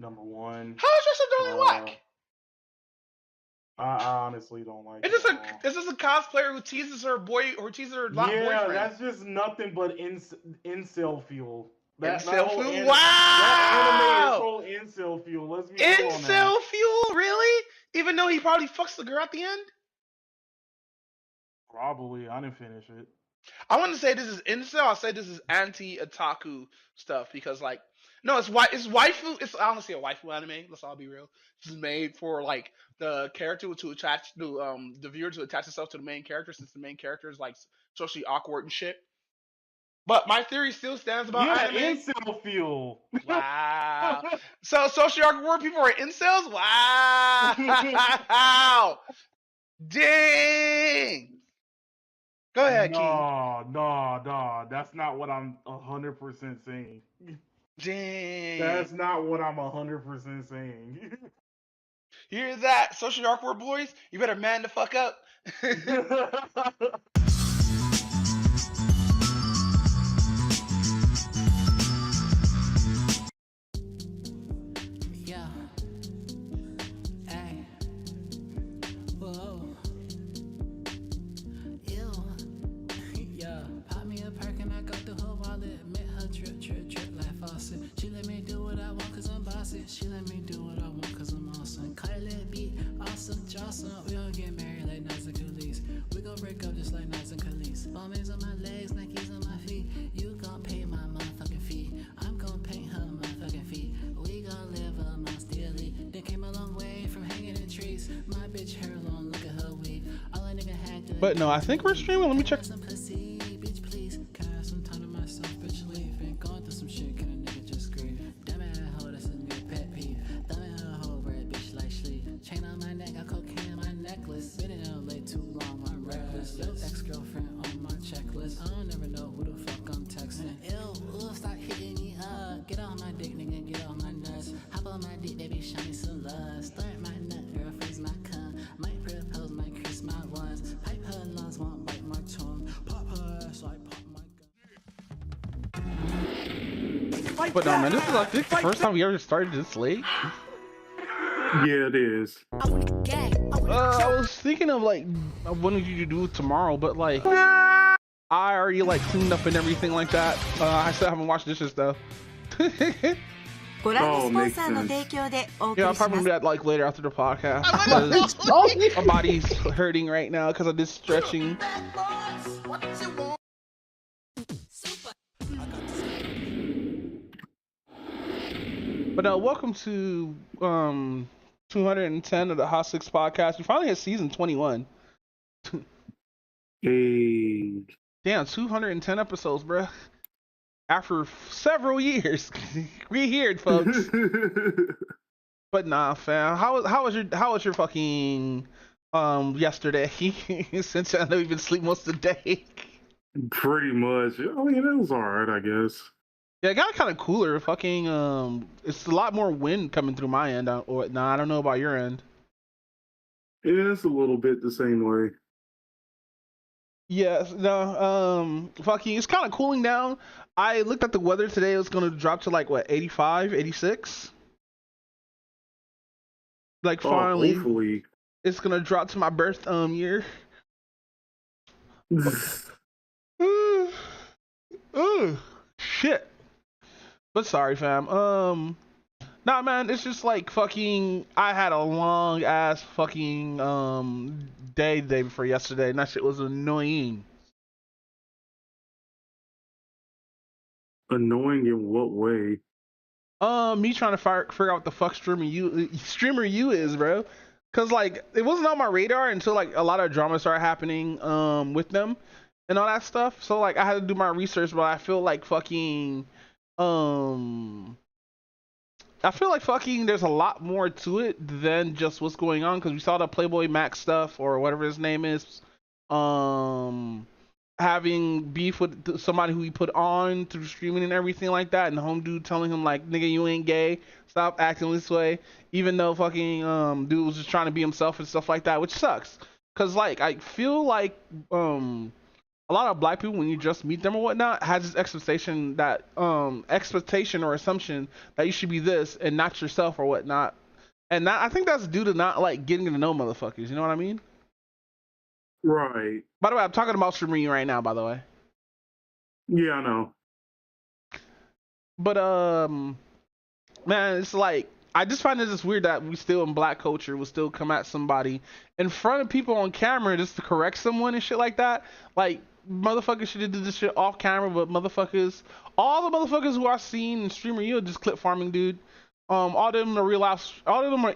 number one. How is Dress Up Darling whack? I honestly don't like it. It's just a cosplayer who teases her boyfriend. Yeah, that's just nothing but incel fuel. Incel fuel? Wow! That anime is whole incel fuel. Let's be real on that. Incel fuel? Really? Even though he probably fucks the girl at the end? Probably. I didn't finish it. I want to say this is incel. I'll say this is anti-otaku stuff because, like, no, it's waifu. It's honestly a waifu anime. Let's all be real. This is made for like the character to attach the viewer to attach itself to the main character, since the main character is like socially awkward and shit. But my theory still stands about anime. Incel fuel. Wow. So socially awkward people are incels? Wow. Dang. Go ahead, King. No. That's not what I'm 100% saying. Dang. That's not what I'm 100% saying. You hear that, socially awkward boys? You better man the fuck up. Yeah. Hey. Whoa. Ew. Yeah. Pop me a perk and I got the whole wallet. Met her drip like faucet. She let me do what I want cause I'm bossy. She let me do what I want cause I'm awesome. Kylie beat, awesome, Johnson. We gon' get married like Nas and Khalees. We gon' break up just like Nas and Khalees. Bombings on my legs, Nikes on my feet. You gon' pay my motherfucking fee. I'm gon' paint her motherfucking feet. We gon' live amongst daily. They came a long way from hanging in trees. My bitch hair long, look at her weave. All I nigga had to. But no, I think we're streaming. Let me check. Some pussy, bitch, please. Can I have some time to myself, bitch, leave. Been going through some shit, can a nigga just grieve? Damn it, hoe, that's a new pet peeve. Thumb in her hoe, red bitch like sleep. Chain on my neck, got cocaine in my necklace. Been in LA too long, I'm reckless. Yo, ex-girlfriend on my checklist. I don't never know who the fuck I'm texting. Ew, stop hitting me up. Get off my dick, nigga, get off my nuts. Hop on my dick, baby, show me some love. Start my nut, girl, freeze my cunt. Might propose, might kiss my ones. Pipe her lungs, won't bite my tongue. Pop her ass, I pop my gun. But no, man, this is I think the first time we ever started this late. Yeah, it is. I was thinking of like wanting you to do it tomorrow, but like I already like cleaned up and everything like that. I still haven't washed dishes though. Yeah, I'll probably do that like later after the podcast. My body's hurting right now because of this stretching. But welcome to 210 of the HotSticks podcast. We finally hit season 21. Hey. Damn, 210 episodes, bruh. After several years. We here, folks. But nah, fam. How was your fucking yesterday? Since I know you've been asleep most of the day. Pretty much. I mean, it was alright, I guess. Yeah, it got kind of cooler. Fucking it's a lot more wind coming through my end. I don't know about your end. It is a little bit the same way. Yes, no, fucking, it's kind of cooling down. I looked at the weather today. It was going to drop to like, what, 85, 86? Like, finally, hopefully. It's going to drop to my birth year. Shit. But sorry, fam. Nah, man, it's just like fucking, I had a long ass fucking day the day before yesterday, and that shit was annoying. Annoying in what way? Me trying to figure out what the fuck streamer you is, bro. Cause like it wasn't on my radar until like a lot of drama started happening with them and all that stuff. So like I had to do my research, but I feel like fucking there's a lot more to it than just what's going on, because we saw the Playboy Max stuff or whatever his name is, having beef with somebody who he put on through streaming and everything like that, and the home dude telling him like, nigga, you ain't gay, stop acting this way, even though fucking dude was just trying to be himself and stuff like that, which sucks. Cause like I feel like a lot of black people when you just meet them or whatnot has this expectation or assumption that you should be this and not yourself or whatnot. And I think that's due to not like getting to know motherfuckers. You know what I mean? Right. By the way, I'm talking about streaming right now. By the way, Yeah, I know. but man, it's like I just find it just weird that we still in black culture will still come at somebody in front of people on camera just to correct someone and shit like that. Like motherfuckers should have did this shit off camera, but motherfuckers, all the motherfuckers who I've seen in streamer, you're just clip farming, dude. All of them are real life, all of them are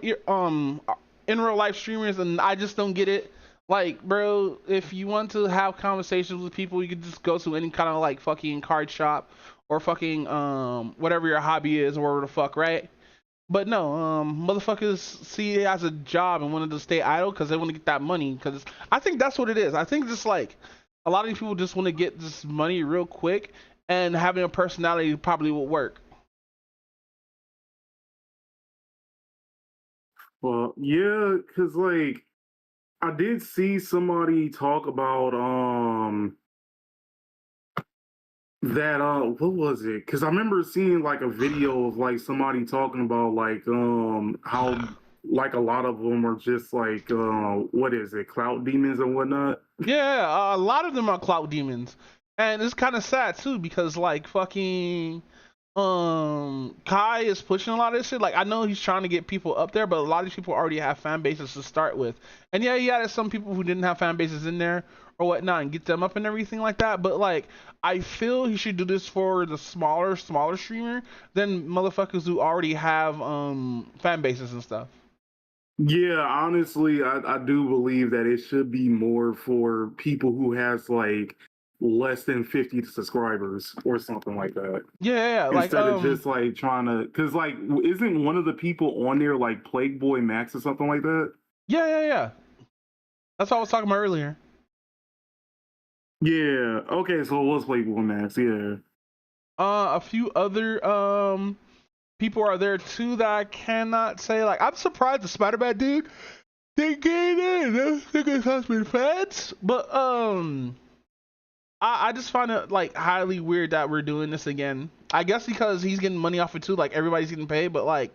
in real life streamers, and I just don't get it. Like, bro, if you want to have conversations with people, you could just go to any kind of like fucking card shop or fucking whatever your hobby is or whatever the fuck, right? But no, motherfuckers see it as a job and wanted to stay idle because they want to get that money. Because I think that's what it is. I think just like a lot of these people just want to get this money real quick, and having a personality probably will work. Well, yeah, because like I did see somebody talk about that what was it? Because I remember seeing like a video of like somebody talking about like how like a lot of them are just like what is it, clout demons and whatnot. Yeah, a lot of them are clout demons, and it's kind of sad too because like fucking Kai is pushing a lot of this shit. Like I know he's trying to get people up there, but a lot of these people already have fan bases to start with. And yeah, he added some people who didn't have fan bases in there or whatnot and get them up and everything like that. But like I feel he should do this for the smaller streamer than motherfuckers who already have fan bases and stuff. Yeah, honestly, I do believe that it should be more for people who has like less than 50 subscribers or something like that. Yeah, like Instead of just like trying to, because like, isn't one of the people on there like Plague Boy Max or something like that? yeah. That's what I was talking about earlier. Yeah. Okay. So it was Plague Boy Max. Yeah. A few other people are there too that I cannot say. Like I'm surprised the Spider-Man dude they get in. Those niggas has been fans, but I just find it like highly weird that we're doing this again. I guess because he's getting money off it too. Like everybody's getting paid, but like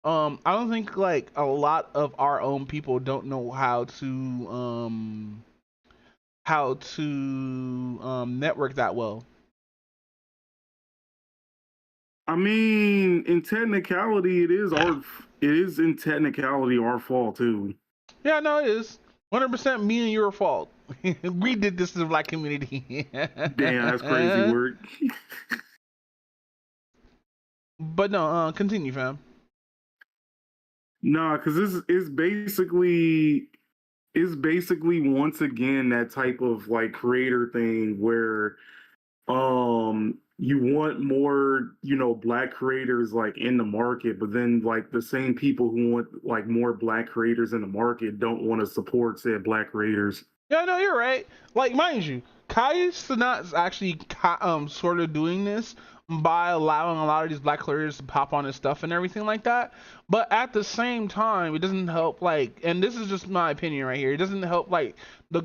I don't think like a lot of our own people don't know how to network that well. I mean, in technicality, it is in technicality our fault too. Yeah, no, it is 100% me and your fault. We did this to the black community. Damn, that's crazy work. But no, continue, fam. Nah, because this is basically once again that type of like creator thing where you want more, you know, black creators like in the market, but then like the same people who want like more black creators in the market don't want to support said black creators. Yeah, no, you're right. Like, mind you, Kai Cenat is actually sort of doing this by allowing a lot of these black creators to pop on his stuff and everything like that. But at the same time, it doesn't help like, and this is just my opinion right here. It doesn't help like the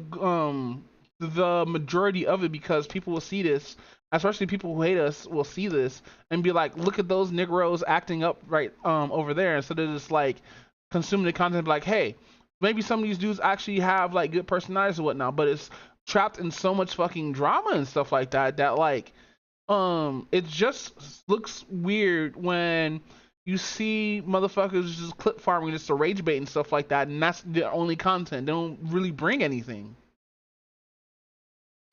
majority of it because people will see this, especially people who hate us will see this and be like, look at those Negroes acting up right over there instead of just like consuming the content. Like, hey, maybe some of these dudes actually have like good personalities and whatnot, but it's trapped in so much fucking drama and stuff like that that like it just looks weird when you see motherfuckers just clip farming just to rage bait and stuff like that, and that's their only content. They don't really bring anything.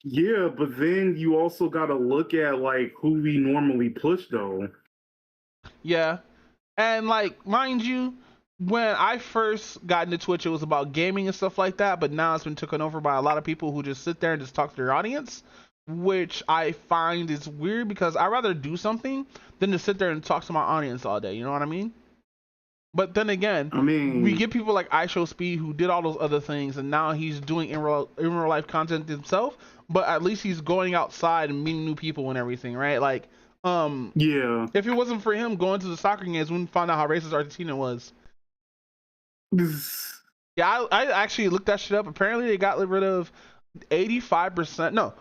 Yeah, but then you also got to look at like who we normally push though. Yeah, and like mind you, when I first got into Twitch, it was about gaming and stuff like that, but now it's been taken over by a lot of people who just sit there and just talk to their audience, which I find is weird because I'd rather do something than to sit there and talk to my audience all day. You know what I mean? But then again, I mean, we get people like iShowSpeed who did all those other things, and now he's doing in real life content himself. But at least he's going outside and meeting new people and everything, right? Like, yeah. if it wasn't for him going to the soccer games, we wouldn't find out how racist Argentina was. Yeah, I actually looked that shit up. Apparently, they got rid of 85%, no,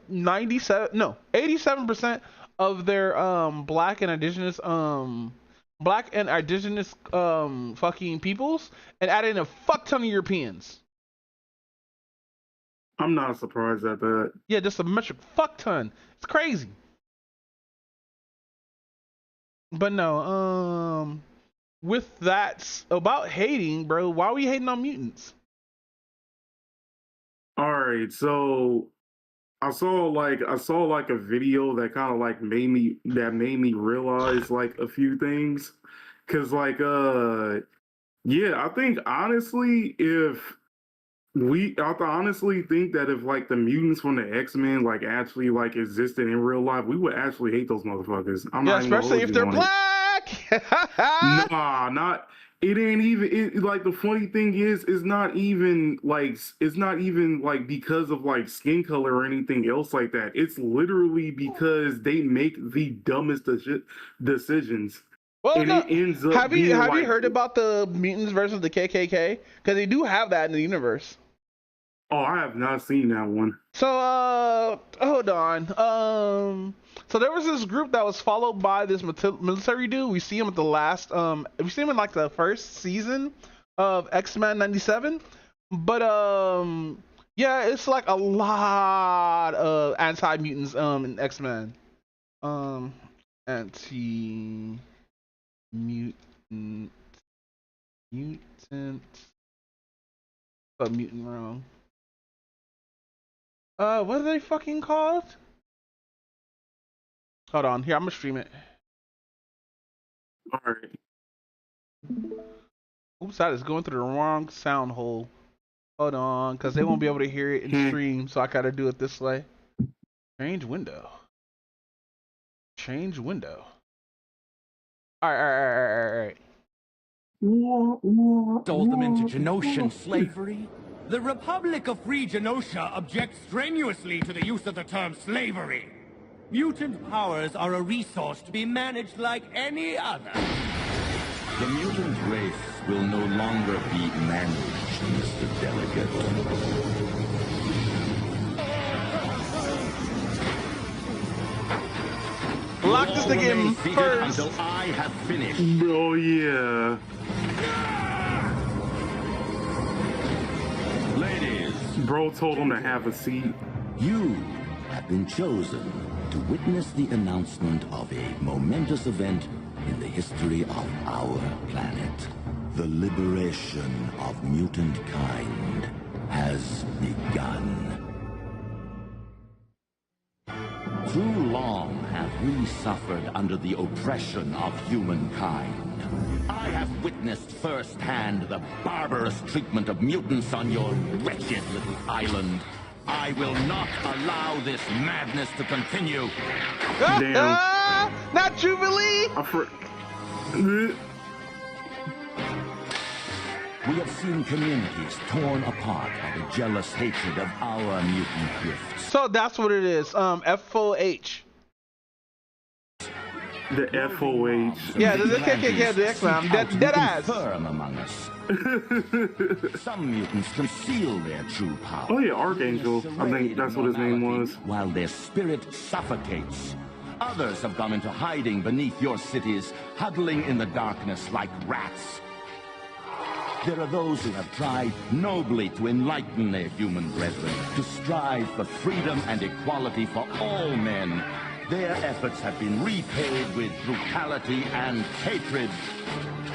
97, no, 87% of their black and indigenous fucking peoples, and add in a fuck ton of Europeans. I'm not surprised at that. Yeah, just a metric fuck ton. It's crazy. But no, with that about hating, bro, why are we hating on mutants? All right, so I saw like a video that kind of like made me realize like a few things, cause like yeah, I think honestly I honestly think that if like the mutants from the X-Men like actually like existed in real life, we would actually hate those motherfuckers. I'm Yeah, not even gonna especially hold if you they're on it. black. Nah, not it ain't even it, like the funny thing is it's not even like because of like skin color or anything else like that. It's literally because they make the dumbest decisions. Well, And no. it ends up Have you being have you like, heard about the mutants versus the KKK? Because they do have that in the universe. oh, I have not seen that one. So hold on. So there was this group that was followed by this military dude. We see him at the last we see him in like the first season of X-Men 97. But yeah, it's like a lot of anti-mutants in X-Men. Anti mutant mutant oh, mutant wrong. What are they fucking called? Hold on, here, I'm gonna stream it. All right. Oops, I just going through the wrong sound hole. Hold on, because they won't be able to hear it in stream, so I gotta do it this way. Change window. Change window. Alright. Sold them into Genosian slavery? The Republic of Free Genosha objects strenuously to the use of the term slavery. Mutant powers are a resource to be managed like any other. The mutant race will no longer be managed, Mr. Delegate. Lock this thing in first. Until I have finished. Oh yeah. Ladies, Bro told him to have a seat. you have been chosen to witness the announcement of a momentous event in the history of our planet. The liberation of mutant kind has begun. Too long have we suffered under the oppression of humankind. I have witnessed firsthand the barbarous treatment of mutants on your wretched little island. I will not allow this madness to continue. Damn. Not Jubilee! We have seen communities torn apart by the jealous hatred of our mutant gifts. So that's what it is. FOH. The FOH. Yeah, the KKK, the X-Men. Dead ass. Firm among us. Some mutants conceal their true power. Oh yeah, Archangel. I think that's what his name was. While their spirit suffocates. Others have gone into hiding beneath your cities, huddling in the darkness like rats. There are those who have tried nobly to enlighten their human brethren, to strive for freedom and equality for all men. Their efforts have been repaid with brutality and hatred.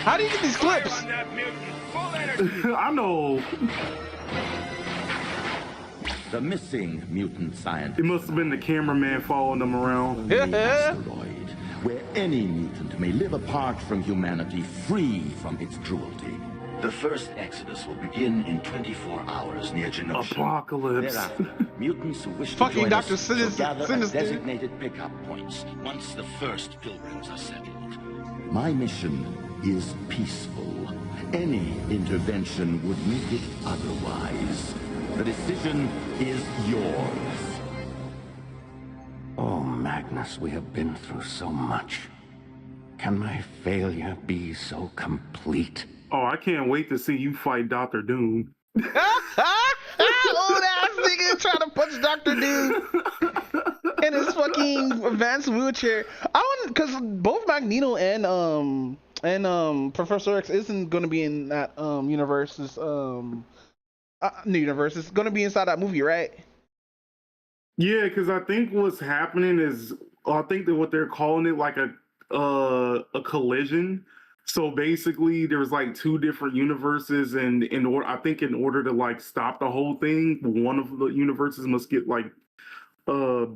How do you get these clips? I know. The missing mutant scientist. It must have been the cameraman following them around. The asteroid, where any mutant may live apart from humanity, free from its cruelty. The first exodus will begin in 24 hours near Genosha. Apocalypse. Thereafter, mutants who wish to Fucking join Dr. us will gather at Sinister. designated pickup points once the first pilgrims are settled. My mission is peaceful. Any intervention would make it otherwise. The decision is yours. Oh, Magnus, we have been through so much. Can my failure be so complete? Oh, I can't wait to see you fight Dr. Doom. nigga trying to punch Dr. Doom in his fucking advanced wheelchair. I don't, because both Magneto and Professor X isn't going to be in that universe's new universe. It's going to be inside that movie, right? Yeah, because I think what's happening is I think that what they're calling it like a collision. So basically, there's like two different universes, and I think in order to like stop the whole thing, one of the universes must get like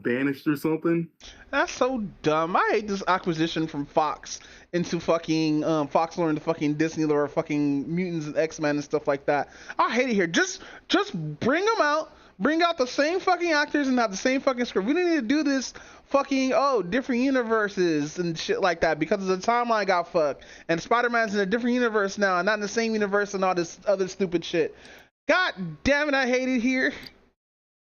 banished or something. That's so dumb. I hate this acquisition from Fox into fucking Fox lore into fucking Disney lore, fucking mutants and X-Men and stuff like that. I hate it here. Just bring them out. Bring out the same fucking actors and have the same fucking script. We don't need to do this fucking different universes and shit like that because the timeline got fucked and Spider-Man's in a different universe now and not in the same universe and all this other stupid shit. God damn it, I hate it here.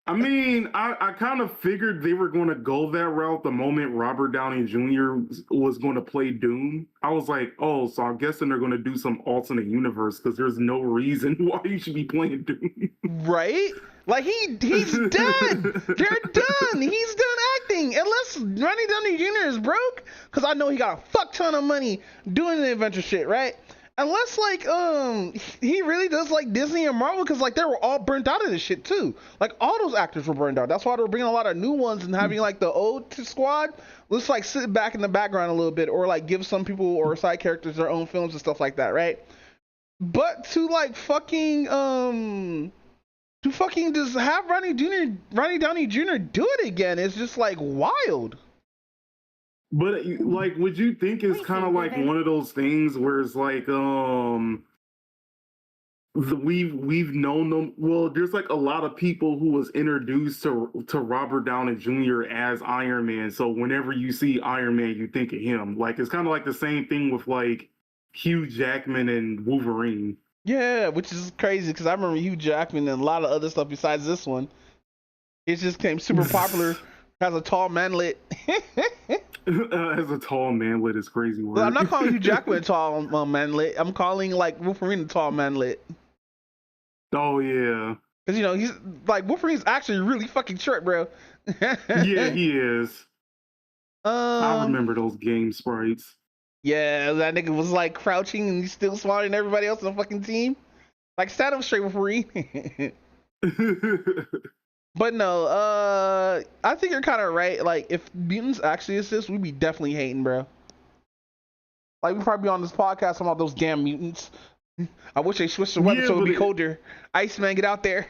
I mean, I kind of figured they were going to go that route the moment Robert Downey Jr. was going to play Doom. I was like, oh, so I'm guessing they're going to do some alternate universe because there's no reason why you should be playing Doom. Right? Like, he's done. They're done. He's done acting. Unless Ronnie Downey Jr. is broke, because I know he got a fuck ton of money doing the adventure shit, right? Unless like he really does like Disney and Marvel, because like they were all burnt out of this shit too. Like all those actors were burned out. That's why they were bringing a lot of new ones and having like the old squad. Let's like sit back in the background a little bit, or like give some people or side characters their own films and stuff like that, right? But to like fucking just have Ronnie Downey Jr. do it again is just like wild. But like, would you think it's kind of like one of those things where it's like, we've known them. Well, there's like a lot of people who was introduced to Robert Downey Jr. as Iron Man. So whenever you see Iron Man, you think of him. Like it's kind of like the same thing with like Hugh Jackman and Wolverine. Yeah, which is crazy because I remember Hugh Jackman and a lot of other stuff besides this one. It just became super popular. Has a tall manlet. As a tall manlet is crazy word. Well, I'm not calling Hugh Jackman a tall manlet. I'm calling like Wolverine a tall manlet. Oh yeah. Because you know he's like Wolverine's actually really fucking short, bro. Yeah, he is. I remember those game sprites. Yeah, that nigga was like crouching and he's still smaller than everybody else on the fucking team. Like stand up straight, Wolverine. But no, I think you're kind of right. Like, if mutants actually exist, we'd be definitely hating, bro. Like, we'd probably be on this podcast talking about those damn mutants. I wish they switched the weather so it'd be colder. Iceman, get out there.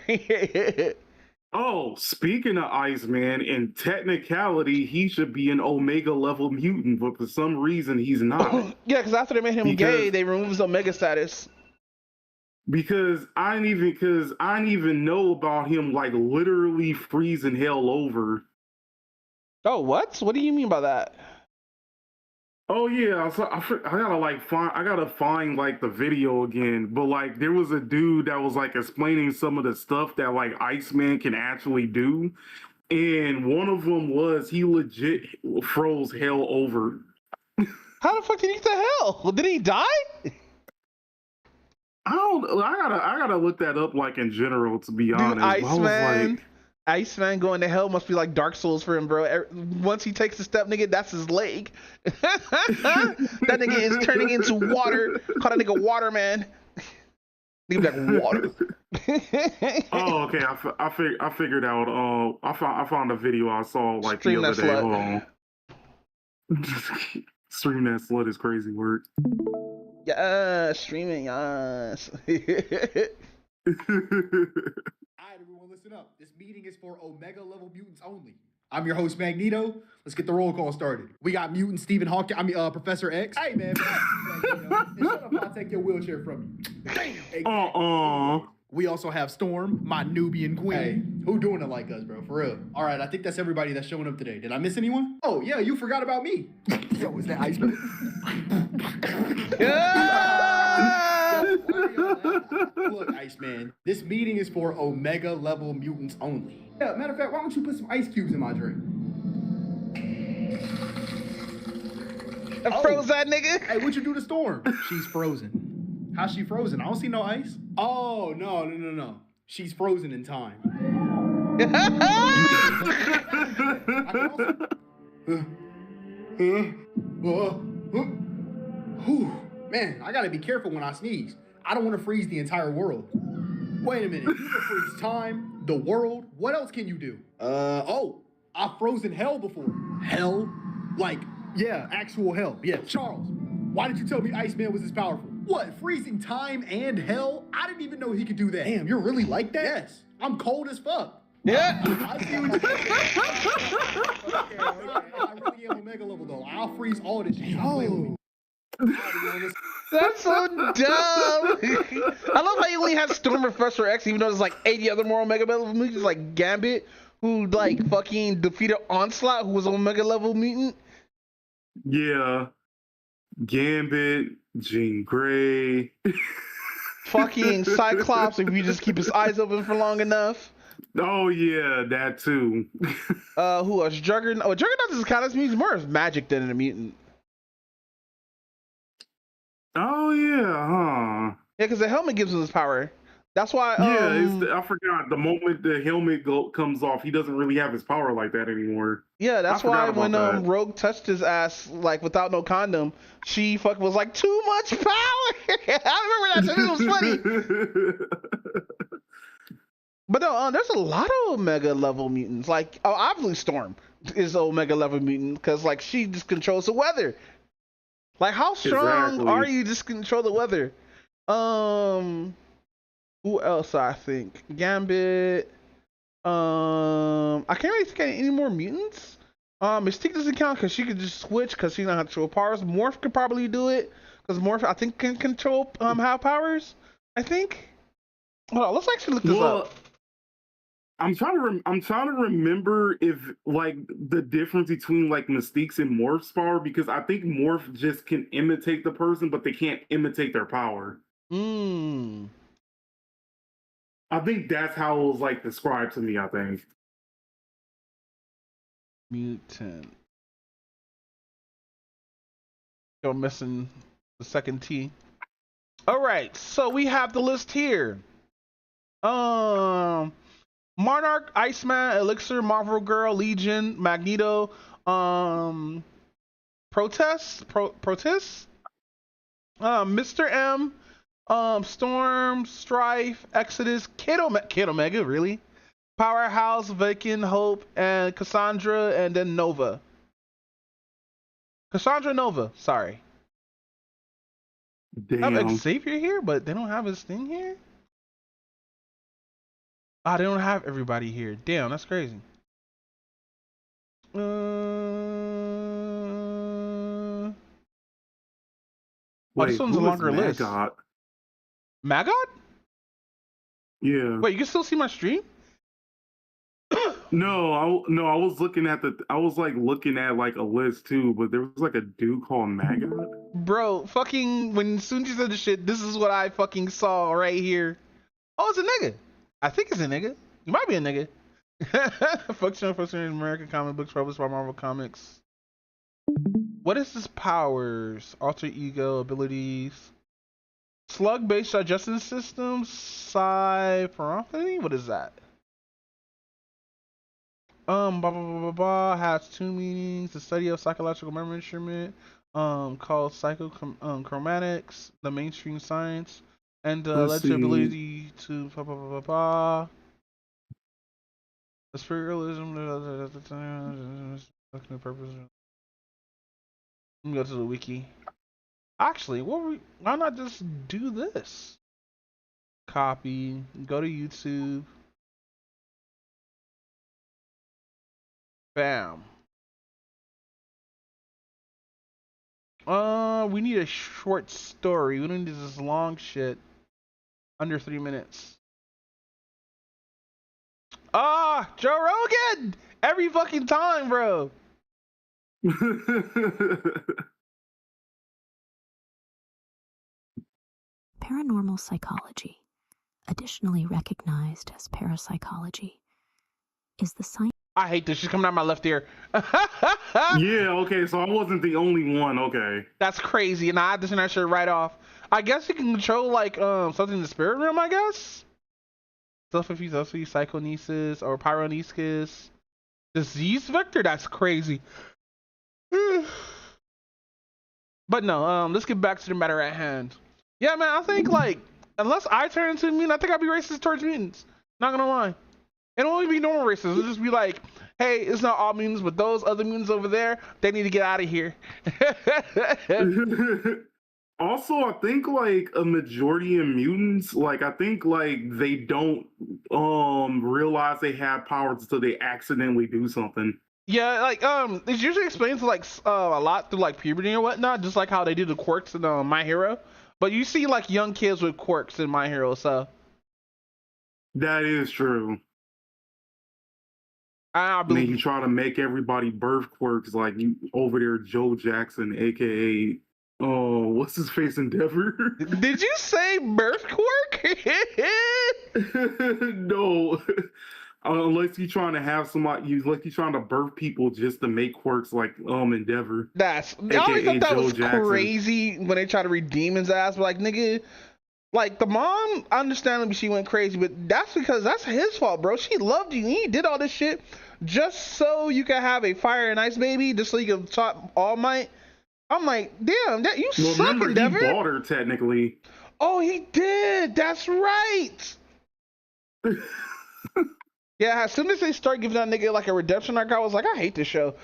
Oh, speaking of Iceman, in technicality, he should be an Omega level mutant, but for some reason, he's not. Yeah, because after they made him gay, they removed his Omega status. Because I didn't even know about him like literally freezing hell over. Oh, what? What do you mean by that? Oh yeah, I gotta find like the video again. But like there was a dude that was like explaining some of the stuff that like Iceman can actually do, and one of them was he legit froze hell over. How the fuck did he get to hell? Did he die? I gotta look that up like in general to be honest. Iceman going to hell must be like Dark Souls for him, bro. Once he takes a step, nigga, that's his leg. That nigga is turning into water. Call that nigga Waterman. Nigga be like water. Oh, okay. I figured out. I found a video I saw like Stream the other day. slut. Hold on. Stream that slut is crazy word. Yeah, streaming, yes. Alright, everyone, listen up. This meeting is for Omega level mutants only. I'm your host, Magneto. Let's get the roll call started. We got mutant Stephen Hawking. Professor X. Hey, man. Magneto. And shut up, I'll take your wheelchair from you. Damn. We also have Storm, my Nubian queen. Hey, who doing it like us, bro? For real. All right, I think that's everybody that's showing up today. Did I miss anyone? Oh, yeah, you forgot about me. Yo, is that Iceman? Look, Iceman, this meeting is for Omega level mutants only. Yeah, matter of fact, why don't you put some ice cubes in my drink? I froze that nigga. Hey, what'd you do to Storm? She's frozen. How's she frozen? I don't see no ice. Oh, no. She's frozen in time. Man, I gotta be careful when I sneeze. I don't want to freeze the entire world. Wait a minute, you can freeze time, the world. What else can you do? I've frozen hell before. Hell? Like, yeah, actual hell. Yeah, Charles, why did you tell me Iceman was this powerful? What, freezing time and hell? I didn't even know he could do that. Damn, you're really like that? Yes, I'm cold as fuck. Yeah. I see what okay. I really am Omega level though. I'll freeze all this shit. Oh. That's so dumb. I love how he only has Storm and Professor X, even though there's like 80 other more Omega level mutants like Gambit, who like fucking defeated Onslaught, who was an Omega level mutant. Yeah. Gambit, Jean Grey. Fucking Cyclops, if you just keep his eyes open for long enough. Oh yeah, that too. Who else? Juggernaut. Oh, Juggernaut is kind of means more of magic than a mutant. Oh yeah, huh? Yeah, because the helmet gives him his power. That's why. I forgot. The moment the helmet comes off, he doesn't really have his power like that anymore. Yeah, that's why when Rogue touched his ass like without no condom, she fucking was like, too much power. I remember that. So this was funny. But no, there's a lot of Omega level mutants. Like, obviously Storm is an Omega level mutant because like she just controls the weather. Like, how strong are you just control the weather? Who else? I think Gambit. I can't really think of any more mutants. Mystique doesn't count because she could just switch because she doesn't have control powers. Morph could probably do it because Morph I think can control have powers. I think. Hold on, let's actually look this up. I'm trying to remember if like the difference between like Mystique's and Morph's power, because I think Morph just can imitate the person, but they can't imitate their power. I think that's how it was like described to me, I think. Mutant. Still missing the second T. All right, so we have the list here. Monarch, Iceman, Elixir, Marvel Girl, Legion, Magneto, Protest, Mr. M, Storm, Strife, Exodus, Kid Omega, really? Powerhouse, Viking, Hope, and Cassandra, and then Nova. Cassandra Nova, sorry. Damn. I have Xavier here, but they don't have his thing here? Ah, they don't have everybody here. Damn, that's crazy. Oh, this one's a longer list. Maggot? Yeah. Wait, you can still see my stream? No, I was looking at looking at like a list too, but there was like a dude called Maggot. Bro, fucking when soon as you said the shit, this is what I fucking saw right here. Oh, it's a nigga. I think it's a nigga. You might be a nigga. Functional for American comic books published by Marvel Comics. What is his powers? Alter ego, abilities. Slug-based digestion systems. Psiphonopathy? What is that? Has two meanings. The study of psychological memory instrument. Called psychochromatics. The mainstream science. And alleged ability to the spiritualism. Purpose. Let me go to the wiki. Actually, why not just do this? Copy. Go to YouTube. Bam. We need a short story. We don't need this long shit. Under 3 minutes. Joe Rogan! Every fucking time, bro. Paranormal psychology, additionally recognized as parapsychology, is the science. I hate this. She's coming out my left ear. Yeah, okay, so I wasn't the only one, okay. That's crazy, and I had to turn that shit right off. I guess you can control, like, something in the spirit realm, I guess? Self-effusivity, psychonesis, or pyronesis. Disease vector? That's crazy. But no, let's get back to the matter at hand. Yeah, man, I think like unless I turn into a mutant, I think I'd be racist towards mutants. Not gonna lie. It'll only be normal racists. It'll just be like, hey, it's not all mutants, but those other mutants over there, they need to get out of here. Also, I think like a majority of mutants, like I think like they don't realize they have powers until they accidentally do something. Yeah, like it's usually explained to like a lot through like puberty or whatnot, just like how they do the quirks in My Hero. But you see like young kids with quirks in My Hero, so that is true. I mean, believe you try to make everybody birth quirks like you over there, Joe Jackson, aka what's his face, Endeavor. Did you say birth quirk? No. Unless you're trying to have somebody, like you're trying to birth people just to make quirks like Endeavor. I always thought that was crazy when they try to redeem his ass. But like, nigga, like the mom, understandably she went crazy, but that's because that's his fault, bro. She loved you. He did all this shit just so you can have a fire and ice baby, just so you can chop All Might. I'm like, damn, that you suck, remember, Endeavor. He bought her technically. Oh, he did. That's right. Yeah, as soon as they start giving that nigga like a redemption arc, I was like, I hate this show.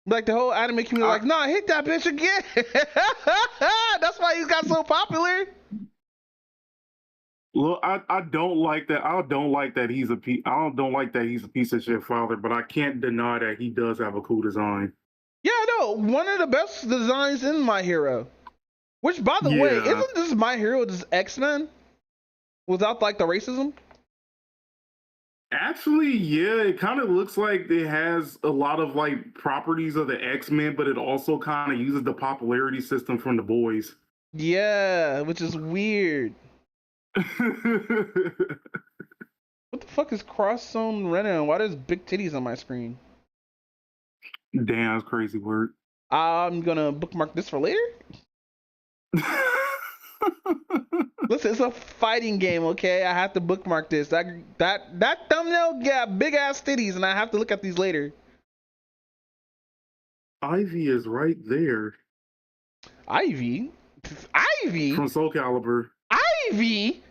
Like the whole anime community, like, nah, hit that bitch again. That's why he's got so popular. Look, I don't like that. I don't like that he's a piece of shit father, but I can't deny that he does have a cool design. Yeah, no, one of the best designs in My Hero. Which, by the way, isn't this My Hero just X-Men? Without like the racism? Actually, yeah, it kind of looks like it has a lot of like properties of the X-Men, but it also kind of uses the popularity system from the boys. Yeah, which is weird. What the fuck is Cross Zone Renan? Why there's big titties on my screen? Damn, that's crazy word. I'm gonna bookmark this for later. Listen, it's a fighting game, okay? I have to bookmark this. That thumbnail got big ass titties, and I have to look at these later. Ivy is right there. Ivy? Ivy? From Soul Calibur. Ivy?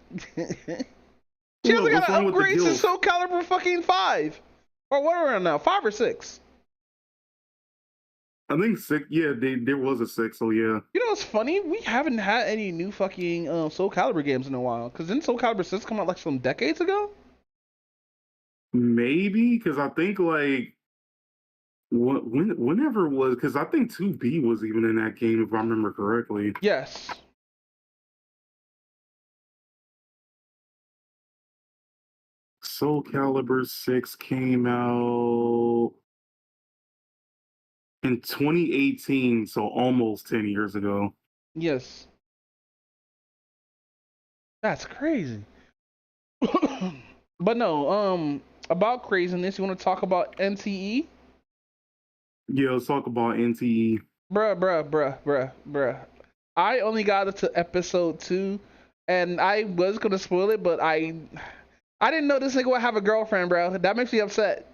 She hasn't got an upgrade since Soul Calibur fucking 5. Or what are we on now? 5 or 6? I think 6. Yeah, there was a 6, so yeah. You know what's funny? We haven't had any new fucking Soul Calibur games in a while. Because didn't Soul Calibur 6 come out like some decades ago? Maybe, because I think like whenever it was, because I think 2B was even in that game if I remember correctly. Yes. Soul Calibur 6 came out in 2018, so almost 10 years ago. Yes. That's crazy. But no, about craziness, you want to talk about NTE? Yeah, let's talk about NTE. Bruh. I only got up to episode 2, and I was gonna spoil it, but I didn't know this nigga would have a girlfriend, bro. That makes me upset.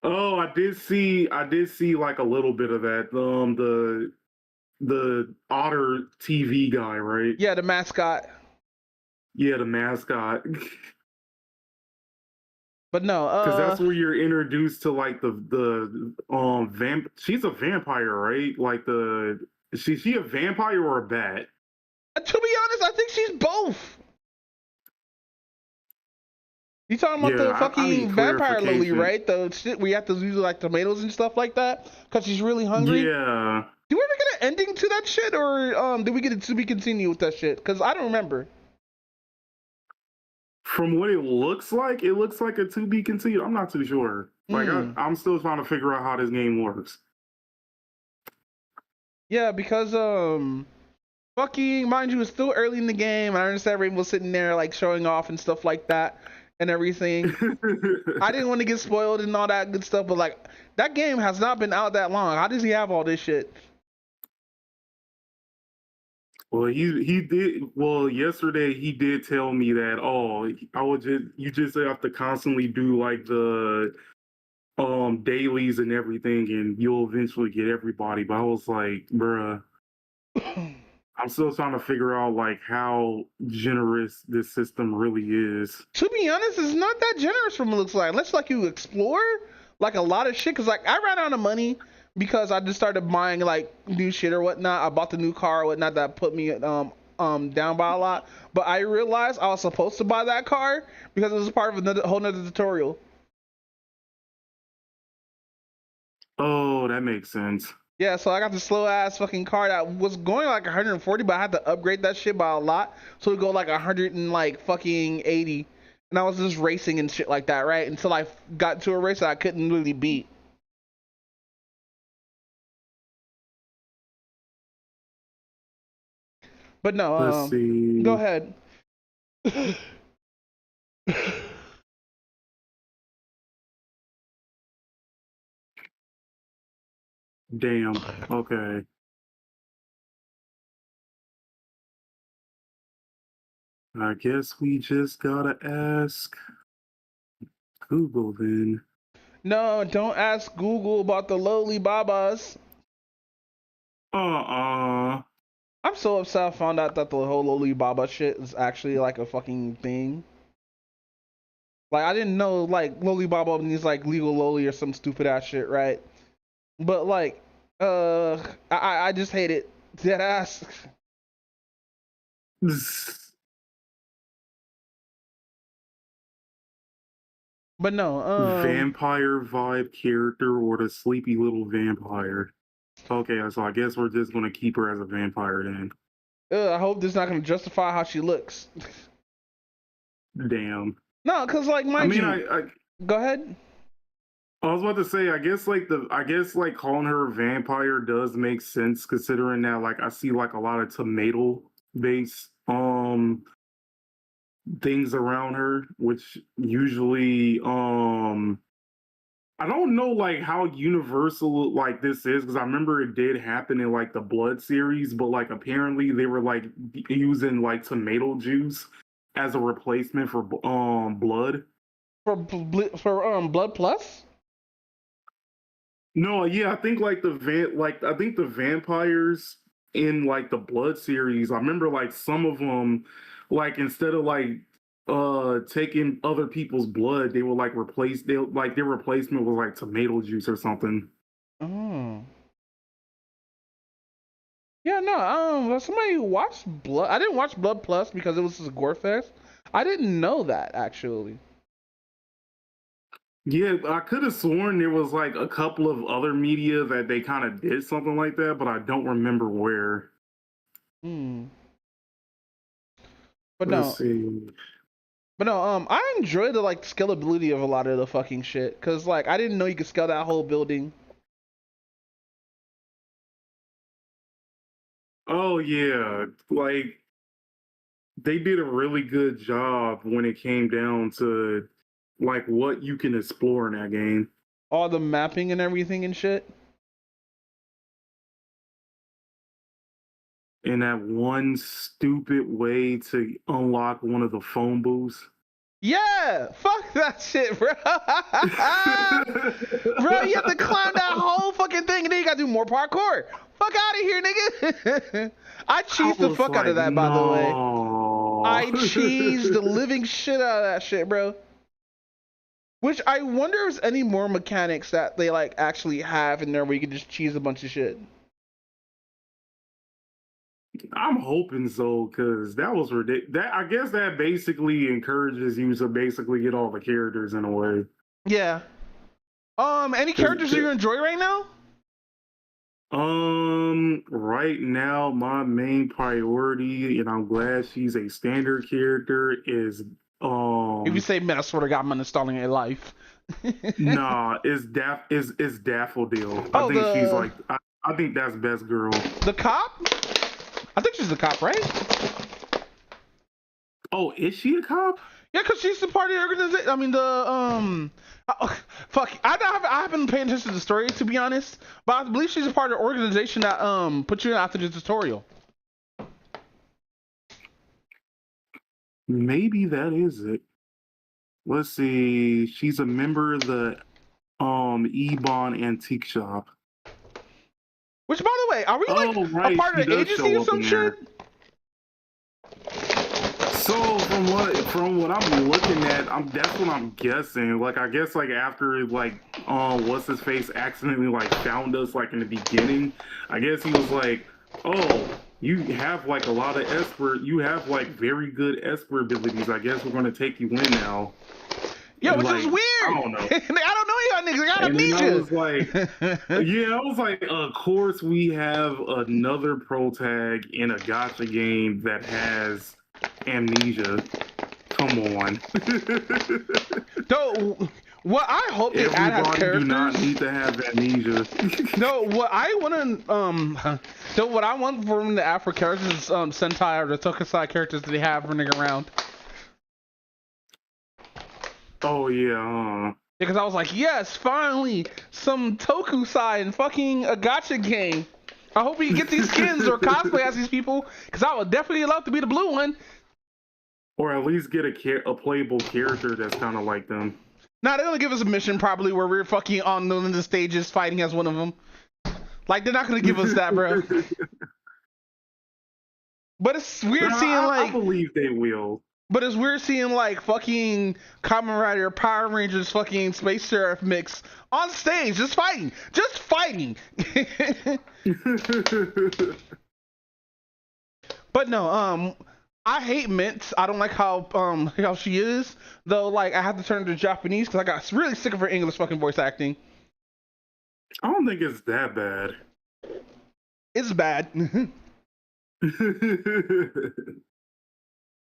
Oh, I did see like a little bit of that. The Otter TV guy, right? Yeah, the mascot. Yeah, the mascot. But no, because that's where you're introduced to like the she's a vampire, right? Like is she a vampire or a bat? To be honest, I think she's both. You talking about the fucking vampire lily, right? The shit where you have to use like tomatoes and stuff like that because she's really hungry. Yeah. Do we ever get an ending to that shit, or did we get it to be continued with that shit? Because I don't remember. From what it looks like a to be continued. I'm not too sure. Like I'm still trying to figure out how this game works. Yeah, because fucking mind you, it's still early in the game. I understand Rainbow's sitting there like showing off and stuff like that and everything. I didn't want to get spoiled and all that good stuff, but like that game has not been out that long. How does he have all this shit? Well, he did. Well, yesterday he did tell me that. Oh, I would just you just have to constantly do like the dailies and everything, and you'll eventually get everybody. But I was like, bruh, I'm still trying to figure out like how generous this system really is. To be honest, it's not that generous from what it looks like. Unless like you explore like a lot of shit. Cause like I ran out of money because I just started buying like new shit or whatnot. I bought the new car or whatnot that put me down by a lot. But I realized I was supposed to buy that car because it was part of another whole nother tutorial. Oh, that makes sense. Yeah, so I got the slow ass fucking car that was going like 140, but I had to upgrade that shit by a lot, so it go like 100 and like fucking 80. And I was just racing and shit like that, right? Until I got to a race that I couldn't really beat. But no, Let's see. go ahead. Damn. Okay. I guess we just gotta ask Google then. No, don't ask Google about the lowly babas. Uh-uh. I'm so upset I found out that the whole lowly baba shit is actually like a fucking thing. Like I didn't know like lowly baba means like legal lowly or some stupid ass shit, right? But like, I just hate it. Dead ass. But no, Vampire vibe character or the sleepy little vampire. Okay, so I guess we're just gonna keep her as a vampire then. I hope this is not gonna justify how she looks. Damn. No, cause like mind you, I go ahead. I was about to say, I guess like calling her a vampire does make sense considering that like I see like a lot of tomato based things around her, which usually I don't know like how universal like this is because I remember it did happen in like the Blood series, but like apparently they were like using like tomato juice as a replacement for blood. For Blood Plus? No, yeah, I think like I think the vampires in like the Blood series, I remember like some of them like instead of like taking other people's blood, they would like their replacement was like tomato juice or something. Oh. Yeah, no, somebody who watched Blood. I didn't watch Blood Plus because it was a gore fest. I didn't know that actually. Yeah, I could have sworn there was like a couple of other media that they kind of did something like that, but I don't remember where. Hmm. But Let's no. see. But no, I enjoy the like scalability of a lot of the fucking shit. Cause like I didn't know you could scale that whole building. Oh yeah, like they did a really good job when it came down to like what you can explore in that game. All the mapping and everything and shit. And that one stupid way to unlock one of the phone booths. Yeah, fuck that shit, bro. Bro, you have to climb that whole fucking thing and then you gotta do more parkour. Fuck out of here, nigga. I cheesed the fuck out of that, by the way. I cheesed the living shit out of that shit, bro. Which I wonder if there's any more mechanics that they like actually have in there where you can just cheese a bunch of shit. I'm hoping so, because that was ridiculous. That I guess that basically encourages you to basically get all the characters in a way. Yeah. Any characters you enjoy right now? Right now, my main priority, and I'm glad she's a standard character, is If you say, man, I swear to God, I'm uninstalling a life. nah, is Daffodil. Oh, I think she's like I think that's best girl. The cop? I think she's the cop, right? Oh, is she a cop? Yeah, because she's the part of the organization. I mean, fuck. I haven't paid attention to the story, to be honest. But I believe she's a part of the organization that put you in after the tutorial. Maybe that is it. Let's see. She's a member of the Ebon Antique Shop. Which, by the way, are we like Oh, a right. part She of the does agency show or up some in shit? there. So from what I'm looking at, that's what I'm guessing. Like I guess like after like what's his face accidentally like found us like in the beginning, I guess he was like, oh, you have like a lot of you have like very good esper abilities. I guess we're gonna take you in now. Yeah, And which is like weird. I don't know. I don't know y'all niggas. I got And then I amnesia. was like, yeah, I was like, of course we have another pro tag in a gacha game that has amnesia. Come on. So, what I hope they add as Everybody characters. do not need to have amnesia. No, what I want to so what I want for them to add for characters is Sentai or the Tokusai characters that they have running around. Oh yeah. Because I was like, yes, finally some Tokusai and fucking a gacha game. I hope we get these skins or cosplay as these people, because I would definitely love to be the blue one. Or at least get a playable character that's kind of like them. Now they're gonna give us a mission probably where we're fucking on one of the stages fighting as one of them. Like they're not gonna give us that, bro. But it's weird seeing like. I believe they will. But it's weird seeing like fucking Kamen Rider, Power Rangers, fucking Space Sheriff mix on stage, just fighting. But no, I hate Mint. I don't like how she is. Though, like, I have to turn to Japanese because I got really sick of her English fucking voice acting. I don't think it's that bad. It's bad.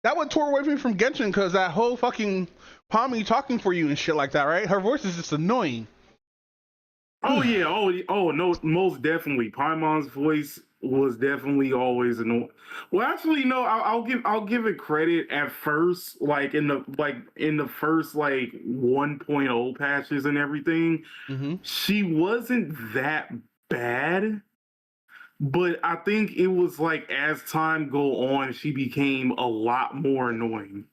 That would tore away from me from Genshin because that whole fucking Pommy talking for you and shit like that, right? Her voice is just annoying. Oh yeah, oh no, most definitely. Paimon's voice was definitely always annoying. Well, actually, no, I'll give it credit at first, like in the first like 1.0 patches and everything. Mm-hmm. She wasn't that bad. But I think it was like as time go on, she became a lot more annoying.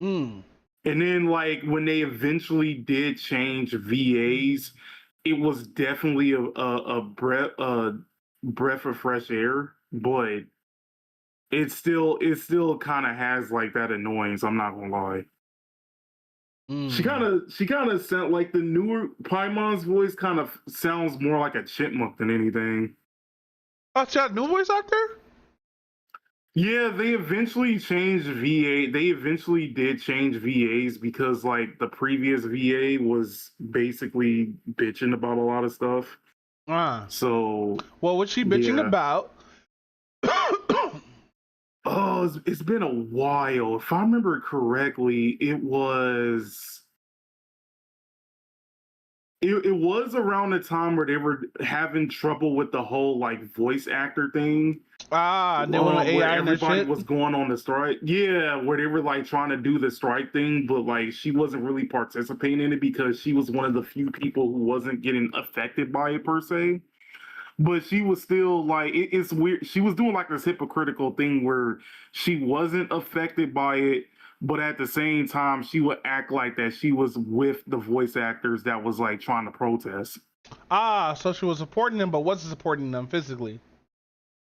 Mm. And then like when they eventually did change VAs, it was definitely a breath of fresh air. But it still kind of has like that annoyance. I'm not gonna lie. Mm. She kind of sound like the newer Paimon's voice kind of sounds more like a chipmunk than anything. Oh, she got a new voice actor? Yeah, they eventually changed VA. They eventually did change VAs because like the previous VA was basically bitching about a lot of stuff. So well, what's she bitching about? Oh, it's been a while. If I remember correctly, it was around the time where they were having trouble with the whole like voice actor thing. They were like where AI and everybody shit? was going on the strike. Yeah, where they were like trying to do the strike thing, but like she wasn't really participating in it because she was one of the few people who wasn't getting affected by it per se. But she was still like it's weird. She was doing like this hypocritical thing where she wasn't affected by it, but at the same time she would act like that she was with the voice actors that was like trying to protest. So she was supporting them but wasn't supporting them physically.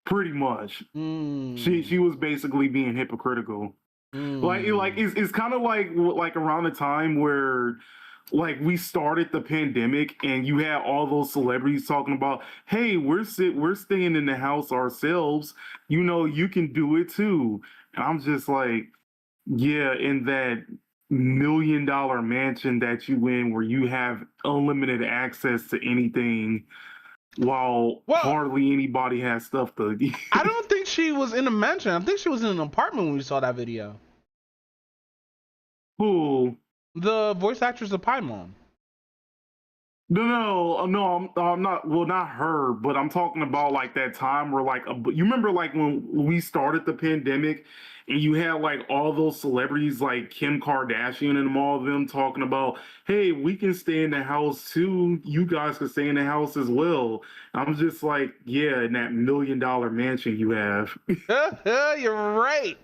Pretty much. She was basically being hypocritical. Like it's kind of like around the time where like we started the pandemic and you had all those celebrities talking about, hey, we're staying in the house ourselves, you know, you can do it too. And I'm just like, yeah, in that $1 million mansion that you in where you have unlimited access to anything while hardly anybody has stuff to I don't think she was in a mansion. I think she was in an apartment when we saw that video. Who? The voice actress of Paimon. No, I'm not. Well, not her, but I'm talking about like that time where like you remember like when we started the pandemic, and you had like all those celebrities like Kim Kardashian and all of them talking about, hey, we can stay in the house too. You guys can stay in the house as well. I'm just like, yeah, in that $1 million mansion you have. You're right.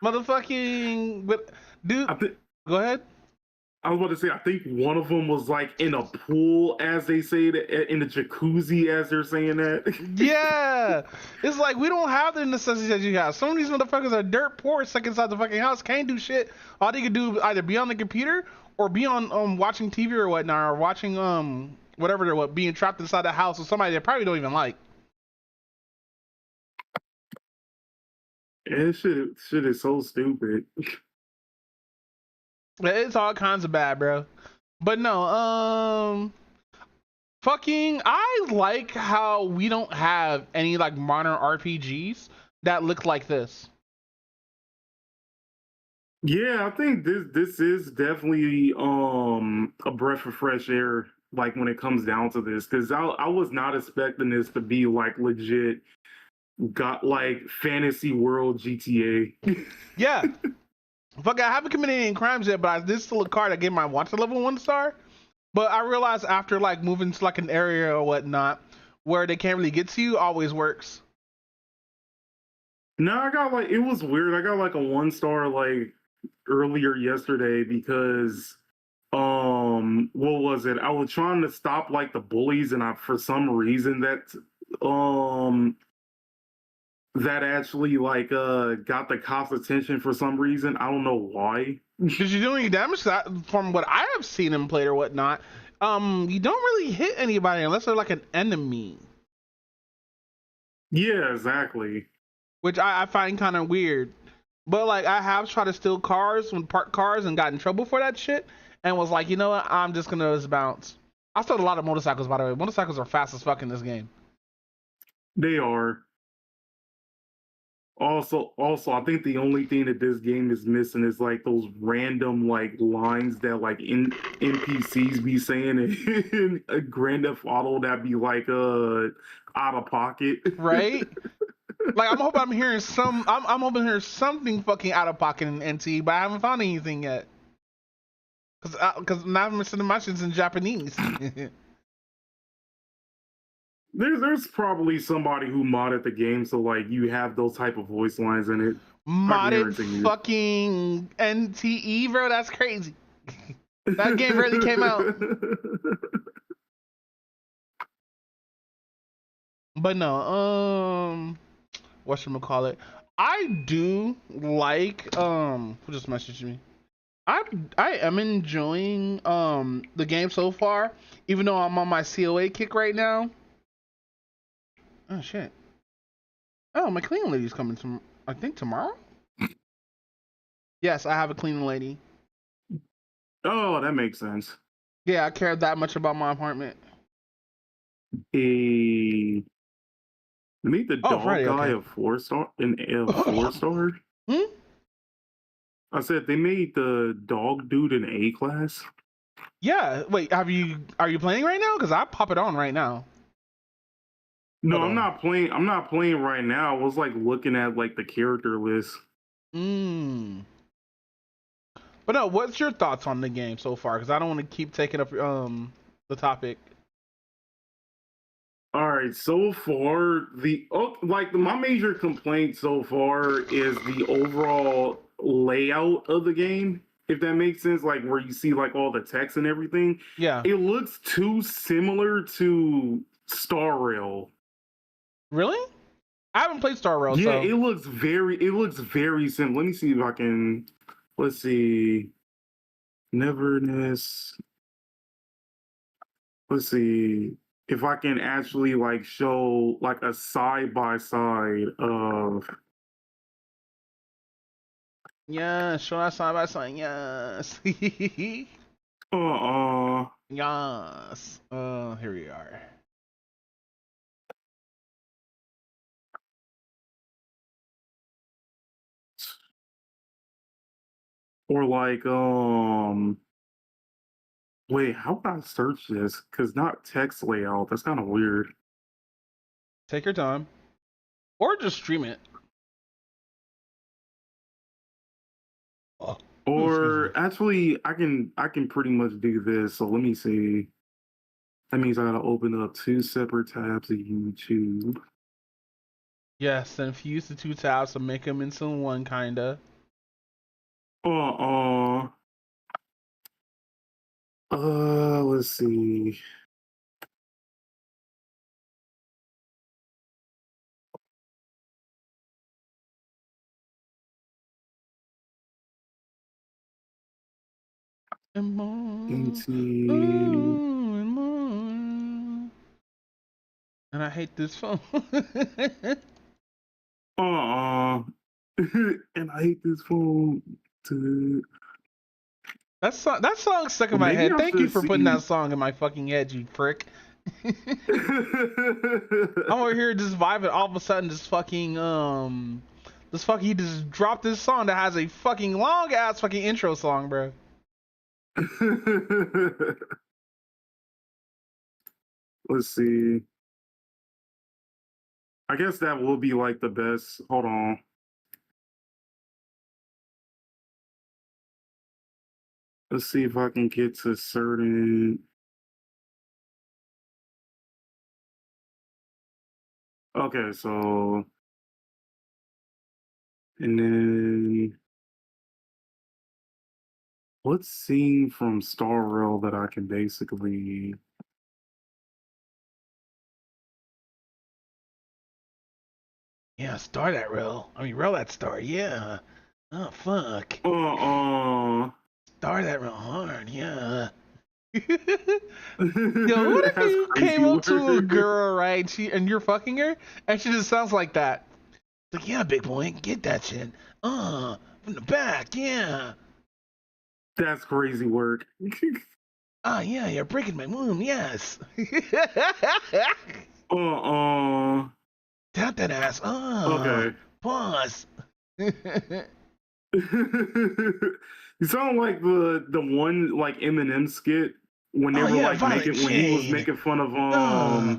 Motherfucking, but dude, I think go ahead. I was about to say, I think one of them was like in a pool, as they say that, in a jacuzzi, as they're saying that. Yeah, it's like we don't have the necessities that you have. Some of these motherfuckers are dirt poor, stuck inside the fucking house, can't do shit. All they can do is either be on the computer or be on watching TV or whatnot, or watching whatever they're being trapped inside the house with somebody they probably don't even like. And shit is so stupid. It's all kinds of bad, bro. But no, fucking, I like how we don't have any like modern RPGs that look like this. Yeah, I think this is definitely a breath of fresh air, like when it comes down to this, because I was not expecting this to be like legit got like fantasy world GTA. Yeah. Fuck, I haven't committed any crimes yet, but this is still a card I gave my wanted level 1 star. But I realized after like moving to like an area or whatnot where they can't really get to you, always works. No, I got like, it was weird. I got like a 1 star like earlier yesterday because what was it? I was trying to stop like the bullies, and I for some reason um that actually like got the cops attention for some reason. I don't know why. Did you do any damage to that? From what I have seen him play or whatnot, you don't really hit anybody unless they're like an enemy. Yeah, exactly. Which I find kind of weird. But like I have tried to steal cars when parked cars and got in trouble for that shit, and was like, you know what, I'm just gonna just bounce. I stole a lot of motorcycles, by the way. Motorcycles are fast as fuck in this game. They are. Also, I think the only thing that this game is missing is like those random like lines that like NPCs be saying in a Grand Theft Auto that be like out of pocket. Right? Like I'm hoping I'm hearing I'm hoping to hear something fucking out of pocket in NT, but I haven't found anything yet. Cause now I'm missing my shit's in Japanese. There's probably somebody who modded the game so like you have those type of voice lines in it. Modded fucking NTE, bro. That's crazy. That game really came out. But no, whatchamacallit, I do like who just messaged me. I am enjoying the game so far, even though I'm on my COA kick right now. Oh shit. Oh, my cleaning lady's coming I think tomorrow? Yes, I have a cleaning lady. Oh, that makes sense. Yeah, I care that much about my apartment. Made the dog Friday, guy okay. a 4-star, a 4-star. I said they made the dog dude an A class. Yeah. Wait, are you playing right now? Because I pop it on right now. No, I'm not playing. I'm not playing right now. I was like looking at like the character list. But no, what's your thoughts on the game so far? Because I don't want to keep taking up the topic. All right, so far my major complaint so far is the overall layout of the game. If that makes sense, like where you see like all the text and everything. Yeah, it looks too similar to Star Rail. Really? I haven't played Star Rail. Yeah, so. it looks very similar. Let me see if I can. Let's see. Neverness. Let's see if I can actually like show like a side by side of. Yeah, show that side by side. Yes. Yes. Here we are. Or like wait, how can I search this? Because not text layout. That's kind of weird. Take your time, or just stream it. Or actually, I can pretty much do this. So let me see. That means I gotta open up 2 separate tabs of YouTube. Yes, and fuse the 2 tabs to make them into one, kinda. Uh, let's see. And more, Into and more. And I hate this phone. and I hate this phone. To That song stuck in well, my maybe head. I Thank you should for putting see. that song in my fucking head, you prick. I'm over here just vibing. All of a sudden, he just dropped this song that has a fucking long ass fucking intro song, bro. Let's see. I guess that will be like the best. Hold on. Let's see if I can get to certain. Okay, so and then let's see from Star Rail that I can basically. Yeah, star that rail. I mean, rail that star. Yeah. Oh fuck. Uh. Star that real hard. Yeah. Yo, what if That's you crazy came up to a word. girl, right? And you're fucking her, and she just sounds like that. It's like, yeah, big boy, get that shit. From the back, yeah. That's crazy work. Yeah, you're breaking my womb, yes. Uh. Tap that ass. Okay. Pause. You sound like the one like Eminem skit when they Oh were yeah, like Violet making when he was Jade. making fun of Uh.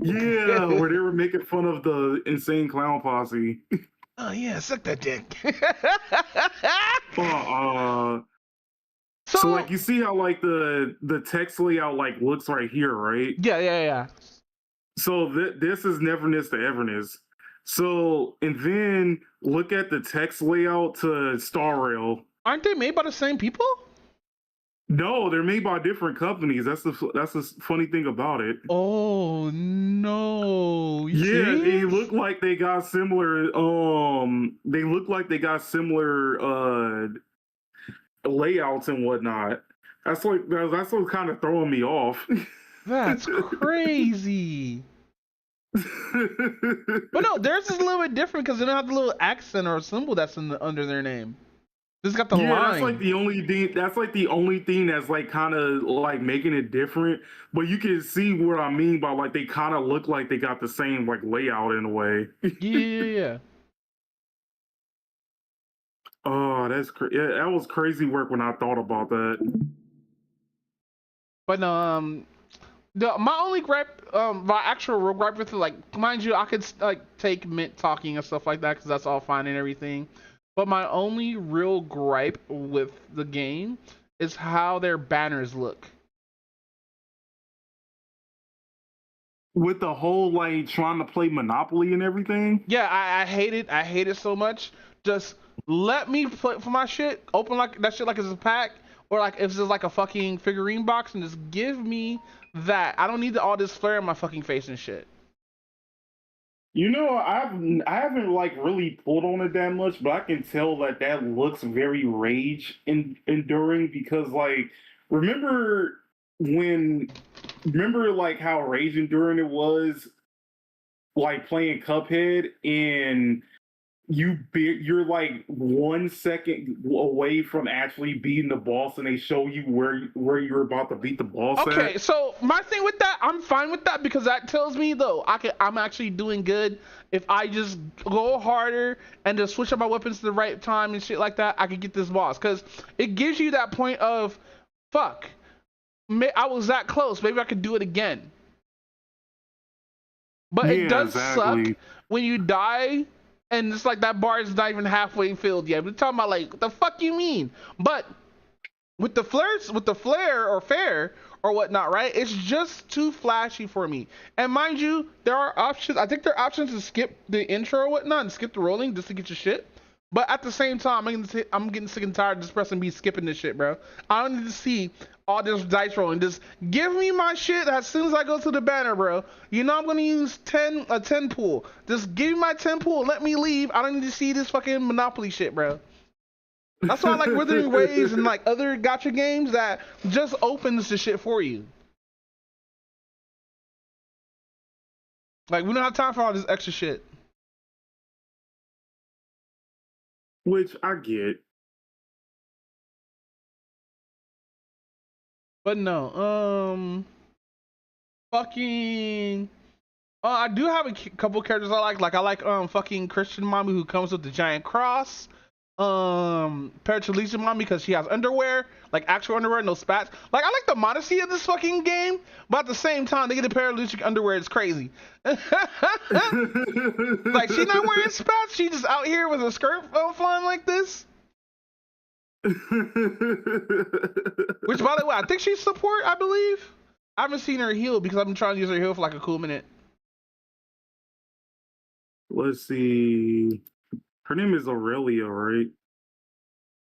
yeah, where they were making fun of the Insane Clown Posse. Oh yeah, suck that dick. Uh, So so like you see how like the text layout like looks right here, right? yeah. So this is Neverness to Everness. So and then look at the text layout to Star Rail. Aren't they made by the same people? No, they're made by different companies. That's the funny thing about it. Oh no! You Yeah, they serious? look like they got similar. They look like they got similar layouts and whatnot. That's what's kind of throwing me off. That's crazy. But no, theirs is a little bit different because they don't have the little accent or symbol that's under their name. This got the Yeah, that's line. like the only thing. That's like the only thing that's like kind of like making it different. But you can see what I mean by like they kind of look like they got the same like layout in a way. Yeah. Oh, yeah, that was crazy work when I thought about that. But my only gripe, my actual real gripe with it, like, mind you, I could like take Mint talking and stuff like that because that's all fine and everything. But my only real gripe with the game is how their banners look. With the whole like trying to play Monopoly and everything. Yeah, I hate it. I hate it so much. Just let me play for my shit. Open like that shit like it's a pack, or like if it's just like a fucking figurine box, and just give me that. I don't need all this flare in my fucking face and shit. You know, I haven't like really pulled on it that much, but I can tell that that looks very enduring because like remember when remember like how rage enduring it was like playing Cuphead and you're like 1 second away from actually beating the boss and they show you where you're about to beat the boss Okay, at. so my thing with that, I'm fine with that because that tells me though I'm actually doing good if I just go harder and just switch up my weapons to the right time and shit like that. I could get this boss because it gives you that point of fuck. I was that close. Maybe I could do it again. But it Yeah, does suck exactly. when you die and it's like that bar is not even halfway filled yet. We're talking about like, what the fuck you mean? But with the flare or fair or whatnot, right? It's just too flashy for me. And mind you, there are options. I think there are options to skip the intro or whatnot and skip the rolling just to get your shit. But at the same time, I'm getting sick and tired of this person be skipping this shit, bro. I don't need to see all this dice rolling. Just give me my shit as soon as I go to the banner, bro. You know I'm gonna use a 10 pool. Just give me my 10 pool. Let me leave. I don't need to see this fucking Monopoly shit, bro. That's why I like Wuthering Waves and like other gacha games that just opens the shit for you. Like we don't have time for all this extra shit. Which I get. But no, fucking. I do have a couple characters I like. Like I like fucking Christian mommy who comes with the giant cross. Parachalicia mommy because she has underwear, like actual underwear, no spats. Like I like the modesty of this fucking game, but at the same time they get the parachalicia underwear. It's crazy. Like she's not wearing spats. She just out here with a skirt flying like this. Which, by the way, I think she's support, I believe. I haven't seen her heal because I've been trying to use her heal for like a cool minute. Let's see. Her name is Aurelia, right?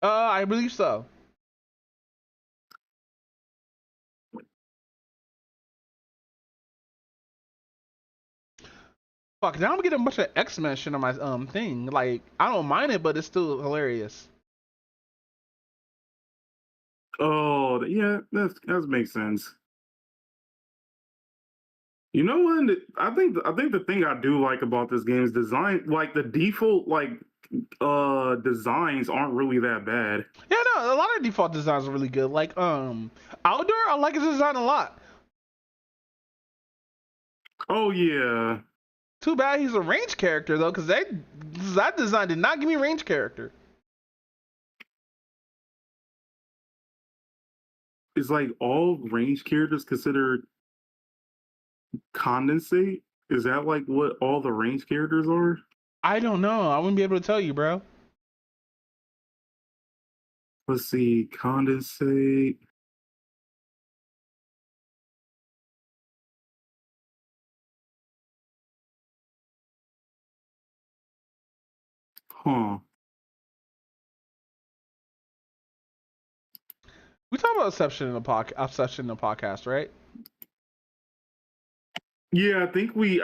I believe so. Fuck, now I'm getting a bunch of X-Men shit on my thing. Like, I don't mind it, but it's still hilarious. Oh, yeah, that makes sense. You know what? I think the thing I do like about this game is design. Like the default designs aren't really that bad. Yeah, no, a lot of default designs are really good. Like Outdoor, I like his design a lot. Oh yeah. Too bad he's a range character though, because that design did not give me range character. Is like all range characters considered condensate? Is that like what all the range characters are? I don't know. I wouldn't be able to tell you, bro. Let's see, condensate. Huh. We talked about Obsession in the podcast, right? Yeah, I think we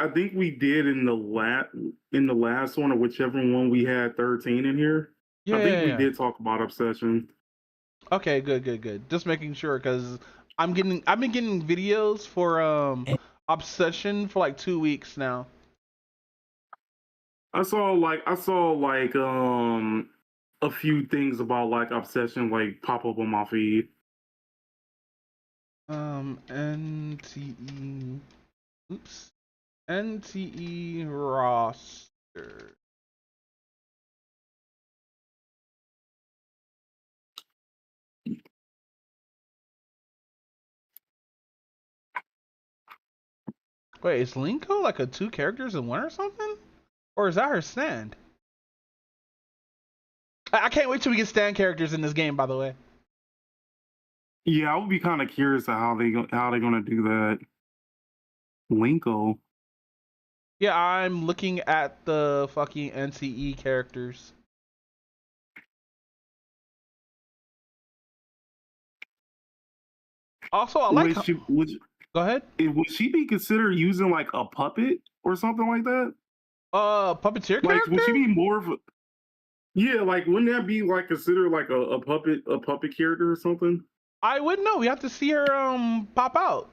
did in the last one or whichever one we had 13 in here. Yeah, I think yeah. we did talk about Obsession. Okay, good. Just making sure because I've been getting videos for Obsession for like 2 weeks now. I saw a few things about like Obsession like pop up on my feed. NTE. Oops. NTE roster. Wait, is Linko like a 2 characters in 1 or something? Or is that her stand? I can't wait till we get stand characters in this game, by the way. Yeah, I would be kind of curious of how they're gonna do that. Linko. Yeah, I'm looking at the fucking NCE characters. Also, I like. Go ahead. Would she be considered using like a puppet or something like that? Puppeteer Like, character? would she be more of a? Yeah, like wouldn't that be like considered like a puppet character or something? I wouldn't know. We have to see her pop out.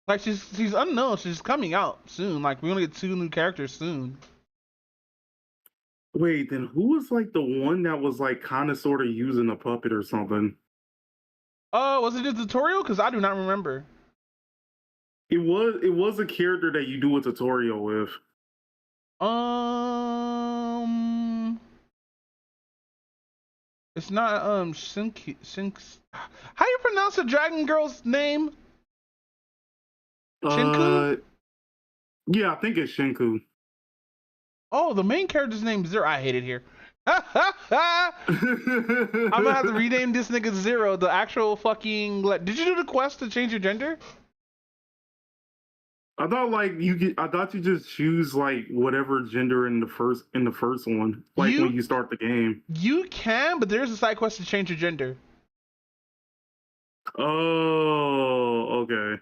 Like she's unknown. She's coming out soon. Like we only get 2 new characters soon. Wait, then who was like the one that was like kind of sort of using a puppet or something? Was it a tutorial? Because I do not remember. It was a character that you do a tutorial with. It's not Shink. How you pronounce the dragon girl's name? Shinku? Yeah, I think it's Shinku. Oh, the main character's name is Zero. I hate it here. I'm gonna have to rename this nigga Zero. The actual fucking. Did you do the quest to change your gender? I thought like I thought you just choose like whatever gender in the first one, like when You you start the game. you can, but there's a side quest to change your gender. Oh, okay.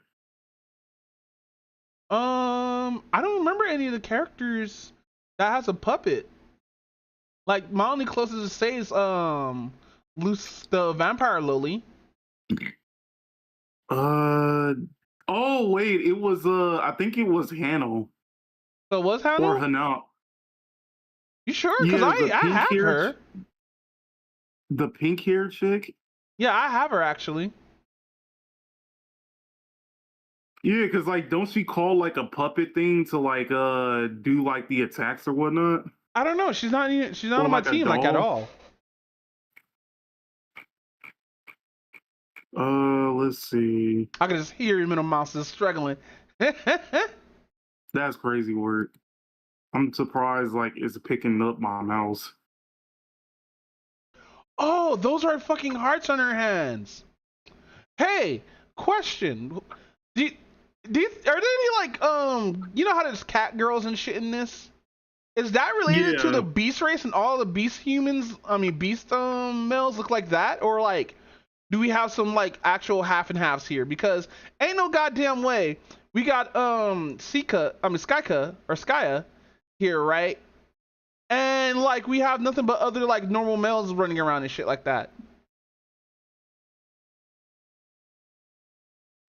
I don't remember any of the characters that has a puppet. Like my only closest to say is Luce the vampire lily. Oh wait, it was I think it was Hannah So what's or Hannah? Hannah. You sure? Cause Yeah, I have her. the pink haired chick. Yeah, I have her actually. Yeah, because like, don't she call like a puppet thing to like do like the attacks or whatnot, I don't know. She's not or on my like a team like at doll? all. Let's see. I can just hear him in a mouse is struggling. That's crazy word. I'm surprised like it's picking up my mouse. Oh, those are fucking hearts on her hands. Hey, question. Do you, are there any like you know how there's cat girls and shit in this? Is that related to Yeah. the beast race and all the beast humans? I mean beast males look like that, or like do we have some like actual half and halves here? Because ain't no goddamn way we got Skyka or Skya here, right? And like we have nothing but other like normal males running around and shit like that.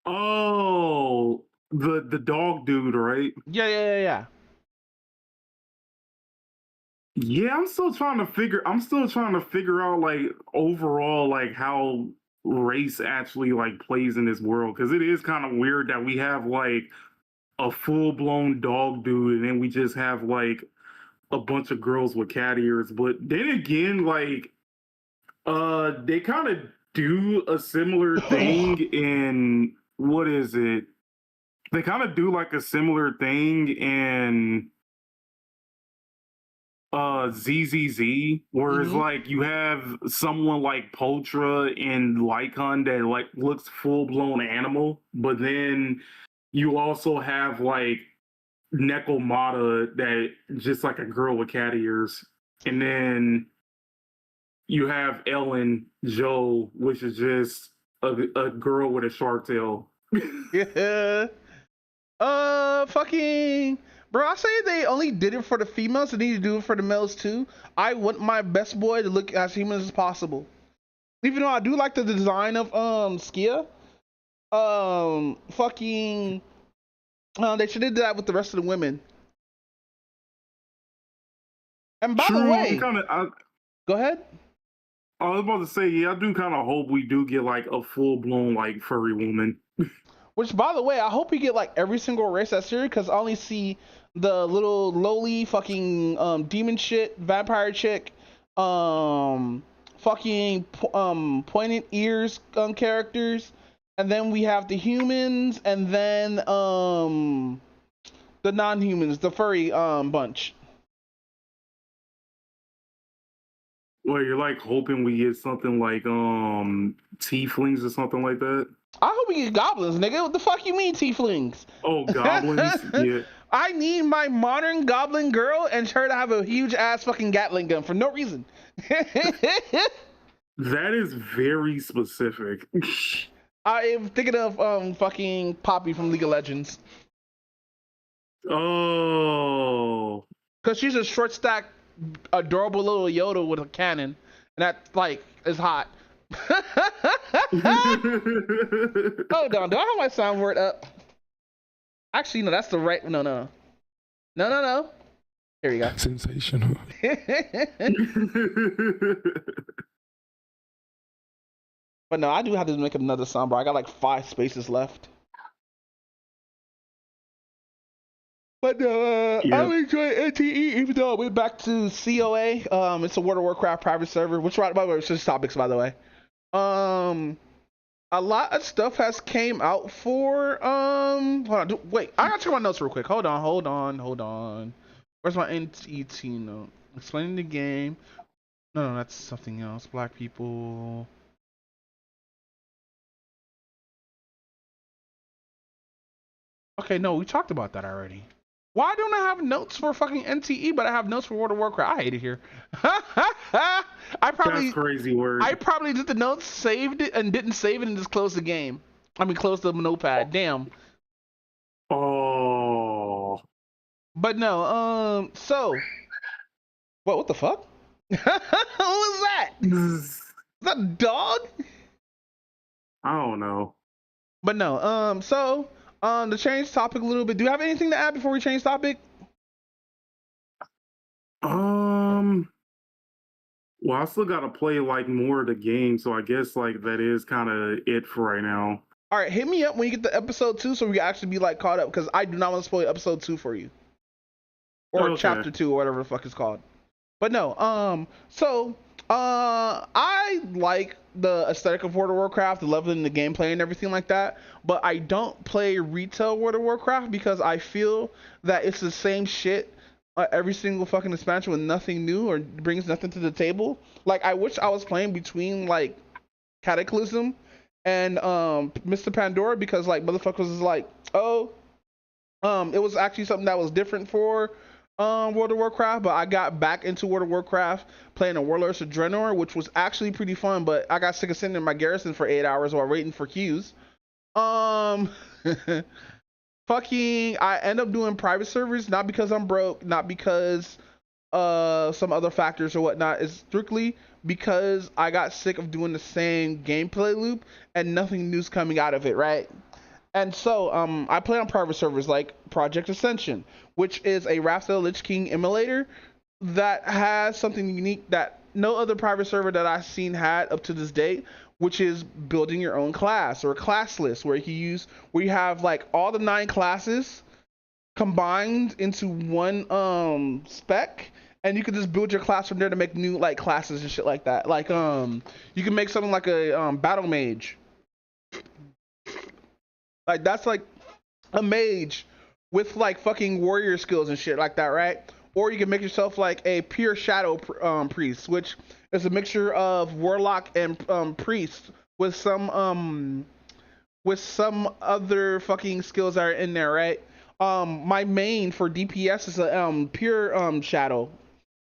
Oh, the dog dude, right? Yeah. Yeah, I'm still trying to figure out like overall like how race actually like plays in this world, because it is kind of weird that we have like a full blown dog dude and then we just have like a bunch of girls with cat ears. But then again, like they kind of do a similar thing in what is it? They kind of do like a similar thing in ZZZ, whereas Mhm. like you have someone like Poltra and Lycon that like looks full blown animal, but then you also have like Nekomata that just like a girl with cat ears, and then you have Ellen Joe, which is just a girl with a shark tail. Yeah. Fucking, bro. I say they only did it for the females. They need to do it for the males too. I want my best boy to look as human as possible. Even though I do like the design of Skia. Fucking, they should have did that with the rest of the women. And by the True, way, go ahead. I was about to say, yeah, I do kind of hope we do get like a full blown like furry woman. Which, by the way, I hope we get like every single race that's here, because I only see the little lowly fucking demon shit, vampire chick, fucking pointed ears characters, and then we have the humans, and then the non-humans, the furry bunch. Well, you're like hoping we get something like tieflings or something like that. I hope we get goblins, nigga. What the fuck you mean tieflings? Oh, goblins, yeah. I need my modern goblin girl and her to have a huge ass fucking Gatling gun for no reason. That is very specific. I am thinking of fucking Poppy from League of Legends. Oh. Cause she's a short stack, adorable little Yoda with a cannon, and that like is hot. Hold on, do I have my soundboard up? Actually, no, that's the right. No. Here we go. Sensational. But no, I do have to make another soundboard. I got like 5 spaces left. But I'm enjoying NTE, even though I went back to COA. It's a World of Warcraft private server, which by the way, it's just topics, by the way. A lot of stuff has came out for hold on, wait, I gotta check my notes real quick. Hold on. Where's my NTT note? Explaining the game. No, that's something else. Black people. Okay, no, we talked about that already. Why don't I have notes for fucking NTE, but I have notes for World of Warcraft? I hate it here. That's crazy word. I probably did the notes, saved it, and didn't save it, and just closed the game. I mean, closed the notepad. Damn. Oh. But no, so what the fuck? What was that? Is that a dog? I don't know. But no, so to change topic a little bit, do you have anything to add before we change topic? Well, I still gotta play like more of the game, so I guess like that is kind of it for right now. All right, hit me up when you get to episode 2, so we can actually be like caught up, because I do not want to spoil episode 2 for you, or Okay. chapter 2, or whatever the fuck it's called. But no, so I like the aesthetic of World of Warcraft, the leveling, the gameplay, and everything like that. But I don't play retail World of Warcraft because I feel that it's the same shit every single fucking expansion with nothing new or brings nothing to the table. Like, I wish I was playing between like Cataclysm and Mr. Pandora, because like motherfuckers is like, oh, it was actually something that was different for World of Warcraft. But I got back into World of Warcraft playing a Warlords of Draenor, which was actually pretty fun, but I got sick of sitting in my garrison for 8 hours while waiting for queues. Fucking, I end up doing private servers, not because I'm broke, not because some other factors or whatnot. It's strictly because I got sick of doing the same gameplay loop and nothing new's coming out of it, right? And so I play on private servers like Project Ascension, which is a Wrath of the Lich King emulator that has something unique that no other private server that I've seen had up to this date, which is building your own class or a class list where you have like all the 9 classes combined into one spec, and you can just build your class from there to make new like classes and shit like that. Like you can make something like a battle mage. Like that's like a mage with like fucking warrior skills and shit like that, right? Or you can make yourself like a pure shadow priest, which is a mixture of warlock and priest with some other fucking skills that are in there, right? My main for DPS is a pure shadow,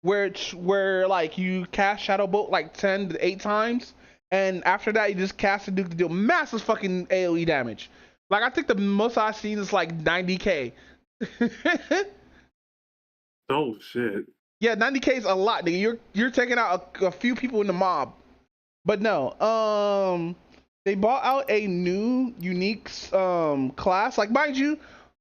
where like you cast shadow bolt like 10 to 8 times, and after that you just cast a duke to deal massive fucking AoE damage. Like I think the most I've seen is like 90k. Oh shit. Yeah, 90k is a lot, nigga. You're taking out a few people in the mob. But no, they brought out a new unique class. Like, mind you,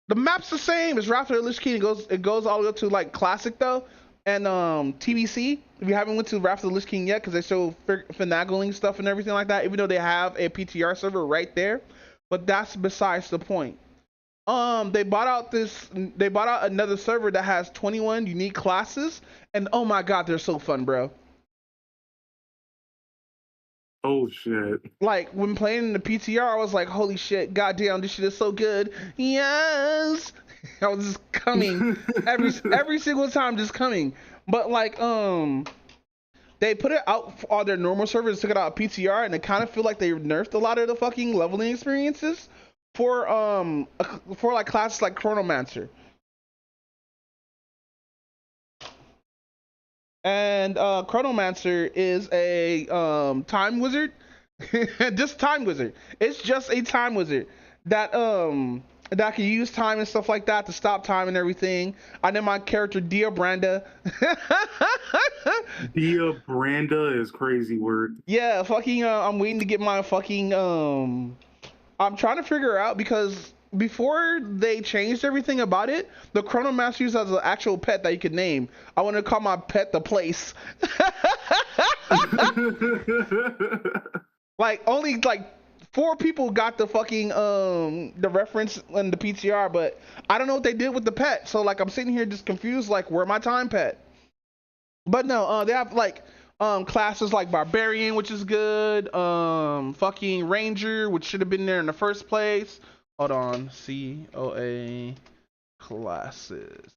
the map's the same as Wrath of the Lich King. It goes all the way up to like classic though, and TBC. If you haven't went to Wrath of the Lich King yet, because they show finagling stuff and everything like that, even though they have a PTR server right there. But that's besides the point. They bought out another server that has 21 unique classes, and oh my god, they're so fun, bro. Oh shit. Like when playing in the PTR, I was like, holy shit, goddamn, this shit is so good. Yes. I was just coming every single time, just coming. But like they put it out for all their normal servers, took it out of PTR, and I kind of feel like they nerfed a lot of the fucking leveling experiences for like classes like Chronomancer. And Chronomancer is a time wizard. Just time wizard. It's just a time wizard that that can use time and stuff like that to stop time and everything. I know my character Dia Branda. Dia Branda is crazy word. Yeah, fucking I'm waiting to get my fucking I'm trying to figure out, because before they changed everything about it, the Chronomancer used as an actual pet that you could name. I want to call my pet the Place. Like only like 4 people got the fucking the reference in the PTR, but I don't know what they did with the pet. So like I'm sitting here just confused, like where my time pet. But no, they have like classes like Barbarian, which is good, fucking Ranger, which should have been there in the first place. Hold on, COA classes.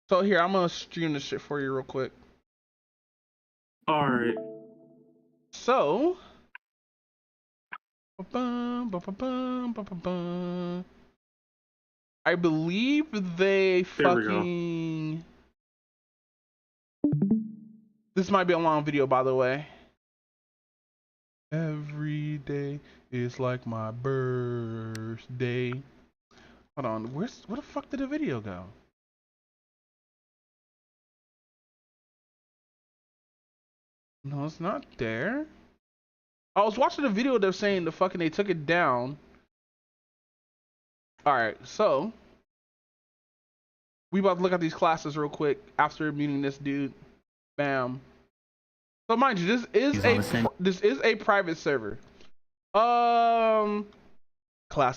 So here, I'm gonna stream this shit for you real quick. All right. So Ba-bum, ba-ba-bum, ba-ba-bum. I believe they There we go. fucking. This might be a long video, by the way. Every day is like my birthday. Hold on, where the fuck did the video go? No, it's not there. I was watching a video. They're saying they took it down. All right, so we about to look at these classes real quick after muting this dude. Bam. So mind you, this is a private server. Class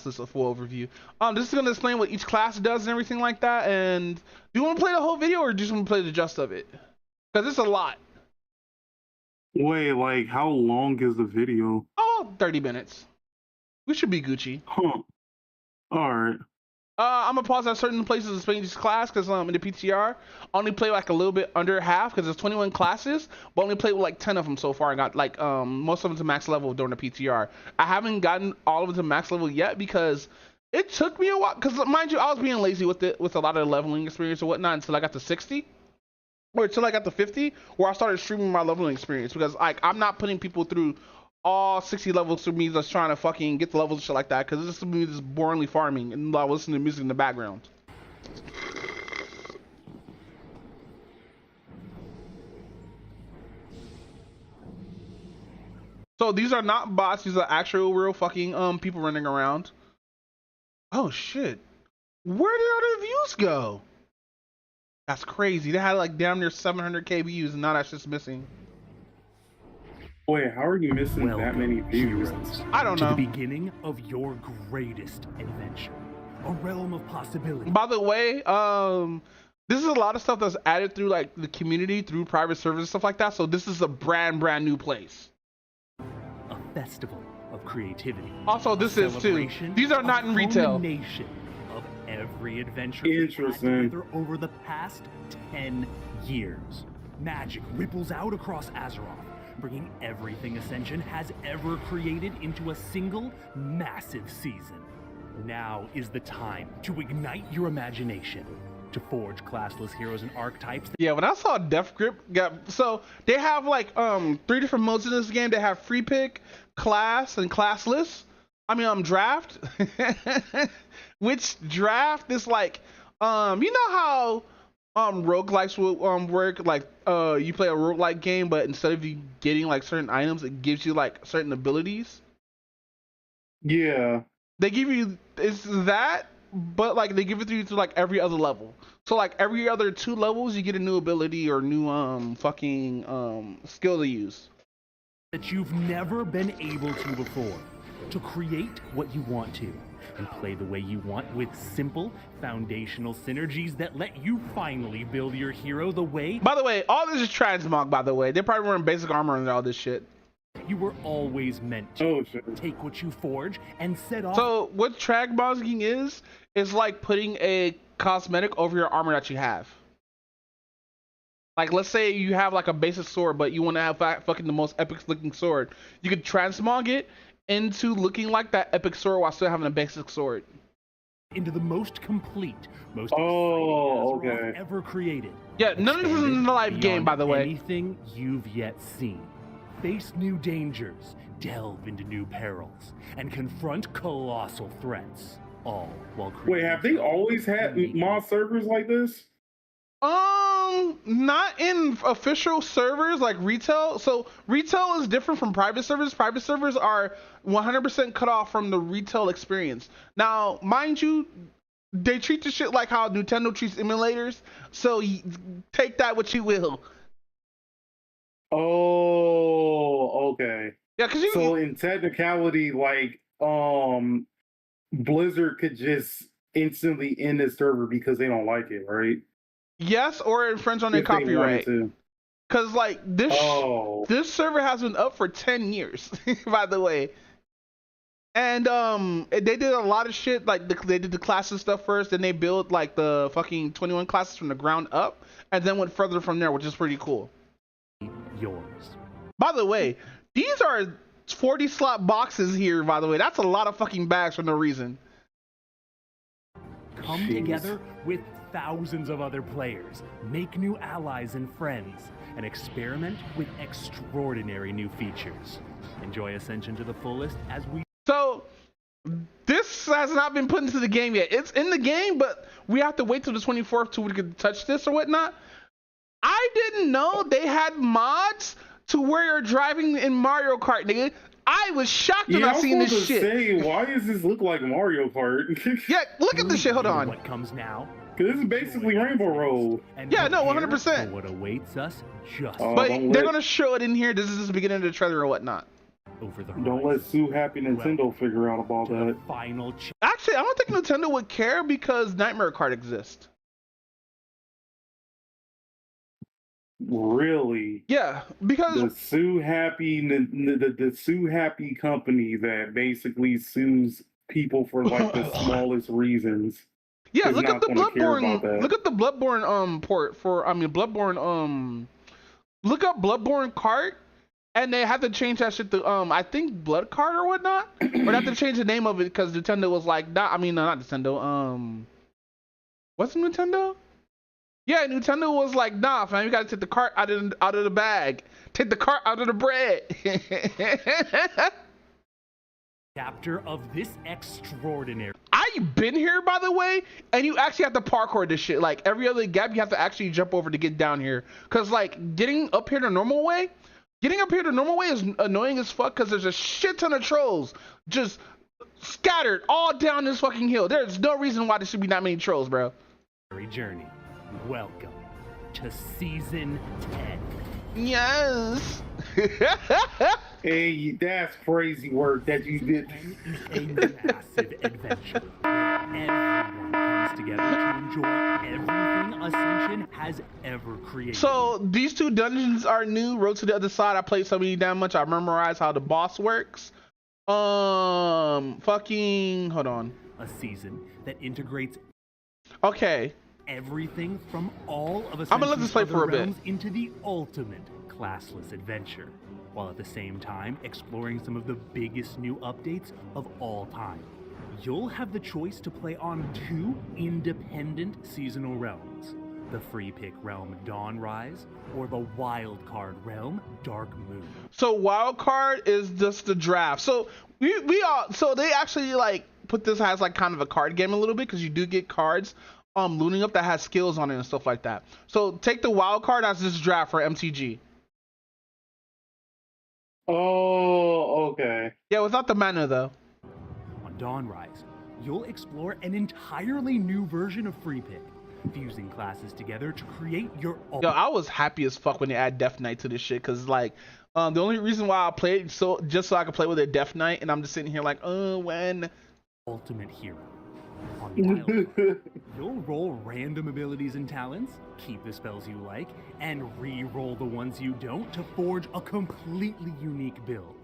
list, a full overview. This is gonna explain what each class does and everything like that. And do you want to play the whole video or just want to play the gist of it? Because it's a lot. Wait, like how long is the video? Oh, 30 minutes. We should be Gucci. Huh. All right. I'm gonna pause at certain places to explain this class because in the PTR, I only play like a little bit under half because there's 21 classes, but only played with like 10 of them so far. I got like most of them to max level during the PTR. I haven't gotten all of them to max level yet because it took me a while. Because mind you, I was being lazy with it with a lot of leveling experience and whatnot until I got to 60. Or until I got to 50, where I started streaming my leveling experience because like I'm not putting people through all 60 levels through me just trying to fucking get the levels and shit like that because this is me just boringly farming and I listen to music in the background. So these are not bots, these are actual real fucking people running around. Oh shit. Where did all the views go? That's crazy. They had like damn near 700k views and now that's just missing. Wait, how are you missing that many views? I don't know. To the beginning of your greatest adventure. A realm of possibility. By the way, this is a lot of stuff that's added through like the community, through private servers and stuff like that. So this is a brand new place. A festival of creativity. Also, this is too. These are not in retail. Of every adventure Interesting. over the past 10 years. Magic ripples out across Azeroth, bringing everything Ascension has ever created into a single massive season. Now is the time to ignite your imagination, to forge classless heroes and archetypes. Yeah, when I saw Death Grip, so they have like 3 different modes in this game. They have free pick, class, and classless. I mean, draft. Which draft is like, you know how roguelikes will work, like you play a roguelike game, but instead of you getting like certain items, it gives you like certain abilities. Yeah. They give you it's that, but like they give it to you to like every other level. So like every other 2 levels, you get a new ability or new fucking skill to use. That you've never been able to before. To create what you want to and play the way you want with simple foundational synergies that let you finally build your hero the way. By the way, all this is transmog, by the way. They're probably wearing basic armor and all this shit. You were always meant to. Oh, shit. Take what you forge and set off. So what transmogging is like putting a cosmetic over your armor that you have. Like, let's say you have like a basic sword, but you want to have fucking the most epic looking sword. You could transmog it into looking like that epic sword while still having a basic sword. Into the most complete, most okay. ever created. Yeah, none of this is in the live game, by the way. Anything you've yet seen. Face new dangers, delve into new perils, and confront colossal threats. All while creating. Wait, have they always had mod servers like this? Not in official servers like retail. So retail is different from private servers. Private servers are 100% cut off from the retail experience. Now, mind you, they treat the shit like how Nintendo treats emulators. So take that what you will. Oh, okay. Yeah, because so in technicality, like Blizzard could just instantly end the server because they don't like it, right? Yes, or infringe on their copyright. Because like this server has been up for 10 years, by the way. And they did a lot of shit. Like they did the classes stuff first, then they built like the fucking 21 classes from the ground up, and then went further from there, which is pretty cool. Yours. By the way, these are 40 slot boxes here, by the way. That's a lot of fucking bags for no reason. Come together with thousands of other players, make new allies and friends, and experiment with extraordinary new features. Enjoy Ascension to the fullest as we... So, this has not been put into the game yet. It's in the game, but we have to wait till the 24th till we can touch this or whatnot. I didn't know they had mods to where you're driving in Mario Kart, nigga. I was shocked when I seen this shit. Say, why does this look like Mario Kart? Yeah, look at this shit. Hold on. What comes now? Because this is basically Rainbow Road. Yeah, no, 100%. What awaits us just but they're gonna show it in here. This is the beginning of the trailer or whatnot. Over the don't let Sue Happy Nintendo figure out about that. Final actually, I don't think Nintendo would care because Nightmare Kart exists. Really? Yeah, because the Sue Happy the Sue Happy company that basically sues people for like the smallest reasons. Yeah, look at the Bloodborne. Look at the Bloodborne port for Bloodborne look up Bloodborne Kart, and they had to change that shit to I think Blood Kart or whatnot, or they have to change the name of it because Nintendo was like, not Nintendo. What's Nintendo? Yeah, Nintendo was like, nah, fam, you gotta take the cart out of the bag. Take the cart out of the bread. Chapter of this extraordinary. I've been here, by the way, and you actually have to parkour this shit. Like, every other gap, you have to actually jump over to get down here. Because, like, getting up here the normal way is annoying as fuck because there's a shit ton of trolls just scattered all down this fucking hill. There's no reason why there should be that many trolls, bro. Journey. Welcome to Season 10. Yes. Hey, that's crazy work that you did. It's a massive adventure. Everyone comes together to enjoy everything Ascension has ever created. So these two dungeons are new. Road to the Other Side. I played so many damn much. I memorized how the boss works. Fucking hold on. A season that integrates. Okay. Everything from all of Ascension's I'm gonna let this play for a bit into the ultimate classless adventure, while at the same time exploring some of the biggest new updates of all time. You'll have the choice to play on 2 independent seasonal realms: the free pick realm Dawnrise or the wild card realm Dark Moon. So wild card is just the draft. So so they actually like put this as like kind of a card game a little bit because you do get cards looting up that has skills on it and stuff like that. So take the wild card as this draft for MTG. Oh, okay. Yeah, without the mana though. On Dawnrise, you'll explore an entirely new version of free pick, fusing classes together to create your own. Yo, I was happy as fuck when they add Death Knight to this shit because like the only reason why I played just so I could play with a Death Knight, and I'm just sitting here like, when ultimate hero. On Wild, you'll roll random abilities and talents, keep the spells you like, and re-roll the ones you don't to forge a completely unique build.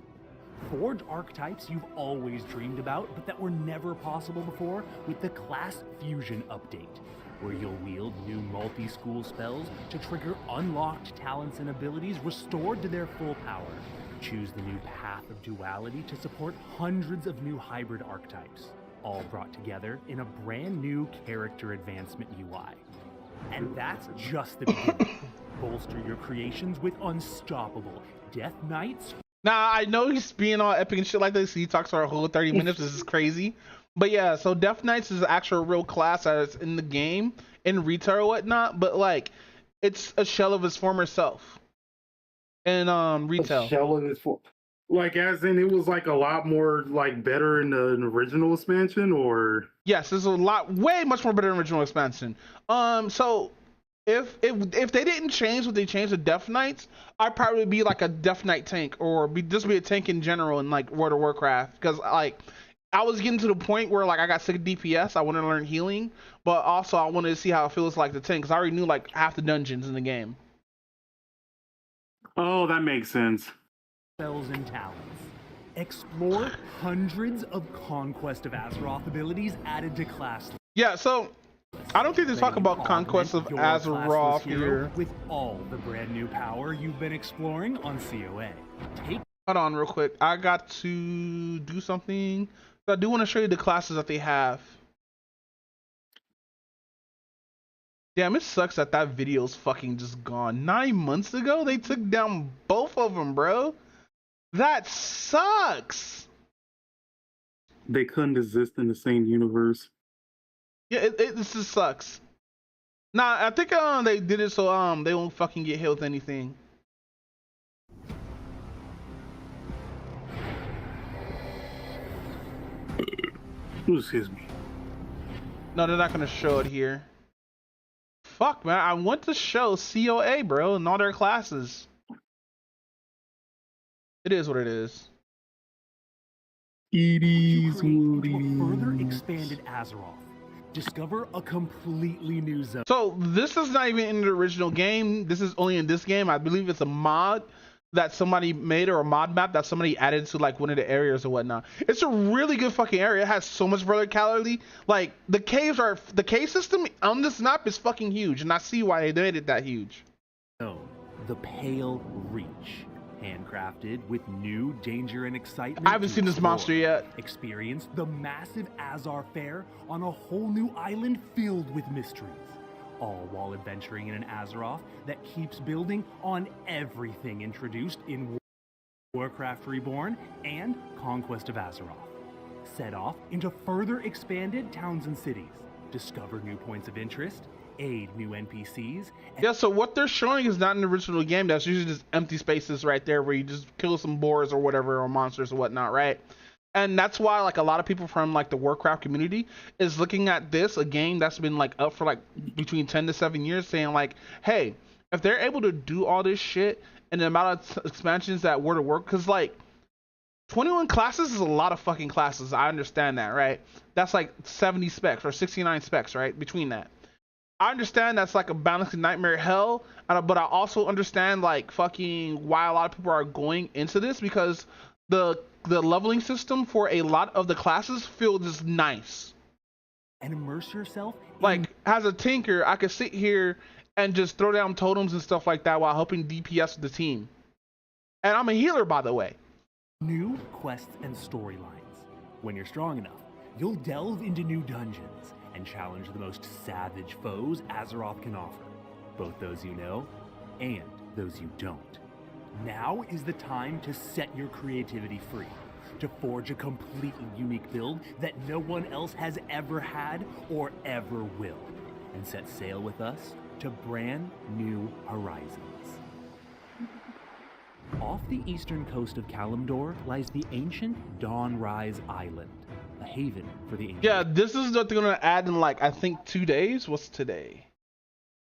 Forge archetypes you've always dreamed about, but that were never possible before with the Class Fusion update, where you'll wield new multi-school spells to trigger unlocked talents and abilities restored to their full power. Choose the new Path of Duality to support hundreds of new hybrid archetypes, all brought together in a brand new character advancement UI. And that's just the beginning. Bolster your creations with unstoppable Death Knights. Now, I know he's being all epic and shit like this. He talks for a whole 30 minutes. This is crazy. But yeah, so Death Knights is an actual real class that's in the game, in retail or whatnot. But like, it's a shell of his former self in retail. A shell of his like, as in it was like a lot more like better in the original expansion, or yes, it's a lot way much more better than original expansion. So if they didn't change what they changed to Death Knights, I'd probably be like a Death Knight tank, or just be a tank in general in like World of Warcraft, because like I was getting to the point where like I got sick of DPS. I wanted to learn healing, but also I wanted to see how it feels like the tank, because I already knew like half the dungeons in the game. Oh, that makes sense. Spells and talents. Explore hundreds of Conquest of Azeroth abilities added to class. Yeah, so I don't think they talk about Conquest of Azeroth here. With all the brand new power you've been exploring on COA. Hold on real quick. I got to do something. I do want to show you the classes that they have. Damn, it sucks that that video's fucking just gone. 9 months ago, they took down both of them, bro. That sucks. They couldn't exist in the same universe. Yeah, this just sucks. Nah, I think they did it so they won't fucking get hit with anything. Excuse me. No, they're not gonna show it here. Fuck, man, I want to show COA, bro, and all their classes. It is what it is. It is what it Into a further is. expanded Azeroth. Discover a completely new zone. So this is not even in the original game. This is only in this game. I believe it's a mod that somebody made, or a mod map that somebody added to like one of the areas or whatnot. It's a really good fucking area. It has so much verticality. Like the cave system on this map is fucking huge, and I see why they made it that huge. The Pale Reach. Handcrafted with new danger and excitement. I haven't to seen this explore. monster yet. Experience the massive Azar Fair on a whole new island filled with mysteries. All while adventuring in an Azeroth that keeps building on everything introduced in Warcraft Reborn and Conquest of Azeroth. Set off into further expanded towns and cities. Discover new points of interest, aid new NPCs. Yeah, so what they're showing is not in the original game. That's usually just empty spaces right there where you just kill some boars or whatever, or monsters or whatnot, right? And that's why like a lot of people from like the Warcraft community is looking at this, a game that's been like up for like between 10 to 7 years, saying like, hey, if they're able to do all this shit and the amount of expansions that were to work, because like 21 classes is a lot of fucking classes. I understand that, right? That's like 70 specs or 69 specs, right? Between that. I understand that's like a balancing nightmare hell, but I also understand like fucking why a lot of people are going into this, because the leveling system for a lot of the classes feel just nice. And immerse yourself in Like as a tinker, I could sit here and just throw down totems and stuff like that while helping DPS with the team. And I'm a healer, by the way. new quests and storylines. When you're strong enough, you'll delve into new dungeons and challenge the most savage foes Azeroth can offer, both those you know and those you don't. Now is the time to set your creativity free, to forge a completely unique build that no one else has ever had or ever will, and set sail with us to brand new horizons. Off the eastern coast of Kalimdor lies the ancient Dawnrise Island, a haven for the ancient. Yeah, this is what they're gonna add in like, I think 2 days. What's today?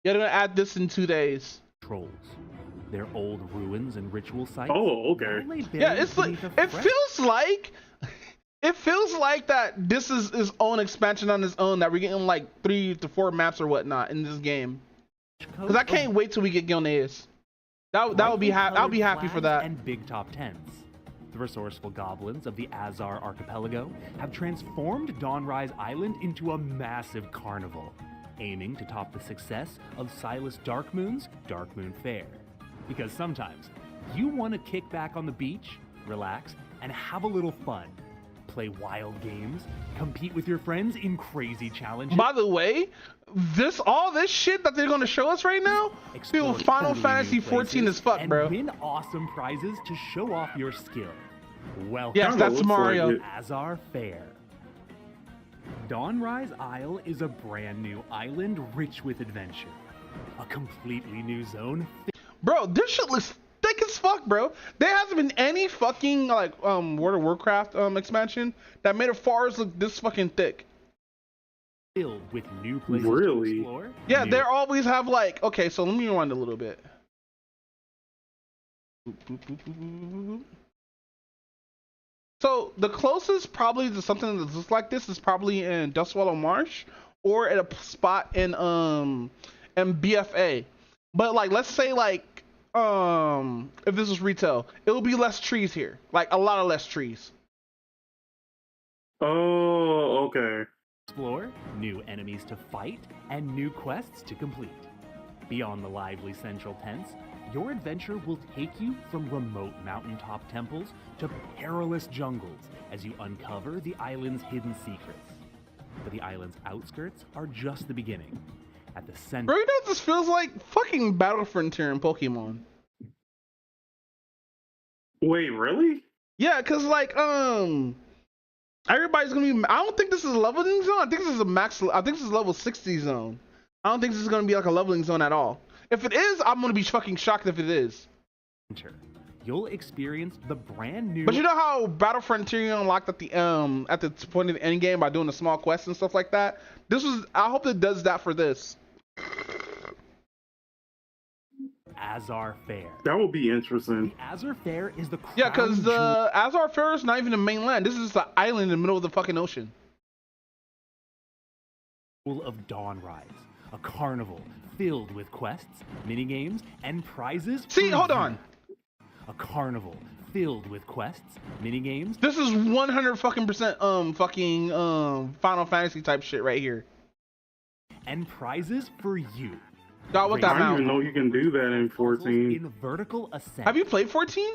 Yeah, they're gonna add this in 2 days. Trolls. Their old ruins and ritual sites. Oh, okay. now lay buried Yeah, it's like, beneath a it fresh feels like that this is its own expansion on its own, that we're getting like 3 to 4 maps or whatnot in this game. Because I can't wait till we get Gilneas. That would be I'll be happy for that. And big top tents. The resourceful goblins of the Azar archipelago have transformed Dawnrise Island into a massive carnival, aiming to top the success of Silas Darkmoon's Darkmoon Fair. Because sometimes you want to kick back on the beach, relax, and have a little fun. Play wild games, compete with your friends in crazy challenges. By the way, all this shit that they're gonna show us right now feel Explore Final totally Fantasy new 14 places as fuck, and bro. win awesome prizes to show off your skill. Welcome Yes, Kinda that's looks Mario. like it. Azar Fair. Dawnrise Isle is a brand new island rich with adventure. A completely new zone. Bro, this shit looks thick as fuck, bro. There hasn't been any fucking like World of Warcraft expansion that made a forest look this fucking thick. Filled with new places Really? to explore. Yeah, new they always have like, okay, so let me rewind a little bit. So the closest probably to something that looks like this is probably in Dustswallow Marsh or at a spot in BFA. But like, let's say like if this was retail, it will be less trees here, like a lot of less trees. Oh, okay. explore, new enemies to fight, and new quests to complete. Beyond the lively central tents, your adventure will take you from remote mountaintop temples to perilous jungles as you uncover the island's hidden secrets. But the island's outskirts are just the beginning. At the center. Bro, you know what this feels like? Fucking Battle Frontier in Pokemon. Wait, really? Yeah, cause like everybody's gonna be. I don't think this is a leveling zone. I think this is a max. I think this is level 60 zone. I don't think this is gonna be like a leveling zone at all. If it is, I'm gonna be fucking shocked if it is. You'll experience the brand new. But you know how Battle Frontier you unlocked at the point of the end game by doing the small quests and stuff like that. This was. I hope it does that for this. Azar Fair. That would be interesting. The Azar Fair is the Yeah, because crown the Azar Fair is not even the mainland. This is the island in the middle of the fucking ocean. jewel of Dawnrise, a carnival filled with quests, minigames, and prizes. See, hold on. A carnival filled with quests, minigames. This is 100 fucking percent Final Fantasy type shit right here. And prizes for you. God, what that I didn't even mount? know you can do that in 14. In vertical ascent. Have you played 14?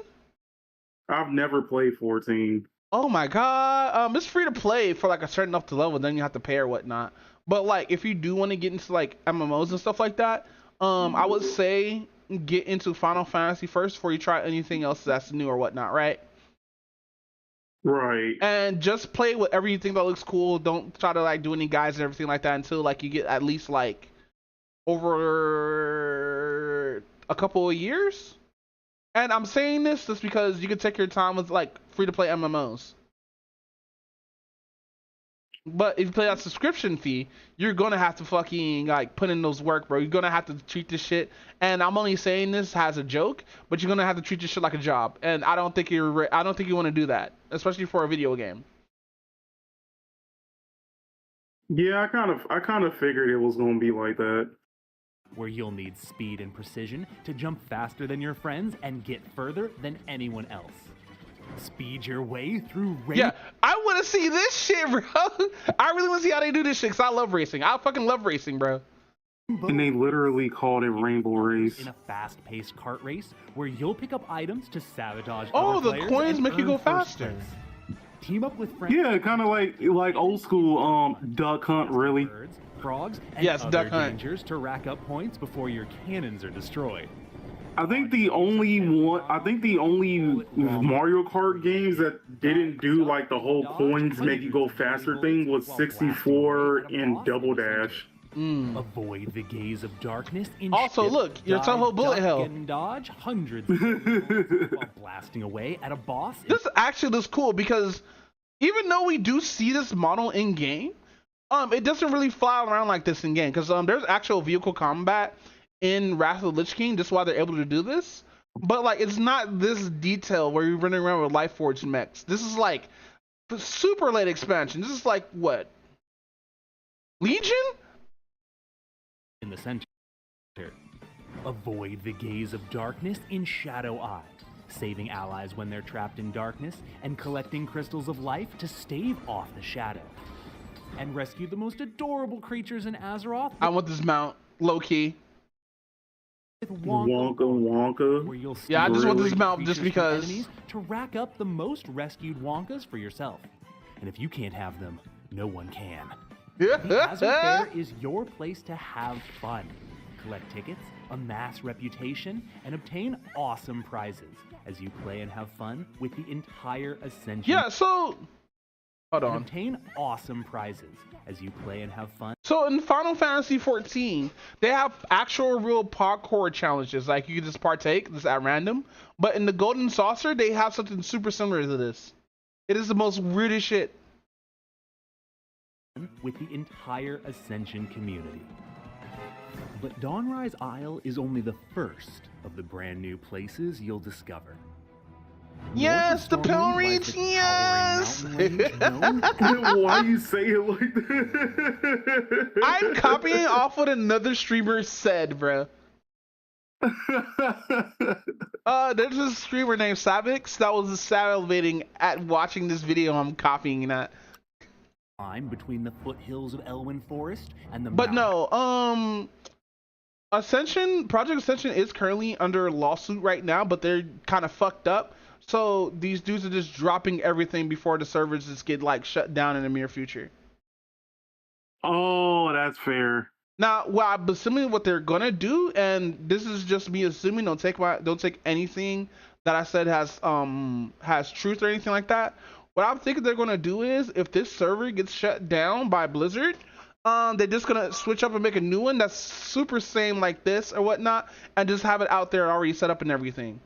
I've never played 14. Oh my god. It's free to play for like a certain enough to level, then you have to pay or whatnot. But like if you do want to get into like MMOs and stuff like that, I would say get into Final Fantasy first before you try anything else that's new or whatnot, right? Right. And just play whatever you think that looks cool. Don't try to like do any guides and everything like that until like you get at least like over a couple of years. And I'm saying this just because you can take your time with like free to play MMOs. But if you pay that subscription fee, you're gonna have to fucking like put in those work, bro. You're gonna have to treat this shit. And I'm only saying this as a joke, but you're gonna have to treat this shit like a job. And I don't think you want to do that, especially for a video game. Yeah, I kind of figured it was gonna be like that. Where you'll need speed and precision to jump faster than your friends and get further than anyone else. Speed your way through race. Yeah, I want to see this shit, bro. I really want to see how they do this shit, because I love racing. I fucking love racing, bro. And they literally called it Rainbow Race. In a fast-paced kart race where you'll pick up items to sabotage Oh, other the players coins and make you earn go first faster. place. Team up with friends. Yeah, kind of like old school Duck Hunt, really. Birds, frogs, and Yes, other Duck Hunt. dangers to rack up points before your cannons are destroyed. I think the only Mario Kart games that didn't do like the whole coins make you go faster thing was 64 and Double Dash. Avoid the gaze of darkness in Also, ship, look, your dive, Toho bullet duck, hell. and dodge hundreds of miles while blasting away at a boss. This actually looks cool because even though we do see this model in game, it doesn't really fly around like this in game because there's actual vehicle combat in Wrath of the Lich King. That's why they're able to do this. But like, it's not this detail where you're running around with Lifeforged mechs. This is like the super late expansion. This is like what? Legion? In the center. Avoid the gaze of darkness in Shadow Eye, saving allies when they're trapped in darkness and collecting crystals of life to stave off the shadow. And rescue the most adorable creatures in Azeroth. I want this mount low key. With Wonka. where you'll Yeah, I just want this steal mount just creatures from because. enemies to rack up the most rescued Wonkas for yourself. And if you can't have them, no one can. The Azure Fair is your place to have fun. Collect tickets, amass reputation, and obtain awesome prizes as you play and have fun with the entire Ascension. Yeah, so hold And on. obtain awesome prizes as you play and have fun. So in Final Fantasy 14, they have actual real parkour challenges. Like you can just partake, just at random. But in the Golden Saucer, they have something super similar to this. It is the most weirdest shit. With the entire Ascension community. But Dawnrise Isle is only the first of the brand new places you'll discover. Yes, the Pale Reach, yes! Why you say it like that? I'm copying off what another streamer said, bro. There's a streamer named Savix that was salivating at watching this video. I'm copying that. Between the foothills of Elwyn Forest and the But no, Project Ascension is currently under lawsuit right now, but they're kind of fucked up. So these dudes are just dropping everything before the servers just get like shut down in the near future. Oh, that's fair. Now, well, I'm assuming what they're gonna do, and this is just me assuming. Don't take anything that I said has truth or anything like that. What I'm thinking they're gonna do is, if this server gets shut down by Blizzard, they're just gonna switch up and make a new one that's super same like this or whatnot, and just have it out there already set up and everything.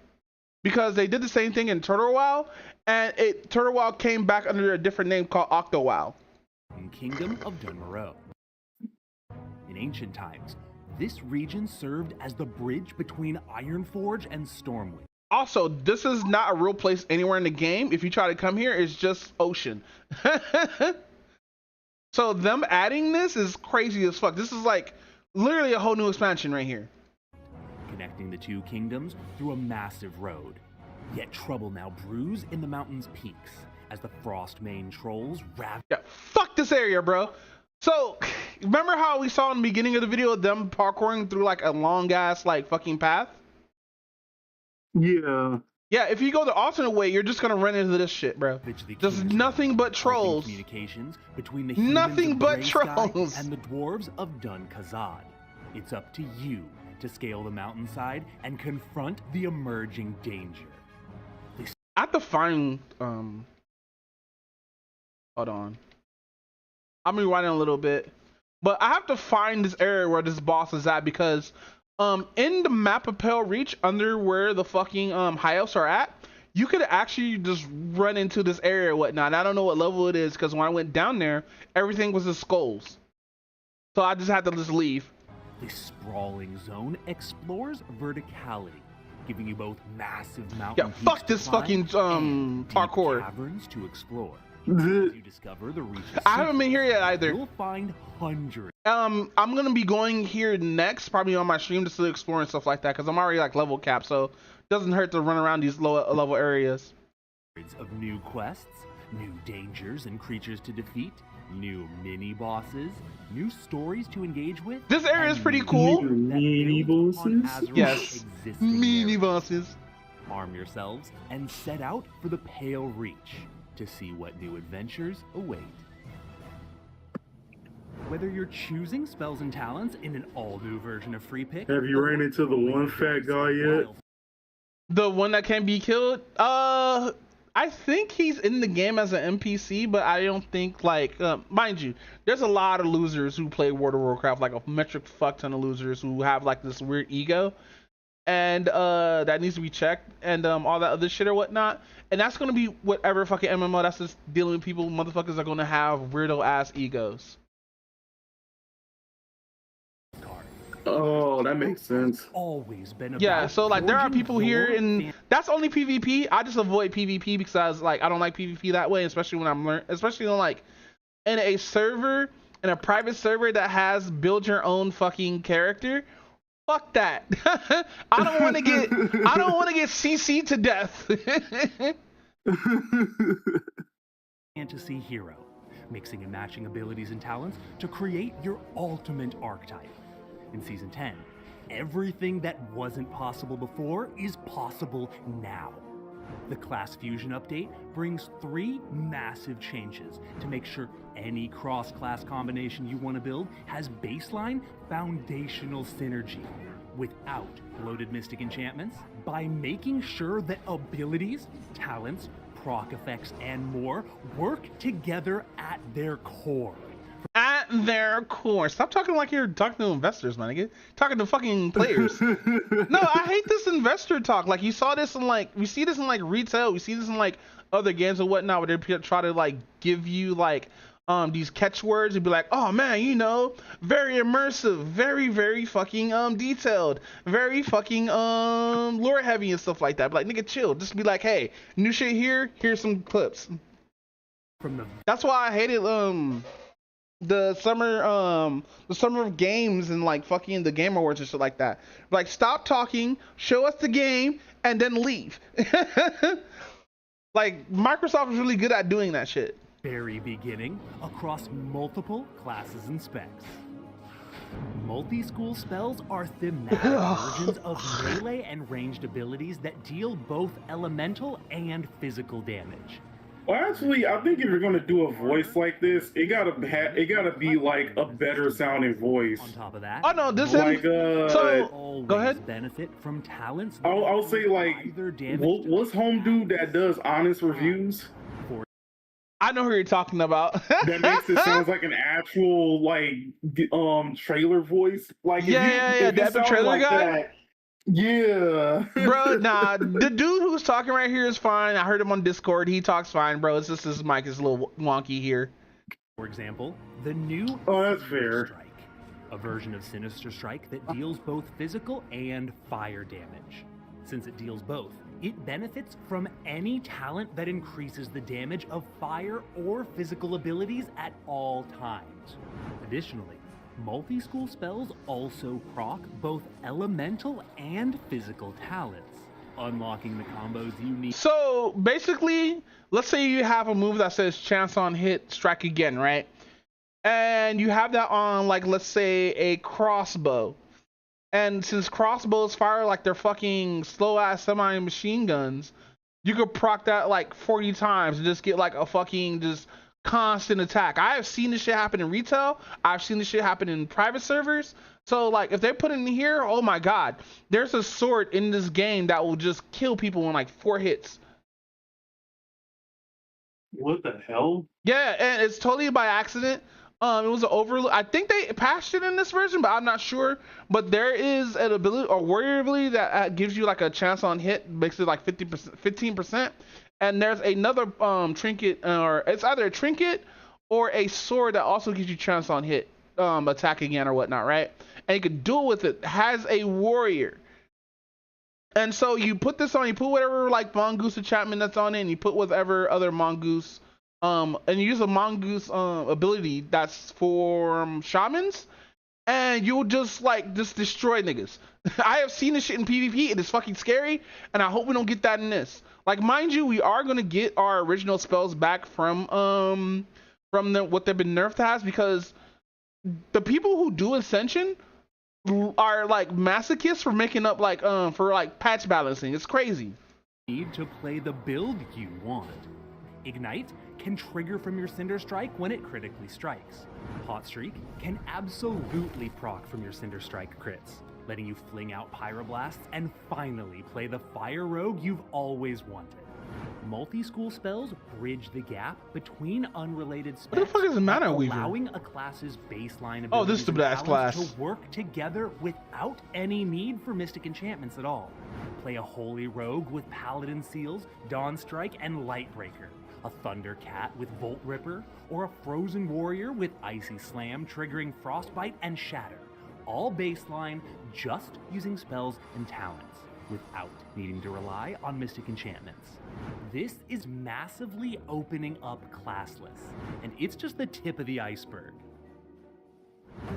Because they did the same thing in Turtle WoW, and Turtle WoW came back under a different name called Octo WoW. Kingdom of Dunmorrow. In ancient times, this region served as the bridge between Ironforge and Stormwind. Also, this is not a real place anywhere in the game. If you try to come here, it's just ocean. So them adding this is crazy as fuck. This is like literally a whole new expansion right here. Connecting the two kingdoms through a massive road. Yet trouble now brews in the mountain's peaks as the Frostmane trolls ravage. Yeah, fuck this area, bro. So, remember how we saw in the beginning of the video them parkouring through like a long ass like fucking path? Yeah. Yeah, if you go the alternate way, you're just gonna run into this shit, bro. There's nothing but trolls. Communications between the nothing but Grey trolls and the dwarves of Dun Kazad. It's up to you to scale the mountainside and confront the emerging danger. I have to find hold on. I'm rewinding a little bit, but I have to find this area where this boss is at, because in the map of Pale Reach, under where the fucking high elves are at, you could actually just run into this area or whatnot. I don't know what level it is, because when I went down there, everything was just skulls. So I just had to just leave. This sprawling zone explores verticality, giving you both massive mountain Yeah, fuck this fucking parkour. Caverns to explore. As you discover the Reach's I haven't been here yet either. You'll find hundreds. I'm gonna be going here next, probably on my stream, just to explore and stuff like that, because I'm already like level capped, so it doesn't hurt to run around these low level areas. Of new quests, new dangers and creatures to defeat, new mini bosses, new stories to engage with. This area is pretty cool. Mini bosses? Yes, mini bosses. Arm yourselves and set out for the Pale Reach to see what new adventures await. Whether you're choosing spells and talents in an all-new version of Free Pick. Have you ran into the one fat guy yet? The one that can't be killed? I think he's in the game as an NPC, but I don't think, like, mind you, there's a lot of losers who play World of Warcraft, like a metric fuck ton of losers who have like this weird ego, and that needs to be checked, and all that other shit or whatnot. And that's gonna be whatever fucking MMO that's just dealing with people. Motherfuckers are gonna have weirdo ass egos. Oh, that makes sense. Always been about yeah, so like there are forging people your here, and that's only PvP. I just avoid PvP because like I don't like PvP that way, especially when I'm especially on like in a server, in a private server that has build your own fucking character. Fuck that. I don't want to get CC'd to death. Fantasy hero, mixing and matching abilities and talents to create your ultimate archetype. In Season 10, everything that wasn't possible before is possible now. The Class Fusion update brings 3 massive changes to make sure any cross-class combination you want to build has baseline foundational synergy without bloated mystic enchantments, by making sure that abilities, talents, proc effects, and more work together at their core. At their core. Stop talking like you're talking to investors, man. Nigga. Talking to fucking players. No, I hate this investor talk. Like you saw this in like, we see this in like retail. We see this in like other games and whatnot, where they try to like give you like these catchwords and be like, oh man, you know, very immersive, very fucking detailed, very fucking lore heavy and stuff like that. But like, nigga, chill. Just be like, hey, new shit here. Here's some clips. That's why I hated the summer of games and like fucking the Game Awards and shit like that. Like, stop talking, show us the game, and then leave. Like, Microsoft is really good at doing that shit. Very beginning across multiple classes and specs. Multi-school spells are thematic versions of melee and ranged abilities that deal both elemental and physical damage. Well, actually, I think if you're gonna do a voice like this, it gotta be like a better sounding voice. On top of that, Oh no, this Like, so go ahead. benefit from talents. I'll say like, what's home dude that does honest reviews? I know who you're talking about. That makes it sounds like an actual like trailer voice. Like Yeah, if it the trailer like guy. that, yeah. Bro, nah, the dude who's talking right here is fine. I heard him on Discord. He talks fine, bro. It's just his mic is a little wonky here. For example, the new Oh, that's fair. Strike, a version of Sinister Strike that deals both physical and fire damage. Since it deals both, it benefits from any talent that increases the damage of fire or physical abilities at all times. Additionally, multi-school spells also proc both elemental and physical talents, unlocking the combos you need. So basically, let's say you have a move that says chance on hit, strike again, right? And you have that on, like, let's say a crossbow. And since crossbows fire like they're fucking slow ass semi-machine guns, you could proc that like 40 times and just get like a fucking just constant attack. I have seen this shit happen in retail. I've seen this shit happen in private servers. So like if they put it in here, oh my god, there's a sword in this game that will just kill people in like 4 hits. What the hell? Yeah, and it's totally by accident. It was an overload. I think they patched it in this version, but I'm not sure. But there is an ability, or warrior ability that gives you like a chance on hit, makes it like 50%, 15%. And there's another trinket, or it's either a trinket or a sword that also gives you chance on hit, attack again or whatnot, right? And you can duel with it. Has a warrior. And so you put this on, you put whatever like mongoose enchantment that's on it, and you put whatever other mongoose. And you use a mongoose ability that's for shamans, and you'll just destroy niggas. I have seen this shit in PvP, and it's fucking scary, and I hope we don't get that in this. Like, mind you, we are gonna get our original spells back from what they've been nerfed as, because the people who do Ascension are like masochists for making up like for like patch balancing. It's crazy. Need to play the build you want. Ignite can trigger from your Cinder Strike when it critically strikes. Hot Streak can absolutely proc from your Cinder Strike crits, letting you fling out Pyroblasts and finally play the Fire Rogue you've always wanted. Multi-school spells bridge the gap between unrelated spells, What the fuck is the matter, Weaver? allowing a class's baseline abilities Oh, this is the best class. to work together without any need for mystic enchantments at all. Play a Holy Rogue with Paladin Seals, Dawn Strike, and Lightbreaker, a Thunder Cat with Volt Ripper, or a Frozen Warrior with Icy Slam triggering Frostbite and Shatter, all baseline just using spells and talents, without needing to rely on mystic enchantments. This is massively opening up classless, and it's just the tip of the iceberg.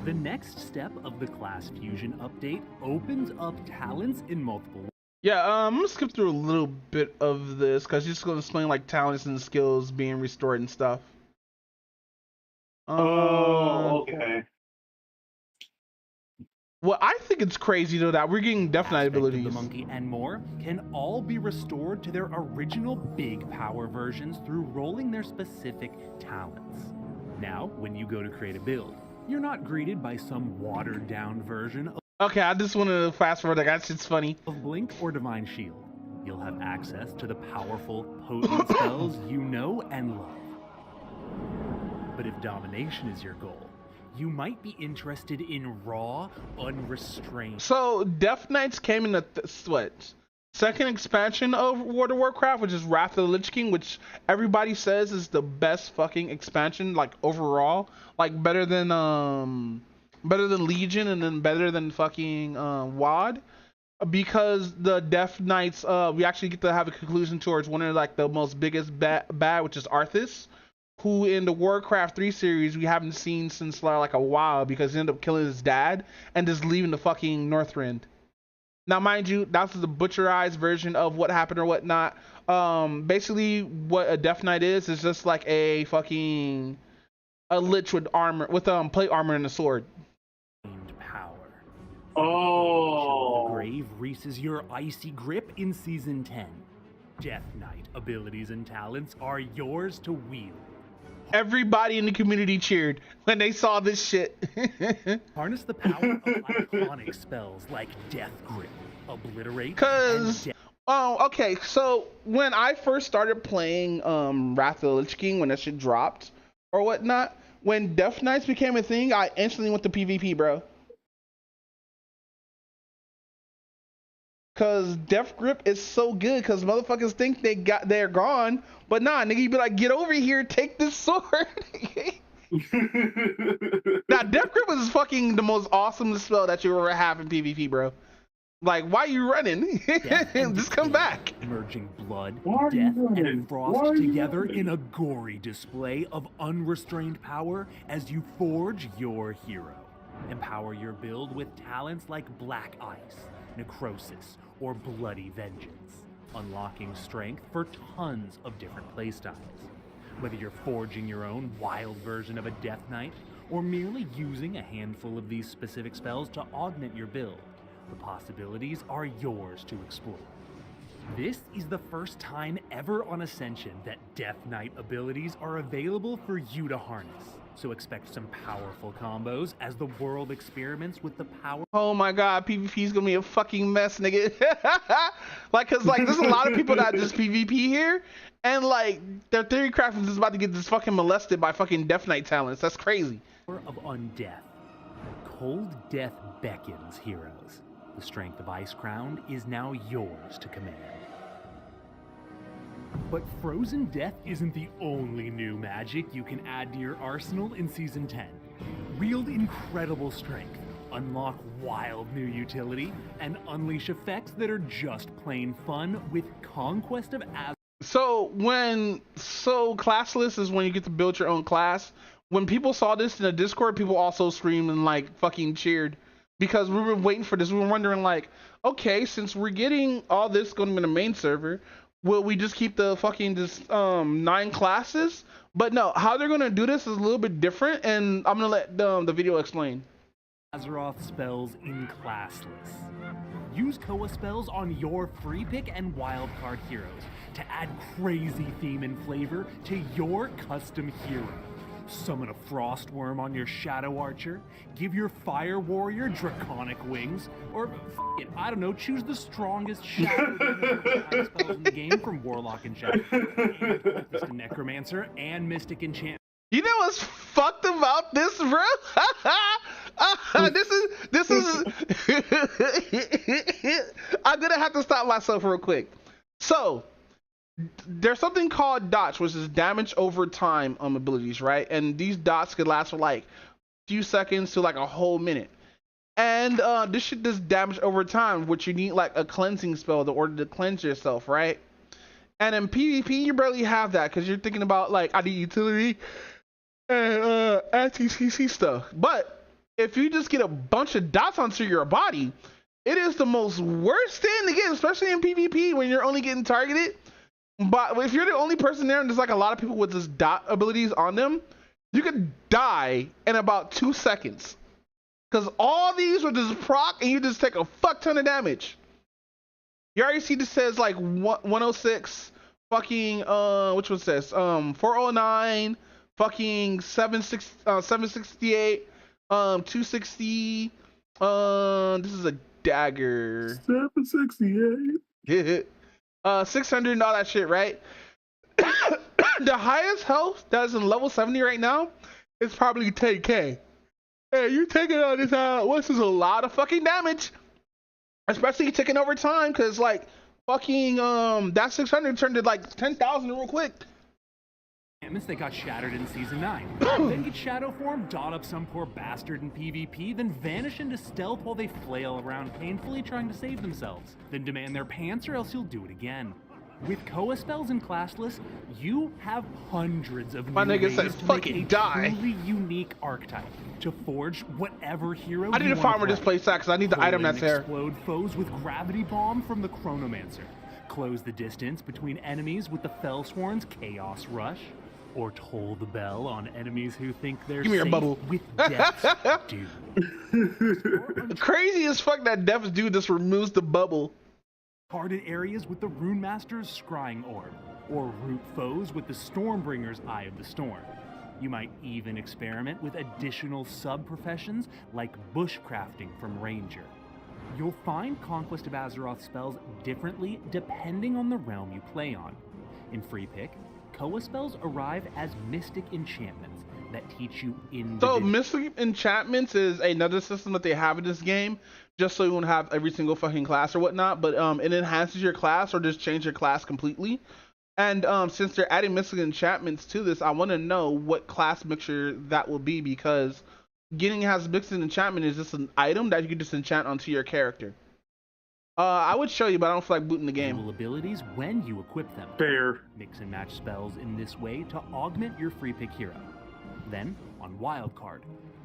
The next step of the class fusion update opens up talents in multiple ways. Yeah, I'm gonna skip through a little bit of this because he's just gonna explain like talents and skills being restored and stuff. Okay. Well, I think it's crazy though that we're getting Death Knight Aspect of abilities. The monkey and more can all be restored to their original big power versions through rolling their specific talents. Now, when you go to create a build, you're not greeted by some watered down version of Okay, I just want to fast forward. Like, that shit's funny. Blink or Divine Shield. You'll have access to the powerful, potent spells you know and love. But if domination is your goal, you might be interested in raw, unrestrained. So, Death Knights came in the second expansion of World of Warcraft, which is Wrath of the Lich King, which everybody says is the best fucking expansion, like overall, like better than Legion and then better than fucking WoD, because the Death Knights we actually get to have a conclusion towards one of like the most biggest bad, which is Arthas, who in the Warcraft 3 series we haven't seen since like a while because he ended up killing his dad and just leaving the fucking Northrend. Now, mind you, that's the butcherized version of what happened or whatnot. Basically, what a Death Knight is just like a lich with armor, with plate armor and a sword. Oh. The Grave reases your icy grip in Season 10. Death Knight abilities and talents are yours to wield. Everybody in the community cheered when they saw this shit. Harness the power of iconic spells like Death Grip, Obliterate, Cause and okay, so when I first started playing Wrath of the Lich King, when that shit dropped or whatnot, when Death Knights became a thing, I instantly went to PvP, bro. Cause Death Grip is so good, cause motherfuckers think they're gone, but nah, nigga, you be like, get over here, take this sword. Now, Death Grip is fucking the most awesome spell that you ever have in PvP, bro. Like, why are you running? Just come back. Merging blood, death, and frost together in a gory display of unrestrained power as you forge your hero. Empower your build with talents like Black Ice, Necrosis, or Bloody Vengeance, unlocking strength for tons of different playstyles. Whether you're forging your own wild version of a Death Knight, or merely using a handful of these specific spells to augment your build, the possibilities are yours to explore. This is the first time ever on Ascension that Death Knight abilities are available for you to harness. So expect some powerful combos as the world experiments with the power. Oh my god, PvP is gonna be a fucking mess, nigga. Like, cause like there's a lot of people that just PvP here, and like their theory crafters is about to get this fucking molested by fucking Death Knight talents. That's crazy. Of undeath. Cold death beckons, heroes. The strength of Ice Crown is now yours to command. But Frozen Death isn't the only new magic you can add to your arsenal in Season 10. Wield incredible strength, unlock wild new utility, and unleash effects that are just plain fun with Conquest of Azeroth. So classless is when you get to build your own class. When people saw this in the Discord, people also screamed and like fucking cheered. Because we were waiting for this. We were wondering like, okay, since we're getting all this going to be in the main server, will we just keep the fucking 9 classes? But no, how they're gonna do this is a little bit different, and I'm gonna let the video explain. Azeroth spells in classless. Use Koa spells on your free pick and wildcard heroes to add crazy theme and flavor to your custom hero. Summon a frost worm on your shadow archer, give your fire warrior draconic wings, or it, I don't know, choose the strongest shadow spells in the game from warlock and shadow, and necromancer and mystic enchantment. You know what's fucked about this, bro? This is I'm gonna have to stop myself real quick. So there's something called dots, which is damage over time abilities, right? And these dots could last for like a few seconds to like a whole minute. And this shit does damage over time, which you need like a cleansing spell in order to cleanse yourself, right? And in PvP, you barely have that because you're thinking about like I need utility and anti-CC stuff. But if you just get a bunch of dots onto your body, it is the most worst thing to get, especially in PvP when you're only getting targeted. But if you're the only person there and there's like a lot of people with this dot abilities on them, you could die in about 2 seconds. Because all these will just proc and you just take a fuck ton of damage. You already see this says like 106, fucking, which one says? 409, fucking 768, 260, this is a dagger. 768. 600 and all that shit, right? The highest health that's in level 70 right now is probably 10k. Hey, you're taking all this out. This is a lot of fucking damage, especially taking over time, because like fucking that 600 turned to like 10,000 real quick. That got shattered in Season 9. Then get Shadow Form, dot up some poor bastard in PvP, then vanish into stealth while they flail around painfully trying to save themselves. Then demand their pants or else you'll do it again. With Koa spells and classless, you have hundreds of My new nigga ways says to fucking make a die. truly unique archetype to forge whatever hero I need you to want farm this place out because I need the item that's there. Explode foes with Gravity Bomb from the Chronomancer. Close the distance between enemies with the Fellsworn's Chaos Rush. Or toll the bell on enemies who think they're Give me your safe bubble. with death's due. Crazy as fuck that Death's Due just removes the bubble. Guarded areas with the Rune Master's Scrying Orb, or root foes with the Stormbringer's Eye of the Storm. You might even experiment with additional sub-professions like bushcrafting from Ranger. You'll find Conquest of Azeroth spells differently depending on the realm you play on. In Free Pick, Koa spells arrive as Mystic Enchantments that teach you So Mystic Enchantments is another system that they have in this game, just so you won't have every single fucking class or whatnot, but it enhances your class or just change your class completely. And since they're adding Mystic Enchantments to this, I want to know what class mixture that will be, because getting has Mystic Enchantment is just an item that you can just enchant onto your character. I would show you, but I don't feel like booting the game. Abilities when you equip them. Fair. Mix and match spells in this way to augment your free pick hero. Then, on Wildcard,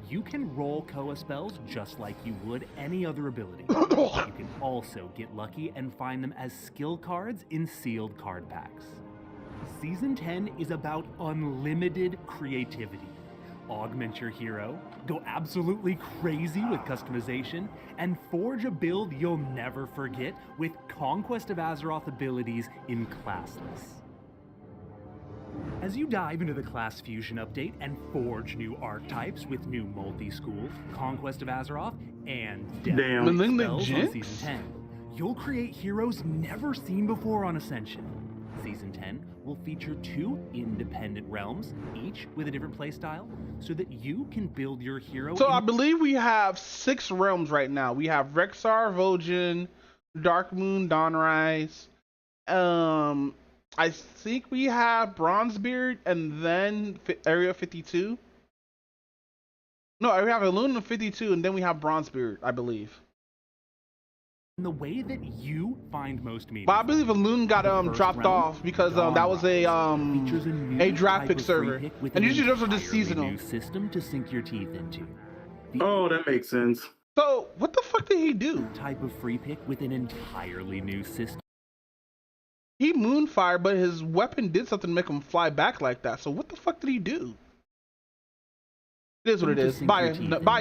you can roll Koa spells just like you would any other ability. You can also get lucky and find them as skill cards in sealed card packs. Season 10 is about unlimited creativity. Augment your hero, go absolutely crazy with customization, and forge a build you'll never forget with Conquest of Azeroth abilities in Classless. As you dive into the Class Fusion update and forge new archetypes with new multi-school, Conquest of Azeroth, and Damn. spells on Season 10, you'll create heroes never seen before on Ascension. Season 10 will feature 2 independent realms, each with a different playstyle, so that you can build your hero. So I believe we have 6 realms right now. We have Rexxar, Vojin, Darkmoon, Dawnrise. I think we have Bronzebeard and then Area 52. No, we have Illumina 52 and then we have Bronzebeard, I believe. In the way that you find most meaningful. But I believe Illumina got dropped off because that was a draft pick server, and usually those are just seasonal. New system to sink your teeth into. Oh, that makes sense. So what the fuck did he do? Type of free pick with an entirely new system. He moonfire, but his weapon did something to make him fly back like that. So what the fuck did he do? It is what it is. Bye,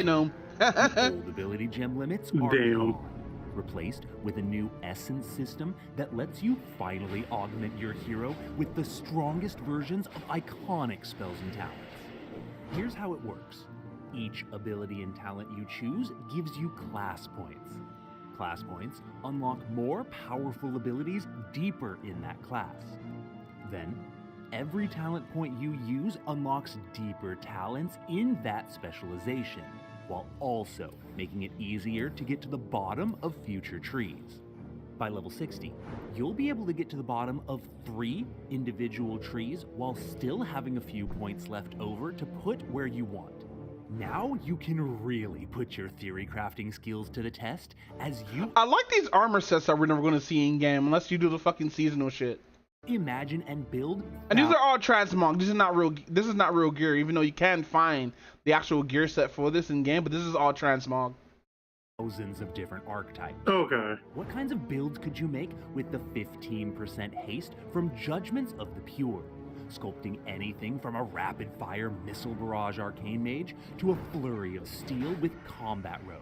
gnome. Old ability gem limits are Damn. gone, replaced with a new essence system that lets you finally augment your hero with the strongest versions of iconic spells and talents. Here's how it works. Each ability and talent you choose gives you class points. Class points unlock more powerful abilities deeper in that class. Then, every talent point you use unlocks deeper talents in that specialization, while also making it easier to get to the bottom of future trees. By level 60, you'll be able to get to the bottom of 3 individual trees while still having a few points left over to put where you want. Now you can really put your theory crafting skills to the test as you I like these armor sets that we're never going to see in game unless you do the fucking seasonal shit. imagine and build. And these are all transmog. This is not real gear, even though you can find the actual gear set for this in game, but this is all transmog. Thousands of different archetypes. Okay. What kinds of builds could you make with the 15% haste from Judgments of the Pure? Sculpting anything from a rapid-fire missile barrage arcane mage to a flurry of steel with combat rogue.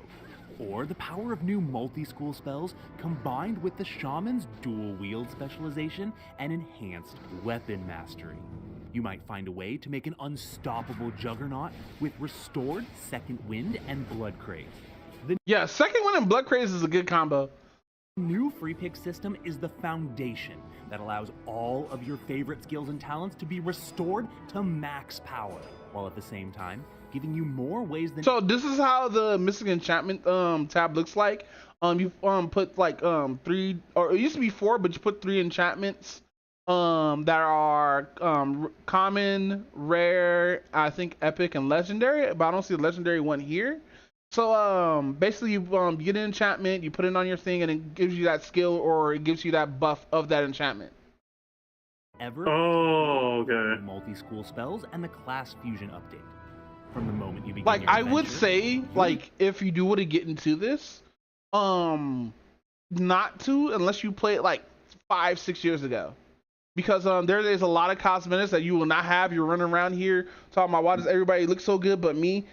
Or the power of new multi-school spells combined with the shaman's dual-wield specialization and enhanced weapon mastery. You might find a way to make an unstoppable juggernaut with restored Second Wind and Blood Craze. Yeah, Second Wind and Blood Craze is a good combo. New free pick system is the foundation that allows all of your favorite skills and talents to be restored to max power, while at the same time giving you more ways than. So this is how the Mystic Enchantment tab looks like. You put like 3, or it used to be 4, but you put 3 enchantments that are common, rare, I think epic and legendary, but I don't see a legendary one here. So basically you get an enchantment, you put it on your thing, and it gives you that skill, or it gives you that buff of that enchantment. Oh, okay. Multi-school spells and the class fusion update. From the moment you begin Like your I would adventure, say, like if you do want to get into this, not to unless you play it like 5-6 years ago. because there is a lot of cosmetics that you will not have. You're running around here talking about why does everybody look so good but me.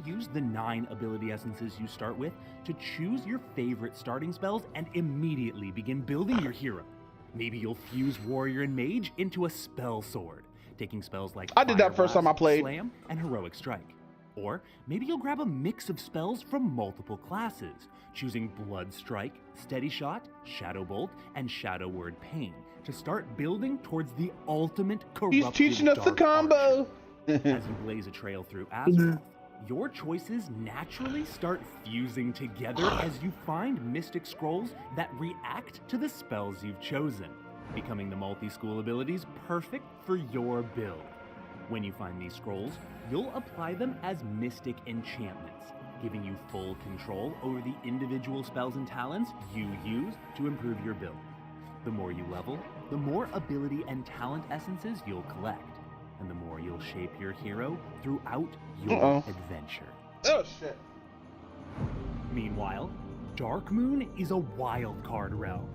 Use the 9 ability essences you start with to choose your favorite starting spells and immediately begin building your hero. Maybe you'll fuse warrior and mage into a spell sword, taking spells like I did that first time I played. Slam, and heroic strike. Or maybe you'll grab a mix of spells from multiple classes, choosing Blood Strike, Steady Shot, Shadow Bolt, and Shadow Word Pain to start building towards the ultimate corrupted He's teaching us the dark combo. As you blaze a trail through Azeroth, your choices naturally start fusing together as you find mystic scrolls that react to the spells you've chosen, becoming the multi-school abilities perfect for your build. When you find these scrolls, you'll apply them as mystic enchantments, giving you full control over the individual spells and talents you use to improve your build. The more you level, the more ability and talent essences you'll collect, and the more you'll shape your hero throughout your adventure. Oh shit. Meanwhile, Dark Moon is a wild card realm,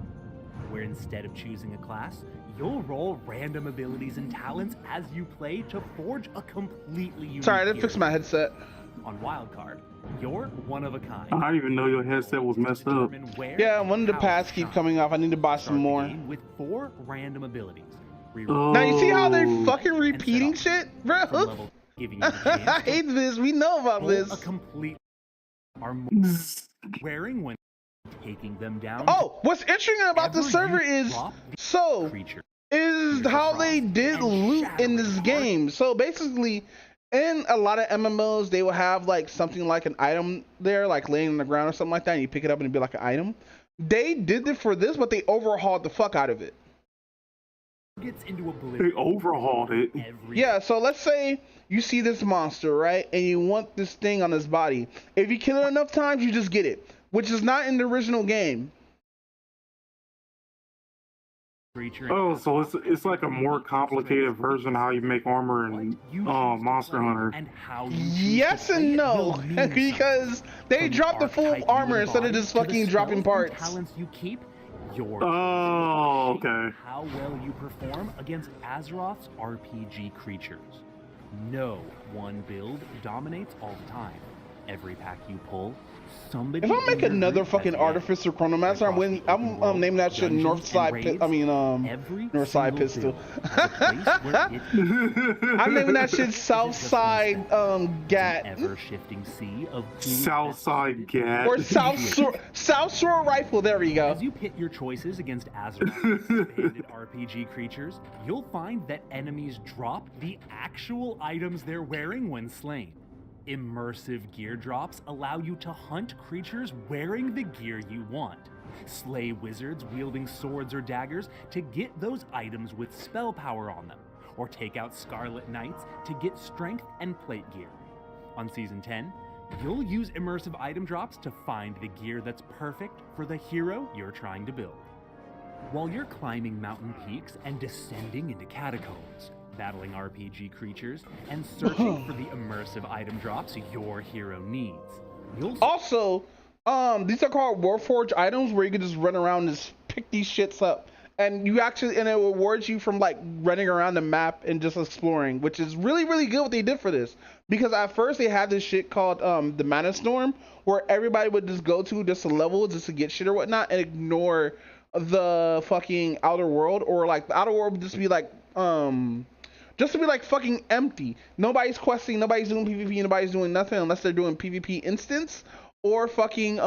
where instead of choosing a class, you'll roll random abilities and talents as you play to forge a completely unique Sorry, I didn't fix hero. my headset. On Wildcard, you're one of a kind. I didn't even know your headset was messed up. Yeah, one of the pads keep coming off. I need to buy some more. With 4 random abilities. Now you see how they're fucking repeating shit, bro? Giving you the chance I hate this. We know about this. A complete are wearing when taking them down. Oh, what's interesting about the server is how they did loot in this game. So basically, in a lot of MMOs, they will have like something like an item there, like laying on the ground or something like that, and you pick it up and it'd be like an item. They did it for this, but they overhauled the fuck out of it. Gets into they overhauled it. Yeah, so let's say you see this monster, right? And you want this thing on his body. If you kill it enough times, you just get it, which is not in the original game. Oh, so it's like a more complicated version of how you make armor in Monster Hunter. Yes and no, because they dropped the full armor instead of just fucking dropping parts. Talents you keep, okay. How well you perform against Azeroth's RPG creatures. No one build dominates all the time. Every pack you pull, somebody. If I make another fucking Artificer Chronomancer, I'm naming that shit North Side North Side Pistol. I'm naming that shit South Side Gat. Ever shifting sea of South Side Gat. Or South Shore Rifle. There we go. As you pit your choices against Azeroth's expanded RPG creatures, you'll find that enemies drop the actual items they're wearing when slain. Immersive gear drops allow you to hunt creatures wearing the gear you want, slay wizards wielding swords or daggers to get those items with spell power on them, or take out Scarlet Knights to get strength and plate gear. On Season 10, you'll use immersive item drops to find the gear that's perfect for the hero you're trying to build. While you're climbing mountain peaks and descending into catacombs, battling RPG creatures, and searching for the immersive item drops your hero needs. Also, these are called Warforged items where you can just run around and just pick these shits up. And it rewards you from like running around the map and just exploring, which is really, really good what they did for this. Because at first they had this shit called the Mana Storm, where everybody would just go to just a level just to get shit or whatnot and ignore the fucking outer world, or like the outer world would just be like just to be like fucking empty. Nobody's questing, nobody's doing PvP, nobody's doing nothing unless they're doing PvP instance or fucking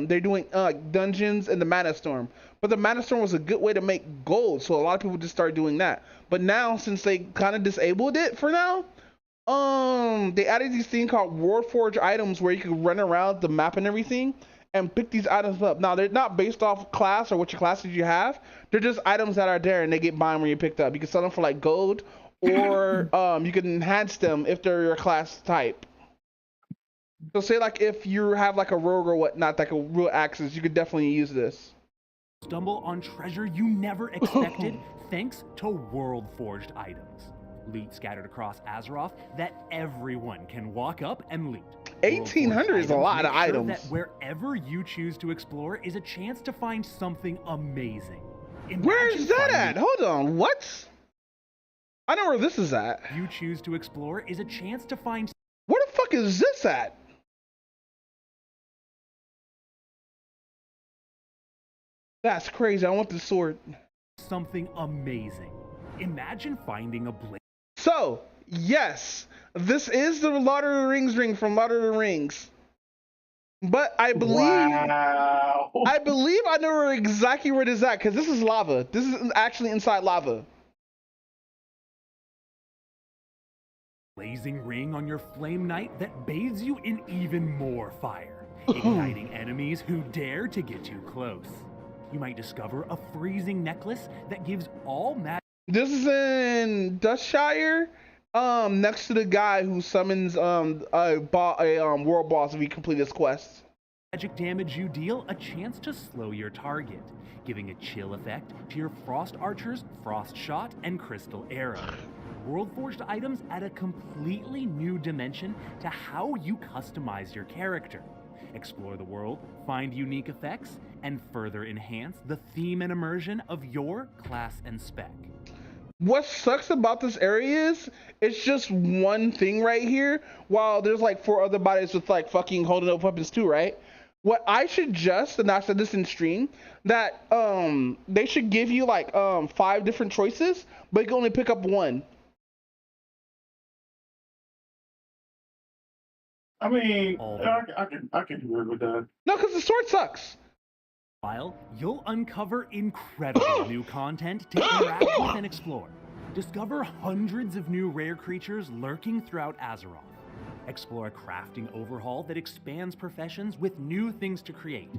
they're doing dungeons in the Mana Storm. But the Mana Storm was a good way to make gold, so a lot of people just started doing that. But now, since they kind of disabled it for now, they added these things called Warforged items where you can run around the map and everything and pick these items up. Now, they're not based off class or what your classes you have. They're just items that are there and they get buying when you picked up. You can sell them for like gold, or you can enhance them if they're your class type. So say like if you have like a rogue or whatnot, like a real axis, you could definitely use this. Stumble on treasure you never expected thanks to world forged items. Loot scattered across Azeroth that everyone can walk up and loot. 1800 is a lot of items. That wherever you choose to explore is a chance to find something amazing. Where is that at? Hold on, what? I know where this is at. You choose to explore is a chance to find. Where the fuck is this at? That's crazy. I want the sword. Something amazing. Imagine finding a blade. So, yes, this is the Lord of the Rings ring from Lord of the Rings. But I believe I know exactly where it is at, because this is lava. This is actually inside lava. Blazing ring on your flame knight that bathes you in even more fire, igniting enemies who dare to get too close. You might discover a freezing necklace that gives all magic. This is in Dustshire, next to the guy who summons a world boss if we complete this quest. Magic damage you deal a chance to slow your target, giving a chill effect to your Frost Archer's Frost Shot and Crystal Arrow. World Forged items add a completely new dimension to how you customize your character. Explore the world, find unique effects, and further enhance the theme and immersion of your class and spec. What sucks about this area is it's just one thing right here, while there's like 4 other bodies with like fucking holding up weapons too, right? What I suggest, and I said this in stream, that they should give you like 5 different choices, but you can only pick up one. I mean, I can work with that. No, because the sword sucks. While you'll uncover incredible new content to interact with and explore. Discover hundreds of new rare creatures lurking throughout Azeroth. Explore a crafting overhaul that expands professions with new things to create.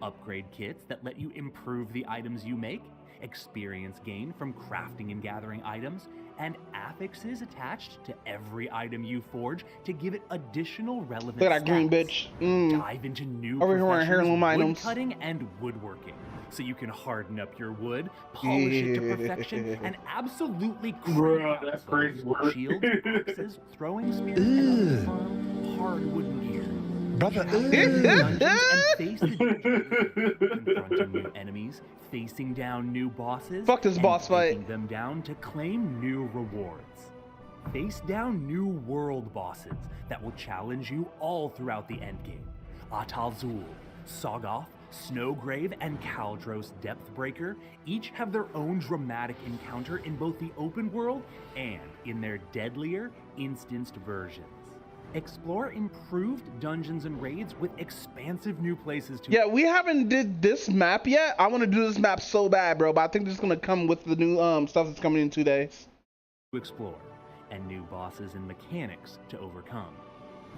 Upgrade kits that let you improve the items you make. Experience gain from crafting and gathering items, and affixes attached to every item you forge to give it additional relevant Look at that green stats. bitch. Dive into new Over here wearing professions, heirloom wood items. cutting and woodworking, so you can harden up your wood, polish it to perfection, and absolutely Bruh, that's crazy work. shields, axes, throwing spears, and other hard wooden gear. Brother, Dungeons and face the confronting new enemies, facing down new bosses, Fuck this and boss fight. taking them down to claim new rewards. Face down new world bosses that will challenge you all throughout the endgame. Atal'Zul, Soggoth, Snowgrave, and Kaldros Depthbreaker each have their own dramatic encounter in both the open world and in their deadlier, instanced versions. Explore improved dungeons and raids with expansive new places to. Yeah, we haven't did this map yet. I want to do this map so bad, bro, but I think this is gonna come with the new stuff that's coming in 2 days. To explore, and new bosses and mechanics to overcome.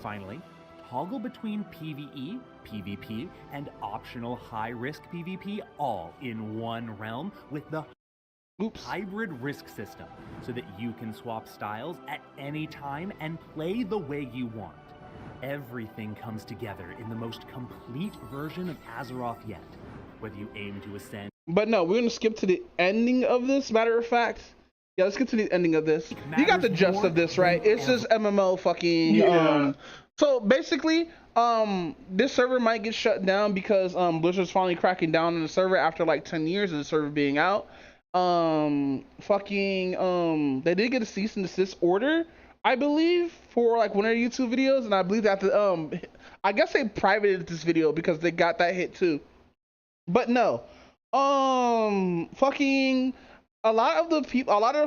Finally, toggle between PvE, PvP, and optional high-risk PvP all in one realm with the hybrid risk system, so that you can swap styles at any time and play the way you want. Everything comes together in the most complete version of Azeroth yet, whether you aim to ascend. But no, we're gonna skip to the ending of this. Matter of fact, yeah, let's get to the ending of this. You got the gist of this, right? It's just MMO fucking. So basically, this server might get shut down because Blizzard's finally cracking down on the server after like 10 years of the server being out. They did get a cease and desist order, I believe, for like one of their YouTube videos, and I believe that I guess they privated this video because they got that hit too. But no, fucking a lot of the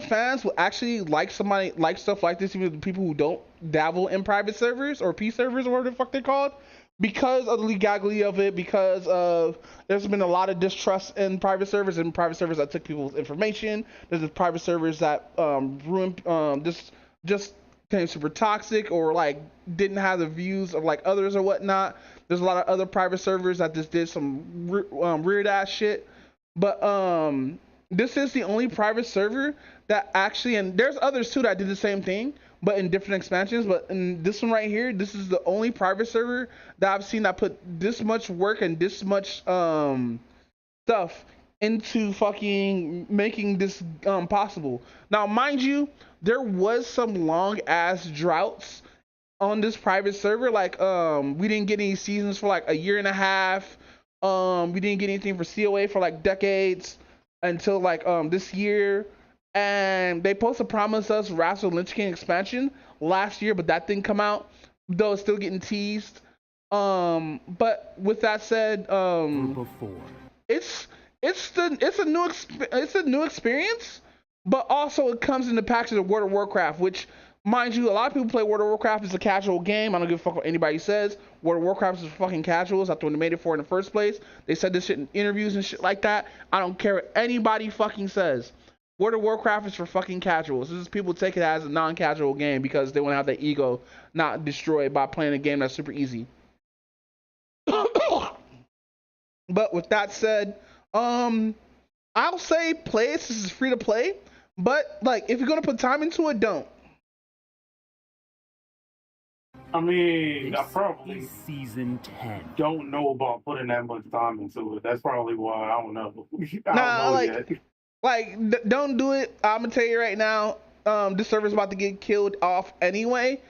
fans will actually like stuff like this, even the people who don't dabble in private servers or P servers or whatever the fuck they're called, because of the legality of it, because of there's been a lot of distrust in private servers that took people's information. There's the private servers that just became super toxic or like didn't have the views of like others or whatnot. There's a lot of other private servers that just did some weird ass shit. But this is the only private server that actually, and there's others too that did the same thing, but in different expansions. But in this one right here, this is the only private server that I've seen that put this much work and this much stuff into fucking making this possible. Now, mind you, there was some long ass droughts on this private server. Like, we didn't get any seasons for like a year and a half. We didn't get anything for COA for like decades until like this year. And they supposed to promise us Wrestle Lynch King expansion last year, but that didn't come out. Though it's still getting teased. But with that said, Group of 4. it's it's a new experience, but also it comes in the package of World of Warcraft, which, mind you, a lot of people play World of Warcraft as a casual game. I don't give a fuck what anybody says. World of Warcraft is for fucking casuals. That's what they made it for in the first place. They said this shit in interviews and shit like that. I don't care what anybody fucking says. World of Warcraft is for fucking casuals. This is people take it as a non-casual game because they want to have their ego not destroyed by playing a game that's super easy. But with that said, I'll say play it. This is free to play, but like if you're gonna put time into it, don't. I mean, I This probably is season 10. don't know about putting that much time into it. That's probably why I don't know. I Nah, don't know like, yet. don't do it. I'm gonna tell you right now. This server's about to get killed off anyway.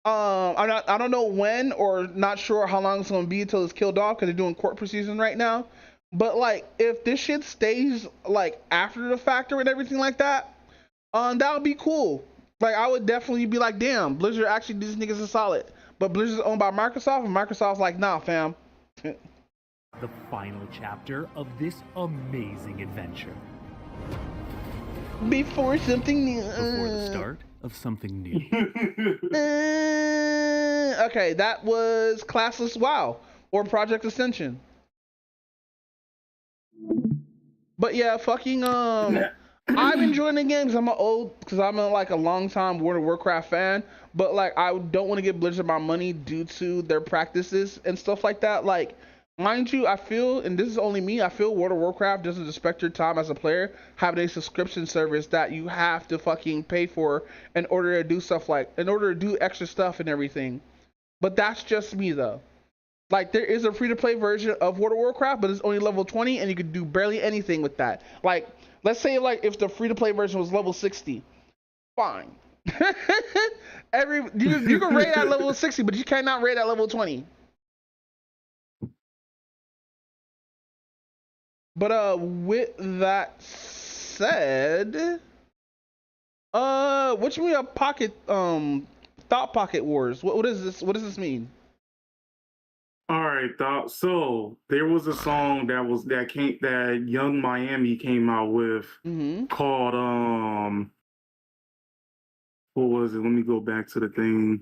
I don't know when or not sure how long it's gonna be until it's killed off because they're doing court proceedings right now. But like, if this shit stays like after the factor and everything like that, that would be cool. Like, I would definitely be like, damn, Blizzard actually, these niggas are solid. But Blizzard's owned by Microsoft, and Microsoft's like, nah, fam. The final chapter of this amazing adventure. Before something new. Before the start of something new. Okay, that was Classless WoW or Project Ascension. But yeah, fucking I'm enjoying the game because I'm like a long time World of Warcraft fan, but like I don't want to give Blizzard my money due to their practices and stuff like that. Like, mind you, I feel, and this is only me, I feel World of Warcraft doesn't respect your time as a player having a subscription service that you have to fucking pay for in order to do stuff like, in order to do extra stuff and everything. But that's just me though. Like, there is a free-to-play version of World of Warcraft, but it's only level 20, and you can do barely anything with that. Like, let's say, like, if the free-to-play version was level 60, fine. You can raid at level 60, but you cannot raid at level 20. But with that said, what you mean a pocket thought pocket wars? What is this? What does this mean? All right, so there was a song that Young Miami came out with called what was it? Let me go back to the thing.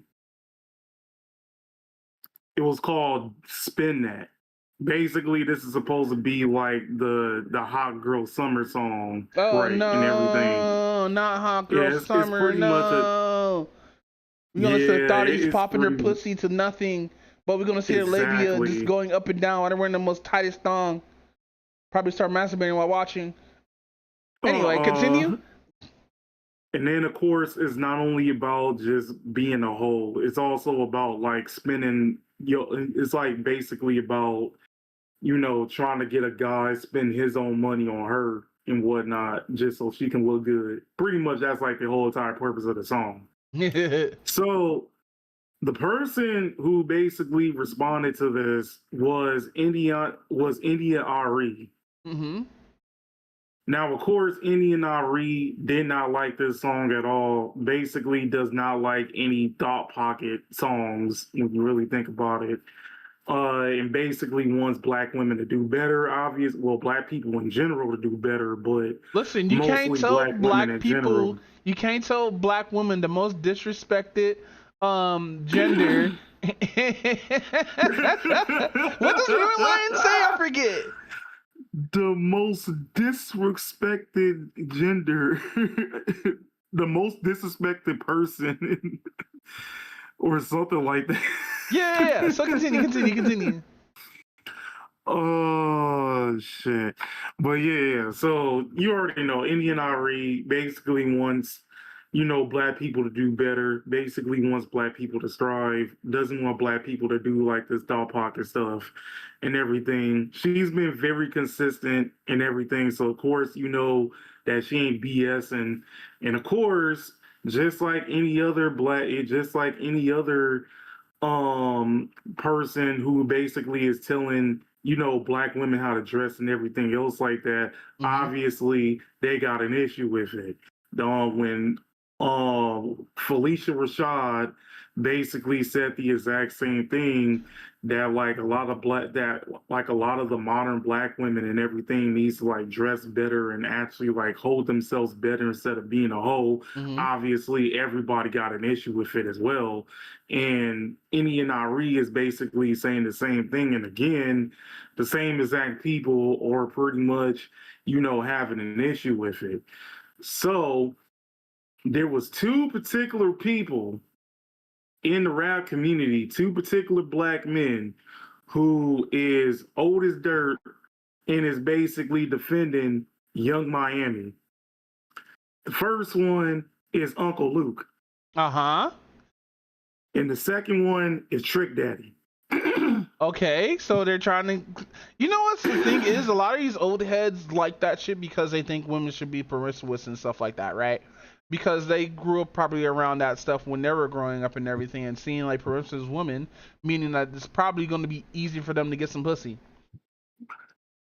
It was called Spin That. Basically, this is supposed to be like the hot girl summer song, Oh right? no, And everything. not hot girl Yeah, it's summer. pretty much No, we're gonna see Yeah, thotties it's popping their pretty- pussy to nothing, but we're gonna see their labia Exactly. just going up and down. They're wearing the most tightest thong. Probably start masturbating while watching. Anyway, continue. And then, of course, it's not only about just being a hoe. It's also about like spending. It's like basically about trying to get a guy spend his own money on her and whatnot, just so she can look good. Pretty much, that's like the whole entire purpose of the song. So the person who basically responded to this was India Ari. Mm-hmm. Now, of course, Indian Ari did not like this song at all. Basically, does not like any Thought Pocket songs, if you really think about it. And basically wants black women to do better. Black people in general to do better, but Listen, you can't mostly tell women black in people, general. you can't tell black women the most disrespected gender. What does Real Line say? I forget. The most disrespected gender, the most disrespected person, or something like that. Yeah. So continue. Oh shit. But yeah. So you already know Indian Ari basically wants, black people to do better, basically wants black people to strive, doesn't want black people to do like this dog pocket stuff and everything. She's been very consistent and everything. So of course, that she ain't BS and of course, just like any other just like any other person who basically is telling black women how to dress and everything else like that. Obviously they got an issue with it. When Felicia Rashad basically said the exact same thing, that like a lot of the modern black women and everything needs to like dress better and actually like hold themselves better instead of being a hoe. Obviously everybody got an issue with it as well, and Indian Ari is basically saying the same thing, and again the same exact people are pretty much having an issue with it. So there was two particular people in the rap community, two particular black men who is old as dirt and is basically defending Young Miami. The first one is Uncle Luke. And the second one is Trick Daddy. Okay, so they're trying to, what the thing is, a lot of these old heads like that shit because they think women should be promiscuous and stuff like that, right? Because they grew up probably around that stuff when they were growing up and everything, and seeing like promiscuous women, meaning that it's probably going to be easy for them to get some pussy.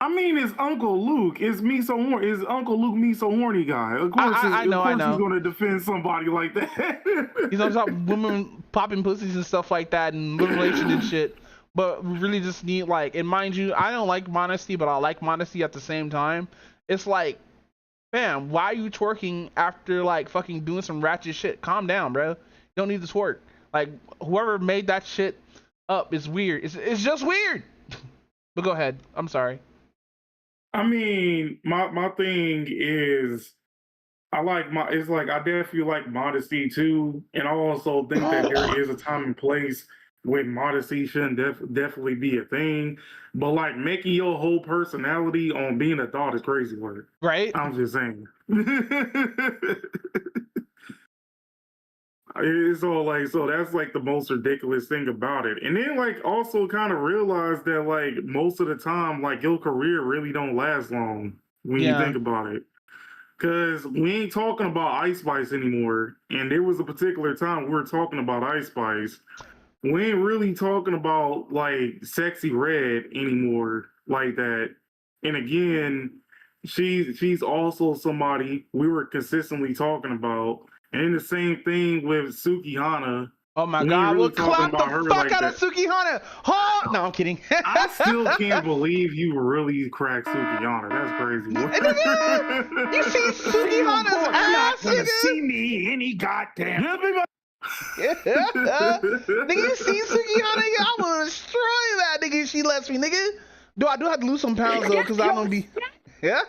I mean, it's Uncle Luke. It's me so horny. Is Uncle Luke me so horny guy? Of course, I know. He's going to defend somebody like that. He's on top of women popping pussies and stuff like that and liberation and shit. But we really just need like, and mind you, I don't like modesty, but I like modesty at the same time. It's like, fam, why are you twerking after like fucking doing some ratchet shit? Calm down, bro. You don't need to twerk. Like whoever made that shit up is weird. It's just weird. But go ahead. I'm sorry. I mean, my thing is, I definitely like modesty too, and I also think that there is a time and place when modesty shouldn't definitely be a thing. But like making your whole personality on being a thought is crazy work. Right? I'm just saying. It's all like, so that's like the most ridiculous thing about it. And then like also kind of realize that like most of the time, like your career really don't last long when you think about it. Cause we ain't talking about Ice Spice anymore. And there was a particular time we were talking about Ice Spice. We ain't really talking about like Sexy Red anymore like that. And again, she's also somebody we were consistently talking about. And the same thing with Suki Hana. Oh my God, we'll clap the fuck out of Suki Hana. Oh, no, I'm kidding. I still can't believe you really cracked Suki Hana. That's crazy. You see Suki Hana's ass, nigga? See me any goddamn. Nigga, you see Suki Hana? I will destroy that nigga if she lets me, nigga. I do have to lose some pounds though, because I don't be. Yeah.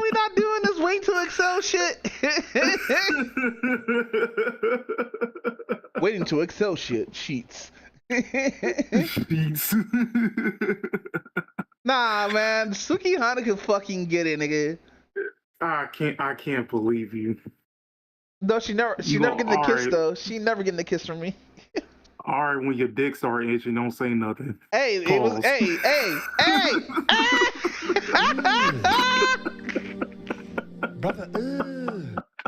We not doing this wait to excel shit. Waiting to excel shit sheets. Sheets. Nah, man, Suki Hana can fucking get it, nigga. I can't believe you. No, she never getting the kiss though. She never getting the kiss from me. All right, when your dick start itching, don't say nothing. Hey, Pause. it was hey. Brother,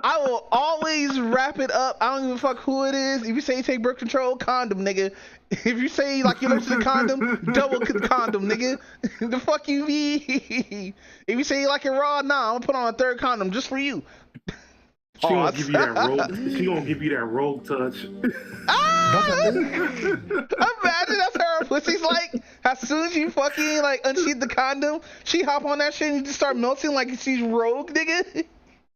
I will always wrap it up. I don't give a fuck who it is. If you say take birth control, condom, nigga. If you say like you allergic to condom, double condom, nigga. The fuck you mean? If you say you like it raw, nah, I'm gonna put on a third condom just for you. She gonna give you that rogue. She gonna give you that rogue touch. Imagine that's her pussy's like. As soon as you fucking like unsheath the condom, she hop on that shit and you just start melting like she's rogue, nigga.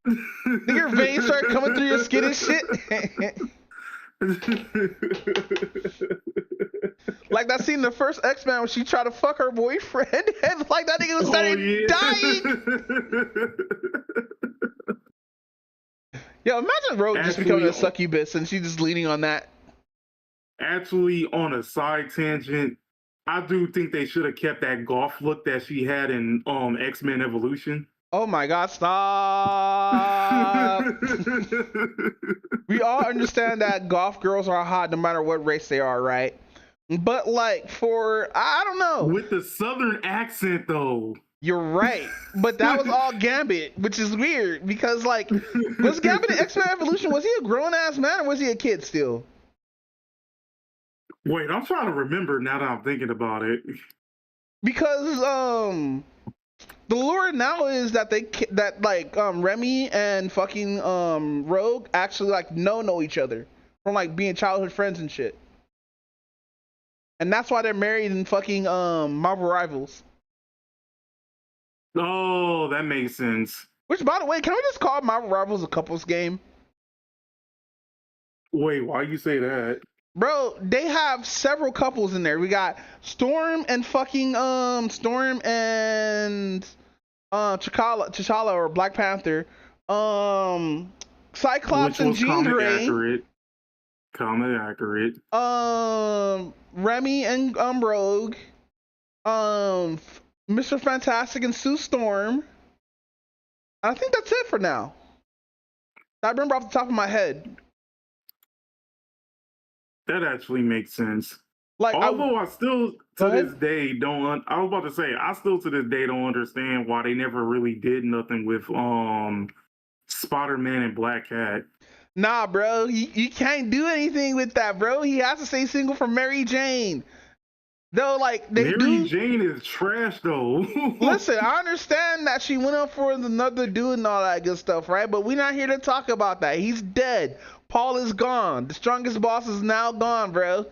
Nigga, your veins start coming through your skin and shit. Like that scene in the first X-Men when she tried to fuck her boyfriend and like that nigga was starting dying. Yo, imagine Rogue just becoming a succubus and she's just leaning on that. Actually, on a side tangent, I do think they should have kept that golf look that she had in X-Men Evolution. Oh my God, stop. We all understand that golf girls are hot no matter what race they are, right? But like for I don't know. With the southern accent though. You're right, but that was all Gambit, which is weird because like, was Gambit in X-Men Evolution? Was he a grown ass man or was he a kid still? Wait, I'm trying to remember now that I'm thinking about it. Because the lore now is that Remy and fucking Rogue actually like know each other from like being childhood friends and shit, and that's why they're married in fucking Marvel Rivals. Oh, that makes sense. Which, by the way, can we just call Marvel Rivals a couples game? Wait, why you say that? Bro, they have several couples in there. We got Storm and fucking T'Challa or Black Panther. Cyclops and Jean Grey. Comic accurate. Remy and Rogue. Mr. Fantastic and Sue Storm. I think that's it for now. I remember off the top of my head. That actually makes sense. Like, although I still to this day don't. I was about to say I still to this day don't understand why they never really did nothing with Spider-Man and Black Cat. Nah, bro, you can't do anything with that, bro. He has to stay single for Mary Jane. Though, like Mary Jane is trash, though. Listen, I understand that she went up for another dude and all that good stuff, right? But we're not here to talk about that. He's dead. Paul is gone. The strongest boss is now gone, bro.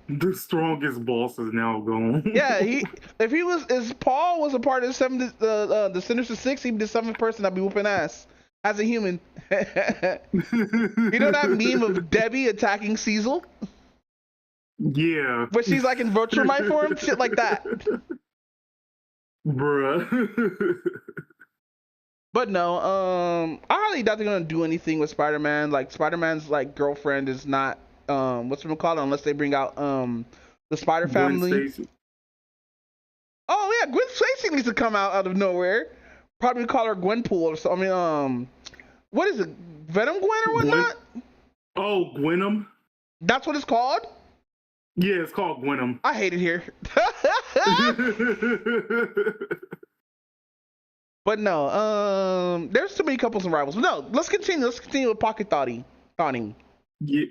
The strongest boss is now gone. Yeah, if Paul was a part of the Sinister Six, he'd be the seventh person that'd be whooping ass as a human. You know that meme of Debbie attacking Cecil? Yeah. But she's like in virtual mind form, shit like that. Bruh. But no, I highly doubt they're gonna do anything with Spider-Man. Like Spider-Man's like girlfriend is not what's it called unless they bring out the Spider Family. Oh yeah, Gwen Stacy needs to come out of nowhere. Probably call her Gwenpool or something. What is it? Venom Gwen or whatnot? Oh, Gwenum. That's what it's called? Yeah, it's called Gwenum. I hate it here. But no, there's too many couples and rivals. But no, let's continue. Let's continue with pocket thawing. Yeah.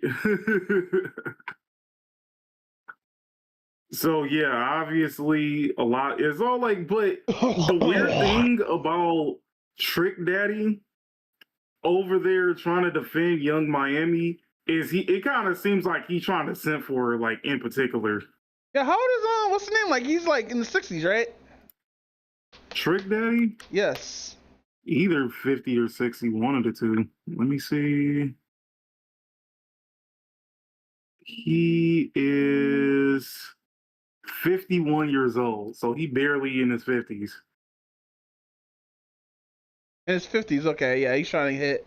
So yeah, obviously a lot. It's all like, but the weird thing about Trick Daddy over there trying to defend Young Miami is it kind of seems like he's trying to simp for her, like in particular. Yeah, how old is what's the name? Like he's like in the 60s, right? Trick Daddy? Yes. Either 50 or 60, one of the two. Let me see. He is 51 years old, so he barely in his 50s. In his 50s, okay, yeah, he's trying to hit.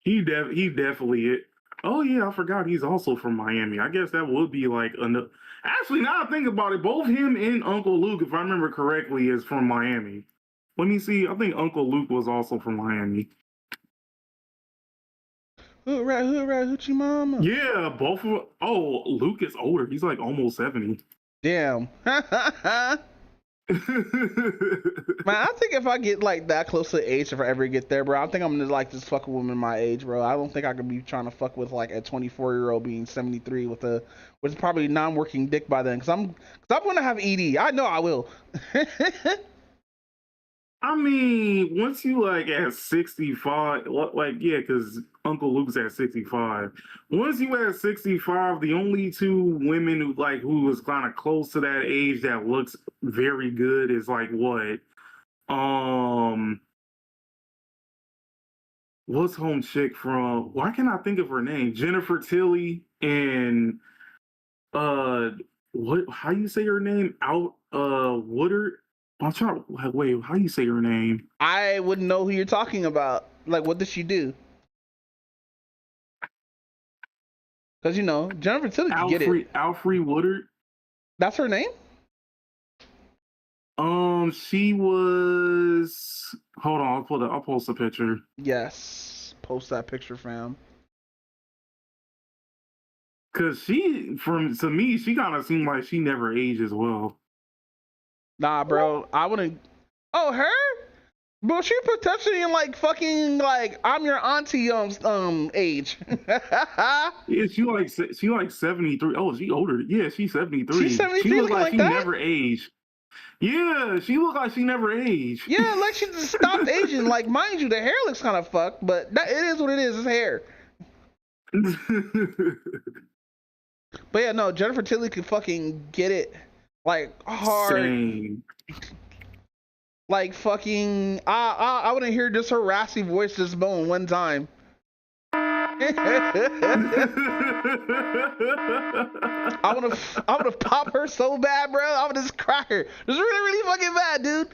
He definitely hit. Oh yeah, I forgot he's also from Miami. I guess that would be like another. Actually, now I think about it, both him and Uncle Luke, if I remember correctly, is from Miami. Let me see. I think Uncle Luke was also from Miami. Hood rat, hoochie mama. Yeah, both of them. Oh, Luke is older. He's like almost 70. Damn. Man, I think if I get like that close to the age, if I ever get there, bro, I think I'm gonna like just fuck a woman my age, bro. I don't think I could be trying to fuck with like a 24-year-old being 73 with probably non-working dick by then, cause I'm gonna have ED. I know I will. I mean, once you like at 65, like yeah, because Uncle Luke's at 65. Once you at 65, the only two women who was kind of close to that age that looks very good is like what? What's home chick from? Why can't I think of her name? Jennifer Tilly and what? How you say her name? Woodard. I'm trying to wait. How do you say her name? I wouldn't know who you're talking about. Like, what does she do? Because Jennifer Tilly can get it. Alfre Woodard. That's her name. She was. Hold on, I'll post a picture. Yes, post that picture, fam. Cause to me, she kind of seemed like she never aged as well. Nah, bro, I wouldn't. Oh, her? Bro, she potentially in like fucking like I'm your auntie age. Yeah, she like 73. Oh, she older. Yeah, she's 73. She's 73 She looked looking like like she that? never aged. Yeah, she looked like she never aged. Yeah, like she just stopped aging. Like, mind you, the hair looks kind of fucked, but that it is what it is. It's hair. But yeah, no, Jennifer Tilly could fucking get it like hard. Same. Like fucking, I want to hear just her raspy voice just bone one time. I wanna pop her so bad, bro. I wanna just crack her. Just really fucking bad, dude.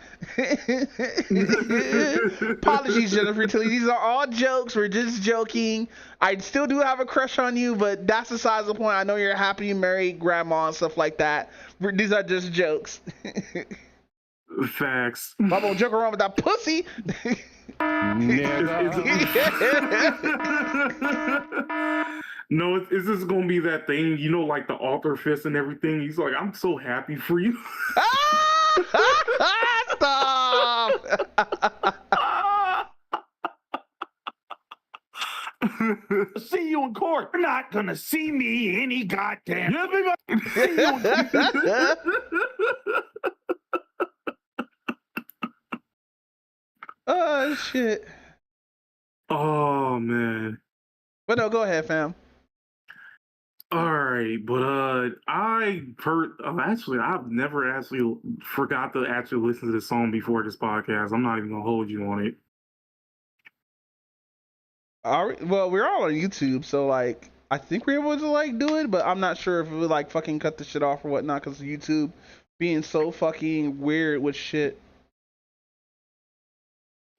Apologies, Jennifer Tilly. These are all jokes. We're just joking. I still do have a crush on you, but that's besides the point. I know you're happy you married grandma and stuff like that. These are just jokes. Facts. I won't joke around with that pussy. No, it's just gonna be that thing, you know, like the author fist and everything. He's like, I'm so happy for you. Stop. See you in court. You're not gonna see me any goddamn. Oh shit. Oh man. But no, go ahead, fam. All right, but actually I've never actually forgot to actually listen to this song before this podcast. I'm not even gonna hold you on it. Well, we're all on YouTube, so like I think we're able to like do it, but I'm not sure if it would like fucking cut the shit off or whatnot because YouTube being so fucking weird with shit.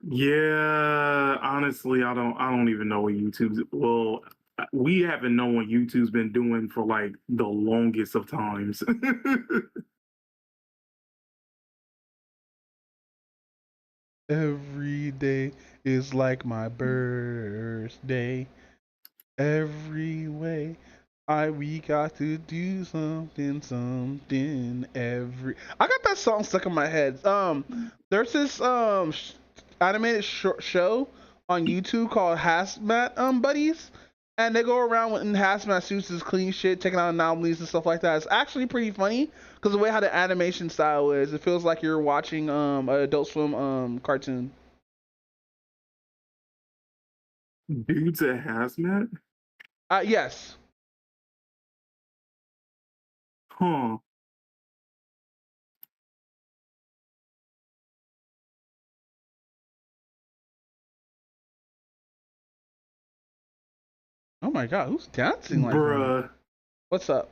Yeah, honestly, I don't even know what YouTube's. Well, we haven't known what YouTube's been doing for like the longest of times. Every day is like my birthday. Every way we got to do something every. I got that song stuck in my head. There's this animated show on YouTube called Hazmat Buddies, and they go around in hazmat suits, is clean shit, taking out anomalies and stuff like that. It's actually pretty funny because the way how the animation style is, it feels like you're watching an Adult Swim cartoon. Dudes at hazmat? Yes. Huh. Oh my god, who's dancing like Bruh. that? What's up?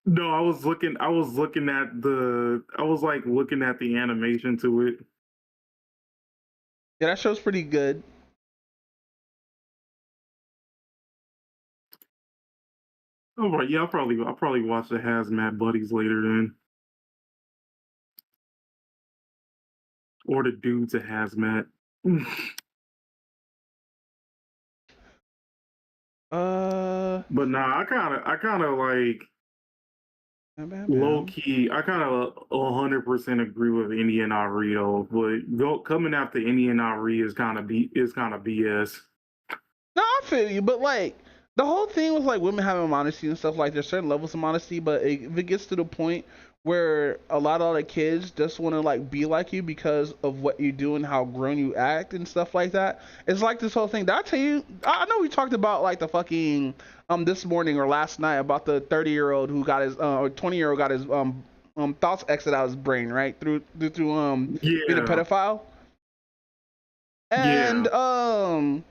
No, I was looking at the animation to it. Yeah, that show's pretty good. Oh right, yeah, I'll probably watch the Hazmat Buddies later then. Or the Dudes at Hazmat. But nah, I kinda like low key, I kind of 100% agree with Indian Rio, but coming after Indian Rio is kind of BS. No, I feel you, but like the whole thing with like women having modesty and stuff, like there's certain levels of modesty, but if it gets to the point where a lot of the kids just want to like be like you because of what you do and how grown you act and stuff like that, it's like this whole thing. Did I tell you? I know we talked about like the fucking this morning or last night about the 30-year-old who got his or 20-year-old got his thoughts exit out of his brain, right, through being a pedophile. And I'm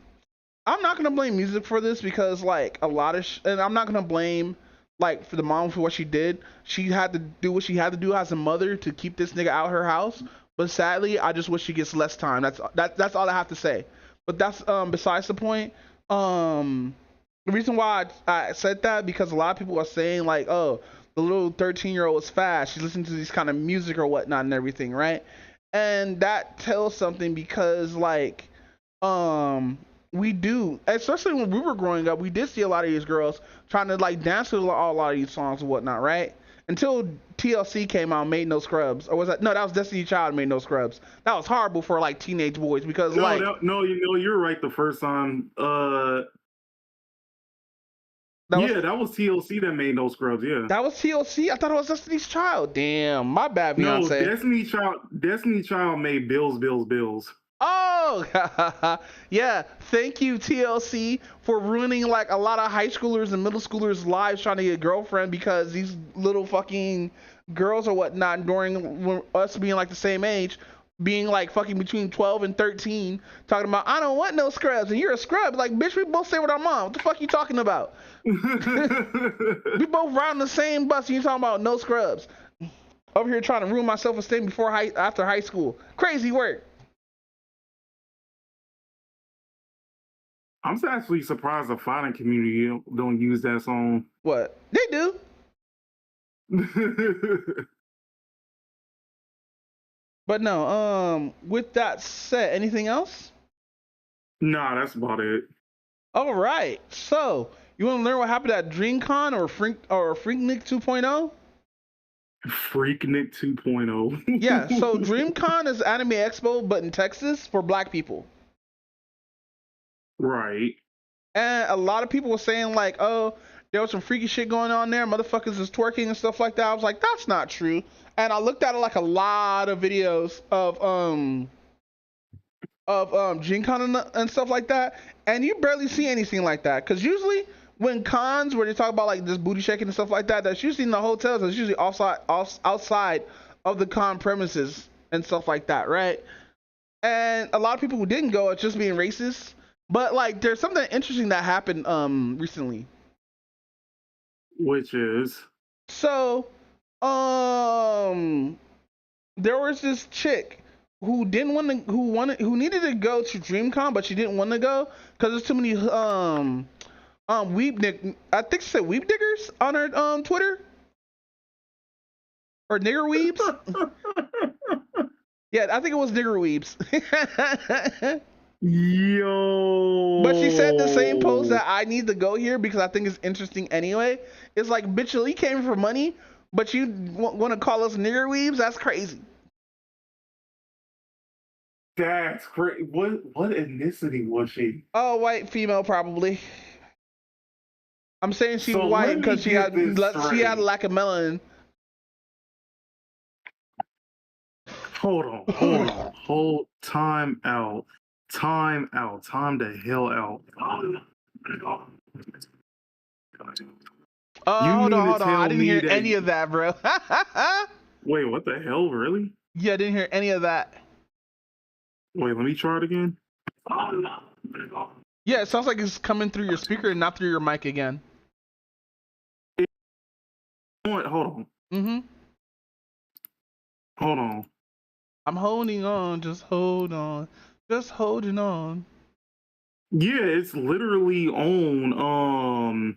not gonna blame music for this because like a lot of and I'm not gonna blame like for the mom for what she did. She had to do what she had to do as a mother to keep this nigga out her house. But sadly, I just wish she gets less time. That's all I have to say. But that's besides the point. The reason why I said that because a lot of people are saying like, oh, the little 13-year-old is fast. She's listening to these kind of music or whatnot and everything, right? And that tells something because like when We do, especially when we were growing up. We did see a lot of these girls trying to like dance to a lot of these songs and whatnot, right? Until TLC came out, and made no scrubs, or was that no? That was Destiny Child, made no scrubs. That was horrible for like teenage boys because No, like no, you're right. The first time, that was that was TLC that made no scrubs. Yeah. that was TLC. I thought it was Destiny's Child. Damn, my bad, No, Beyonce. Destiny Child made Bills, Bills, Bills. Oh, yeah. Thank you, TLC, for ruining like a lot of high schoolers and middle schoolers' lives trying to get a girlfriend because these little fucking girls or whatnot during us being like the same age, being like fucking between 12 and 13, talking about, I don't want no scrubs, and you're a scrub. Like, bitch, we both stay with our mom. What the fuck you talking about? We both ride on the same bus, and you talking about no scrubs. Over here trying to ruin my self-esteem after high school. Crazy work. I'm actually surprised the fighting community don't use that song. What? They do. But no, with that said, anything else? Nah, that's about it. All right. So, you want to learn what happened at DreamCon or Freaknik 2.0? Freaknik 2.0. Yeah, so DreamCon is Anime Expo, but in Texas for black people. Right. And a lot of people were saying like, oh, there was some freaky shit going on there. Motherfuckers is twerking and stuff like that. I was like, that's not true. And I looked at like a lot of videos of Gen Con and stuff like that, and you barely see anything like that. Cause usually when cons where they talk about like this booty shaking and stuff like that, that's usually in the hotels. That's usually outside of the con premises and stuff like that, right? And a lot of people who didn't go are just being racist. But like, there's something interesting that happened recently. Which is so there was this chick who didn't want to who needed to go to DreamCon, but she didn't want to go because there's too many I think she said weeb diggers on her Twitter, or nigger weebs. Yeah, I think it was nigger weebs. Yo. But she said the same post that I need to go here because I think it's interesting anyway. It's like, bitch, you came for money, but you want to call us nigger weebs? That's crazy. That's crazy. What ethnicity was she? Oh, white female probably. I'm saying she's So white let me because she get had this straight. lack of melanin. Hold on. Time out. Time the hell out. Oh, You hold mean on. to I tell didn't me hear that- any of that, bro. Wait, what the hell? Really? Yeah, I didn't hear any of that. Wait, let me try it again. Yeah, it sounds like it's coming through your speaker and not through your mic again. Hold on. Mm-hmm. Hold on. I'm holding on, just hold on. Just holding on. Yeah, it's literally on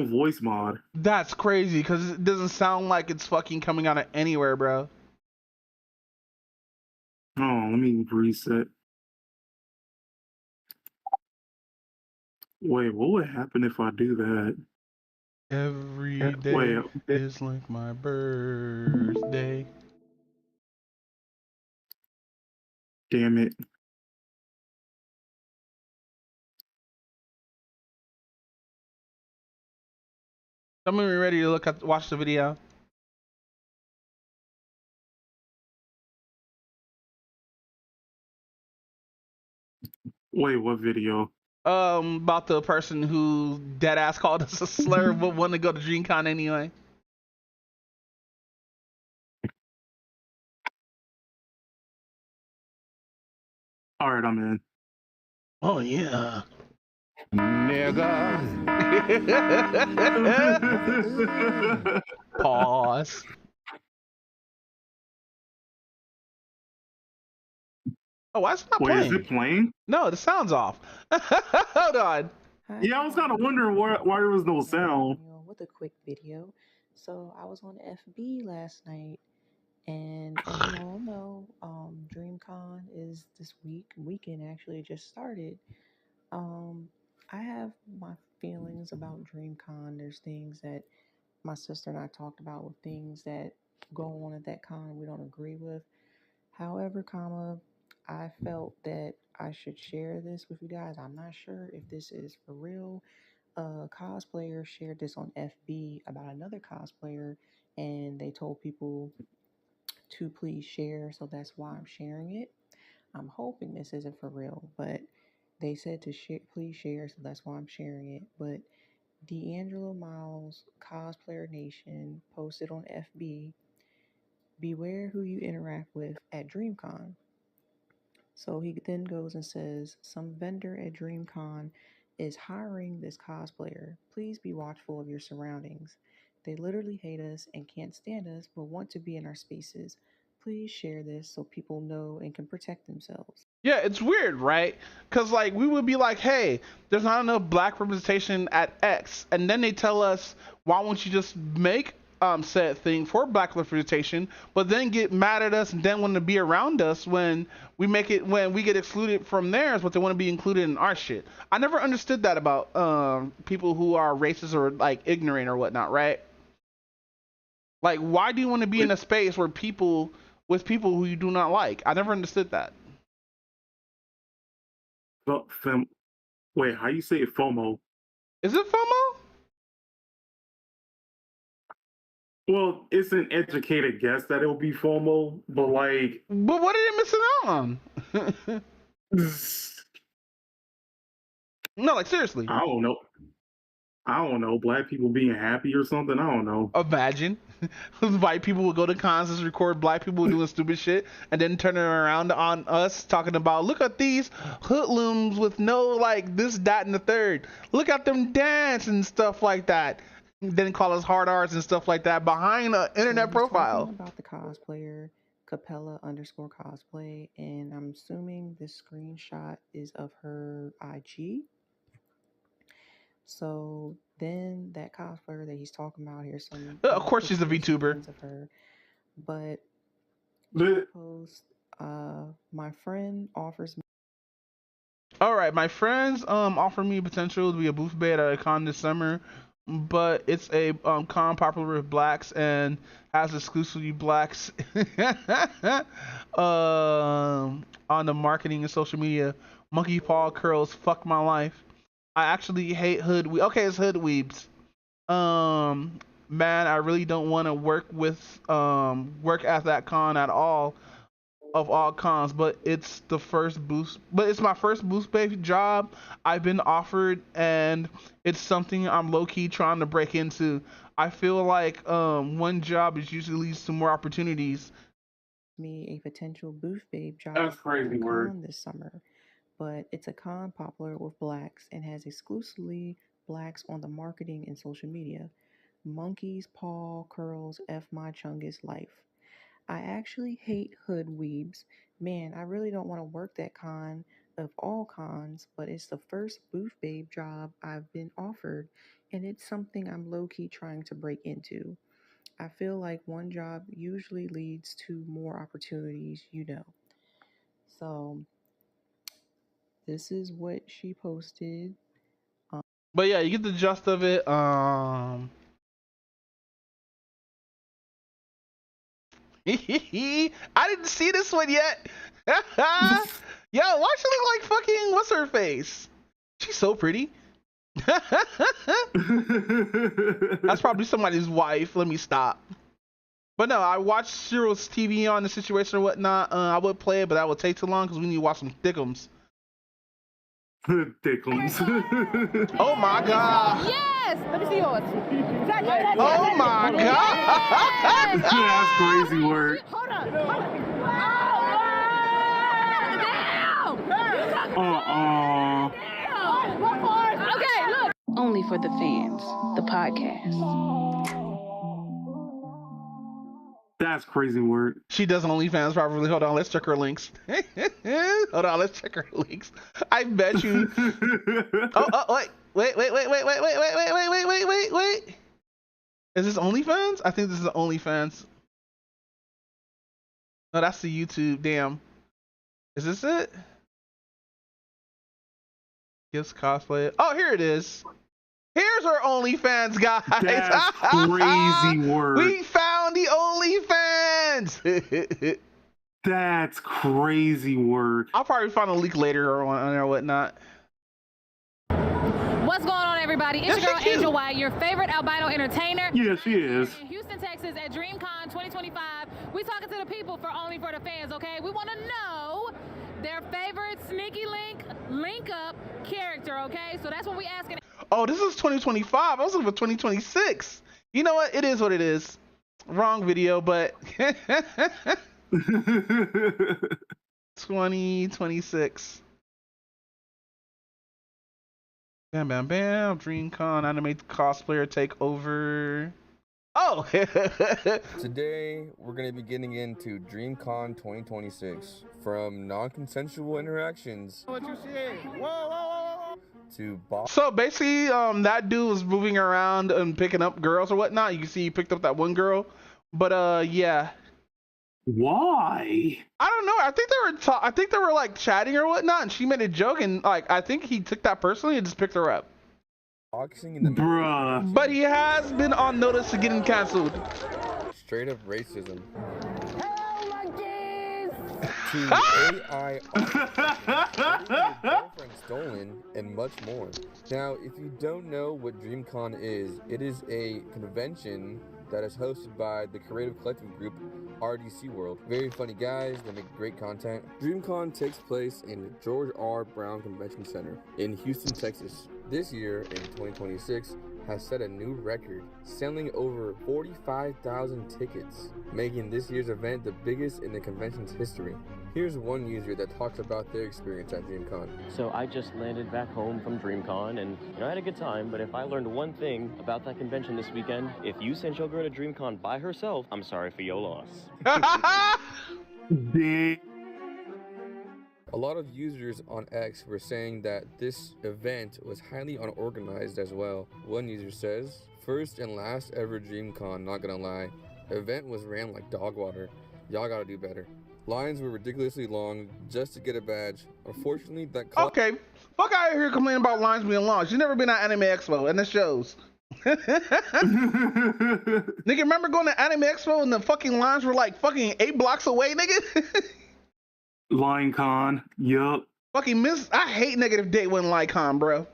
voice mod. That's crazy because it doesn't sound like it's fucking coming out of anywhere, bro. Oh, let me reset. Wait, what would happen if I do that? Every day is like my birthday. Damn it. Tell me when you're ready to watch the video. Wait, what video? About the person who dead ass called us a slur but wanted to go to DreamCon anyway. All right, I'm in. Oh yeah. Nigga. Pause. Oh, why is it not Wait, playing? is it playing? No, the sound's off. Hold on. Yeah, I was kind of wondering why there was no sound. With a quick video. So I was on FB last night And as you all know, DreamCon is this weekend actually. It just started. Um, I have my feelings about DreamCon. There's things that my sister and I talked about with things that go on at that con we don't agree with. However, I felt that I should share this with you guys. I'm not sure if this is for real. A cosplayer shared this on FB about another cosplayer, and they told people to please share, so that's why I'm sharing it. I'm hoping this isn't for real, but they said to share, please share, so that's why I'm sharing it. But D'Angelo Miles, Cosplayer Nation, posted on FB, beware who you interact with at DreamCon. So he then goes and says, some vendor at DreamCon is hiring this cosplayer. Please be watchful of your surroundings. They literally hate us and can't stand us, but want to be in our spaces. Please share this so people know and can protect themselves. Yeah, it's weird, right? Because like we would be like, hey, there's not enough black representation at X, and then they tell us, why won't you just make said thing for black representation, but then get mad at us and then want to be around us when we get excluded from theirs, but they want to be included in our shit. I never understood that about people who are racist or like ignorant or whatnot, right? Like, why do you want to be in a space where people who you do not like? I never understood that. Wait, how you say it? FOMO? Is it FOMO? Well, it's an educated guess that it'll be FOMO, but like. But what are they missing out on? No, like seriously. I don't know. Black people being happy or something. I don't know. Imagine white people would go to cons and record black people doing stupid shit, and then turn it around on us talking about, look at these hoodlums with no like this, that, and the third. Look at them dance and stuff like that. Then call us hard R's and stuff like that behind an internet profile. About the cosplayer Capella_cosplay, and I'm assuming this screenshot is of her IG. So then that cosplayer that he's talking about here, of course she's a VTuber. Of her, but post, my friend offers me. All right, my friends offer me potential to be a booth babe at a con this summer, but it's a con popular with blacks and has exclusively blacks on the marketing and social media. Monkey paw curls, fuck my life. I actually hate hood. Okay, it's hood weebs. Man, I really don't want to work at that con at all, of all cons. But it's my first boost babe job I've been offered, and it's something I'm low key trying to break into. I feel like one job is usually leads to more opportunities. Me a potential booth babe job. That's crazy word. This summer. But it's a con popular with blacks and has exclusively blacks on the marketing and social media. Monkeys, paw, curls, F my chungus life. I actually hate hood weebs. Man, I really don't want to work that con of all cons, but it's the first booth babe job I've been offered, and it's something I'm low-key trying to break into. I feel like one job usually leads to more opportunities, you know. So this is what she posted. But yeah, you get the gist of it. I didn't see this one yet. Yo, why she look like fucking what's her face? She's so pretty. That's probably somebody's wife. Let me stop. But no, I watched Cyril's TV on the situation or whatnot. I would play it, but that would take too long because we need to watch some thickums. Thickums. Oh my god. Yes! Let me see yours. Oh my god. That's crazy word. Hold on. Uh-uh. Okay, look. Only for the fans, the podcast. That's crazy word. She does OnlyFans properly. Hold on, let's check her links. Hold on, let's check her links. I bet you. Wait. Is this OnlyFans? I think this is OnlyFans. No, that's the YouTube. Damn. Is this it? Gifts cosplay. Oh, here it is. Here's our OnlyFans, guys. That's crazy work. We found the OnlyFans. That's crazy work. I'll probably find a leak later or whatnot. What's going on, everybody? It's your girl Angel White, your favorite albino entertainer. Yeah, she is. In Houston, Texas, at DreamCon 2025. We talking to the people for Only for the Fans, okay? We want to know their favorite sneaky link up character, okay? So that's what we asking. Oh, this is 2025. I was looking for 2026. You know what? It is what it is. Wrong video, but 2026. Bam, bam, bam. DreamCon animated cosplayer takeover. Oh! Today, we're going to be getting into DreamCon 2026. From non-consensual interactions. What you see? Whoa. To boss. So basically, that dude was moving around and picking up girls or whatnot. You can see he picked up that one girl. But, yeah. Why? I don't know. I think they were like chatting or whatnot, and she made a joke, and like I think he took that personally and just picked her up. Boxing in the Bruh. But he has been on notice of getting canceled. Straight up racism. To AI girlfriend stolen and much more. Now, if you don't know what DreamCon is, it is a convention that is hosted by the creative collective group RDC World. Very funny guys, they make great content. DreamCon takes place in George R. Brown Convention Center in Houston, Texas. This year, in 2026, has set a new record, selling over 45,000 tickets, making this year's event the biggest in the convention's history. Here's one user that talks about their experience at DreamCon. So I just landed back home from DreamCon, and I had a good time, but if I learned one thing about that convention this weekend, if you sent your girl to DreamCon by herself, I'm sorry for your loss. A lot of users on X were saying that this event was highly unorganized as well. One user says, first and last ever DreamCon, not gonna lie. Event was ran like dog water. Y'all gotta do better. Lines were ridiculously long just to get a badge. Unfortunately, that Okay, fuck out of here complaining about lines being long. She's never been at Anime Expo, and it shows. Nigga, remember going to Anime Expo and the fucking lines were like fucking 8 blocks away, nigga? LineCon, yup. Fucking I hate negative date when LineCon, bro.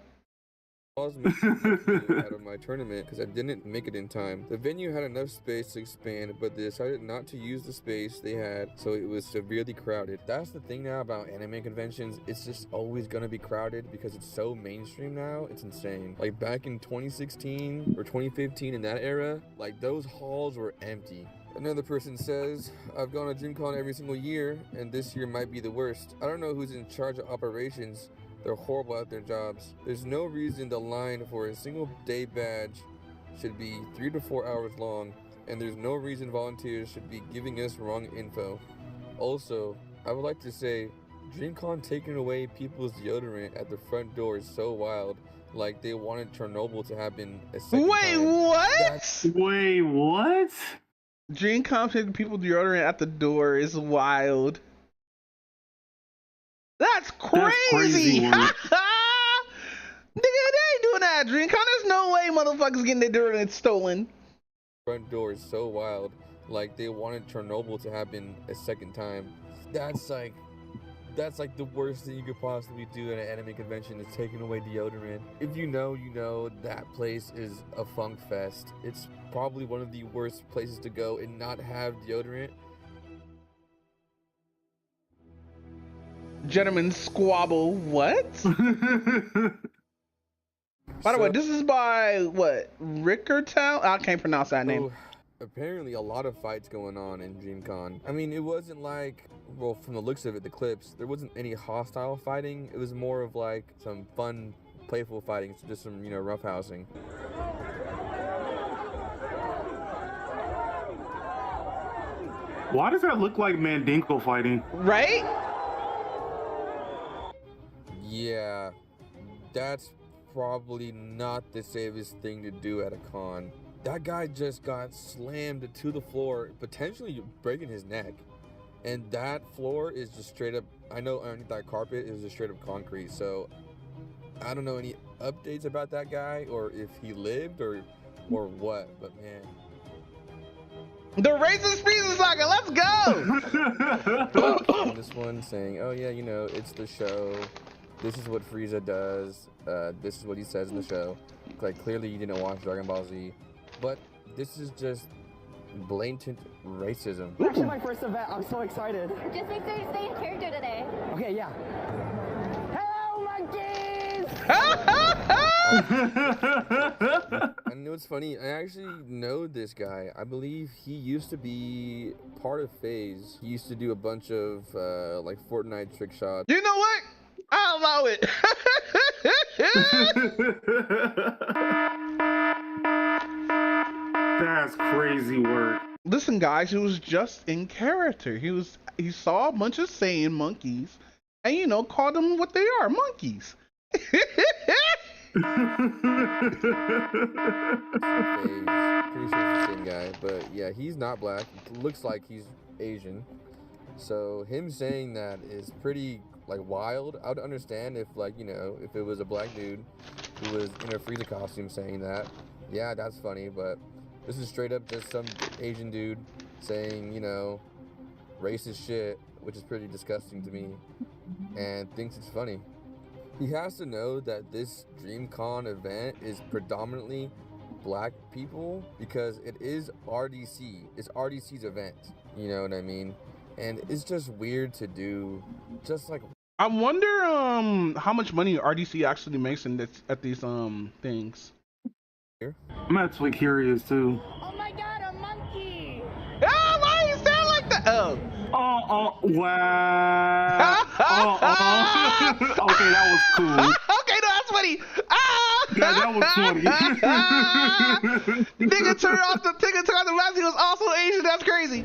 caused me out of my tournament because I didn't make it in time. The venue had enough space to expand, but they decided not to use the space they had, so it was severely crowded. That's the thing now about anime conventions, it's just always gonna be crowded because it's so mainstream now, it's insane. Like back in 2016 or 2015 in that era, like those halls were empty. Another person says, I've gone to DreamCon every single year, and this year might be the worst. I don't know who's in charge of operations. They're horrible at their jobs. There's no reason the line for a single day badge should be 3 to 4 hours long, and there's no reason volunteers should be giving us wrong info. Also, I would like to say, DreamCon taking away people's deodorant at the front door is so wild. Like they wanted Chernobyl to happen a second time. What? Wait, what? DreamCon taking people deodorant at the door is wild. That's crazy. Nigga, they ain't doing that at DreamCon. There's no way motherfuckers getting their deodorant stolen. Front door is so wild. Like they wanted Chernobyl to happen a second time. That's like the worst thing you could possibly do at an anime convention is taking away deodorant. If you know, you know that place is a funk fest. It's probably one of the worst places to go and not have deodorant. Gentlemen squabble. What? By the way, this is by what? Rickertown? I can't pronounce that name. Apparently a lot of fights going on in DreamCon. I mean, it wasn't like, well, from the looks of it, the clips, there wasn't any hostile fighting. It was more of like some fun, playful fighting, so just some, you know, roughhousing. Why does that look like Mandinko fighting? Right? Yeah, that's probably not the safest thing to do at a con. That guy just got slammed to the floor, potentially breaking his neck. And that floor is just straight up, I know underneath that carpet is just straight up concrete. So I don't know any updates about that guy or if he lived or what, but man. The racist Frieza saga, let's go! And this one saying, oh yeah, you know, it's the show. This is what Frieza does. This is what he says in the show. Like, clearly you didn't watch Dragon Ball Z. But this is just blatant racism. Actually, my first event. I'm so excited. Just make sure you stay in character today. Okay, yeah. Hello, monkeys! I know it's funny. I actually know this guy. I believe he used to be part of FaZe. He used to do a bunch of like Fortnite trick shots. You know what? I'll allow it. That's crazy work. Listen, guys, he was just in character. He saw a bunch of Saiyan monkeys, and you know, called them what they are, monkeys. Pretty sure it's the same guy, but yeah, he's not black. Looks like he's Asian. So him saying that is pretty like wild. I would understand if, like, you know, if it was a black dude who was in a Frieza costume saying that. Yeah, that's funny, but this is straight up just some Asian dude saying, you know, racist shit, which is pretty disgusting to me, and thinks it's funny. He has to know that this DreamCon event is predominantly black people because it is RDC. It's RDC's event, you know what I mean? And it's just weird to do, just like. I wonder how much money RDC actually makes in this, at these things. I'm actually curious too. Oh my god, a monkey! Ah, why you sound like that? Oh. Wow. Okay, that was cool. Okay, no, that's funny. Ah! That was funny. Nigga turned off the mask. He was also Asian. That's crazy.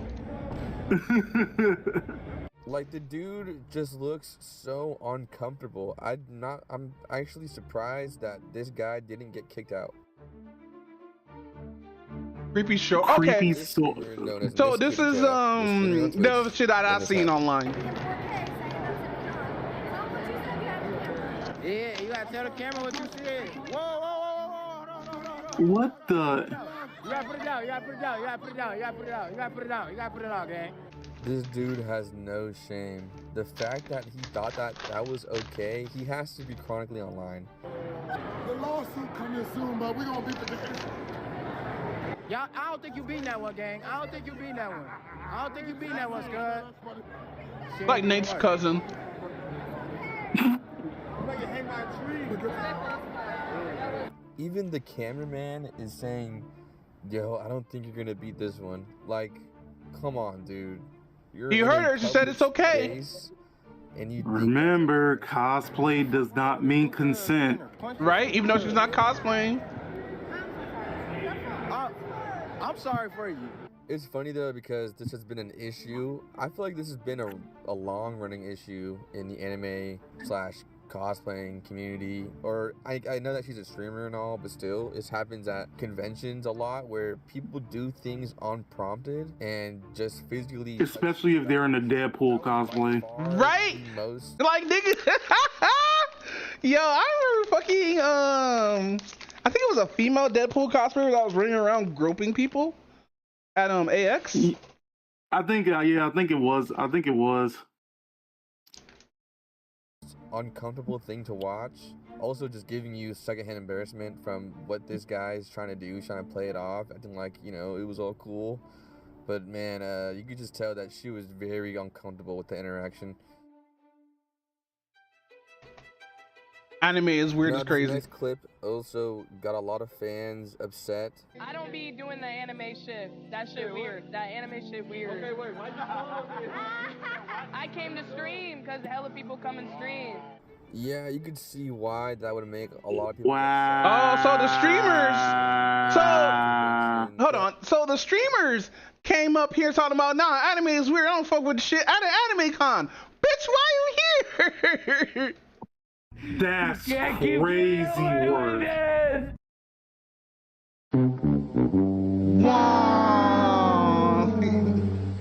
Like, the dude just looks so uncomfortable. I'm actually surprised that this guy didn't get kicked out. Creepy show. Okay. So this is the shit that I've seen online. Yeah, you gotta tell the camera what you said. Whoa, What the? You gotta put it down. You gotta put it down. You gotta put it down. You gotta put it down. You gotta put it down. You gotta put it down, gang. This dude has no shame. The fact that he thought that was okay, he has to be chronically online. The lawsuit coming soon, but we gonna beat the division. Y'all, I don't think you beat that one, gang. I don't think you beat that one. I don't think you beat that one, Scud. Like Nate's cousin. Even the cameraman is saying, yo, I don't think you're gonna beat this one. Like, come on, dude. You heard her. She said it's okay. And you remember, cosplay does not mean consent. Right? Even though she's not cosplaying. I'm sorry for you. It's funny though because this has been an issue. I feel like this has been a long-running issue in the anime / cosplaying community. Or I know that she's a streamer and all, but still, this happens at conventions a lot where people do things unprompted and just physically. Especially if they're in a Deadpool cosplay. Right? Like, nigga. Yo, I remember fucking I think it was a female Deadpool cosplayer that was running around groping people at AX. I think I think it was. Uncomfortable thing to watch. Also just giving you secondhand embarrassment from what this guy's trying to do. He's trying to play it off, acting like, you know, it was all cool. But man, you could just tell that she was very uncomfortable with the interaction. Anime is weird as crazy. This clip also got a lot of fans upset. I don't be doing the anime shit. That shit weird. That anime shit weird. Okay, wait, why I came to stream because hella people come and stream. Yeah, you could see why that would make a lot of people. Wow. Oh, so the streamers. So hold on. So the streamers came up here talking about, nah, anime is weird. I don't fuck with the shit at an anime con. Bitch, why you here? That's crazy work.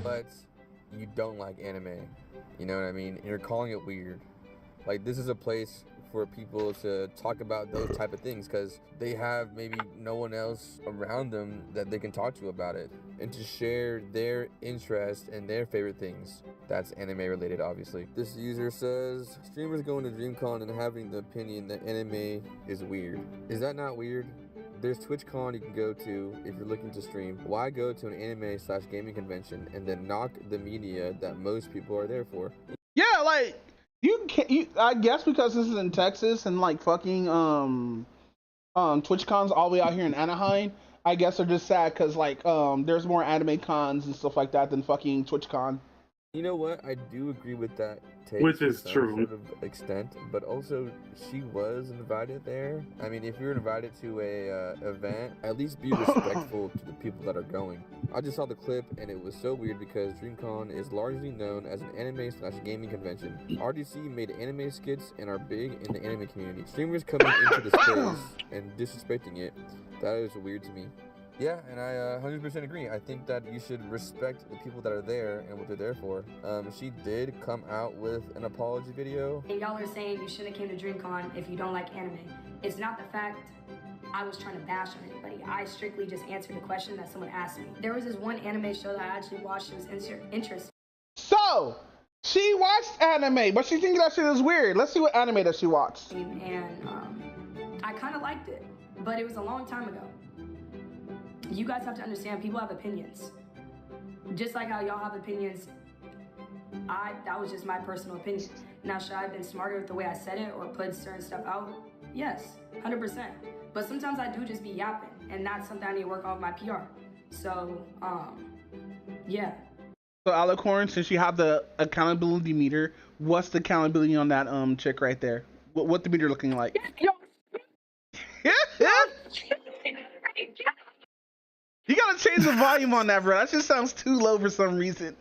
But you don't like anime. You know what I mean? And you're calling it weird. Like, this is a place for people to talk about those type of things because they have maybe no one else around them that they can talk to about it, and to share their interest and their favorite things. That's anime related, obviously. This user says, streamers going to DreamCon and having the opinion that anime is weird. Is that not weird? There's TwitchCon you can go to if you're looking to stream. Why go to an anime/gaming convention and then knock the media that most people are there for? Yeah, like, you can't. I guess because this is in Texas and like fucking TwitchCon's all the way out here in Anaheim. I guess they're just sad because like there's more anime cons and stuff like that than fucking TwitchCon. You know what? I do agree with that take, which is to some true sort of extent, but also she was invited there. I mean, if you're invited to a event, at least be respectful to the people that are going. I just saw the clip and it was so weird because DreamCon is largely known as an anime/gaming convention. RDC made anime skits and are big in the anime community. Streamers coming into the space and disrespecting it, that is weird to me. Yeah, and I 100% agree. I think that you should respect the people that are there and what they're there for. She did come out with an apology video. And y'all are saying you shouldn't have came to DreamCon if you don't like anime. It's not the fact I was trying to bash on anybody. I strictly just answered a question that someone asked me. There was this one anime show that I actually watched. It was interesting. So she watched anime, but she thinking that shit is weird. Let's see what anime that she watched. And I kind of liked it, but it was a long time ago. You guys have to understand, people have opinions. Just like how y'all have opinions, that was just my personal opinion. Now, should I have been smarter with the way I said it or put certain stuff out? Yes, 100%. But sometimes I do just be yapping, and that's something I need to work on with my PR. So, yeah. So Alicorn, since you have the accountability meter, what's the accountability on that chick right there? What the meter looking like? You gotta change the volume on that, bro. That just sounds too low for some reason.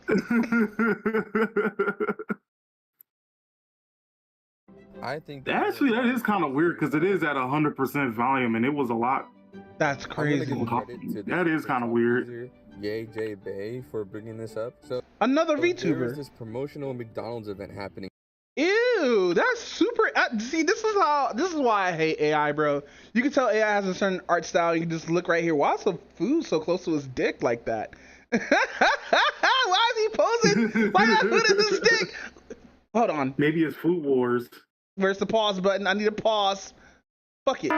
I think actually that is kind of weird because it is at 100% volume and it was a lot. That's crazy. That is kind of weird. Yay J Bay for bringing this up. So another VTuber. VTuber. This promotional McDonald's event happening. Ew, that's super. See, this is why I hate AI, bro. You can tell AI has a certain art style. You can just look right here. Why is the food so close to his dick like that? Why is he posing? Why not put in his dick? Hold on. Maybe it's Food Wars. Where's the pause button? I need a pause. Fuck it.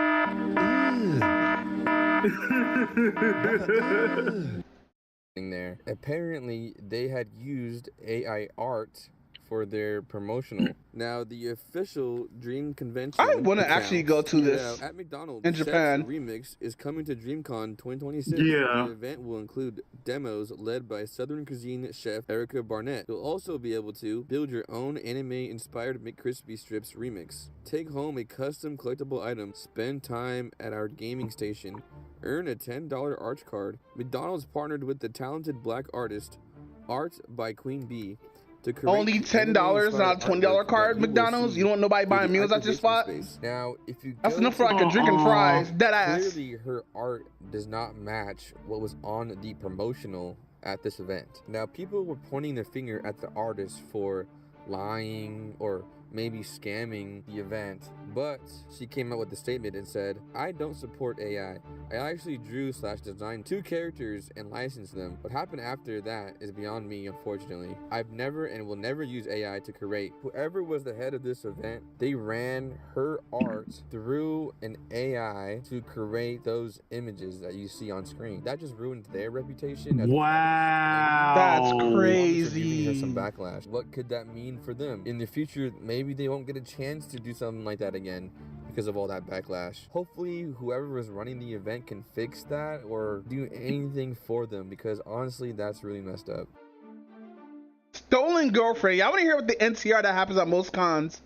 There. Apparently, they had used AI art for their promotional. Now, the official Dream Convention. I want to actually go to this at McDonald's in Japan. Remix is coming to DreamCon 2026. Yeah. The event will include demos led by Southern Cuisine chef Erica Barnett. You'll also be able to build your own anime-inspired McCrispy Strips remix. Take home a custom collectible item. Spend time at our gaming station. Earn a $10 arch card. McDonald's partnered with the talented black artist Art by Queen Bee. Only $10, not a $20 card. McDonald's. You don't want nobody buying meals at your spot. Now, if you that's enough for like a drink and fries. Dead ass. Clearly, her art does not match what was on the promotional at this event. Now, people were pointing their finger at the artist for lying or maybe scamming the event, but she came out with a statement and said, I don't support AI. I actually drew/designed 2 characters and licensed them. What happened after that is beyond me, unfortunately. I've never and will never use AI to create. Whoever was the head of this event, they ran her art through an AI to create those images that you see on screen. That just ruined their reputation. Wow. That's crazy. Giving her some backlash. What could that mean for them? In the future, maybe they won't get a chance to do something like that again because of all that backlash. Hopefully, whoever was running the event can fix that or do anything for them because honestly, that's really messed up. Stolen girlfriend. Yeah, I want to hear what the NCR that happens at most cons.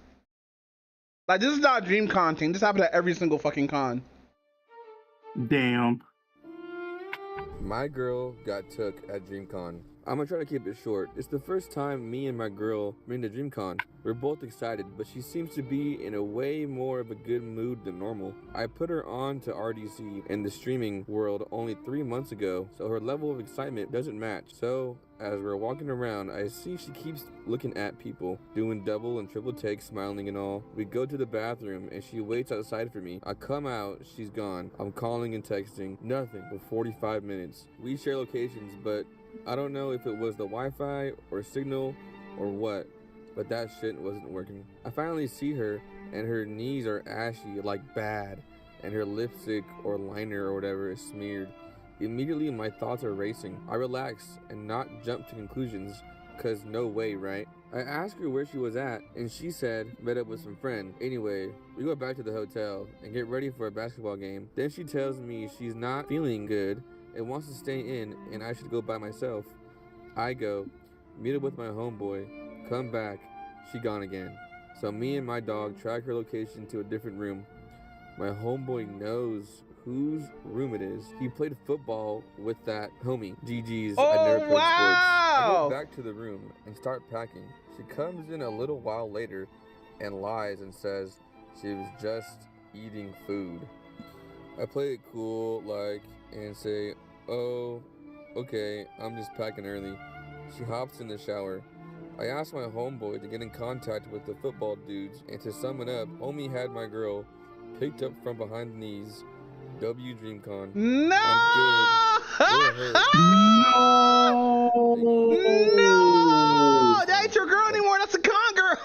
Like, this is not a DreamCon thing. This happens at every single fucking con. Damn. My girl got took at DreamCon. I'm gonna try to keep it short. It's the first time me and my girl been to DreamCon. We're both excited, but she seems to be in a way more of a good mood than normal. I put her on to RDC in the streaming world only 3 months ago, so her level of excitement doesn't match. So, as we're walking around, I see she keeps looking at people, doing double and triple takes, smiling and all. We go to the bathroom, and she waits outside for me. I come out, she's gone. I'm calling and texting, nothing for 45 minutes. We share locations, but I don't know if it was the Wi-Fi or signal or what, but that shit wasn't working. I finally see her, and her knees are ashy, like bad, and her lipstick or liner or whatever is smeared. Immediately, my thoughts are racing. I relax and not jump to conclusions, cause no way, right? I asked her where she was at, and she said met up with some friend. Anyway, we go back to the hotel and get ready for a basketball game. Then she tells me she's not feeling good and wants to stay in, and I should go by myself. I go, meet up with my homeboy, come back, she gone again. So me and my dog track her location to a different room. My homeboy knows whose room it is. He played football with that homie, GG's. Oh, I never played sports. I wow. go back to the room and start packing. She comes in a little while later and lies and says she was just eating food. I play it cool, and say, oh, okay, I'm just packing early. She hops in the shower. I asked my homeboy to get in contact with the football dudes, and to sum it up, homie had my girl picked up from behind the knees. W DreamCon. No! I'm good. No! That ain't your girl anymore. That's a con girl.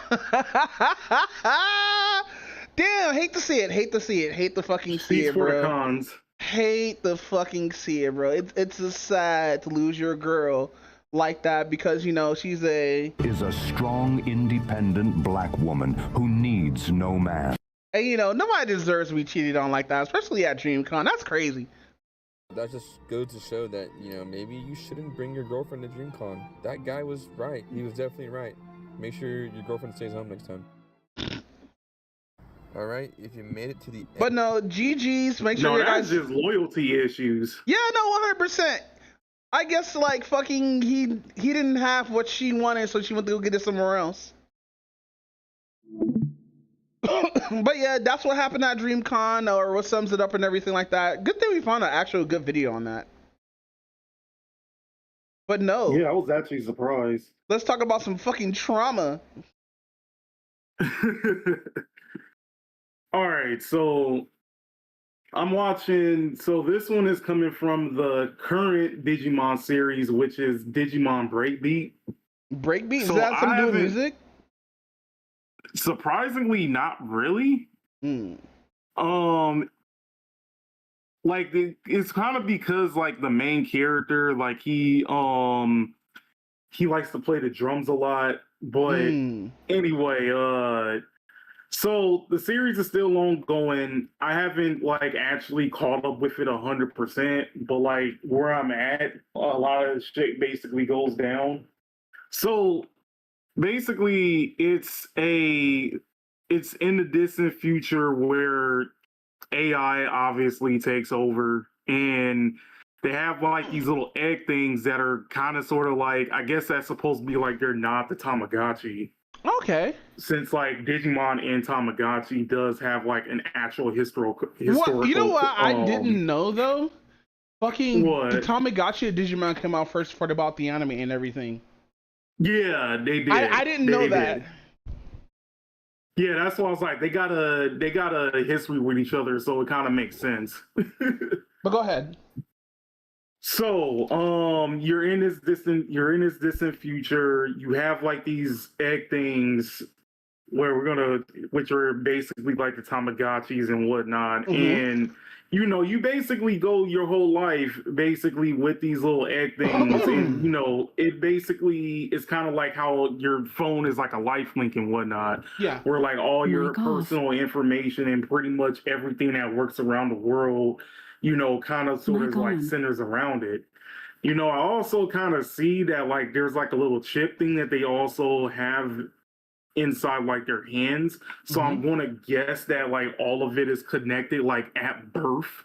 Damn, hate to see it. Hate to see it. Hate to fucking see it, bro. For the cons. Hate to fucking see it, bro. It's just sad to lose your girl like that because, you know, she's is a strong, independent black woman who needs no man. And, you know, nobody deserves to be cheated on like that, especially at DreamCon. That's crazy. That just goes to show that, you know, maybe you shouldn't bring your girlfriend to DreamCon. That guy was right. He was definitely right. Make sure your girlfriend stays home next time. All right, if you made it to the end. But no, GG's, make sure you guys... that's just loyalty issues. Yeah, no, 100%. I guess, like, fucking, he didn't have what she wanted, so she went to go get it somewhere else. But yeah, that's what happened at DreamCon, or what sums it up and everything like that. Good thing we found an actual good video on that. But no. Yeah, I was actually surprised. Let's talk about some fucking trauma. All right, so I'm watching. So this one is coming from the current Digimon series, which is Digimon Breakbeat. Breakbeat? Is that something to do with music? Surprisingly, not really. Like it's kind of because like the main character, like he likes to play the drums a lot. But anyway, so the series is still ongoing. I haven't like actually caught up with it 100%, but like where I'm at, a lot of shit basically goes down. So basically, it's in the distant future where AI obviously takes over, and they have like these little egg things that are kind of sort of like, I guess that's supposed to be like they're not the Tamagotchi. Okay. Since like Digimon and Tamagotchi does have like an actual historical. Well, you know what I didn't know though? Fucking what? The Tamagotchi of Digimon came out first before they bought the anime and everything. Yeah, they did. I didn't know that. Yeah, that's why I was like, they got a history with each other, so it kind of makes sense. But go ahead. So, you're in this distant future. You have like these egg things which are basically like the Tamagotchis and whatnot. And you know, you basically go your whole life basically with these little egg things, and you know, it basically is kind of like how your phone is like a life link and whatnot. Yeah. Where like all your personal information and pretty much everything that works around the world, you know, kind of sort of like centers around it. You know, I also kind of see that like there's like a little chip thing that they also have inside like their hands. So I'm going to guess that like all of it is connected like at birth.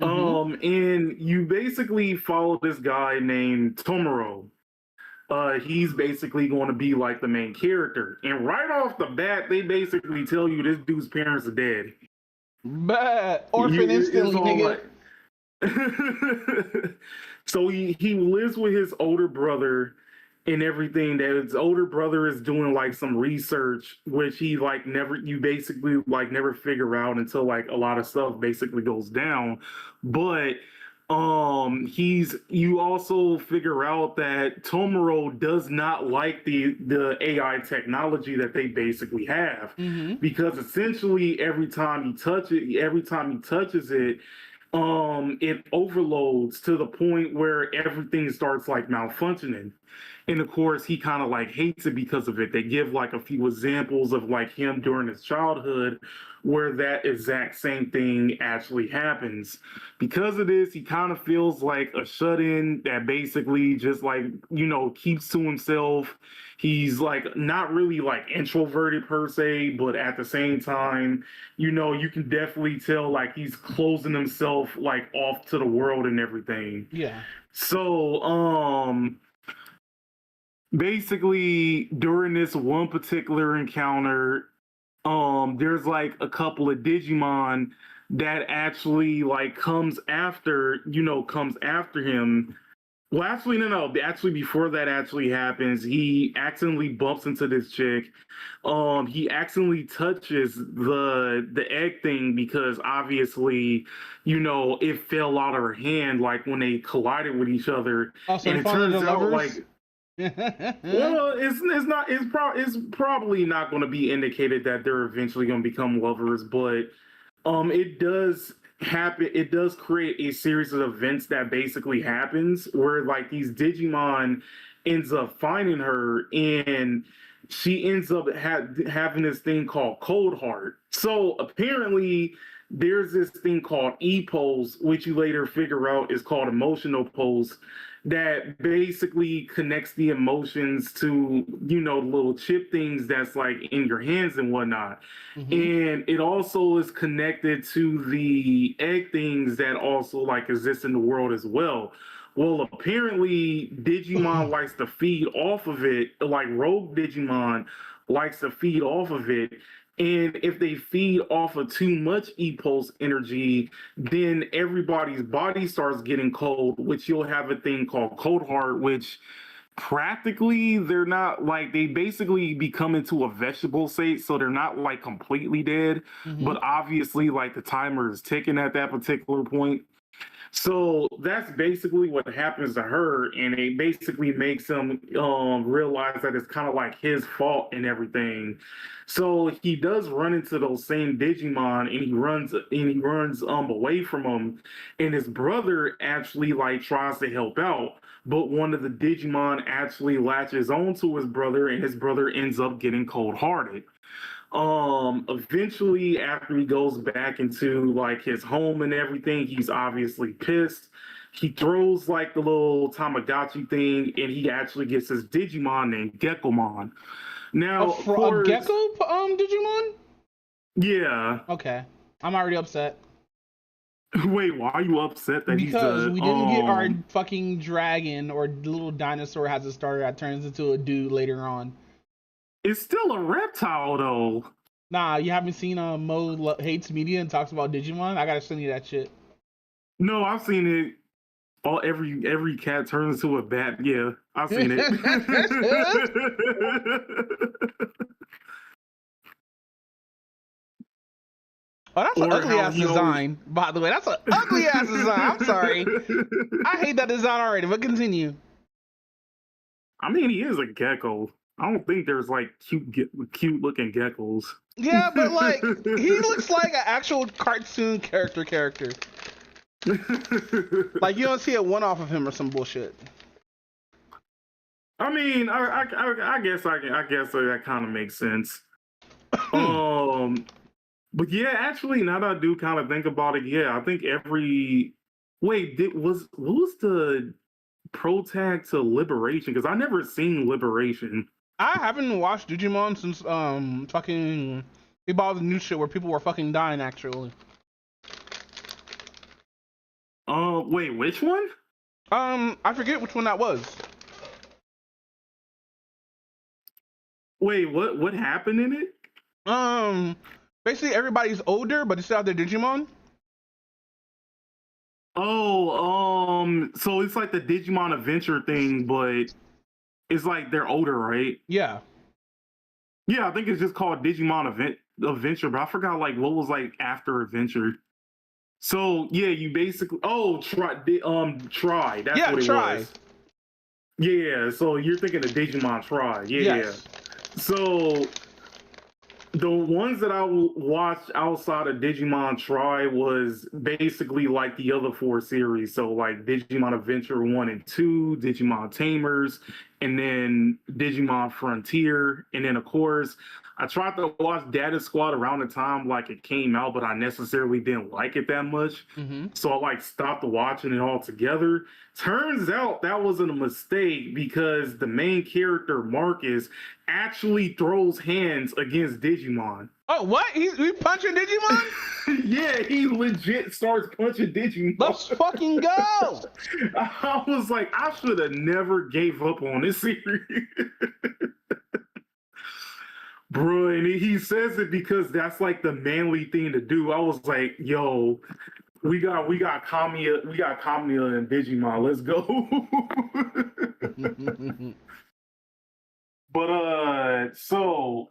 And you basically follow this guy named Tomoro. He's basically going to be like the main character. And right off the bat, they basically tell you this dude's parents are dead. Bad. Orphan instantly, nigga. So he lives with his older brother and everything. That his older brother is doing like some research, which he like you basically like never figure out until like a lot of stuff basically goes down. But you also figure out that Tomoro does not like the AI technology that they basically have, because essentially every time he touches it, it overloads to the point where everything starts like malfunctioning. And of course, he kind of like hates it because of it. They give like a few examples of like him during his childhood where that exact same thing actually happens. Because of this, he kind of feels like a shut-in that basically just like, keeps to himself. He's like not really like introverted per se, but at the same time, you can definitely tell like he's closing himself like off to the world and everything. Yeah. So, basically during this one particular encounter, there's like a couple of Digimon that actually like comes after him. Well, actually, no. Actually, before that actually happens, he accidentally bumps into this chick. He accidentally touches the egg thing because obviously, it fell out of her hand like when they collided with each other. Also, and it turns out like. Well, it's probably not going to be indicated that they're eventually going to become lovers, but it does happen. It does create a series of events that basically happens where like these Digimon ends up finding her, and she ends up having this thing called Cold Heart. So apparently there's this thing called E-Pulse, which you later figure out is called emotional pulse, that basically connects the emotions to, the little chip things that's like in your hands and whatnot. And it also is connected to the egg things that also like exist in the world as well. Well, apparently Digimon likes to feed off of it, like Rogue Digimon likes to feed off of it. And if they feed off of too much E-Pulse energy, then everybody's body starts getting cold, which you'll have a thing called Cold Heart, which practically they're not like, they basically become into a vegetable state, so they're not like completely dead, but obviously like the timer is ticking at that particular point. So that's basically what happens to her, and it basically makes him realize that it's kind of like his fault and everything. So he does run into those same Digimon, and he runs away from them. And his brother actually like tries to help out, but one of the Digimon actually latches onto his brother, and his brother ends up getting cold-hearted. Eventually, after he goes back into like his home and everything, he's obviously pissed. He throws like the little Tamagotchi thing, and he actually gets his Digimon named Gekomon. Now, a gecko Digimon? Yeah. Okay, I'm already upset. Wait, why are you upset that because we didn't get our fucking dragon or little dinosaur has a starter that turns into a dude later on? It's still a reptile, though. Nah, you haven't seen Mo Hates Media and talks about Digimon? I gotta send you that shit. No, I've seen it. Every cat turns into a bat. Yeah, I've seen it. Oh, that's an ugly ass design, by the way. That's an ugly ass design. I'm sorry. I hate that design already, but continue. I mean, he is a gecko. I don't think there's like cute looking geckos. Yeah, but like he looks like an actual cartoon character. Like you don't see a one off of him or some bullshit. I mean, I guess that kind of makes sense. But yeah, actually, now that I do kind of think about it, yeah, I think what was the pro tag to Liberation? Because I never seen Liberation. I haven't watched Digimon since fucking we bought the new shit where people were fucking dying actually. Wait, which one? I forget which one that was. Wait, what happened in it? Basically everybody's older, but they still have their Digimon. Oh, so it's like the Digimon Adventure thing, but it's like they're older, right? Yeah. Yeah, I think it's just called Digimon Adventure, but I forgot like what was like after Adventure. So yeah, you basically Try. That's Yeah, what it Try. was. Yeah, so you're thinking of Digimon Try. Yeah. Yes. So the ones that I watched outside of Digimon Try was basically like the other four series. So like Digimon Adventure 1 and 2, Digimon Tamers, and then Digimon Frontier. And then of course, I tried to watch Data Squad around the time like it came out, but I necessarily didn't like it that much. So I like stopped watching it altogether. Turns out that wasn't a mistake because the main character, Marcus, actually throws hands against Digimon. Oh, what? He punching Digimon? Yeah, he legit starts punching Digimon. Let's fucking go! I was like, I should have never gave up on this series. Bro, and he says it because that's like the manly thing to do. I was like, yo, we got Kamiya and Digimon. Let's go. But so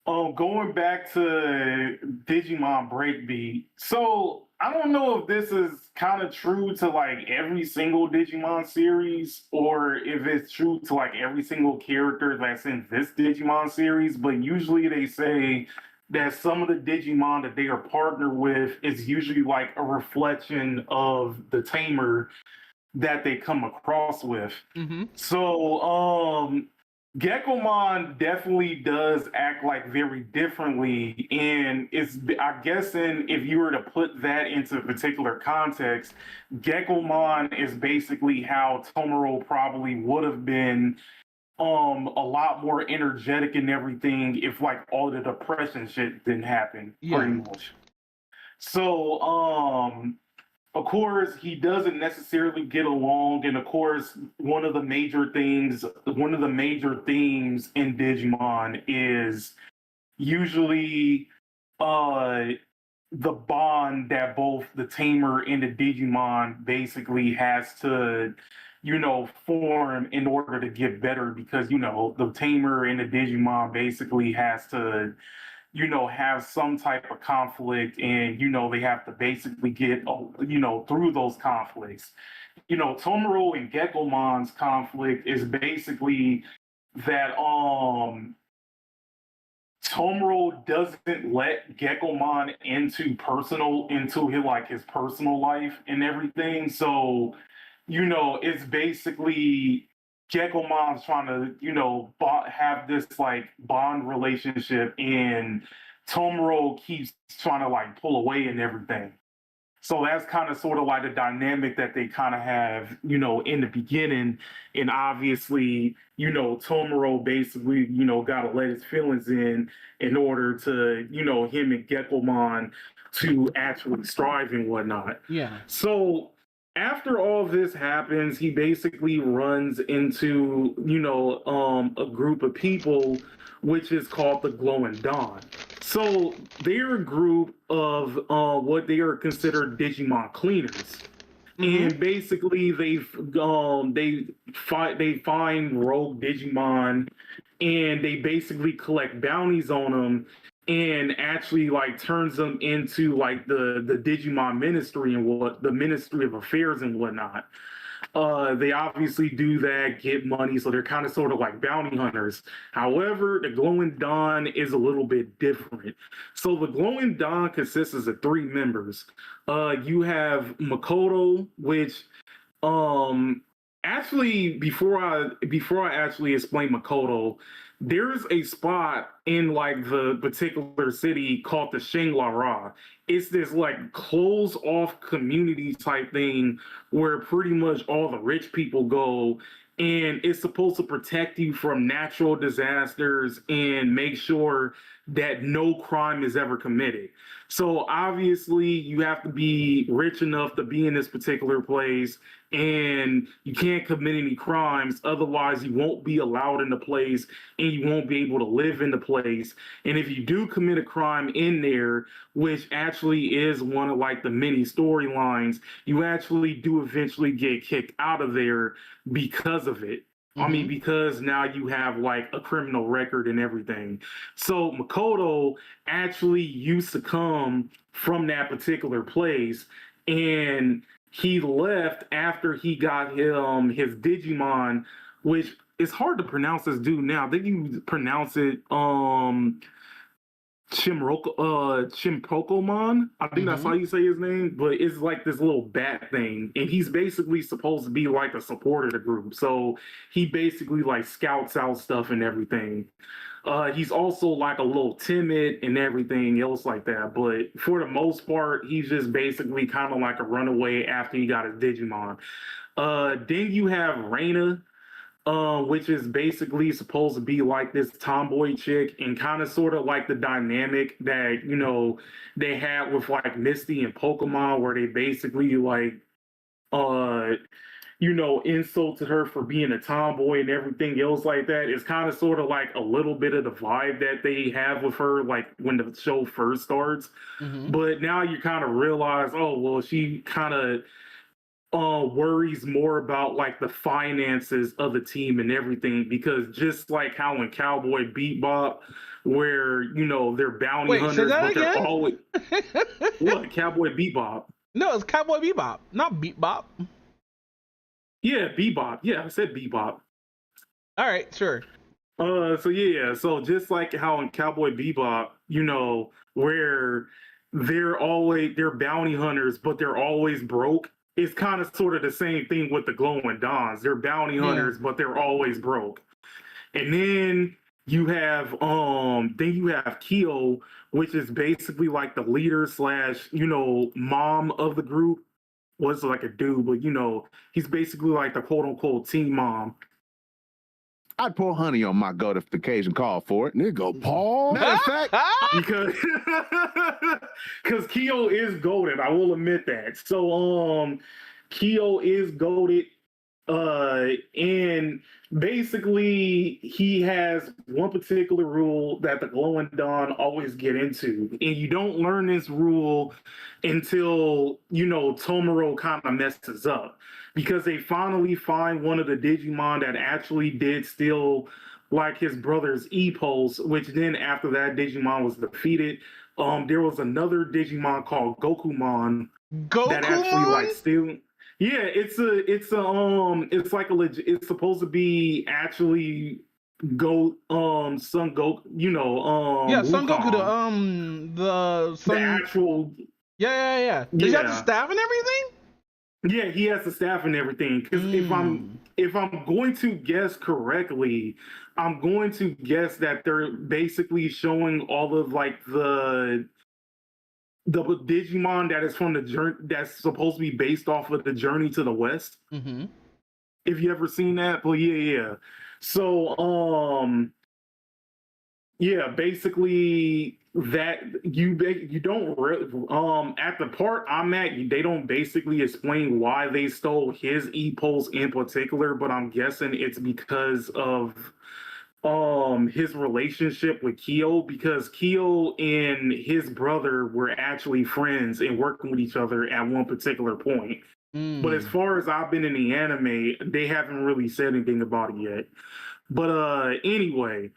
going back to Digimon Breakbeat. So I don't know if this is kind of true to like every single Digimon series or if it's true to like every single character that's in this Digimon series, but usually they say that some of the Digimon that they are partnered with is usually like a reflection of the tamer that they come across with. So Geckomon definitely does act like very differently, and it's I guessing if you were to put that into a particular context, Geckomon is basically how Tomoro probably would have been a lot more energetic and everything if like all the depression shit didn't happen pretty much. So of course, he doesn't necessarily get along, and of course, one of the major themes in Digimon is usually the bond that both the tamer and the Digimon basically has to, form in order to get better, because the tamer and the Digimon basically has to have some type of conflict, and they have to basically get through those conflicts. Tomoro and Geckomon's conflict is basically that Tomoro doesn't let Geckomon into his personal life and everything. So it's basically Geckomon's trying to, have this like bond relationship, and Tomoro keeps trying to like pull away and everything. So that's kind of sort of like the dynamic that they kind of have, in the beginning. And obviously, Tomoro basically, got to let his feelings in order to, him and Geckomon to actually strive and whatnot. Yeah. So after all this happens, he basically runs into, a group of people, which is called the Glowing Dawn. So they're a group of what they are considered Digimon cleaners. And basically they find rogue Digimon, and they basically collect bounties on them, and actually like turns them into like the Digimon Ministry and the Ministry of Affairs and whatnot. They obviously do that, get money, so they're kind of sort of like bounty hunters. However, the Glowing Dawn is a little bit different. So the Glowing Dawn consists of 3 members. You have Makoto, which actually before I actually explain Makoto, there's a spot in like the particular city called the Shangri-La. It's this like closed off community type thing where pretty much all the rich people go, and it's supposed to protect you from natural disasters and make sure that no crime is ever committed. So obviously you have to be rich enough to be in this particular place, and you can't commit any crimes. Otherwise you won't be allowed in the place and you won't be able to live in the place. And if you do commit a crime in there, which actually is one of like the many storylines, you actually do eventually get kicked out of there because of it. I mean, because now you have like a criminal record and everything. So Makoto actually used to come from that particular place, and he left after he got his Digimon, which is hard to pronounce this dude now. I think you pronounce it Chimpokomon. I think that's how you say his name, but it's like this little bat thing, and he's basically supposed to be like a supporter of the group. So he basically like scouts out stuff and everything. He's also like a little timid and everything else like that, but for the most part, he's just basically kind of like a runaway after he got his Digimon. Then you have Reina, which is basically supposed to be like this tomboy chick, and kind of sort of like the dynamic that, you know, they had with like Misty and Pokemon, where they basically like, you know, insulted her for being a tomboy and everything else like that. It's kind of sort of like a little bit of the vibe that they have with her, like when the show first starts. But now you kind of realize, oh, well, she kind of worries more about like the finances of the team and everything, because just like how in Cowboy Bebop, where, you know, they're bounty hunters, but they're always what, Cowboy Bebop? No, it's Cowboy Bebop, not Bebop. Yeah, Bebop. Yeah, I said Bebop. All right, sure. So yeah, so just like how in Cowboy Bebop, you know, where they're bounty hunters, but they're always broke. It's kind of sort of the same thing with the Glowing Dawns. They're bounty hunters, but they're always broke. And then you have Kyo, which is basically like the leader slash, you know, mom of the group. Was like a dude, but you know, he's basically like the quote unquote team mom. I'd pour honey on my goat if the occasion called for it. Nigga, Paul. Matter of fact, because Kyo is goated, I will admit that. So Kyo is goated, and basically he has one particular rule that the Glowing Dawn always get into, and you don't learn this rule until, you know, Tomoro kind of messes up, because they finally find one of the Digimon that actually did steal like his brother's E-Pulse, which then after that Digimon was defeated, there was another Digimon called Gokumon that actually like steal. Yeah, it's like a legit, it's supposed to be actually Son Goku, you know, Son Wukong. Goku, the actual. Yeah. Does he have the staff and everything? Yeah, he has the staff and everything. Because if I'm going to guess correctly, I'm going to guess that they're basically showing all of like the Digimon that is from the journey, that's supposed to be based off of the Journey to the West. If you ever seen that, but yeah. So yeah, basically that you don't really at the part I'm at, they don't basically explain why they stole his E-Pulse in particular, but I'm guessing it's because of his relationship with Kyo, because Kyo and his brother were actually friends and working with each other at one particular point. But as far as I've been in the anime, they haven't really said anything about it yet. But anyway,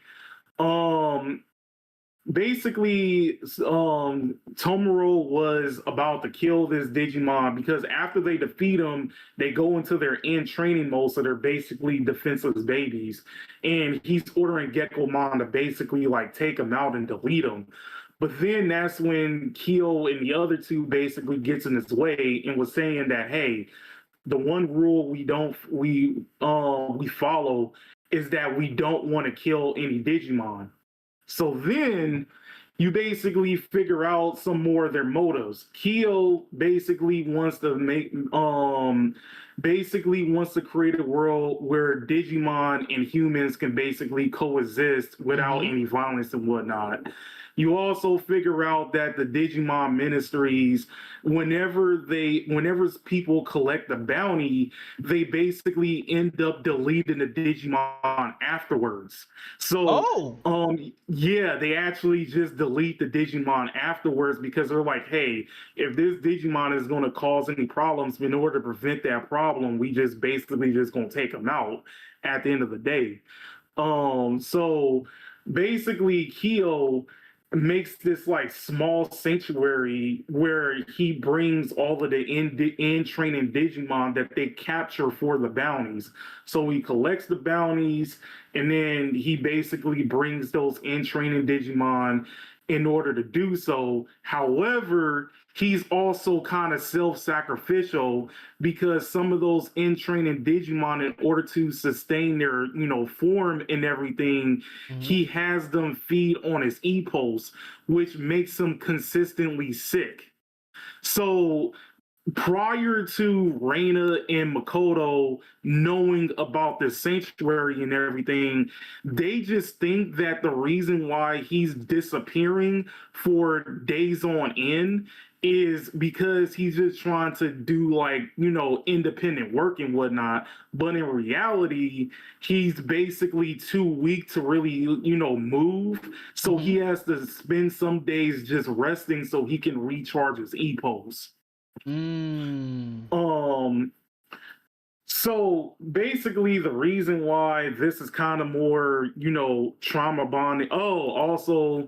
basically, Tomoro was about to kill this Digimon, because after they defeat him, they go into their end training mode, so they're basically defenseless babies. And he's ordering Gekomon to basically like take him out and delete him. But then that's when Kyo and the other two basically gets in his way and was saying that, hey, the one rule we follow is that we don't want to kill any Digimon. So then you basically figure out some more of their motives. Kyo basically wants to create a world where Digimon and humans can basically coexist without any violence and whatnot. You also figure out that the Digimon ministries, whenever people collect the bounty, they basically end up deleting the Digimon afterwards. So, yeah, they actually just delete the Digimon afterwards because they're like, hey, if this Digimon is going to cause any problems, in order to prevent that problem, we just basically just going to take them out at the end of the day. So basically, Kyo makes this like small sanctuary where he brings all of the in training Digimon that they capture for the bounties. So he collects the bounties, and then he basically brings those in training Digimon in order to do so. However, he's also kind of self-sacrificial because some of those in training Digimon, in order to sustain their, form and everything, he has them feed on his E-pulse, which makes him consistently sick. So prior to Reina and Makoto knowing about the sanctuary and everything, they just think that the reason why he's disappearing for days on end is because he's just trying to do independent work and whatnot. But in reality, he's basically too weak to really, move. So he has to spend some days just resting so he can recharge his E-pulse. So basically the reason why this is kind of more, trauma bonding. Oh, also,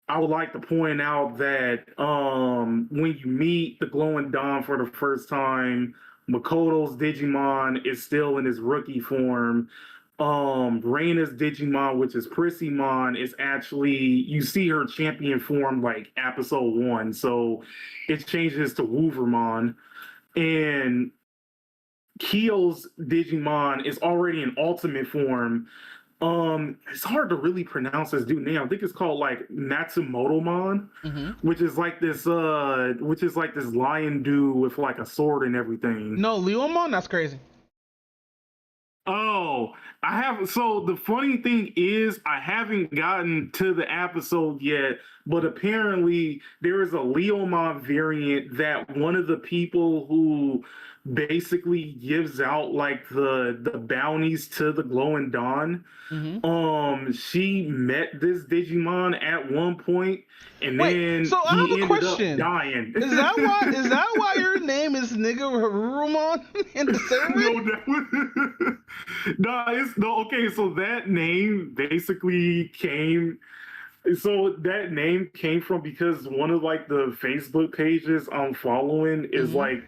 I would like to point out that when you meet the Glowing Dawn for the first time, Makoto's Digimon is still in his rookie form. Reina's Digimon, which is Prissymon, is actually, you see her champion form like episode 1. So it changes to Woovermon. And Kyo's Digimon is already in ultimate form. It's hard to really pronounce this dude name. I think it's called like Matsumotomon, which is like this lion dude with like a sword and everything. No, Leomon, that's crazy. Oh, so the funny thing is I haven't gotten to the episode yet, but apparently there is a Leomon variant that one of the people who basically gives out like the bounties to the Glowing Dawn. She met this Digimon at one point, and then so I have he a ended question. up dying. Is that why your name is Nigga Harurumon in the server? Okay, so that name basically came. So that name came from because one of like the Facebook pages I'm following is like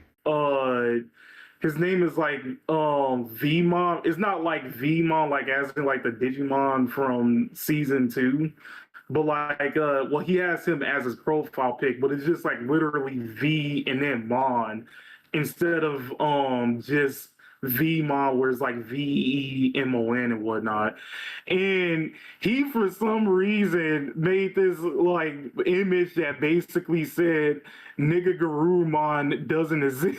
his name is like Vmon. It's not like Vmon like as in like the Digimon from season 2. But like he has him as his profile pic, but it's just like literally V and then Mon instead of just Vmon where it's like VEMON and whatnot. And he for some reason made this like image that basically said Nigga Garurumon doesn't exist.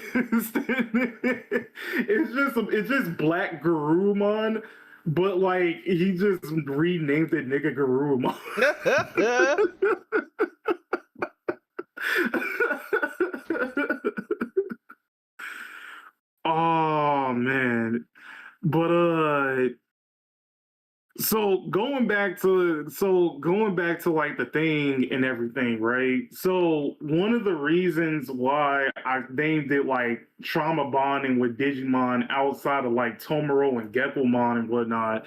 It's just Black Garurumon, but like he just renamed it Nigga Garurumon. Oh man. But going back to like the thing and everything, right? So one of the reasons why I named it like trauma bonding with Digimon outside of like Tomoro and Gekomon and whatnot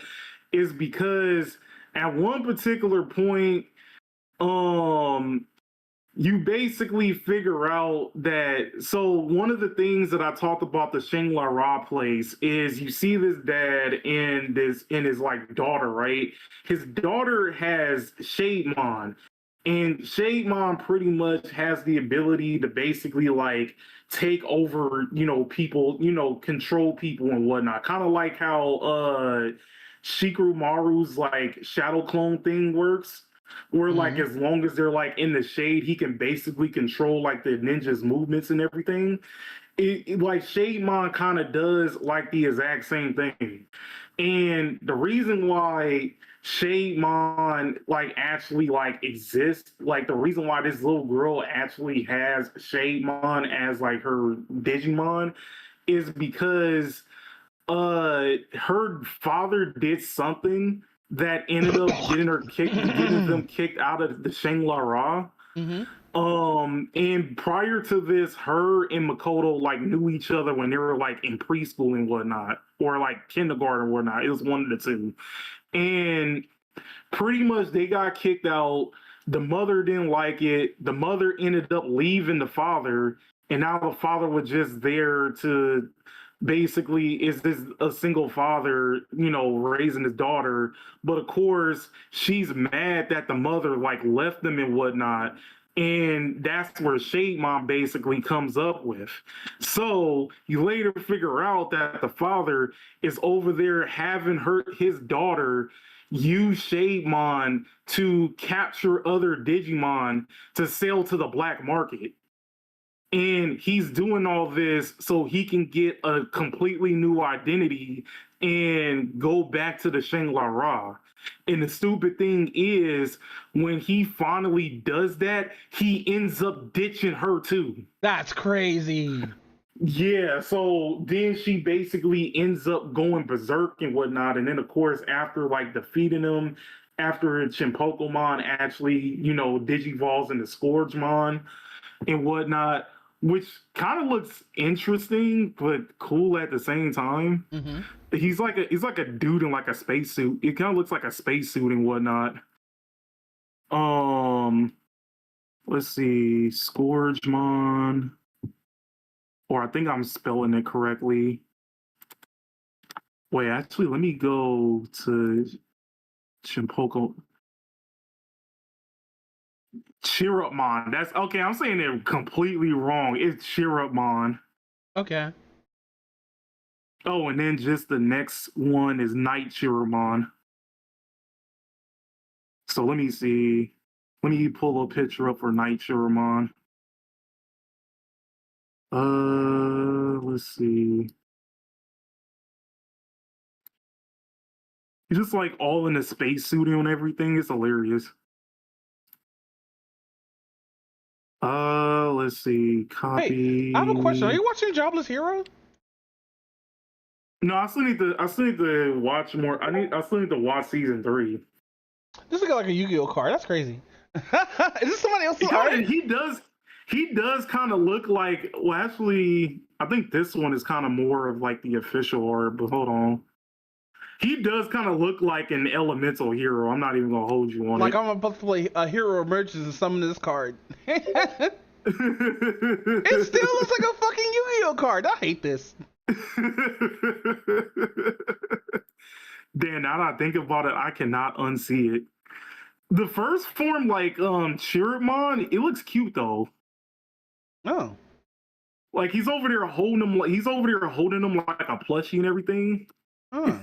is because at one particular point, you basically figure out that, so one of the things that I talked about the Shangla Ra place is you see this dad and his like daughter, right? His daughter has Shademon, and Shademon pretty much has the ability to basically like take over, people, control people and whatnot. Kind of like how Shikamaru's like shadow clone thing works. Where like as long as they're like in the shade, he can basically control like the ninja's movements and everything. It like Shademon kind of does like the exact same thing. And the reason why Shademon like actually like exists. Like the reason why this little girl actually has Shademon as like her Digimon is because her father did something that ended up getting them kicked out of the Shangri-La. And prior to this, her and Makoto like knew each other when they were like in preschool and whatnot, or like kindergarten or whatnot. It was one of the two. And pretty much they got kicked out. The mother didn't like it. The mother ended up leaving the father, and now the father was just there to basically is this a single father, you know, raising his daughter. But of course, she's mad that the mother like left them and whatnot. And that's where Shademon basically comes up with. So you later figure out that the father is over there having his daughter use Shademon to capture other Digimon to sell to the black market. And he's doing all this so he can get a completely new identity and go back to the Shangri-La. And the stupid thing is, when he finally does that, he ends up ditching her too. That's crazy. Yeah, so then she basically ends up going berserk and whatnot. And then, of course, after like defeating him, after Pokemon actually, you know, Digivolves into Scourgemon and whatnot, which kind of looks interesting but cool at the same time. He's like a dude in like a spacesuit. It kind of looks like a spacesuit and whatnot. Let's see, Scourgemon, or I think I'm spelling it correctly. Wait, actually, let me go to Chimpoko. Chirrupmon. That's okay. I'm saying it completely wrong. It's Chirrupmon. Okay. Oh, and then just the next one is Night Chirrupmon. So let me see. Let me pull a picture up for Night Chirrupmon. Let's see. He's just like all in a spacesuit and everything. It's hilarious. Let's see. Copy. Hey, I have a question. Are you watching Jobless Hero? No, I still need to watch more. I still need to watch season 3. This looks like a Yu-Gi-Oh card. That's crazy. Is this somebody else's art? He does kind of look like. Well, actually, I think this one is kind of more of like the official art. But hold on. He does kind of look like an elemental hero. I'm not even gonna hold you on like it. I'm about to play a hero emerges and summon this card. It still looks like a fucking Yu-Gi-Oh card. I hate this. Dan, now that I think about it, I cannot unsee it. The first form, like Chirrupmon, it looks cute though. Oh. Like he's over there holding him like a plushie and everything. Huh.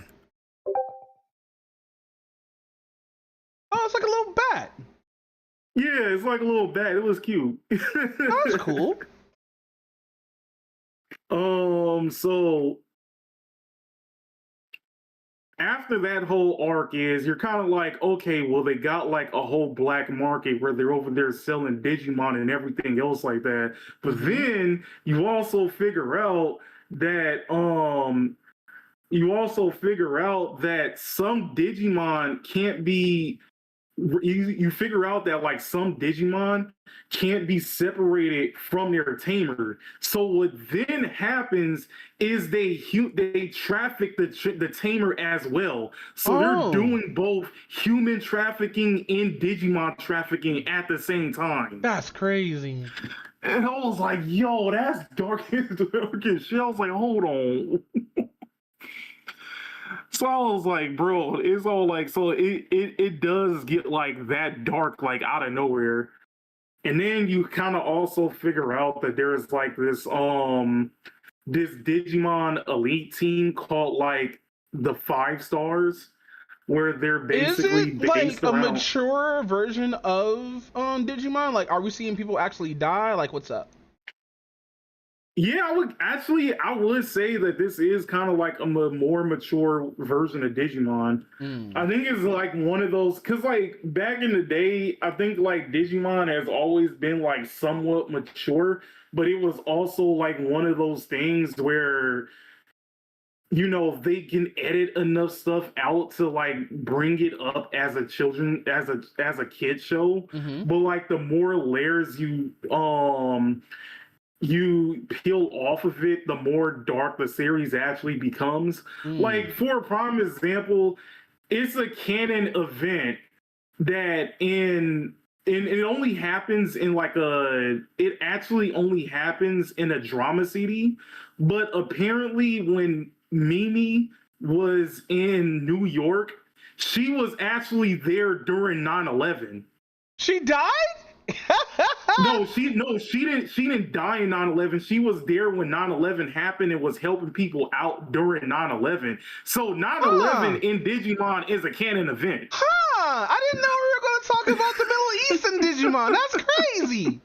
Oh, it's like a little bat. Yeah, it's like a little bat. It was cute. That's cool. So after that whole arc is you're kind of like, okay, well, they got like a whole black market where they're over there selling Digimon and everything else like that. But then you also figure out that some Digimon can't be. You figure out that like some Digimon can't be separated from their tamer. So what then happens is they traffic the tamer as well. So they're doing both human trafficking and Digimon trafficking at the same time. That's crazy. And I was like, yo, that's dark as shit. I was like, hold on. So I was like, bro, it's all like, so it does get like that dark, like out of nowhere. And then you kind of also figure out that there's like this Digimon elite team called like the 5 Stars, where they're basically Is it like based a around... mature version of Digimon? Like, are we seeing people actually die? Like, what's up? Yeah, I would say that this is kind of like a more mature version of Digimon. I think it's like one of those because like back in the day, I think like Digimon has always been like somewhat mature, but it was also like one of those things where they can edit enough stuff out to like bring it up as a children as a kid show. But like the more layers you peel off of it, the more dark the series actually becomes. Like for a prime example, it's a canon event that it only happens in like it actually only happens in a drama CD, but apparently when Mimi was in New York, she was actually there during 9/11. She died? No, she didn't die in 9/11. She was there when 9/11 happened and was helping people out during 9/11. So 9/11 in Digimon is a canon event. Huh, I didn't know we were going to talk about the Middle East in Digimon. That's crazy.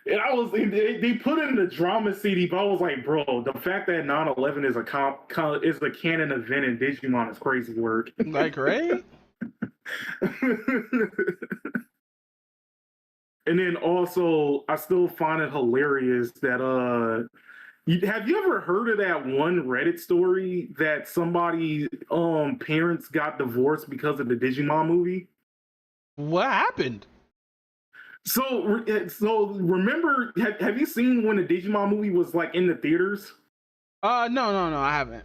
And they put it in the drama CD, but I was like, bro, the fact that 9/11 is a canon event in Digimon is crazy work. Like, right? And then also, I still find it hilarious that have you ever heard of that one Reddit story that somebody parents got divorced because of the Digimon movie? What happened? So remember, have you seen when the Digimon movie was like in the theaters? No, I haven't.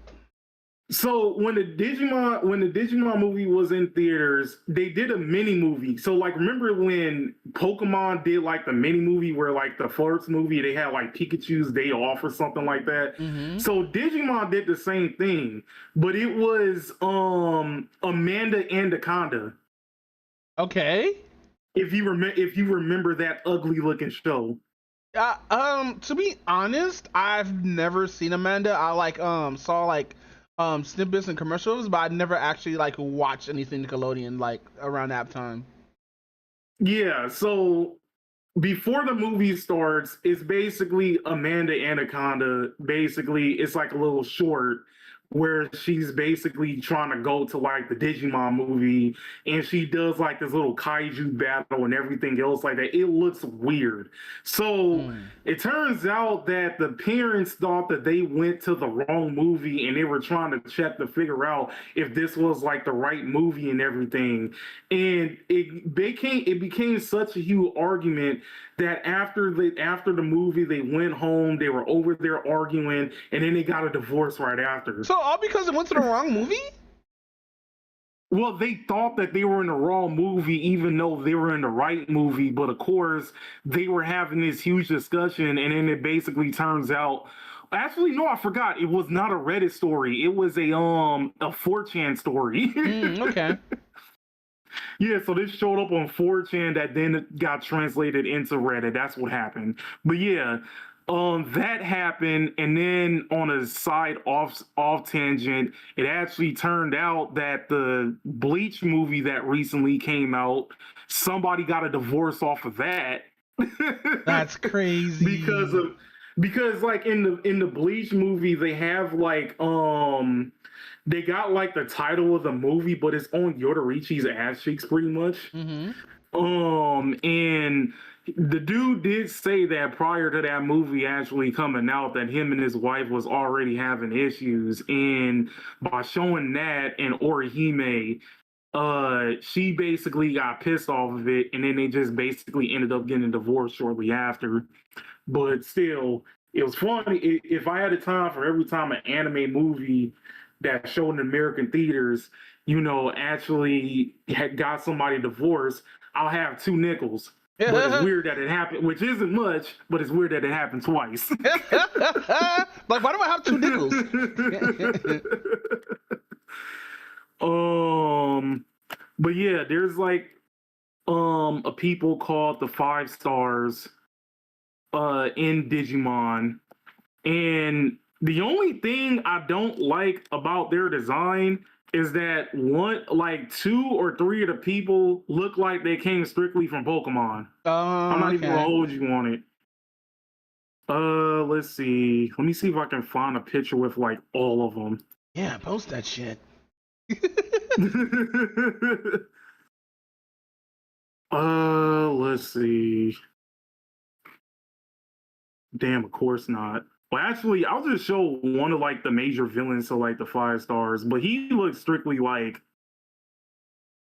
So when the Digimon movie was in theaters, they did a mini movie. So like, remember when Pokemon did like the mini movie where like the first movie they had like Pikachu's Day Off or something like that. So Digimon did the same thing, but it was Amanda Anaconda. Okay. If you remember that ugly looking show. To be honest, I've never seen Amanda. I like saw like snippets and commercials, but I never actually like watched anything Nickelodeon like around that time. Yeah, so before the movie starts, it's basically Amanda Anaconda. Basically, it's like a little short where she's basically trying to go to like the Digimon movie and she does like this little kaiju battle and everything else like that. It looks weird. So it turns out that the parents thought that they went to the wrong movie and they were trying to check to figure out if this was like the right movie and everything. And it became such a huge argument that after the movie, they went home, they were over there arguing, and then they got a divorce right after. So all because it went to the wrong movie? Well, they thought that they were in the wrong movie, even though they were in the right movie. But of course, they were having this huge discussion, and then it basically turns out. Actually, no, I forgot. It was not a Reddit story. It was a 4chan story. Okay. Yeah, so this showed up on 4chan that then got translated into Reddit. That's what happened. But yeah, that happened, and then on a side off tangent, it actually turned out that the Bleach movie that recently came out, somebody got a divorce off of that. That's crazy. Because like in the Bleach movie, they have like they got like the title of the movie, but it's on Yoruichi's ass cheeks pretty much. And the dude did say that prior to that movie actually coming out, that him and his wife was already having issues, and by showing that in Orihime, she basically got pissed off of it, and then they just basically ended up getting divorced shortly after. But still, it was funny. If I had a time for every time an anime movie that showed in American theaters, actually had got somebody divorced, I'll have 2 nickels. But it's weird that it happened, which isn't much, but it's weird that it happened twice. Like, why do I have 2 nickels? But yeah, there's like a people called the 5 Stars in Digimon, and the only thing I don't like about their design is that like 2 or 3 of the people look like they came strictly from Pokemon. I'm not even gonna hold you on it. Let's see. Let me see if I can find a picture with like all of them. Yeah, post that shit. Let's see. Damn, of course not. Well, actually, I'll just show one of like the major villains to like the 5 stars, but he looks strictly like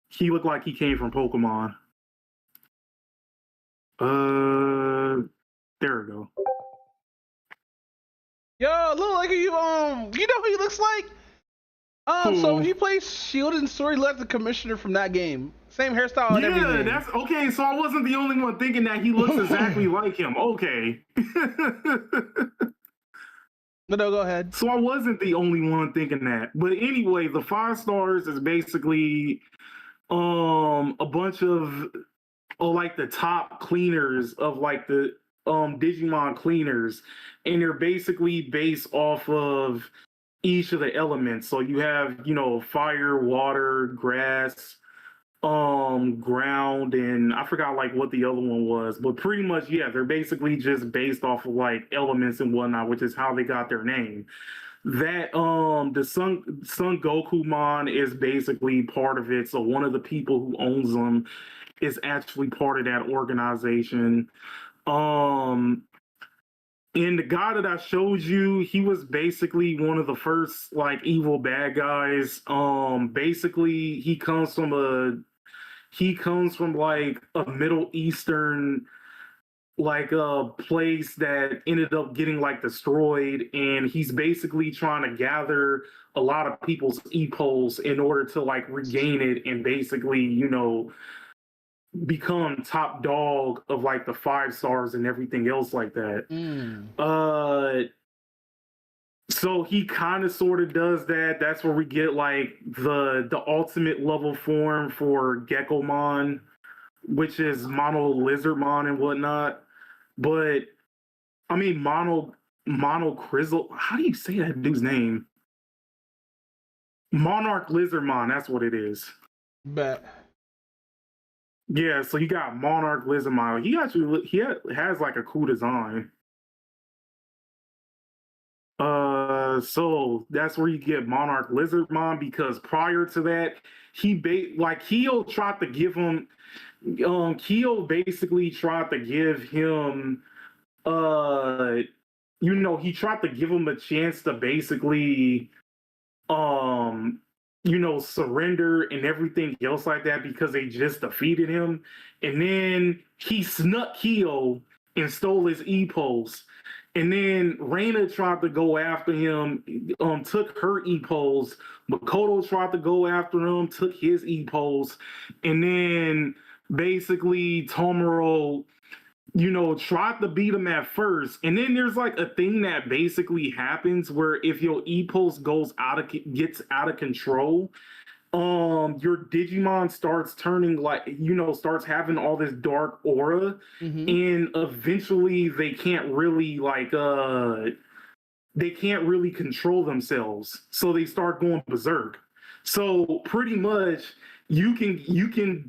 he looked like he came from Pokemon. There we go. Yo, look like you know who he looks like? So he plays Shield and Sword. He left the commissioner from that game. Same hairstyle and everything. Yeah, that's okay. So I wasn't the only one thinking that he looks exactly like him. Okay. No, go ahead. So I wasn't the only one thinking that. But anyway, the 5 stars is basically a bunch of like the top cleaners of like the Digimon cleaners, and they're basically based off of each of the elements. So you have, fire, water, grass, ground, and I forgot like what the other one was, but pretty much, yeah, they're basically just based off of like elements and whatnot, which is how they got their name. That the Son Gokumon is basically part of it. So one of the people who owns them is actually part of that organization. And the guy that I showed you, he was basically one of the first like evil bad guys. Basically he comes from like a Middle Eastern like a place that ended up getting like destroyed, and he's basically trying to gather a lot of people's e-poles in order to like regain it and basically, become top dog of like the 5 stars and everything else like that. So he kind of sort of does that. That's where we get like the ultimate level form for Geckomon, which is Mono Lizardmon and whatnot. But I mean Mono Crizzle. How do you say that dude's name? Monarch Lizardmon, that's what it is. Bet. Yeah, so you got Monarch Lizardmon. He has like a cool design. So that's where you get Monarch Lizardmon, because prior to that, Keo tried to give him Keo basically tried to give him he tried to give him a chance to basically surrender and everything else like that because they just defeated him. And then he snuck Keo and stole his E-Pulse. And then Reina tried to go after him, took her E-Pulse. Makoto tried to go after him, took his E-Pulse. And then basically Tomura, tried to beat him at first. And then there's like a thing that basically happens where if your E-Pulse gets out of control, your Digimon starts turning starts having all this dark aura, and eventually they can't really control themselves. So they start going berserk. So pretty much you can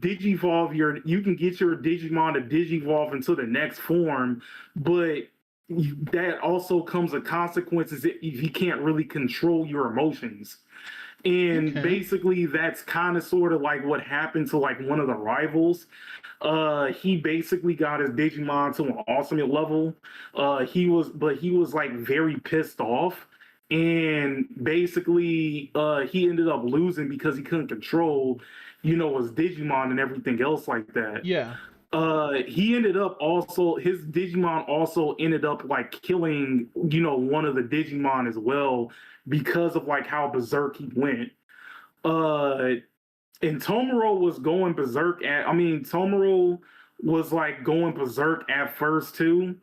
digivolve you can get your Digimon to digivolve into the next form, but that also comes with consequences if you can't really control your emotions. And basically that's kind of sort of like what happened to like one of the rivals. He basically got his Digimon to an ultimate level. He was like very pissed off, and basically he ended up losing because he couldn't control, his Digimon and everything else like that. Yeah. He ended up his Digimon also ended up like killing, one of the Digimon as well because of like how berserk he went. And Tomura was going berserk Tomura was like going berserk at first too.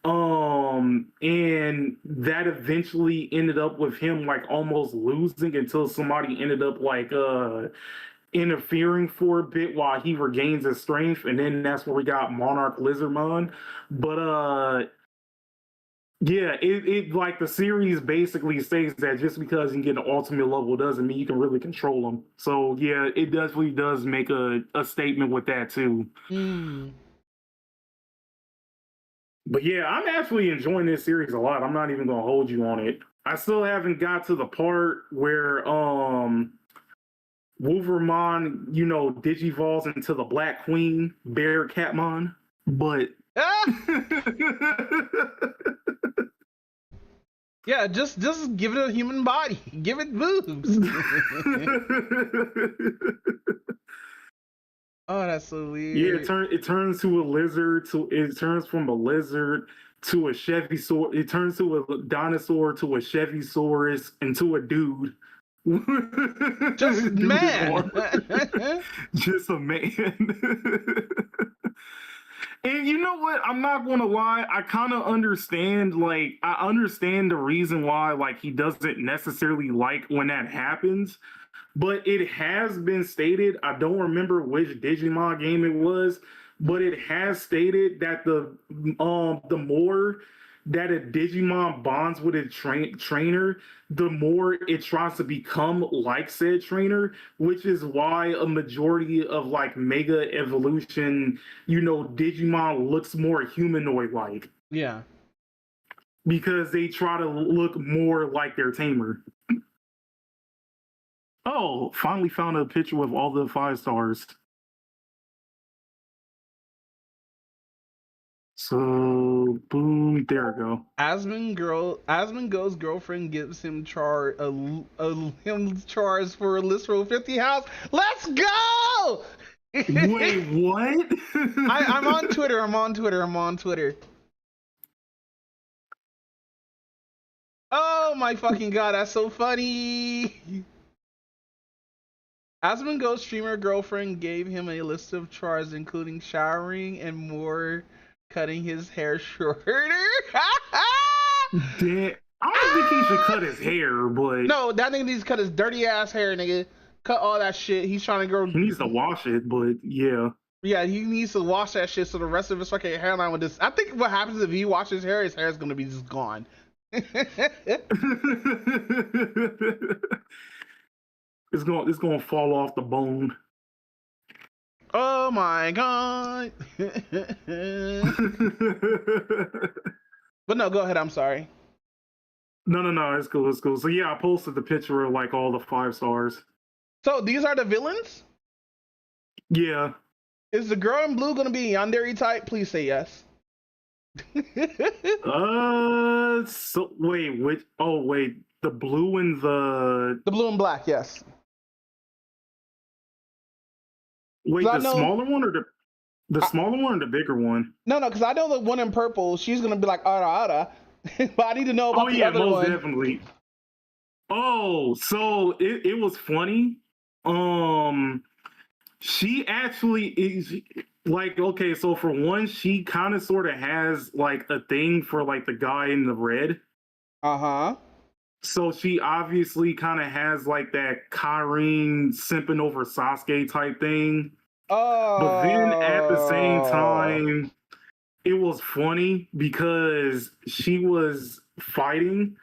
And that eventually ended up with him like almost losing until somebody ended up like interfering for a bit while he regains his strength, and then that's where we got Monarch Lizardmon. But Yeah, it like the series basically states that just because you get an ultimate level doesn't mean you can really control them. So yeah, it definitely does make a statement with that too. But yeah, I'm actually enjoying this series a lot. I'm not even gonna hold you on it. I still haven't got to the part where Wolverine, digivolves into the Black Queen, Bear Catmon. But yeah, just give it a human body. Give it boobs. Oh, that's so weird. Yeah, it turns to a lizard. It turns from a lizard to a Chevy-saur. It turns to a dinosaur to a Chevy-saurus and to a dude. Just man. Just a man. And you know what? I'm not gonna lie. I kind of understand. Like, I understand the reason why. Like, he doesn't necessarily like when that happens. But it has been stated. I don't remember which Digimon game it was, but it has stated that the more that a Digimon bonds with a trainer, the more it tries to become like said trainer, which is why a majority of like Mega Evolution, Digimon looks more humanoid-like. Yeah. Because they try to look more like their tamer. Oh, finally found a picture with all the 5 stars. So, boom, there we go. Asmongo's girlfriend gives him charge for a literal 50 house. Let's go! Wait, what? I'm on Twitter. Oh my fucking god, that's so funny. Asmongo's streamer girlfriend gave him a list of chores, including showering and more, cutting his hair shorter. Damn. I don't think he should cut his hair, but no, that nigga needs to cut his dirty ass hair, nigga. Cut all that shit. He's trying to grow. He needs to wash it, but yeah. Yeah, he needs to wash that shit so the rest of his fucking hairline with this. I think what happens if he washes his hair is gonna be just gone. It's gonna fall off the bone. Oh my god. But no, go ahead. I'm sorry. No, it's cool. So yeah, I posted the picture of like all the 5 stars. So these are the villains? Yeah. Is the girl in blue gonna be yandere type? Please say yes. So wait, which? Oh wait, the blue and the blue and black, yes. Wait, the smaller one or the smaller one or the bigger one? No, because I know the one in purple. She's gonna be like ara, but I need to know about the other one. Definitely. Oh, so it was funny. She actually is like, okay, so for one, she kind of sort of has like a thing for like the guy in the red. So she obviously kind of has like that Karin simping over Sasuke type thing. But then at the same time, it was funny because she was fighting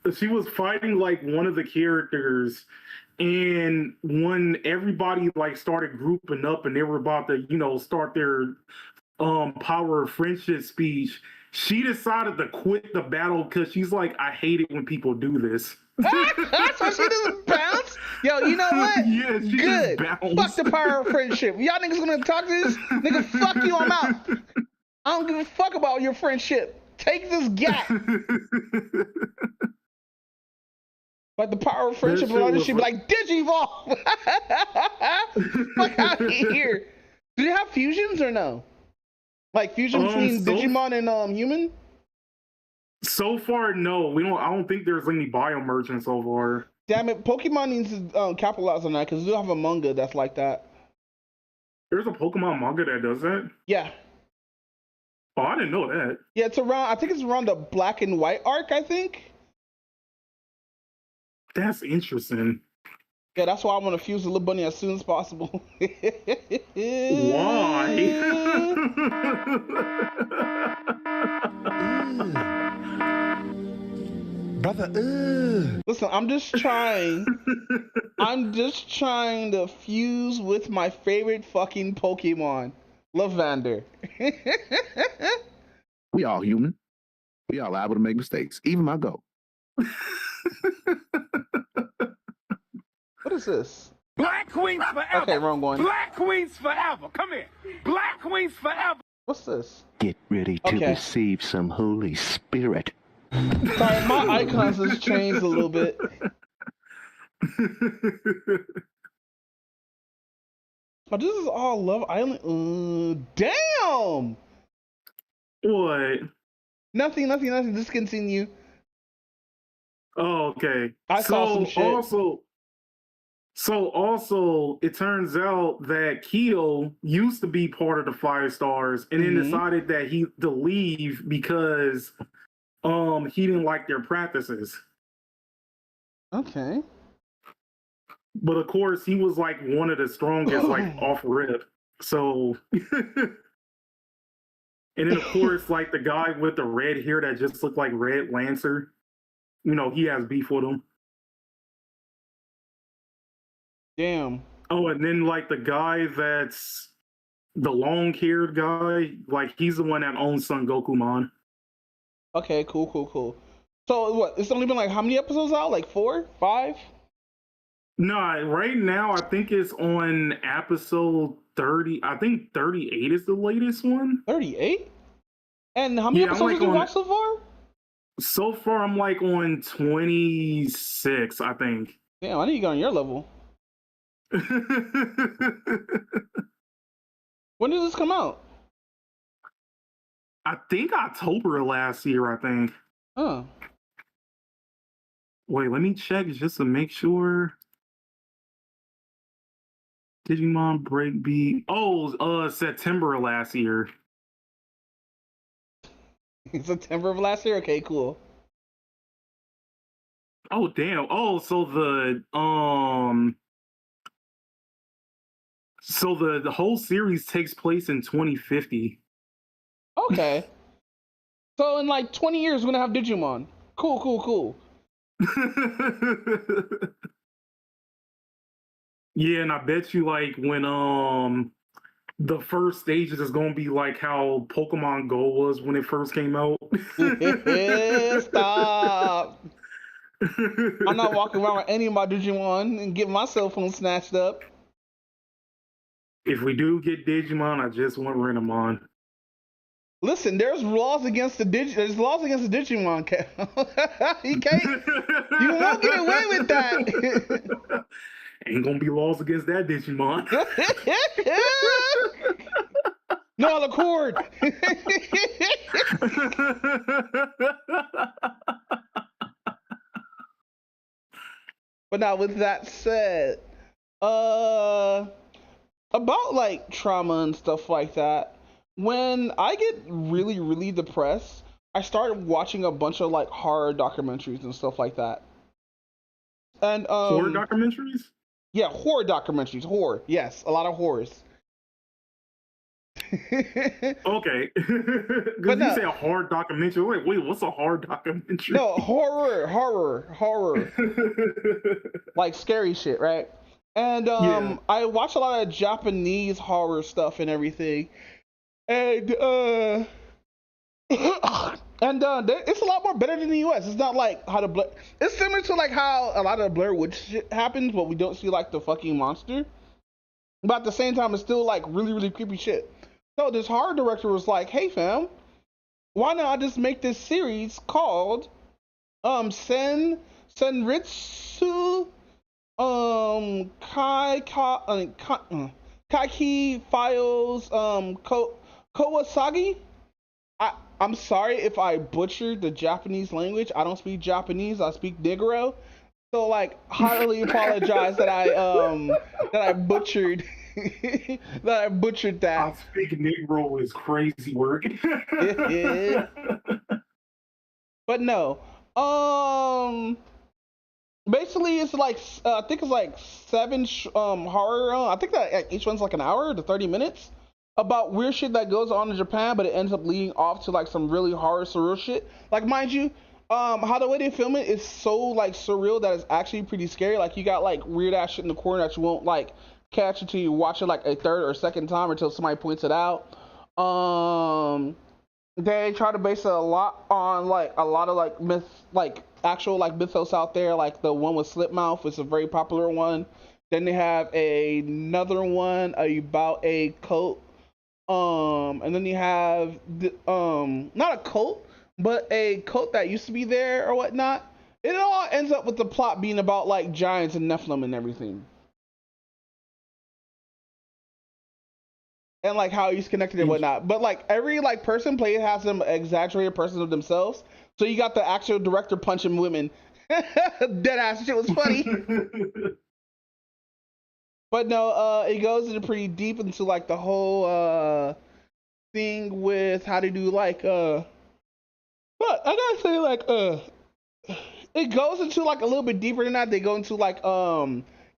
like one of the characters, and when everybody like started grouping up and they were about to start their power of friendship speech, she decided to quit the battle because she's like, I hate it when people do this. That's why she doesn't bounce. Yo, you know what? Yeah, she good. Just bounced. Fuck the power of friendship. Y'all niggas gonna talk to this nigga? Fuck you, I'm out. I don't give a fuck about your friendship. Take this gap. Like the power of friendship and all this shit, be like Digivolve. Fuck out of here. Do they have fusions or no? Like fusion between Digimon and human? So far, no. I don't think there's any biomerging so far. Damn it, Pokemon needs to capitalize on that because we have a manga that's like that. There's a Pokemon manga that does that? Yeah. Oh, I didn't know that. Yeah, I think it's around the black and white arc, I think. That's interesting. Yeah, that's why I want to fuse the little bunny as soon as possible. Why? Brother, Listen, I'm just trying to fuse with my favorite fucking Pokemon, Lavander. We all human. We all liable to make mistakes. Even my goat. What is this? Black Queens forever. Okay, wrong one. Black Queens forever. Come here. Black Queens forever. What's this? Get ready to Okay. receive some Holy Spirit. Sorry, my icons has changed a little bit. Oh, this is all Love Island. Damn! What? Nothing. Just continue. Oh, okay. I saw some shit. Also, it turns out that Keto used to be part of the Fire Stars, and then decided that he to leave because he didn't like their practices. Okay. But of course, he was like one of the strongest, like off rip. So, and then of course, like the guy with the red hair that just looked like Red Lancer, you know, he has beef with him. Damn. Oh, and then like the guy that's the long-haired guy, like he's the one that owns Son Gokumon. Okay, cool. So what? It's only been like how many episodes out? Like 4, 5? No, right now I think it's on episode 30. I think 38 is the latest one. 38? And how many episodes have you watched so far? So far, I'm like on 26, I think. Damn, I need to get on your level. When did this come out? I think October last year, I think. Huh. Wait, let me check just to make sure. Digimon Breakbeat. Oh, September of last year. September of last year? Okay, cool. Oh, damn. Oh, so the whole series takes place in 2050. Okay. So in like 20 years, we're gonna have Digimon. Cool. Yeah, and I bet you like when the first stages is gonna be like how Pokemon Go was when it first came out. Stop. I'm not walking around with any of my Digimon and getting my cell phone snatched up. If we do get Digimon, I just want Renamon. Listen, there's laws against the Digimon. You won't get away with that. Ain't gonna be laws against that Digimon. No, the cord. But now, with that said, about like trauma and stuff like that, when I get really, really depressed, I start watching a bunch of like horror documentaries and stuff like that. And horror documentaries? Yeah, horror documentaries. Horror. Yes, a lot of horrors. Okay. Because you say a horror documentary. Wait, what's a horror documentary? No, horror. Like scary shit, right? And I watch a lot of Japanese horror stuff and everything. And it's a lot more better than the US. It's not like how the Blerd. It's similar to like how a lot of the Blair Witch shit happens, but we don't see like the fucking monster. But at the same time, it's still like really, really creepy shit. So this horror director was like, "Hey fam, why not I just make this series called Senritsu Kaiki Files Kawasagi." I'm sorry if I butchered the Japanese language. I don't speak Japanese. I speak Negro. So like, highly apologize that I butchered that. I speak Negro is crazy work. But no. Basically, it's like I think it's like 7 horror. I think that each one's like an hour to 30 minutes. About weird shit that goes on in Japan, but it ends up leading off to like some really horror surreal shit. Like, mind you, How the way they film it is so like surreal that it's actually pretty scary. Like you got like weird ass shit in the corner that you won't like catch until you watch it like a third or second time or until somebody points it out. They try to base it a lot on like a lot of like myth, like actual like mythos out there. Like the one with Slipmouth is a very popular one. Then they have another one about a cult. And then you have the, not a cult, but a cult that used to be there or whatnot. It all ends up with the plot being about like giants and Nephilim and everything. And like how he's connected and whatnot. But like every like person played has some exaggerated persons of themselves. So you got the actual director punching women. Dead ass shit was funny. But no, it goes into pretty deep into like the whole thing with how to do like but I gotta say like it goes into like a little bit deeper than that. They go into like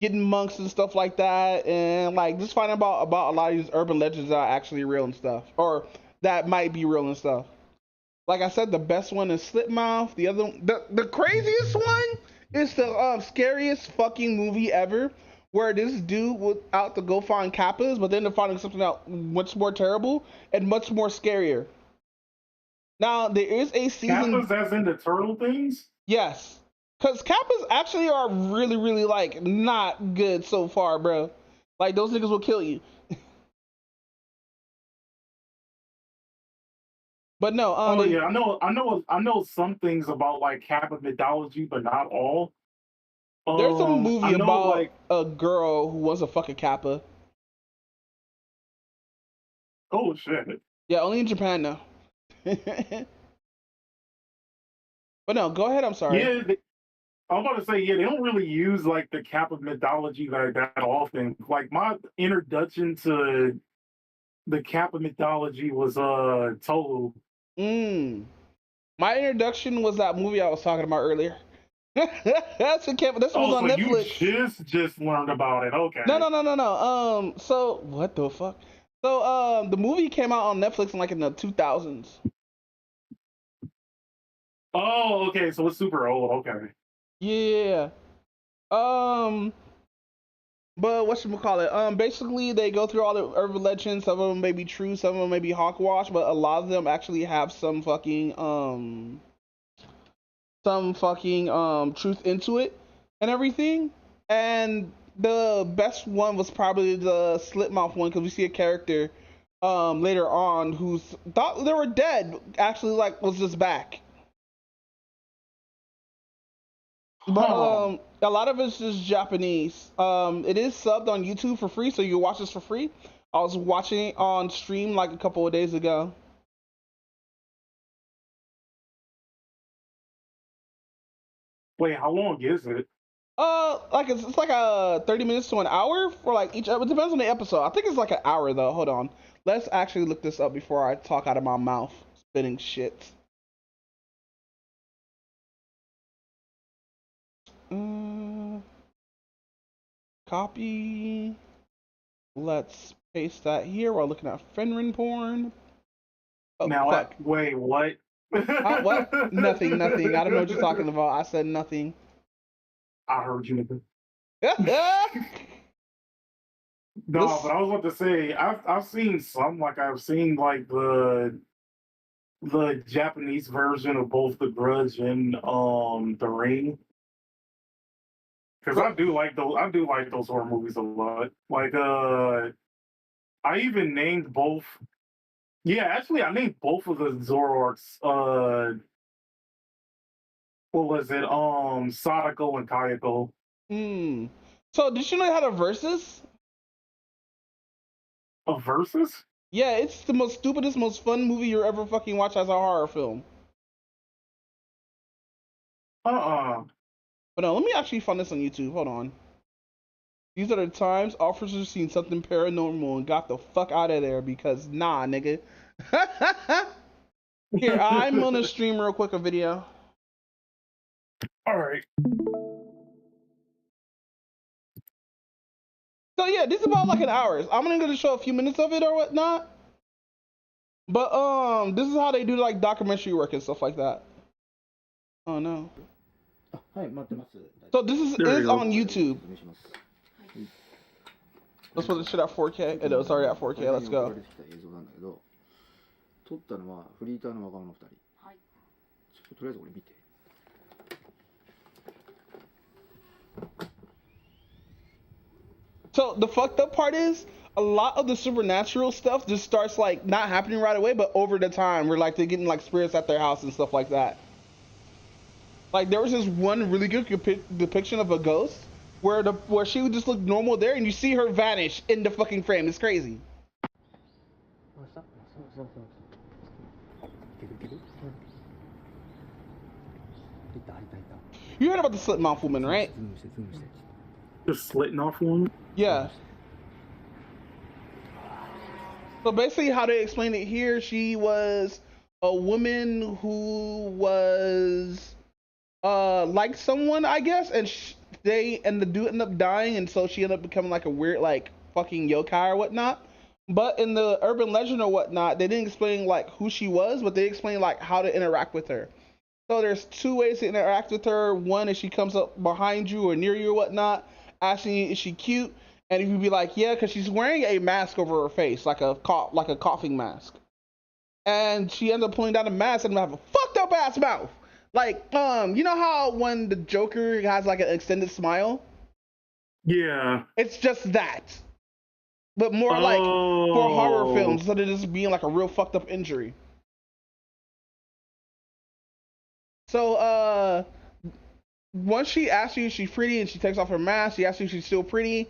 getting monks and stuff like that, and like just finding about a lot of these urban legends that are actually real and stuff, or that might be real and stuff. Like I said, the best one is Slipmouth. The other, the craziest one is the scariest fucking movie ever, where this dude was out to go find Kappas, but then they're finding something out much more terrible and much more scarier. Now there is a season. Kappas as in the turtle things? Yes. Because Kappas actually are really, really, like, not good so far, bro. Like, those niggas will kill you. But no, yeah, I know some things about, like, Kappa mythology, but not all. There's a movie about, like, a girl who was a fucking Kappa. Oh, shit. Yeah, only in Japan, though. But no, go ahead, I'm sorry. Yeah, I'm about to say, yeah, they don't really use like the Kappa mythology like that often. Like my introduction to the Kappa mythology was Tohu. My introduction was that movie I was talking about earlier. That's what Kappa. This was on so Netflix. You just learned about it. Okay. No. So what the fuck? So the movie came out on Netflix in like in the 2000s. Oh, okay. So it's super old. Okay. Yeah. But whatchamacallit? Basically they go through all the urban legends. Some of them may be true, some of them may be hogwash, but a lot of them actually have some fucking truth into it and everything. And the best one was probably the Slipmouth one, because we see a character later on who's thought they were dead, actually like was just back. But a lot of it's just Japanese. It is subbed on YouTube for free, so you can watch this for free. I was watching it on stream like a couple of days ago. Wait, how long is it? Like it's like a 30 minutes to an hour for like each. It depends on the episode. I think it's like an hour though. Hold on, let's actually look this up before I talk out of my mouth, spitting shit. Copy. Let's paste that here while looking at Fenrin porn. Oh, now, fuck. Wait, what? What? Nothing. I don't know what you're talking about. I said nothing. I heard you. No, but I was about to say I've seen some. Like I've seen like the Japanese version of both The Grudge and The Ring. Because I do like those horror movies a lot. Like I even named both. Yeah, actually I named both of the Zoroarks what was it? Sadako and Kayako. So did you know they had a versus? A versus? Yeah, it's the most stupidest, most fun movie you ever fucking watch as a horror film. But no, let me actually find this on YouTube. Hold on. These are the times officers seen something paranormal and got the fuck out of there because nah, nigga. Here, I'm gonna stream real quick a video. All right. So yeah, this is about like an hour. I'm gonna show a few minutes of it or whatnot. But this is how they do like documentary work and stuff like that. Oh no. はい、待ってます。 So this is There we go. on YouTube. お願いします。 Let's put this shit at 4K. It was already at 4K. Let's 送 go. られてきた映像なんだけど、撮ったのはフリーターの若者2人。はい。とりあえずこれ見て。 So the fucked up part is a lot of the supernatural stuff just starts like not happening right away, but over the time where like they're getting like spirits at their house and stuff like that. Like there was this one really good depiction of a ghost where she would just look normal there and you see her vanish in the fucking frame. It's crazy. You heard about the slit mouth woman, right? The slitting off one? Yeah. So basically how they explain it here, she was a woman who was like someone, I guess, and the dude ended up dying, and so she ended up becoming like a weird like fucking yokai or whatnot. But in the urban legend or whatnot, they didn't explain like who she was, but they explained like how to interact with her. So there's two ways to interact with her. One is she comes up behind you or near you or whatnot, asking you, is she cute? And if you be like, yeah, because she's wearing a mask over her face, like a coughing mask. And she ends up pulling down the mask and have a fucked up ass mouth. Like, you know how when the Joker has like an extended smile? Yeah. It's just that. But more like for horror films, instead of just being like a real fucked up injury. So, once she asks you if she's pretty and she takes off her mask, she asks you if she's still pretty.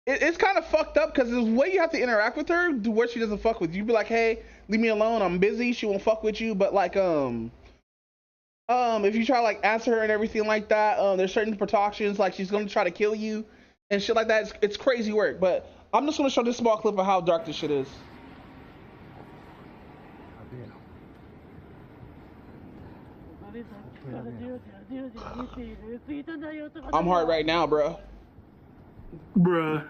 It's kind of fucked up because there's a way you have to interact with her to where she doesn't fuck with you. You be like, hey, leave me alone, I'm busy. She won't fuck with you. But like, if you try to like answer her and everything like that, there's certain precautions, like she's gonna try to kill you and shit like that. It's crazy work. But I'm just gonna show this small clip of how dark this shit is. I'm hard right now, bro. Bruh.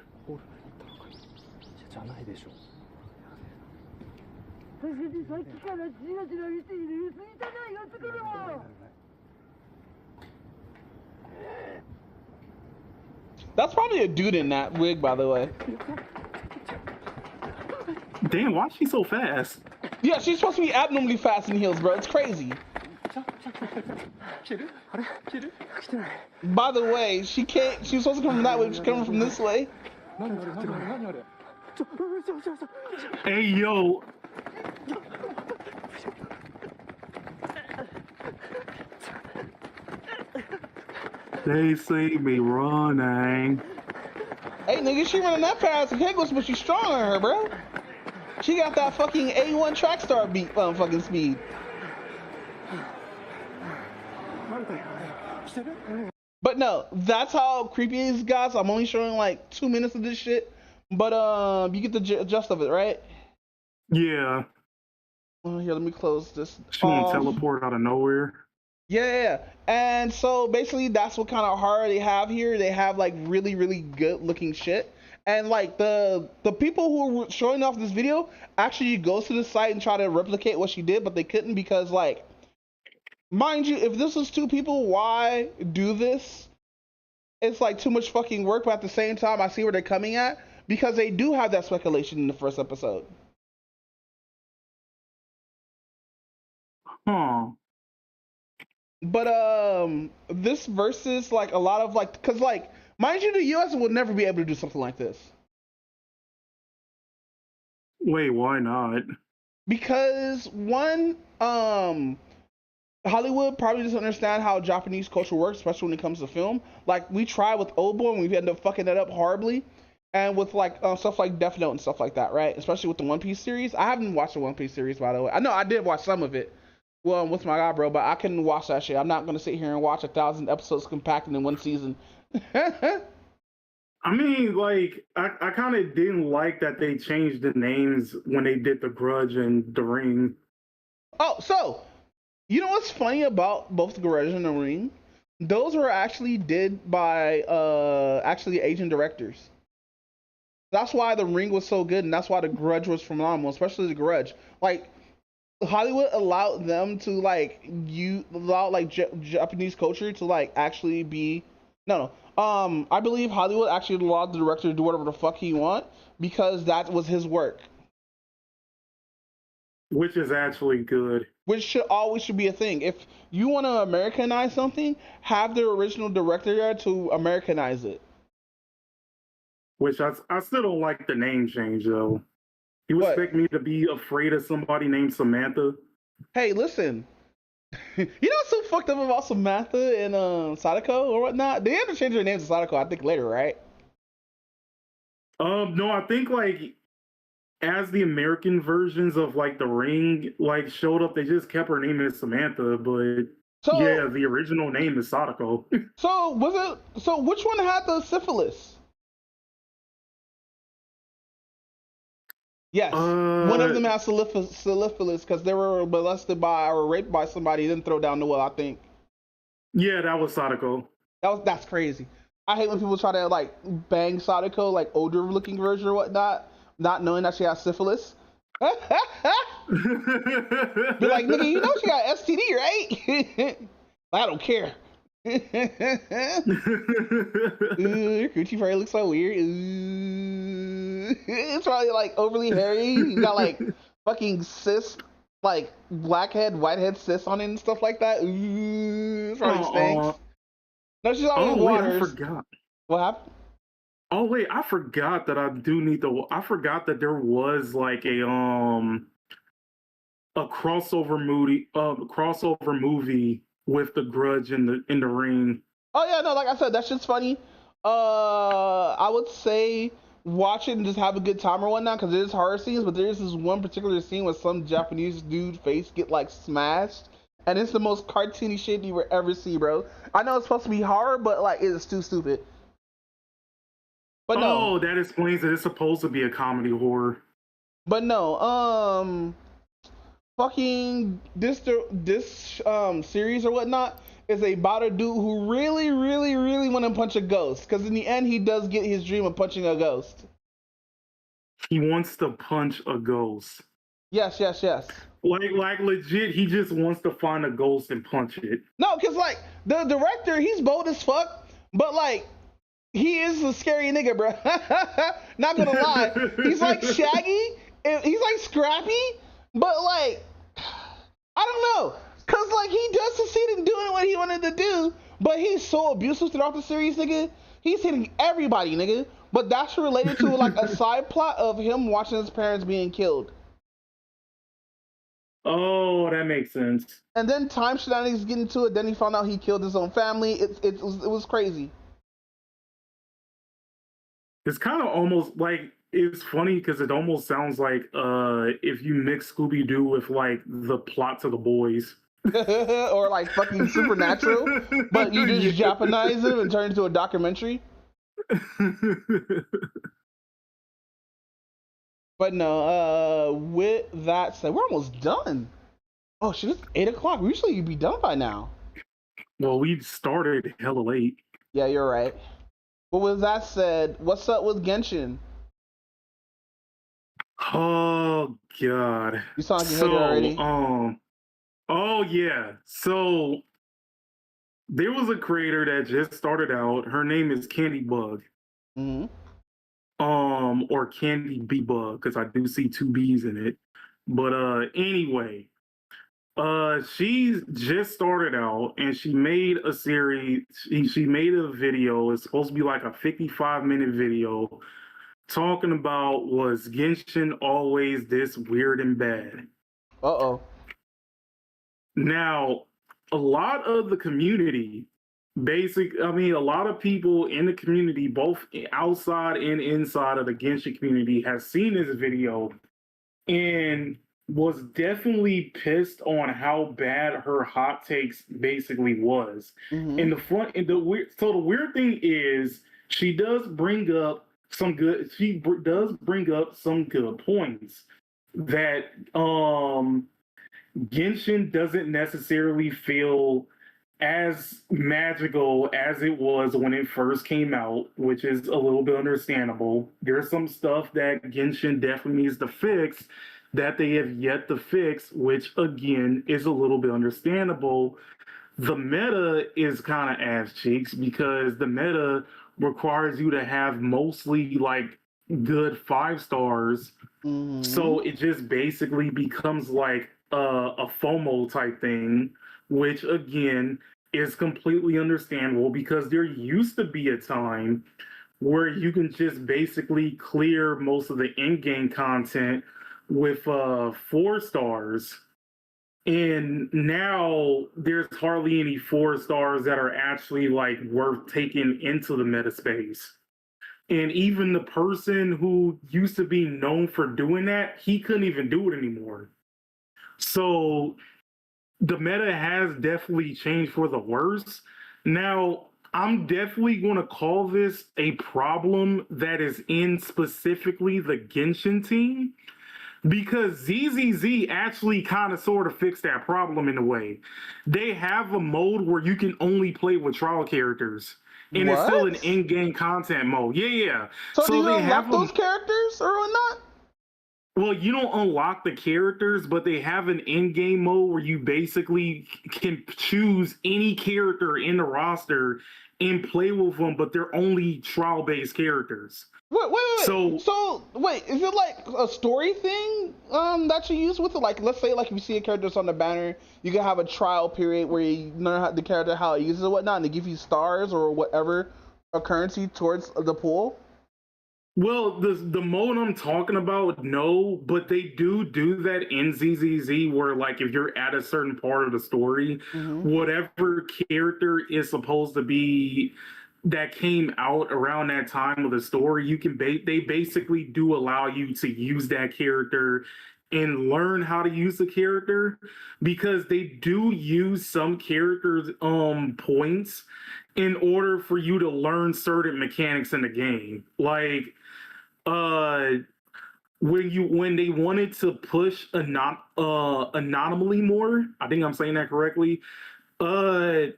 That's probably a dude in that wig, by the way. Damn, why is she so fast? Yeah, she's supposed to be abnormally fast in heels, bro. It's crazy. By the way, she can't. She was supposed to come from that way. She's coming from this way. Hey, yo. They see me running. Hey, nigga, she running that fast. The Higgles, but she's stronger than her, bro. She got that fucking A1 track star beat, fucking speed. But no, that's how creepy it is, guys. I'm only showing like 2 minutes of this shit, but you get the gist of it, right? Yeah. Here, let me close this. She gonna teleport out of nowhere. Yeah, and so basically that's what kind of horror they have here. They have like really, really good looking shit. And like the people who were showing off this video actually goes to the site and try to replicate what she did, but they couldn't because like, mind you, if this was two people, why do this? It's like too much fucking work, but at the same time, I see where they're coming at because they do have that speculation in the first episode. Huh. But this versus like a lot of like, cause like, mind you, the US will never be able to do something like this. Wait, why not? Because one, Hollywood probably doesn't understand how Japanese culture works, especially when it comes to film. Like we tried with Oldboy and we ended up fucking that up horribly. And with like stuff like Death Note and stuff like that, right? Especially with the One Piece series. I haven't watched the One Piece series, by the way. I know I did watch some of it. Well, with my guy, bro, but I couldn't watch that shit. I'm not gonna sit here and watch 1,000 episodes compacted in one season. I mean, like, I kind of didn't like that they changed the names when they did The Grudge and The Ring. Oh, so, you know what's funny about both The Grudge and The Ring? Those were actually did by actually Asian directors. That's why The Ring was so good, and that's why The Grudge was phenomenal, especially The Grudge. Like, Hollywood allowed them to like allow like Japanese culture to like actually be no. I believe Hollywood actually allowed the director to do whatever the fuck he want because that was his work. Which is actually good. Which should be a thing. If you want to Americanize something, have the original director there to Americanize it. Which I still don't like the name change though. You expect me to be afraid of somebody named Samantha? Hey, listen. You know what's so fucked up about Samantha and Sadako or whatnot? They had to change their names to Sadako, I think, later, right? No, I think like as the American versions of like The Ring like showed up, they just kept her name as Samantha, but yeah, the original name is Sadako. So which one had the syphilis? Yes, one of them has syphilis because they were molested by or raped by somebody, then throw down the well. I think. Yeah, that was Sadako. That's crazy. I hate when people try to like bang Sadako, like older looking version or whatnot, not knowing that she has syphilis. Be like, nigga, you know she got STD, right? I don't care. Ooh, your coochie probably looks so weird. Ooh. It's probably like overly hairy. You got like fucking cyst, like blackhead, whitehead cysts on it and stuff like that. Ooh, it probably stinks. No, she's always waters. I forgot. What happened? Oh wait, I forgot that I do need to. I forgot that there was like a crossover movie with The Grudge in the Ring. Oh yeah, no, like I said, that shit's funny. I would say watch it and just have a good time or whatnot because there's horror scenes, but there's this one particular scene where some Japanese dude face get like smashed, and it's the most cartoony shit you will ever see, bro. I know it's supposed to be horror, but like it's too stupid. But no. Oh, that explains that it's supposed to be a comedy horror. But no, fucking this series or whatnot is about a dude who really want to punch a ghost because in the end he does get his dream of punching a ghost. He wants to punch a ghost. Yes. Like legit, he just wants to find a ghost and punch it. No, because like the director, he's bold as fuck, but like he is a scary nigga, bro. Not gonna lie, he's like Shaggy, and he's like Scrappy, but like I don't know, cause like he does succeed in doing what he wanted to do, but he's so abusive throughout the series, nigga. He's hitting everybody, nigga. But that's related to like a side plot of him watching his parents being killed. Oh, that makes sense. And then time shenanigans get into it. Then he found out he killed his own family. It was crazy. It's kind of almost like it's funny because it almost sounds like if you mix Scooby-Doo with like the plot to The Boys. Or like fucking Supernatural, but you just Japanize it and turn it into a documentary. But no, with that said, we're almost done. Oh shit, it's 8 o'clock. Usually you'd be done by now. Well, we started hella late. Yeah, you're right. But with that said, what's up with Genshin? Oh god. You sound like you hate it already. Oh yeah. So there was a creator that just started out. Her name is Candy Bug. Mm-hmm. Or Candy Bee Bug, because I do see 2 B's in it. But anyway, she's just started out and she made a series. She made a video. It's supposed to be like a 55-minute video talking about, was Genshin always this weird and bad? Uh-oh. Now, a lot of the community, a lot of people in the community, both outside and inside of the Genshin community, have seen this video and was definitely pissed on how bad her hot takes basically was. Mm-hmm. So the weird thing is she does bring up some good points that Genshin doesn't necessarily feel as magical as it was when it first came out, which is a little bit understandable. There's some stuff that Genshin definitely needs to fix, that they have yet to fix, which again is a little bit understandable. The meta is kind of ass cheeks because the meta requires you to have mostly like good 5 stars. So it just basically becomes like a FOMO type thing, which again is completely understandable because there used to be a time where you can just basically clear most of the in-game content with 4 stars. And now there's hardly any 4 stars that are actually like worth taking into the meta space. And even the person who used to be known for doing that, he couldn't even do it anymore. So the meta has definitely changed for the worse. Now, I'm definitely going to call this a problem that is in specifically the Genshin team because ZZZ actually kind of sort of fixed that problem in a way. They have a mode where you can only play with trial characters. And it's still an What? in-game content mode. Yeah. So do you they have unlock those characters or not? well, you don't unlock the characters, but they have an in-game mode where you basically can choose any character in the roster and play with them, but they're only trial-based characters. Wait. So wait, is it like a story thing that you use with it? Like, let's say, like if you see a character that's on the banner, you can have a trial period where you learn how the character how it uses it, whatnot, and they give you stars or whatever a currency towards the pool. Well, the mode I'm talking about, no, but they do that in ZZZ where, like, if you're at a certain part of the story, whatever character is supposed to be that came out around that time of the story, you can they basically do allow you to use that character and learn how to use the character because they do use some characters points in order for you to learn certain mechanics in the game. Like when they wanted to push anomaly more, I think I'm saying that correctly, they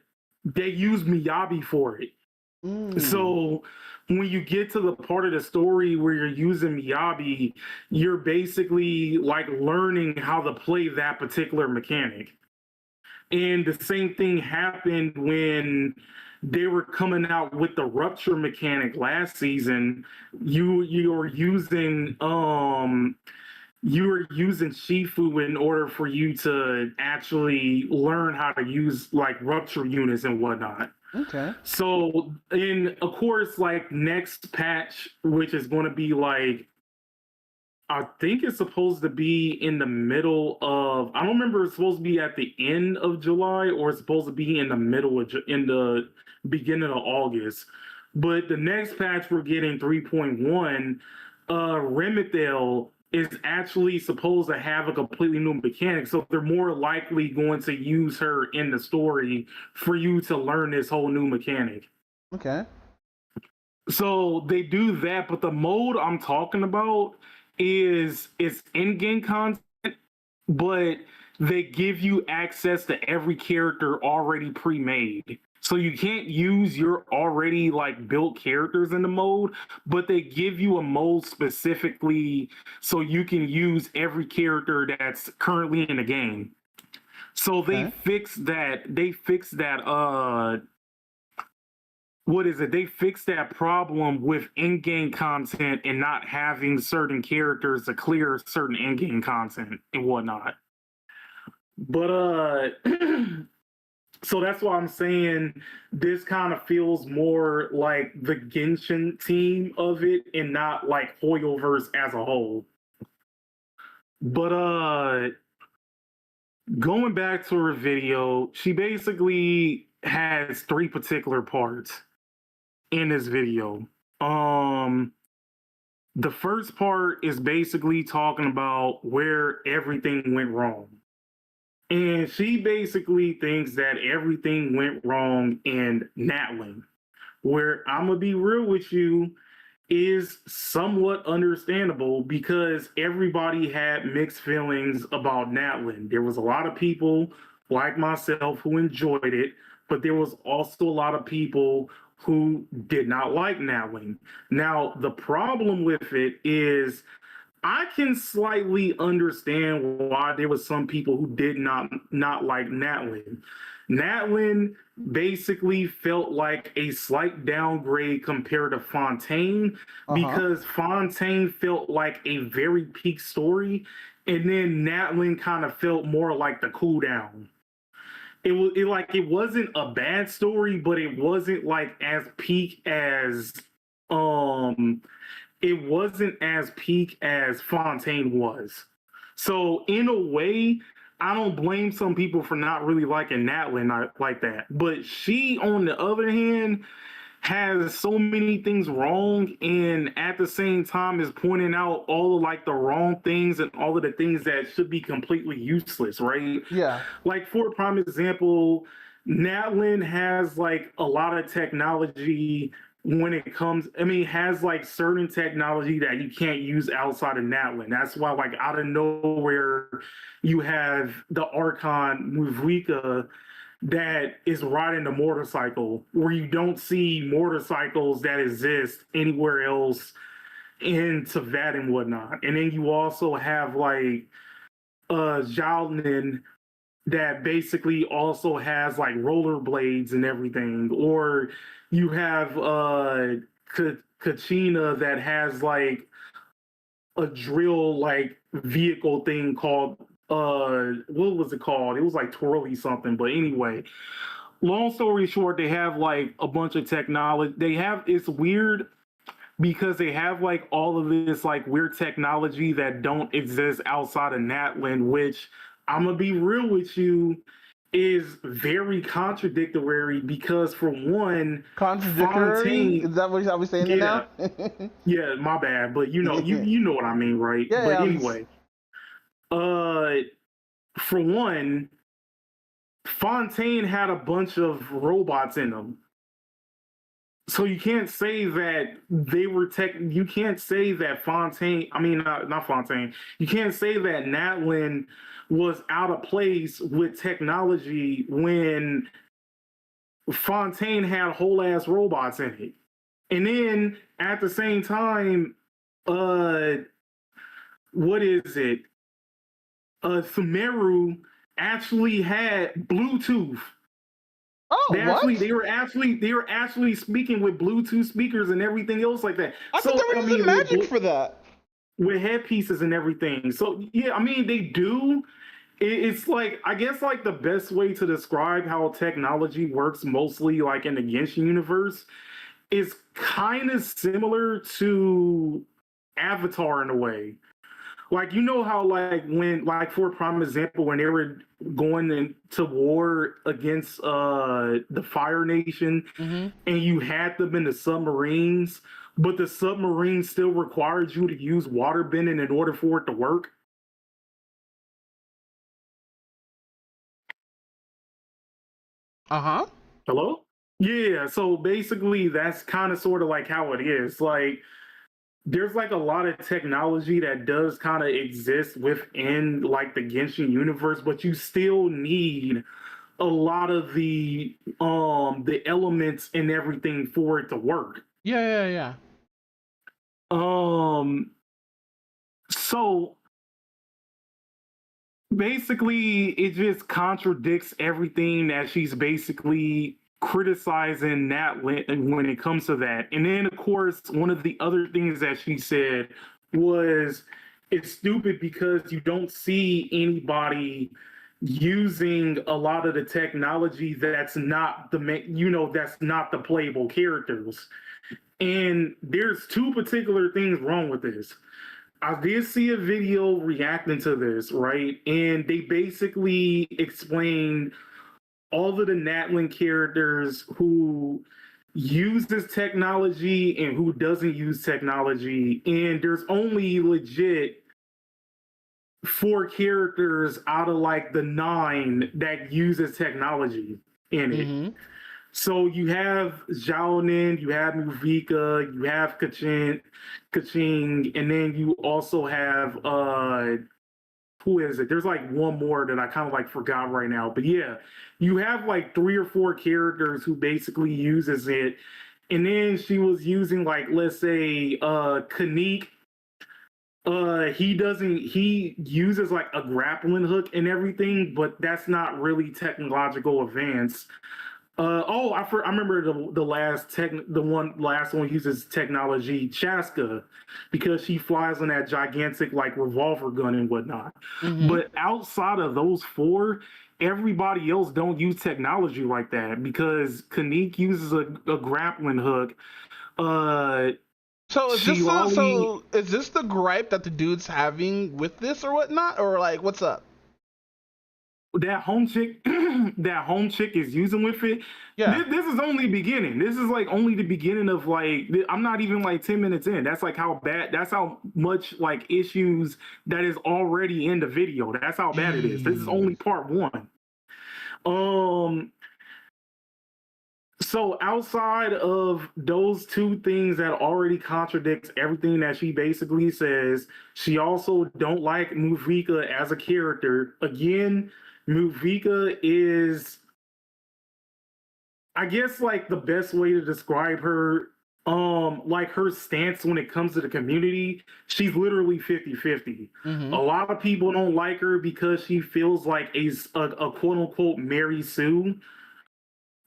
used Miyabi for it. So when you get to the part of the story where you're using Miyabi, you're basically like learning how to play that particular mechanic. And the same thing happened when they were coming out with the rupture mechanic last season. You were using Shifu in order for you to actually learn how to use like rupture units and whatnot. Okay. So, and of course, like next patch, which is going to be like, I think it's supposed to be in the middle of, I don't remember if it's supposed to be at the end of July or it's supposed to be in the middle of, in the beginning of August. But the next patch we're getting 3.1, Remethil is actually supposed to have a completely new mechanic. So they're more likely going to use her in the story for you to learn this whole new mechanic. Okay. So they do that, but the mode I'm talking about is it's in-game content, but they give you access to every character already pre-made. So you can't use your already like built characters in the mode, but they give you a mode specifically so you can use every character that's currently in the game. So they fixed that. They fixed that. What is it? They fixed that problem with in-game content and not having certain characters to clear certain in-game content and whatnot. But so that's why I'm saying this kind of feels more like the Genshin team of it and not like Hoyoverse as a whole. But going back to her video, she basically has 3 particular parts in this video. The first part is basically talking about where everything went wrong. And she basically thinks that everything went wrong in Natlan, where I'm going to be real with you, is somewhat understandable because everybody had mixed feelings about Natlan. There was a lot of people like myself who enjoyed it, but there was also a lot of people who did not like Natlan. Now, the problem with it is I can slightly understand why there was some people who did not like Natlin. Natlin basically felt like a slight downgrade compared to Fontaine because Fontaine felt like a very peak story, and then Natlin kind of felt more like the cool down. It wasn't a bad story, but it wasn't like as peak as um it wasn't as peak as Fontaine was. So in a way, I don't blame some people for not really liking Natlin like that. But she, on the other hand, has so many things wrong, and at the same time is pointing out all of like the wrong things and all of the things that should be completely useless, right? Yeah. Like for a prime example, Natlin has like a lot of technology when it comes, I mean, has like certain technology that you can't use outside of Natlin. That's why, like, out of nowhere, you have the Archon Muvika that is riding a motorcycle, where you don't see motorcycles that exist anywhere else in Teyvat and whatnot. And then you also have like Xiaolin that basically also has like rollerblades and everything, or you have Kachina that has like a drill like vehicle thing called what was it called? It was like twirly something, but anyway, long story short, they have like a bunch of technology. It's weird because they have like all of this like weird technology that don't exist outside of Natlin, which I'm gonna be real with you, is very contradictory because for one, Contradictory? Is that what I was saying now? Yeah, my bad, but you know what I mean, right? Yeah, but anyway, for one, Fontaine had a bunch of robots in them. So you can't say that they were you can't say that Fontaine, I mean, not Fontaine, you can't say that Natlin was out of place with technology when Fontaine had whole ass robots in it. And then at the same time, what is it? Sumeru actually had Bluetooth. Oh, they were actually speaking with Bluetooth speakers and everything else like that. I thought they were using magic for that. With headpieces and everything. So yeah, I mean they do. It's like, I guess like the best way to describe how technology works mostly like in the Genshin universe is kind of similar to Avatar in a way. Like, you know how like when, like for prime example, when they were going into war against the Fire Nation, and you had them in the submarines, but the submarine still required you to use water bending in order for it to work. Hello? Yeah, so basically that's kind of sort of like how it is. Like there's like a lot of technology that does kind of exist within like the Genshin universe, but you still need a lot of the elements and everything for it to work. Yeah. So basically it just contradicts everything that she's basically criticizing Nat when it comes to that. And then of course one of the other things that she said was it's stupid because you don't see anybody using a lot of the technology that's not that's not the playable characters. And there's two particular things wrong with this. I did see a video reacting to this, right? And they basically explained all of the Natlin characters who uses technology and who doesn't use technology. And there's only legit 4 characters out of like the 9 that uses technology in it. So you have Xiaonin, you have Muvika, you have Kaching, and then you also have who is it? There's like one more that I kind of like forgot right now. But yeah, you have like 3 or 4 characters who basically uses it. And then she was using like, let's say, Kanik He uses like a grappling hook and everything, but that's not really technological advance. I remember the last one uses technology, Chaska, because she flies on that gigantic like revolver gun and whatnot. But outside of those four, everybody else don't use technology like that because Kanik uses a grappling hook. So is this Shilali, is this the gripe that the dude's having with this or whatnot, or like what's up? that home chick is using with it. Yeah. This is only beginning. This is like only the beginning of like I'm not even like 10 minutes in. That's like that's how much like issues that is already in the video. That's how bad it is. This is only part one. So outside of those two things that already contradicts everything that she basically says, she also don't like Muvika as a character. Again, Muvika is, I guess, like the best way to describe her, like her stance when it comes to the community, she's literally 50-50. A lot of people don't like her because she feels like a quote unquote Mary Sue,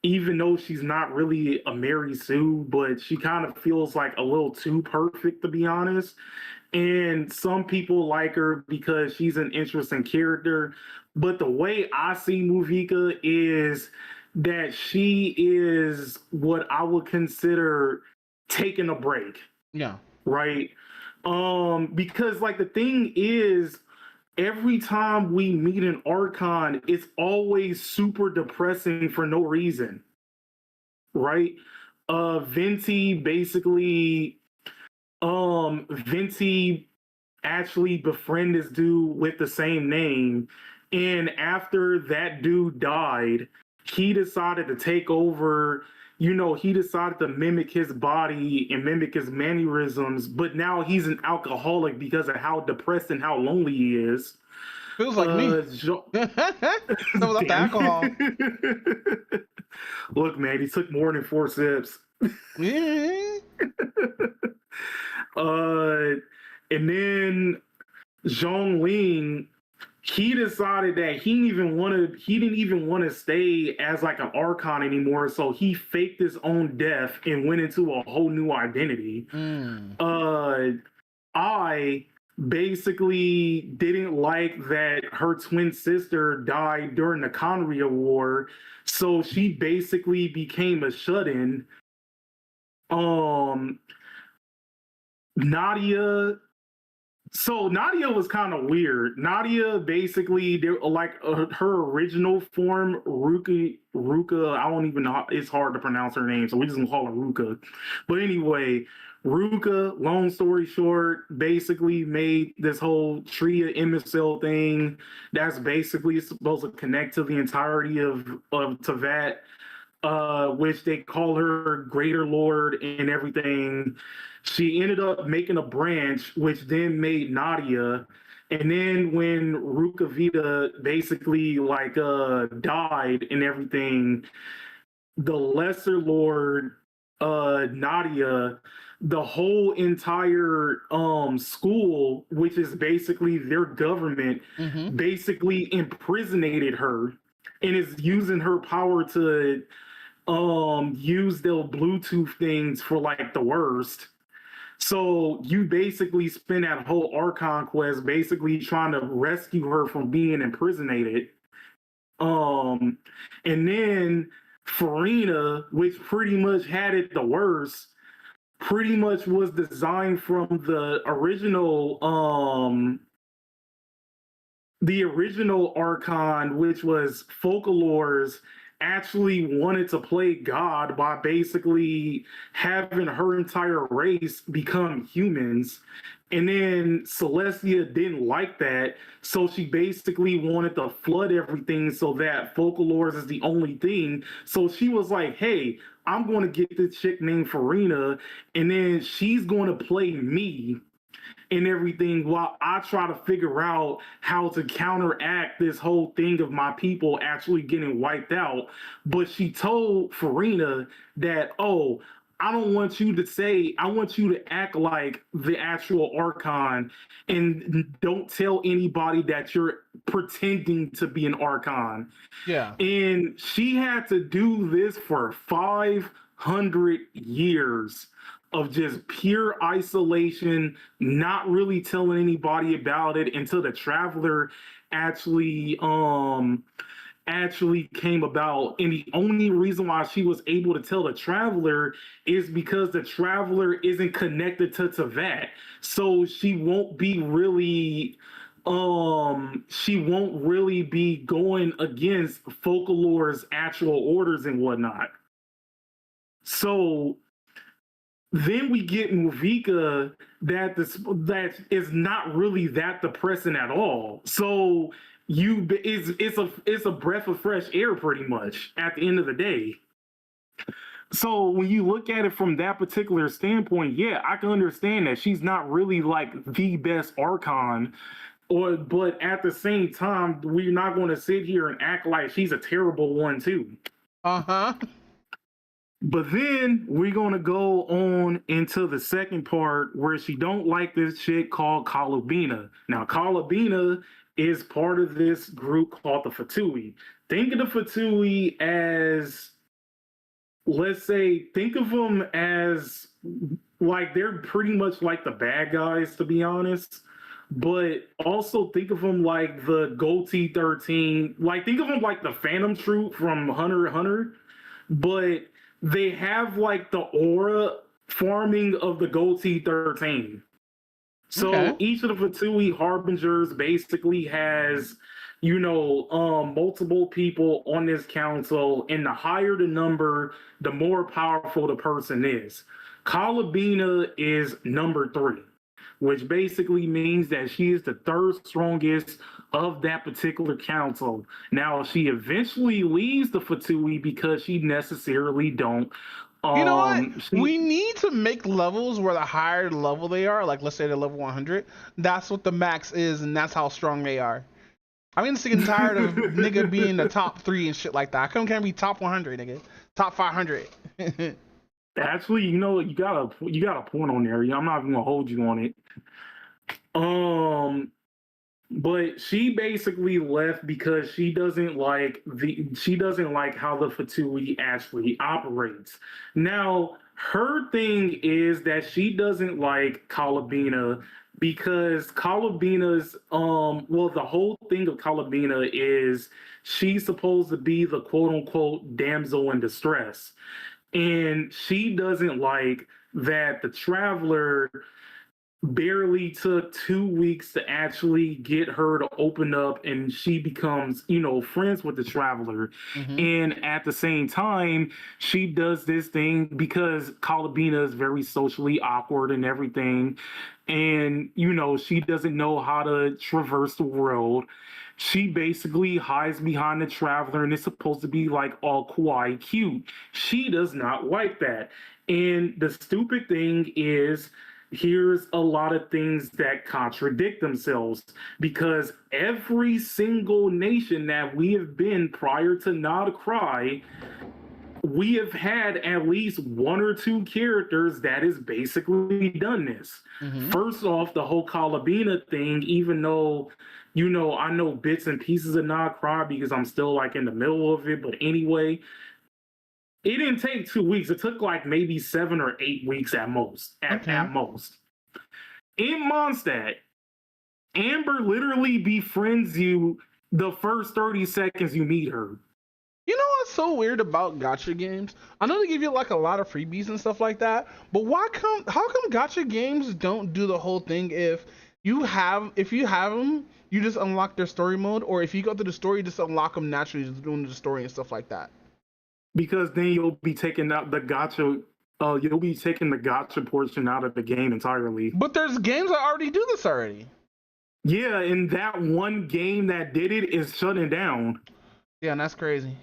even though she's not really a Mary Sue, but she kind of feels like a little too perfect, to be honest. And some people like her because she's an interesting character. But the way I see Muvika is that she is what I would consider taking a break. Yeah. Right? Because like the thing is, every time we meet an Archon, it's always super depressing for no reason, right? Venti basically, Venti actually befriended this dude with the same name, and after that dude died, he decided to take over. You know, he decided to mimic his body and mimic his mannerisms, but now he's an alcoholic because of how depressed and how lonely he is. Feels like me. Without the alcohol. Look, man, he took more than 4 sips. And then Zhongling, he decided that he didn't even want to stay as like an Archon anymore, so he faked his own death and went into a whole new identity. I basically didn't like that her twin sister died during the Conria War, so she basically became a shut-in. Nadia was kind of weird. Nadia basically, like her original form, Ruka, I don't even know, it's hard to pronounce her name, so we just gonna call her Ruka. But anyway, Ruka, long story short, basically made this whole Tria imbecile thing that's basically supposed to connect to the entirety of Tevat, which they call her Greater Lord and everything. She ended up making a branch, which then made Nadia. And then when Rukavita basically like died and everything, the Lesser Lord, Nadia, the whole entire school, which is basically their government, basically imprisonated her and is using her power to use their Bluetooth things for like the worst. So you basically spend that whole Archon quest basically trying to rescue her from being imprisoned. And then Farina, which pretty much had it the worst, pretty much was designed from the original Archon, which was Focalors, actually wanted to play God by basically having her entire race become humans. And then Celestia didn't like that, so she basically wanted to flood everything so that Focalors is the only thing. So she was like, hey, I'm going to get this chick named Farina, and then she's going to play me and everything while I try to figure out how to counteract this whole thing of my people actually getting wiped out. But she told Farina that, oh, I don't want you to say, I want you to act like the actual Archon and don't tell anybody that you're pretending to be an Archon. Yeah. And she had to do this for 500 years of just pure isolation, not really telling anybody about it until the Traveler actually came about. And the only reason why she was able to tell the Traveler is because the Traveler isn't connected to Tevat. So she won't be really going against Folklore's actual orders and whatnot. So then we get Muvika that is not really that depressing at all. So it's a breath of fresh air pretty much at the end of the day. So when you look at it from that particular standpoint, yeah, I can understand that she's not really like the best Archon, but at the same time, we're not going to sit here and act like she's a terrible one too. Uh-huh. But then we're going to go on into the second part where she don't like this shit called Kalubina. Now, Kalubina is part of this group called the Fatui. Think of the Fatui as, think of them as like they're pretty much like the bad guys, to be honest. But also think of them like the Goatee 13. Like, think of them like the Phantom Troop from Hunter x Hunter. But they have like the aura farming of the Goatee 13. So each of the Fatui Harbingers basically has, multiple people on this council, and the higher the number, the more powerful the person is. Kalubina is number 3, which basically means that she is the third strongest of that particular council. Now, she eventually leaves the Fatui because she necessarily don't. You know what? We need to make levels where the higher level they are, like let's say they're level 100, that's what the max is, and that's how strong they are. I'm sick and tired of nigga being the top 3 and shit like that. I can't be top 100, nigga. Top 500. Actually, you got a point on there. I'm not even gonna hold you on it. But she basically left because she doesn't like how the Fatui actually operates. Now, her thing is that she doesn't like Kalubina because Kalubina's the whole thing of Kalubina is she's supposed to be the quote unquote damsel in distress. And she doesn't like that the Traveler barely took 2 weeks to actually get her to open up, and she becomes, friends with the Traveler. Mm-hmm. And at the same time, she does this thing because Kalubina is very socially awkward and everything. And, she doesn't know how to traverse the world. She basically hides behind the Traveler and it's supposed to be like all kawaii cute. She does not like that. And the stupid thing is, here's a lot of things that contradict themselves, because every single nation that we have been prior to Nod Cry, we have had at least 1 or 2 characters that has basically done this. Mm-hmm. First off, the whole Kalubina thing, even though, I know bits and pieces of Nod Cry because I'm still like in the middle of it, but anyway, it didn't take 2 weeks. It took like maybe 7 or 8 weeks at most. At most. In Mondstadt, Amber literally befriends you the first 30 seconds you meet her. You know what's so weird about gacha games? I know they give you like a lot of freebies and stuff like that, but how come gacha games don't do the whole thing? If you have them, you just unlock their story mode, or if you go through the story, you just unlock them naturally, just doing the story and stuff like that. Because then you'll be taking out the gacha. You'll be taking the gacha portion out of the game entirely. But there's games that already do this already. Yeah, and that one game that did it is shutting down. Yeah, and that's crazy.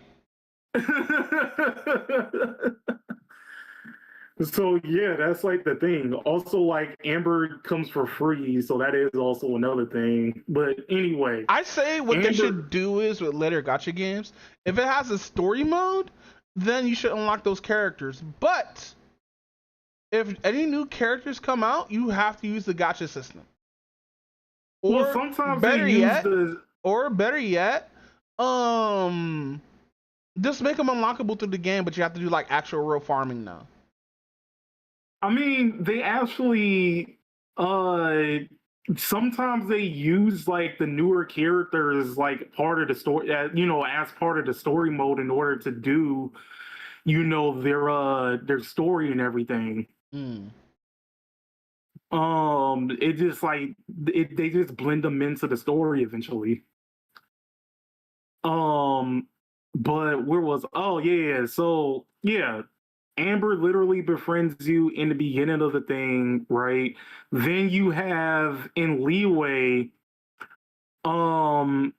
So yeah, that's like the thing. Also, like Amber comes for free, so that is also another thing. But anyway, I say what they should do is with later gacha games, if it has a story mode, then you should unlock those characters. But if any new characters come out, you have to use the gacha system. Or well, sometimes better they use yet, the. or better yet, just make them unlockable through the game, but you have to do like actual real farming now. I mean, they actually. Sometimes they use like the newer characters like part of the story, as part of the story mode in order to do, their story and everything. It just like they just blend them into the story eventually. But where was? Oh yeah, so yeah, Amber literally befriends you in the beginning of the thing, right? Then you have in Leeway, um,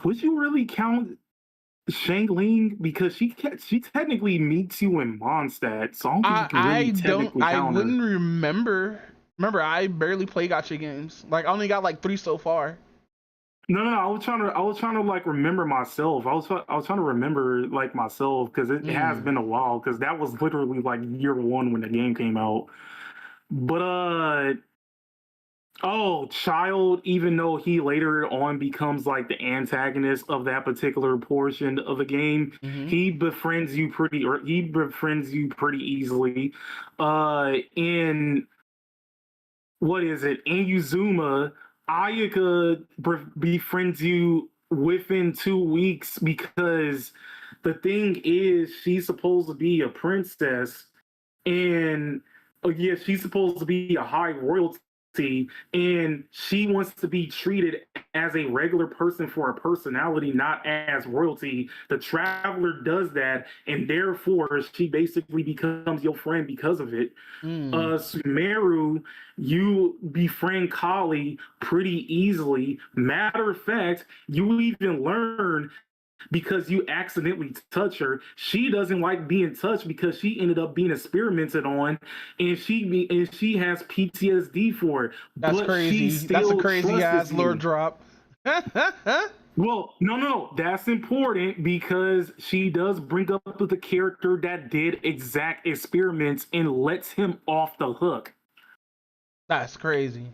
would you really count Shangling because she technically meets you in Mondstadt, so I don't think you can really technically I count her. wouldn't remember. Remember, I barely play gacha games. Like, I only got like 3 so far. No, I was trying to like remember myself. I was trying to remember like myself because it has been a while because that was literally like year one when the game came out. But Child, even though he later on becomes like the antagonist of that particular portion of the game, he befriends you pretty easily. In what is it? In Uzuma, Ayaka befriends you within 2 weeks because the thing is she's supposed to be a princess and she's supposed to be a high royalty and she wants to be treated as a regular person for her personality, not as royalty. The traveler does that, and therefore she basically becomes your friend because of it. Sumeru, you befriend Kali pretty easily. Matter of fact, you even learn because you accidentally touch her. She doesn't like being touched because she ended up being experimented on, and she has PTSD for it. That's but crazy. That's a crazy ass lore drop. Well, no, that's important because she does bring up the character that did exact experiments and lets him off the hook. That's crazy.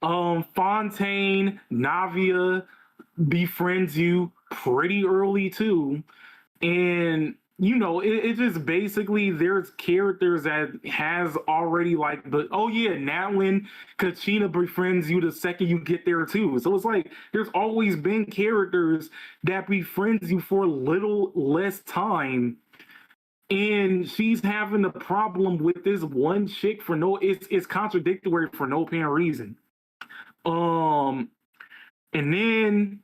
Fontaine, Navia befriends you pretty early too, and it just basically there's characters that has already like Natlin, Kachina befriends you the second you get there too. So it's like there's always been characters that befriends you for a little less time. And she's having a problem with this one chick for it's contradictory for no apparent reason. And then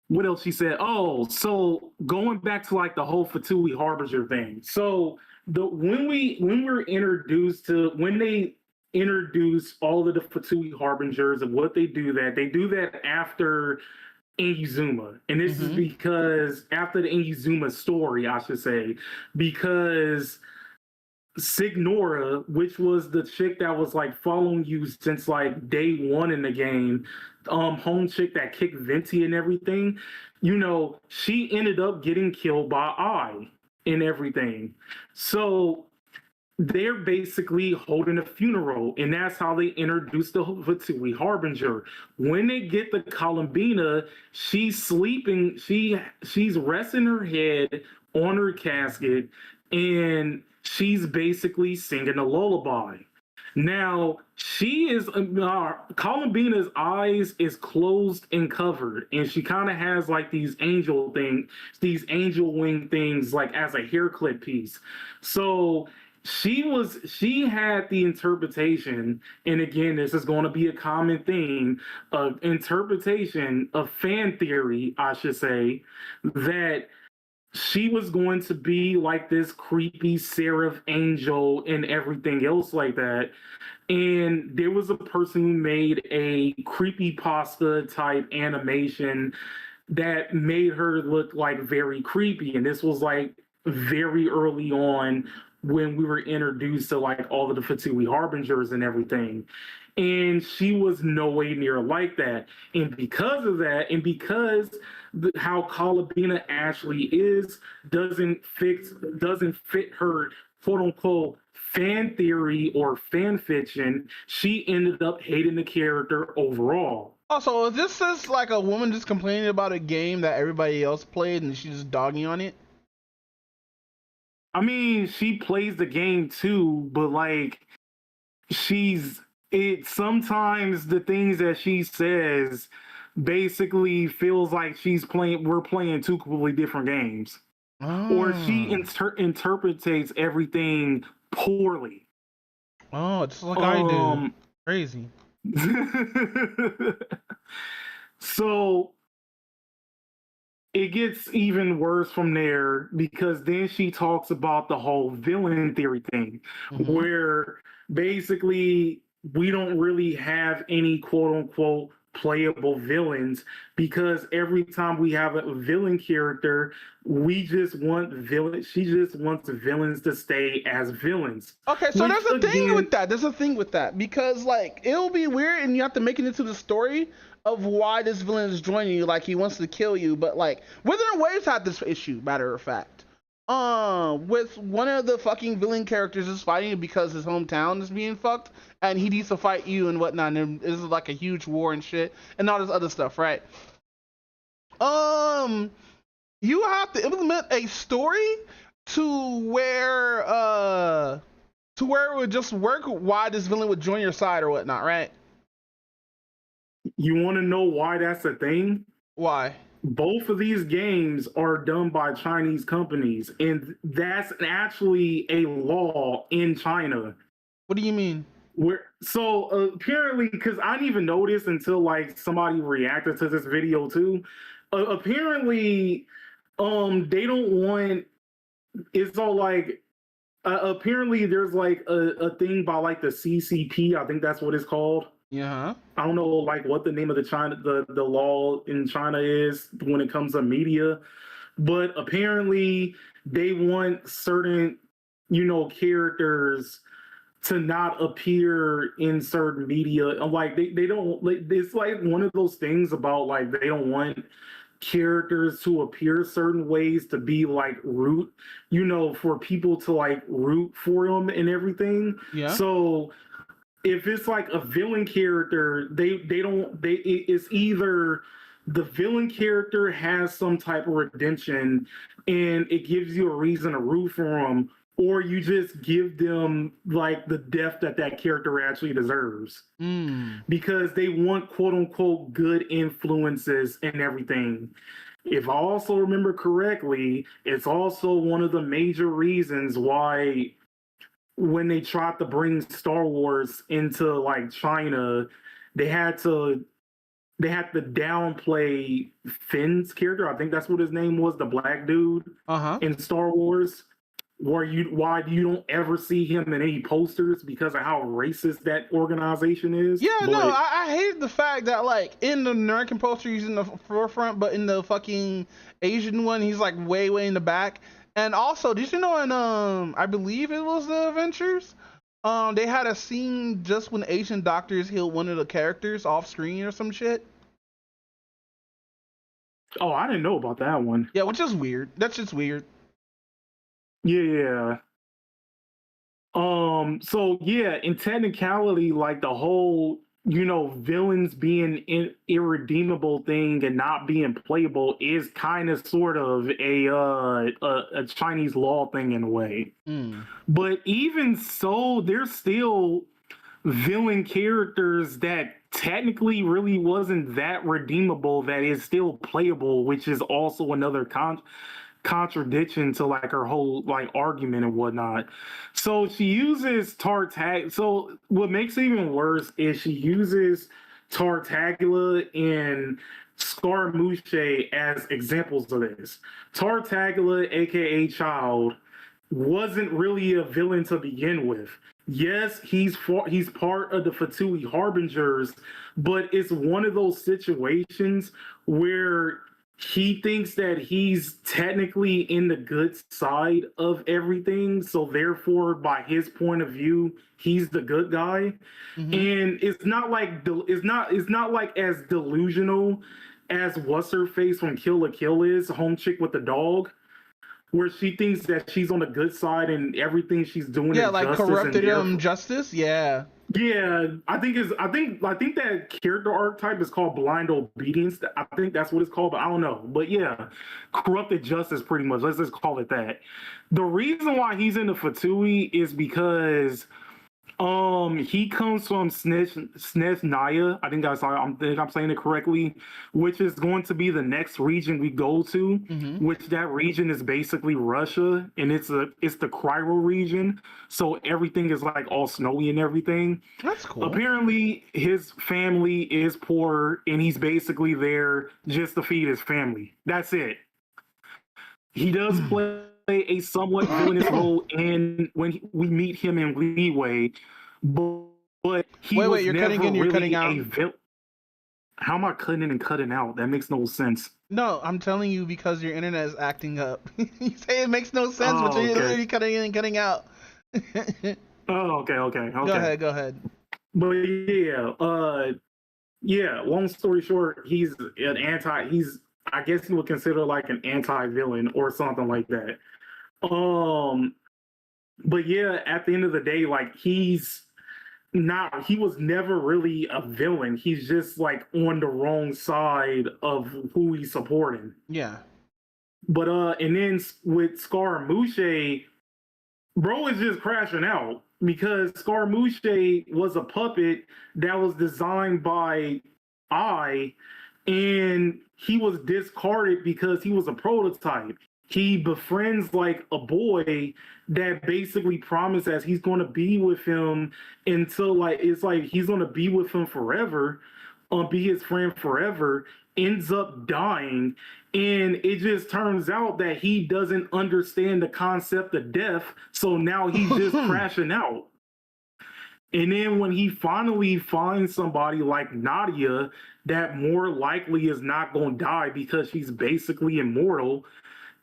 what else she said? Oh, so going back to like the whole Fatui Harbinger thing. So when they introduce all of the Fatui Harbingers and what they do that after Inuzuma. And this is because after the Inuzuma story, I should say, because Signora, which was the chick that was like following you since like day one in the game, home chick that kicked Venti and everything, she ended up getting killed by I and everything. So they're basically holding a funeral, and that's how they introduce the Fatui Harbinger. When they get the Columbina, she's sleeping, she's resting her head on her casket, and she's basically singing a lullaby. Now, she is Columbina's eyes is closed and covered, and she kind of has like these angel wing things like as a hair clip piece. So she had the interpretation, and again, this is going to be a common theme of interpretation of fan theory, I should say, that she was going to be like this creepy seraph angel and everything else like that. And there was a person who made a creepypasta type animation that made her look like very creepy. And this was like very early on when we were introduced to like all of the Fatui Harbingers and everything. and she was no way near like that. And because of that, and because how Kalabina actually is doesn't fit her quote unquote fan theory or fan fiction, she ended up hating the character overall. Also, is this just like a woman just complaining about a game that everybody else played and she's just dogging on it? I mean, she plays the game too, but like sometimes the things that she says basically feels like we're playing two completely different games. Or she interprets everything poorly. Oh, just like I do. Crazy. So it gets even worse from there, because then she talks about the whole villain theory thing, where basically we don't really have any quote unquote playable villains, because every time we have a villain character, she just wants villains to stay as villains. Okay, so there's a thing with that. There's a thing with that, because like it'll be weird and you have to make it into the story of why this villain is joining you, like he wants to kill you, but like Withering Waves had this issue, matter of fact. With one of the fucking villain characters is fighting because his hometown is being fucked and he needs to fight you and whatnot, and this is like a huge war and shit and all this other stuff, right? You have to implement a story to where it would just work why this villain would join your side or whatnot, right? You want to know why that's a thing? Why? Both of these games are done by Chinese companies, and that's actually a law in China. What do you mean? So apparently, because I didn't even know this until like somebody reacted to this video too. Apparently, they don't want. It's all like. Apparently, there's like a thing by like the CCP. I think that's what it's called. Yeah. I don't know like what the name of the law in China is when it comes to media, but apparently they want certain, characters to not appear in certain media. Like they don't like, it's like one of those things about like they don't want characters to appear certain ways to be like for people to like root for them and everything. Yeah. So if it's like a villain character, it's either the villain character has some type of redemption and it gives you a reason to root for them, or you just give them like the death that character actually deserves. Because they want quote unquote good influences and everything. If I also remember correctly, it's also one of the major reasons why when they tried to bring Star Wars into like China, they had to downplay Finn's character. I think that's what his name was, the black dude in Star Wars. Why you don't ever see him in any posters because of how racist that organization is. Yeah, no, I hate the fact that like in the American poster he's in the forefront, but in the fucking Asian one he's like way in the back. And also, did you know in I believe it was the Adventures, they had a scene just when Asian doctors healed one of the characters off screen or some shit. Oh, I didn't know about that one. Yeah, which is weird. That's just weird. Yeah. So yeah, in technicality, like the whole villains being irredeemable thing and not being playable is kind of sort of a Chinese law thing in a way. But even so, there's still villain characters that technically really wasn't that redeemable that is still playable, which is also another contradiction to like her whole like argument and whatnot. So she uses so what makes it even worse is she uses Tartaglia and Scaramouche as examples of this. Tartaglia, aka Child, wasn't really a villain to begin with. Yes, he's part of the Fatui Harbingers, but it's one of those situations where he thinks that he's technically in the good side of everything, so therefore, by his point of view, he's the good guy. And it's not like it's not like as delusional as what's her face from Kill la Kill is, home chick with the dog, where she thinks that she's on the good side and everything she's doing Yeah, is like justice, corrupted and justice. Yeah. yeah, I think that character archetype is called blind obedience. I think that's what it's called, but I don't know. But yeah, corrupted justice, pretty much. Let's just call it that. The reason why he's in the Fatui is because he comes from Snezhnaya. I think I'm saying it correctly, which is going to be the next region we go to. Which that region is basically Russia, and it's the Cryo region. So everything is like all snowy and everything. That's cool. Apparently, his family is poor, and he's basically there just to feed his family. That's it. He does play a somewhat villainous role in when we meet him in Leeway, but he was wait, you're never cutting in, you're really cutting out. a villain. How am I cutting in and cutting out? That makes no sense. No, I'm telling you because your internet is acting up. You say it makes no sense, but you're literally cutting in and cutting out. Okay. Go ahead. But yeah. Long story short, he's I guess you would consider like an anti-villain or something like that. But yeah, at the end of the day, like he was never really a villain. He's just like on the wrong side of who he's supporting. Yeah. But and then with Scaramouche, bro is just crashing out because Scaramouche was a puppet that was designed by and he was discarded because he was a prototype. He befriends like a boy that basically promises he's going to be with him until like it's like he's going to be with him forever, be his friend forever. Ends up dying, and it just turns out that he doesn't understand the concept of death. So now he's just crashing out. And then when he finally finds somebody like Nadia that more likely is not going to die because she's basically immortal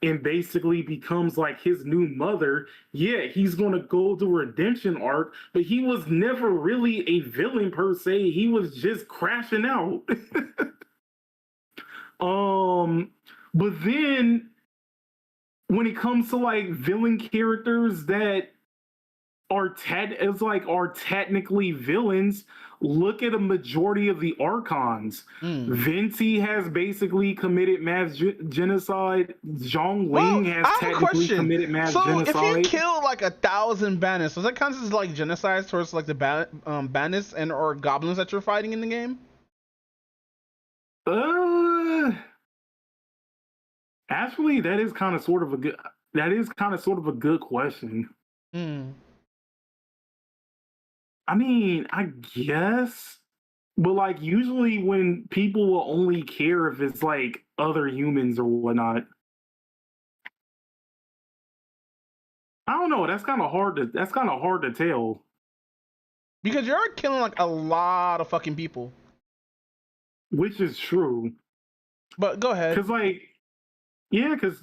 and basically becomes like his new mother, yeah, he's going to go to redemption arc, but he was never really a villain per se. He was just crashing out. But then when it comes to like villain characters that are technically villains, look at a majority of the Archons. Venti has basically committed mass genocide. Zhongling has technically committed mass genocide. So if you kill like 1,000 Banis, does that count as like genocide towards like the Banis and or goblins that you're fighting in the game? Actually, that is kind of sort of a good question. I mean, I guess, but like usually when people will only care if it's like other humans or whatnot. I don't know. That's kind of hard to tell. Because you're killing like a lot of fucking people. Which is true. But go ahead. Because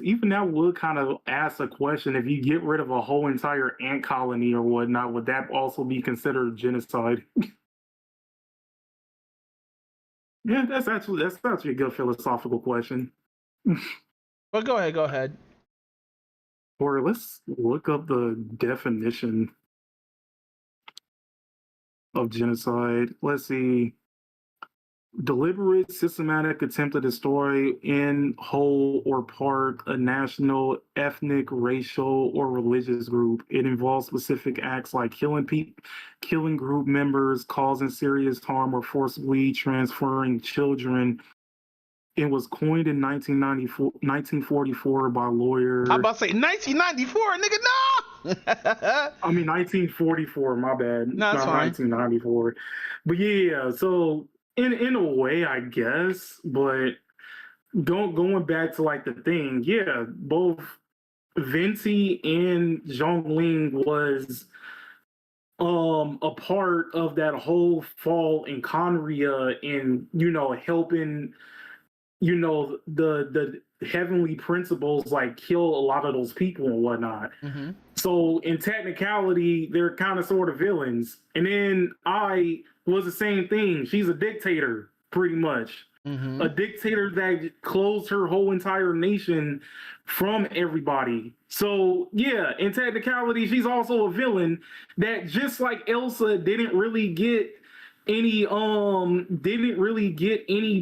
even that would kind of ask a question: if you get rid of a whole entire ant colony or whatnot, would that also be considered genocide? Yeah, that's actually a good philosophical question. But go ahead. Or let's look up the definition of genocide. Let's see. Deliberate, systematic attempt to destroy in whole or part a national, ethnic, racial, or religious group. It involves specific acts like killing group members, causing serious harm, or forcibly transferring children. It was coined in 1944 by lawyers. I'm about to say 1994, nigga, no! I mean 1944, my bad. No, that's fine. 1994. But yeah, so in a way, I guess, but going back to like the thing, yeah, both Venti and Zhongling was a part of that whole fall in Conria and helping you know, the heavenly principles like kill a lot of those people and whatnot. Mm-hmm. So in technicality, they're kind of sort of villains. And then I was the same thing. She's a dictator, pretty much. Mm-hmm. A dictator that closed her whole entire nation from everybody. So yeah, in technicality, she's also a villain that, just like Elsa, didn't really get any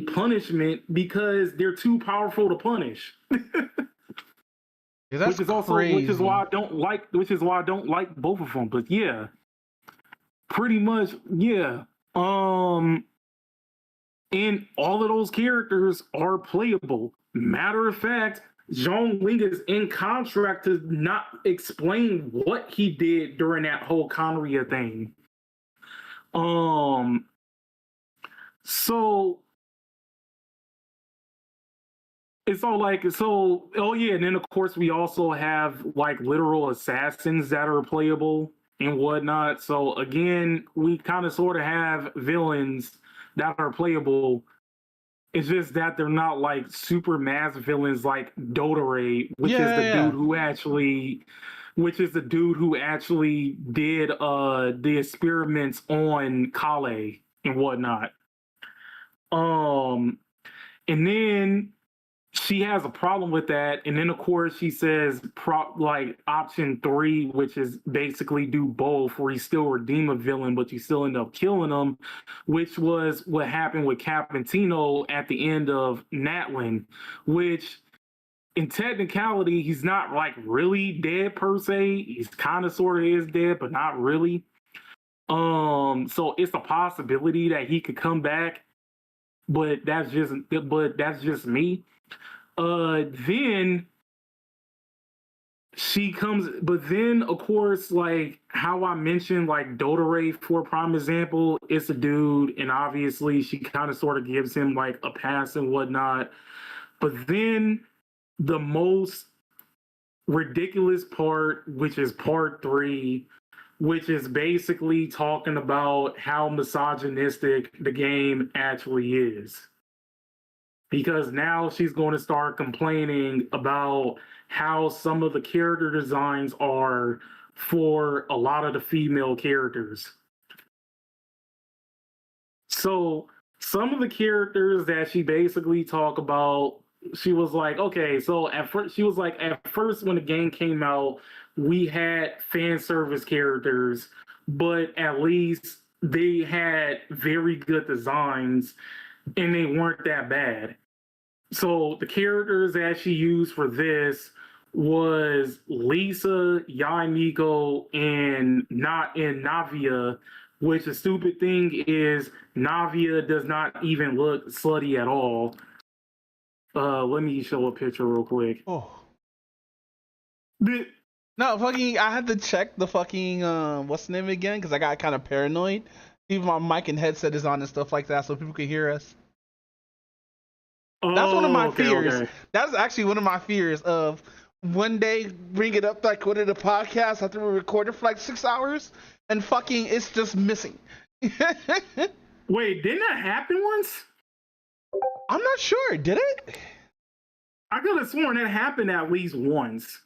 punishment because they're too powerful to punish. That's which is also crazy. which is why I don't like both of them. But yeah, pretty much, yeah. And all of those characters are playable. Matter of fact, Zhongling is in contract to not explain what he did during that whole Conria thing. So it's all like, so, oh yeah, and then of course we also have like literal assassins that are playable and whatnot. So again, we kind of sort of have villains that are playable. It's just that they're not like super mass villains like Dodore, which is the dude who actually did the experiments on Kale and whatnot. And then she has a problem with that, and then of course she says like option 3, which is basically do both, where you still redeem a villain but you still end up killing them, which was what happened with Capantino at the end of Natlan, which in technicality he's not like really dead per se. He's kind of sort of is dead, but not really. So it's a possibility that he could come back, but that's just me. Then she comes, but then of course, like how I mentioned, like Dodore for prime example, it's a dude, and obviously she kind of sort of gives him like a pass and whatnot. But then the most ridiculous part, which is part 3, which is basically talking about how misogynistic the game actually is. Because now she's going to start complaining about how some of the character designs are for a lot of the female characters. So some of the characters that she basically talked about, she was like, okay, so at first when the game came out, we had fan service characters, but at least they had very good designs and they weren't that bad. So the characters that she used for this was Lisa, Yai Miko, and Navia, which the stupid thing is Navia does not even look slutty at all. Let me show a picture real quick. Oh. No, fucking, I had to check the fucking, what's the name again? Because I got kind of paranoid. Even my mic and headset is on and stuff like that so people can hear us. That's one of my fears. Okay. That's actually one of my fears of one day bring it up like what in the podcast after we recorded for like 6 hours and fucking it's just missing. Wait, didn't that happen once? I'm not sure. Did it? I could have sworn that happened at least once.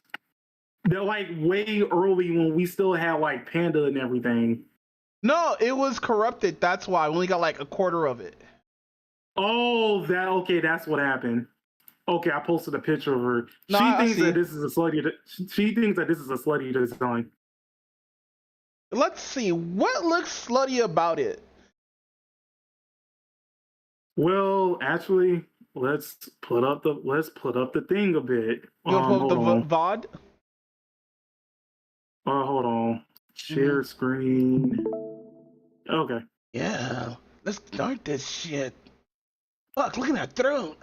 They're like way early when we still had like Panda and everything. No, it was corrupted. That's why we only got like a quarter of it. Oh, that's what happened. Okay, I posted a picture of her. No, She thinks that this is a slutty design. Let's see. What looks slutty about it? Well, actually, let's put up the thing a bit. You want to put up the VOD? Hold on. Share screen. Okay. Yeah. Let's start this shit. Fuck, look at that throne.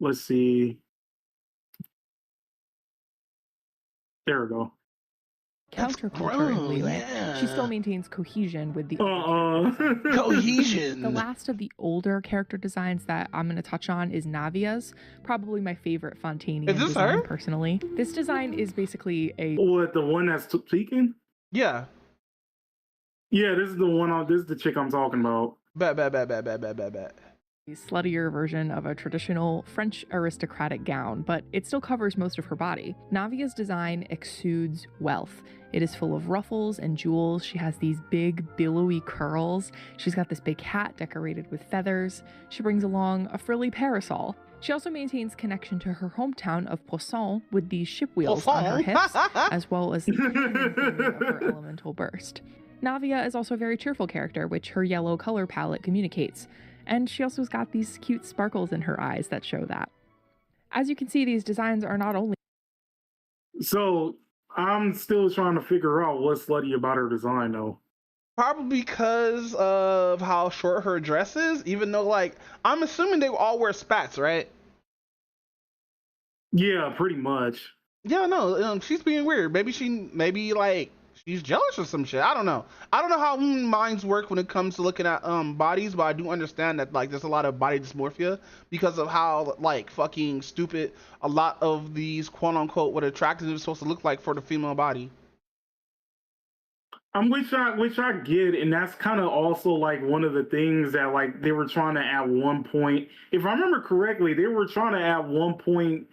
Let's see. There we go. Counterculturally, she still maintains cohesion with the cohesion. The last of the older character designs that I'm going to touch on is Navia's, probably my favorite Fontanian design personally. This design is basically a the one that's speaking? Yeah. Yeah, this is the one on. This is the chick I'm talking about. Bet. Sluttier version of a traditional French aristocratic gown, but it still covers most of her body. Navia's design exudes wealth. It is full of ruffles and jewels. She has these big, billowy curls. She's got this big hat decorated with feathers. She brings along a frilly parasol. She also maintains connection to her hometown of Poisson with these ship wheels on her hips, as well as the of her elemental burst. Navia is also a very cheerful character, which her yellow color palette communicates. And she also has got these cute sparkles in her eyes that show that. As you can see, these designs are not only... So, I'm still trying to figure out what's slutty about her design, though. Probably because of how short her dress is, even though, like, I'm assuming they all wear spats, right? Yeah, pretty much. Yeah, no, she's being weird. Maybe she's jealous or some shit. I don't know how minds work when it comes to looking at bodies, but I do understand that like there's a lot of body dysmorphia because of how like fucking stupid a lot of these quote unquote what attractive is supposed to look like for the female body. Which I get, and that's kind of also like one of the things that like they were trying to at one point, if I remember correctly, they were trying to at one point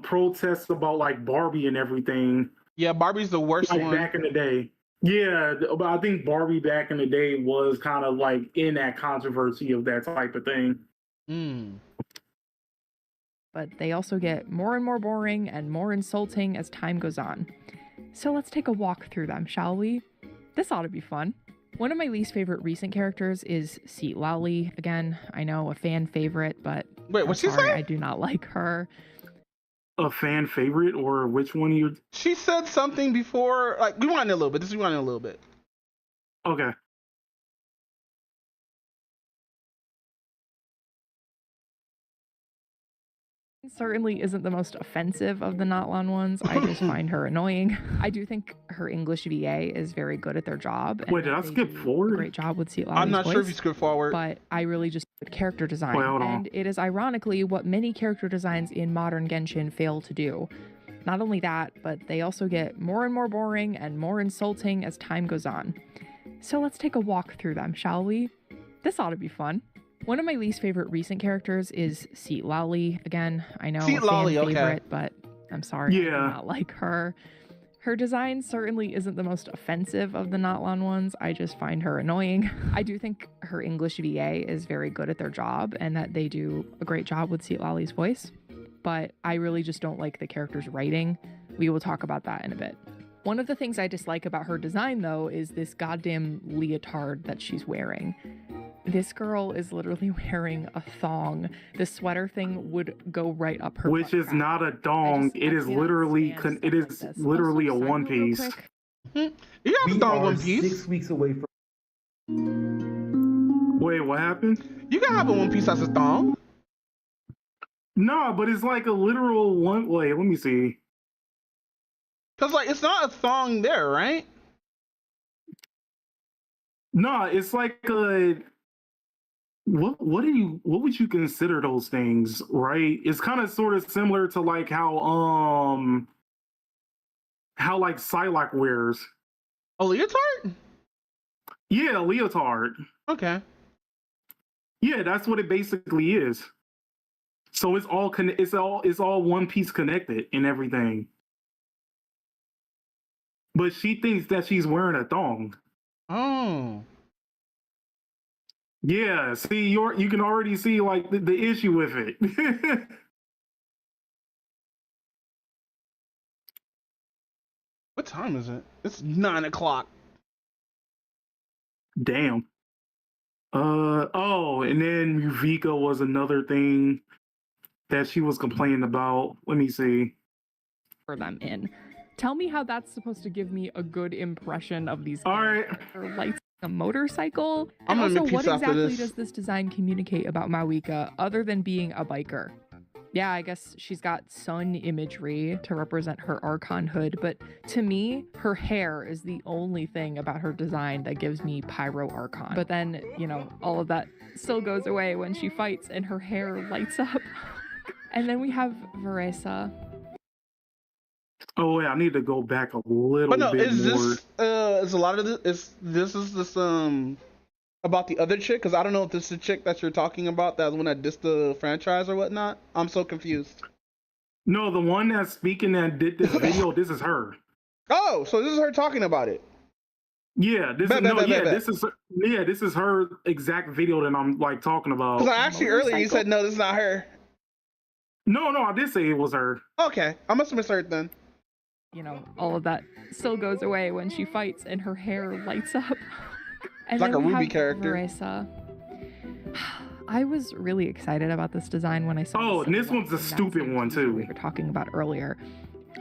protest about like Barbie and everything. Yeah, Barbie's the worst like one. Back in the day. Yeah, but I think Barbie back in the day was kind of like in that controversy of that type of thing. But they also get more and more boring and more insulting as time goes on. So let's take a walk through them, shall we? This ought to be fun. One of my least favorite recent characters is Seat Lally. Again, I know a fan favorite, but wait, what's she say? I do not like her. A fan favorite, or which one you? She said something before, like rewind a little bit. Rewind a little bit. Okay. Certainly isn't the most offensive of the Notlan ones. I just find her annoying. I do think her English VA is very good at their job. Wait, did I skip forward? Great job with Seat Lally's I'm not voice, sure if you skipped forward. but I really just character design. Wait, hold on. And it is ironically what many character designs in modern Genshin fail to do. Not only that, but they also get more and more boring and more insulting as time goes on. So let's take a walk through them, shall we? This ought to be fun. One of my least favorite recent characters is Seat Lally. Again, I know Seat a fan Lally, favorite, okay. but I'm sorry, I do not like her. Her design certainly isn't the most offensive of the Notlan ones. I just find her annoying. I do think her English VA is very good at their job and that they do a great job with Seat Lally's voice, but I really just don't like the character's writing. We will talk about that in a bit. One of the things I dislike about her design, though, is this goddamn leotard that she's wearing. This girl is literally wearing a thong. The sweater thing would go right up her Which butt is crack. not a thong. It is literally literally a one piece. You have a thong one piece. 6 weeks away from. Wait, what happened? You can have a one piece as a thong. No, but it's like a literal one. Wait, let me see. Cause like it's not a thong there, right? No, it's like a. What would you consider those things, right? It's kind of sort of similar to like how like Psylocke wears. A leotard? Yeah, a leotard. Okay. Yeah, that's what it basically is. So it's all one piece connected and everything. But she thinks that she's wearing a thong. Oh. Yeah, see, you can already see like the issue with it. What time is it? It's 9 o'clock. Damn. Oh, and then Yuvika was another thing that she was complaining about. Let me see. For them in. Tell me how that's supposed to give me a good impression of these characters. Like a motorcycle. And also, what exactly does this design communicate about Mawika other than being a biker? Yeah, I guess she's got sun imagery to represent her Archonhood, but to me, her hair is the only thing about her design that gives me Pyro Archon. But then, you know, all of that still goes away when she fights and her hair lights up. And then we have Veresa. Oh yeah, I need to go back a little But no, bit is more. is a lot of this about the other chick? Because I don't know if this is the chick that you're talking about, that one that dissed the franchise or whatnot. I'm so confused. No, the one that's speaking that did this video, this is her. Oh, so this is her talking about it. Yeah, this Bet, is bet, bet, bet. this is her exact video that I'm like talking about. Because I asked you earlier, you said no, this is not her. No, I did say it was her. Okay, I must have misheard then. You know, all of that still goes away when she fights and her hair lights up. And Like then a we Ruby have character. Marissa. I was really excited about this design when I saw. Oh, and this one's a stupid one too. We were talking about earlier.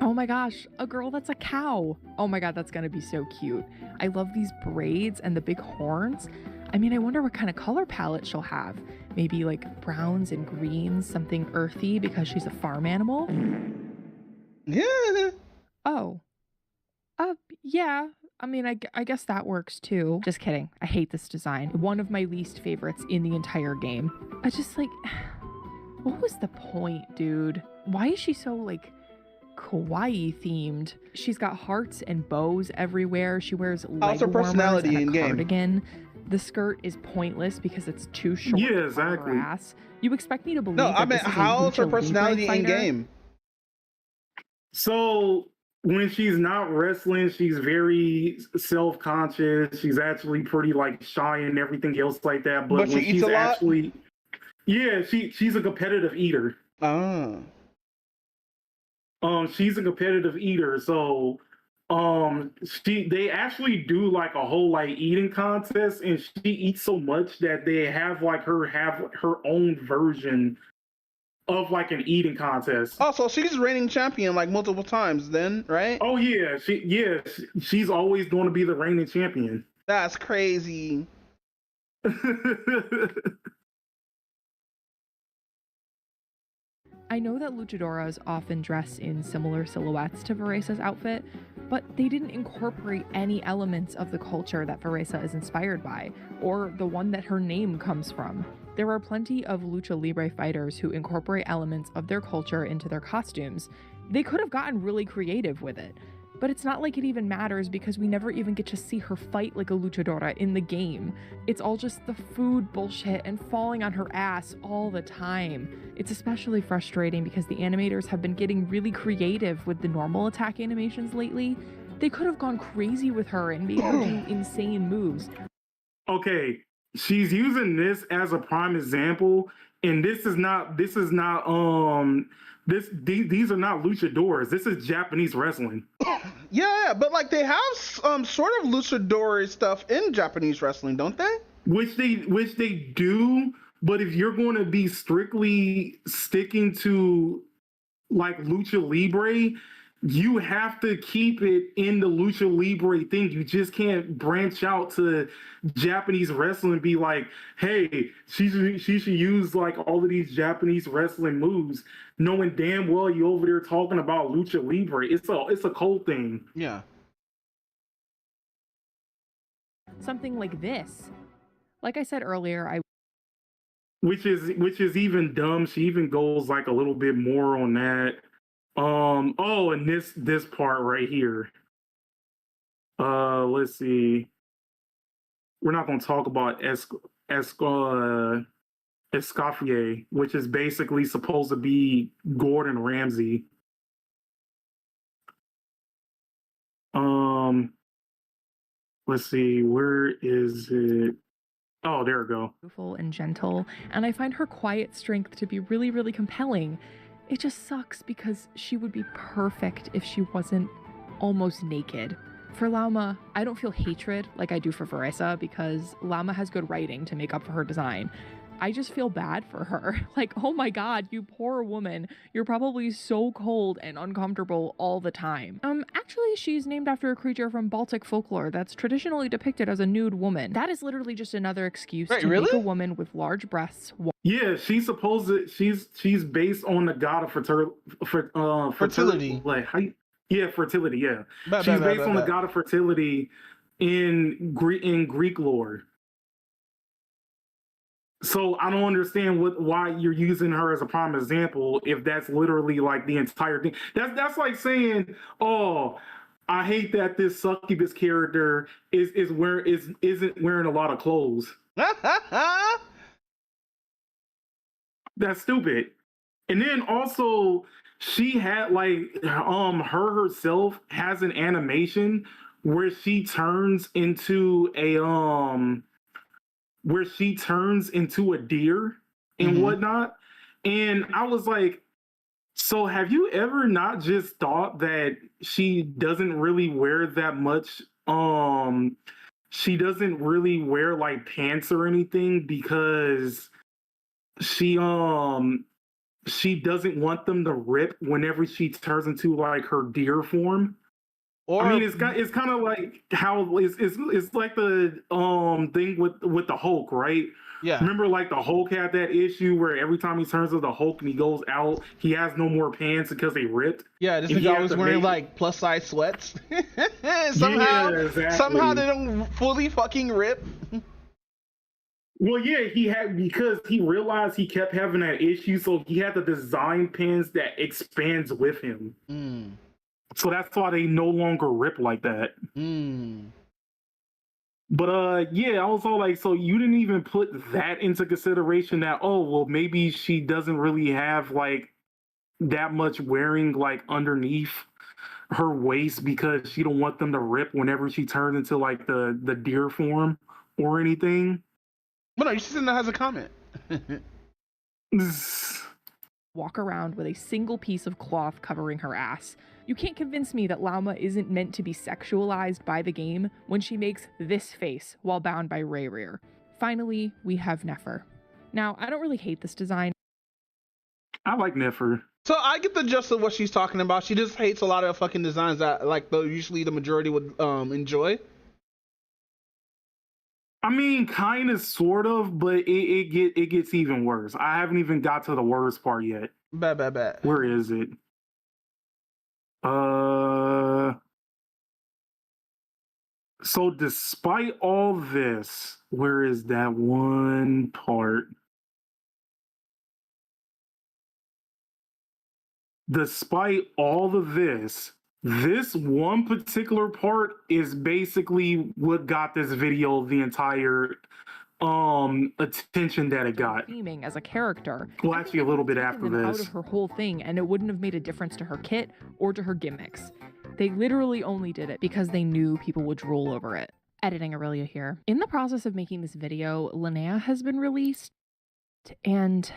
Oh my gosh, a girl that's a cow. Oh my god, that's gonna be so cute. I love these braids and the big horns. I mean, I wonder what kind of color palette she'll have. Maybe like browns and greens, something earthy because she's a farm animal. Yeah. Oh. Yeah. I mean, I guess that works too. Just kidding. I hate this design. One of my least favorites in the entire game. I just like, what was the point, dude? Why is she so like kawaii themed? She's got hearts and bows everywhere. She wears leg her personality warmers and a in game. cardigan. The skirt is pointless because it's too short. Yeah, on exactly. her ass. You expect me to believe? No, I that meant this is a how's her lucha libre personality in fighter? game? So when she's not wrestling, she's very self-conscious. She's actually pretty like shy and everything else like that. But when she eats she's a lot? actually, yeah, she's a competitive eater. She's a competitive eater, so they actually do like a whole like eating contest, and she eats so much that they have like her own version of like an eating contest. Oh, so she's reigning champion like multiple times then, right? Oh yeah, she's always going to be the reigning champion. That's crazy. I know that luchadoras often dress in similar silhouettes to Varesa's outfit, but they didn't incorporate any elements of the culture that Varesa is inspired by, or the one that her name comes from. There are plenty of lucha libre fighters who incorporate elements of their culture into their costumes. They could have gotten really creative with it, but it's not like it even matters because we never even get to see her fight like a luchadora in the game. It's all just the food bullshit and falling on her ass all the time. It's especially frustrating because the animators have been getting really creative with the normal attack animations lately. They could have gone crazy with her and made her do insane moves. Okay, she's using this as a prime example, and these are not luchadors. This is Japanese wrestling. Yeah, but like they have sort of luchador stuff in Japanese wrestling, don't they? Which they do, but if you're going to be strictly sticking to like lucha libre, you have to keep it in the lucha libre thing. You just can't branch out to Japanese wrestling and be like, hey, she should use like all of these Japanese wrestling moves, knowing damn well you over there talking about lucha libre. It's a cold thing. Yeah. Something like this. Like I said earlier, which is even dumb. She even goes like a little bit more on that. And this part right here. Let's see. We're not going to talk about Escoffier, which is basically supposed to be Gordon Ramsay. Let's see, where is it? Oh, there we go. Beautiful and gentle, and I find her quiet strength to be really, really compelling. It just sucks because she would be perfect if she wasn't almost naked. For Lauma, I don't feel hatred like I do for Varesa because Lauma has good writing to make up for her design. I just feel bad for her. Like, oh my god, you poor woman. You're probably so cold and uncomfortable all the time. Actually, she's named after a creature from Baltic folklore that's traditionally depicted as a nude woman. That is literally just another excuse to make a woman with large breasts. Yeah, she's supposed to. She's based on the god of fertility. Like, fertility. Yeah, she's based on the god of fertility in Greek lore. So I don't understand why you're using her as a prime example if that's literally like the entire thing. That's like saying, oh, I hate that this succubus character isn't wearing a lot of clothes. That's stupid. And then also she had like her herself has an animation where she turns into a deer and whatnot. And I was like, so have you ever not just thought that she doesn't really wear that much she doesn't really wear like pants or anything because she doesn't want them to rip whenever she turns into like her deer form? Or I mean, it's kind of like how it's like the thing with the Hulk, right? Yeah. Remember, like the Hulk had that issue where every time he turns into the Hulk and he goes out, he has no more pants because they ripped. Yeah, this And he guy has was to wearing make- like plus size sweats. somehow exactly. they don't fully fucking rip. Well, yeah, he had because he realized he kept having that issue, so he had to design pins that expands with him. So that's why they no longer rip like that. But yeah, I was all like, so you didn't even put that into consideration that, oh, well, maybe she doesn't really have like that much wearing like underneath her waist because she don't want them to rip whenever she turns into like the deer form or anything. But no, you should send that as a comment. Walk around with a single piece of cloth covering her ass. You can't convince me that Lauma isn't meant to be sexualized by the game when she makes this face while bound by Rayrir. Finally, we have Nefer. Now, I don't really hate this design. I like Nefer. So I get the gist of what she's talking about. She just hates a lot of fucking designs that like usually the majority would enjoy. I mean, kind of, sort of, but it gets even worse. I haven't even got to the worst part yet. Bet. Where is it? So despite all this, where is that one part? Despite all of this one particular part is basically what got this video the entire attention that it got. Theming as a character. Well, actually, a little bit after Out this. of her whole thing, and it wouldn't have made a difference to her kit or to her gimmicks. They literally only did it because they knew people would drool over it. Editing Aurelia here. In the process of making this video, Linnea has been released, and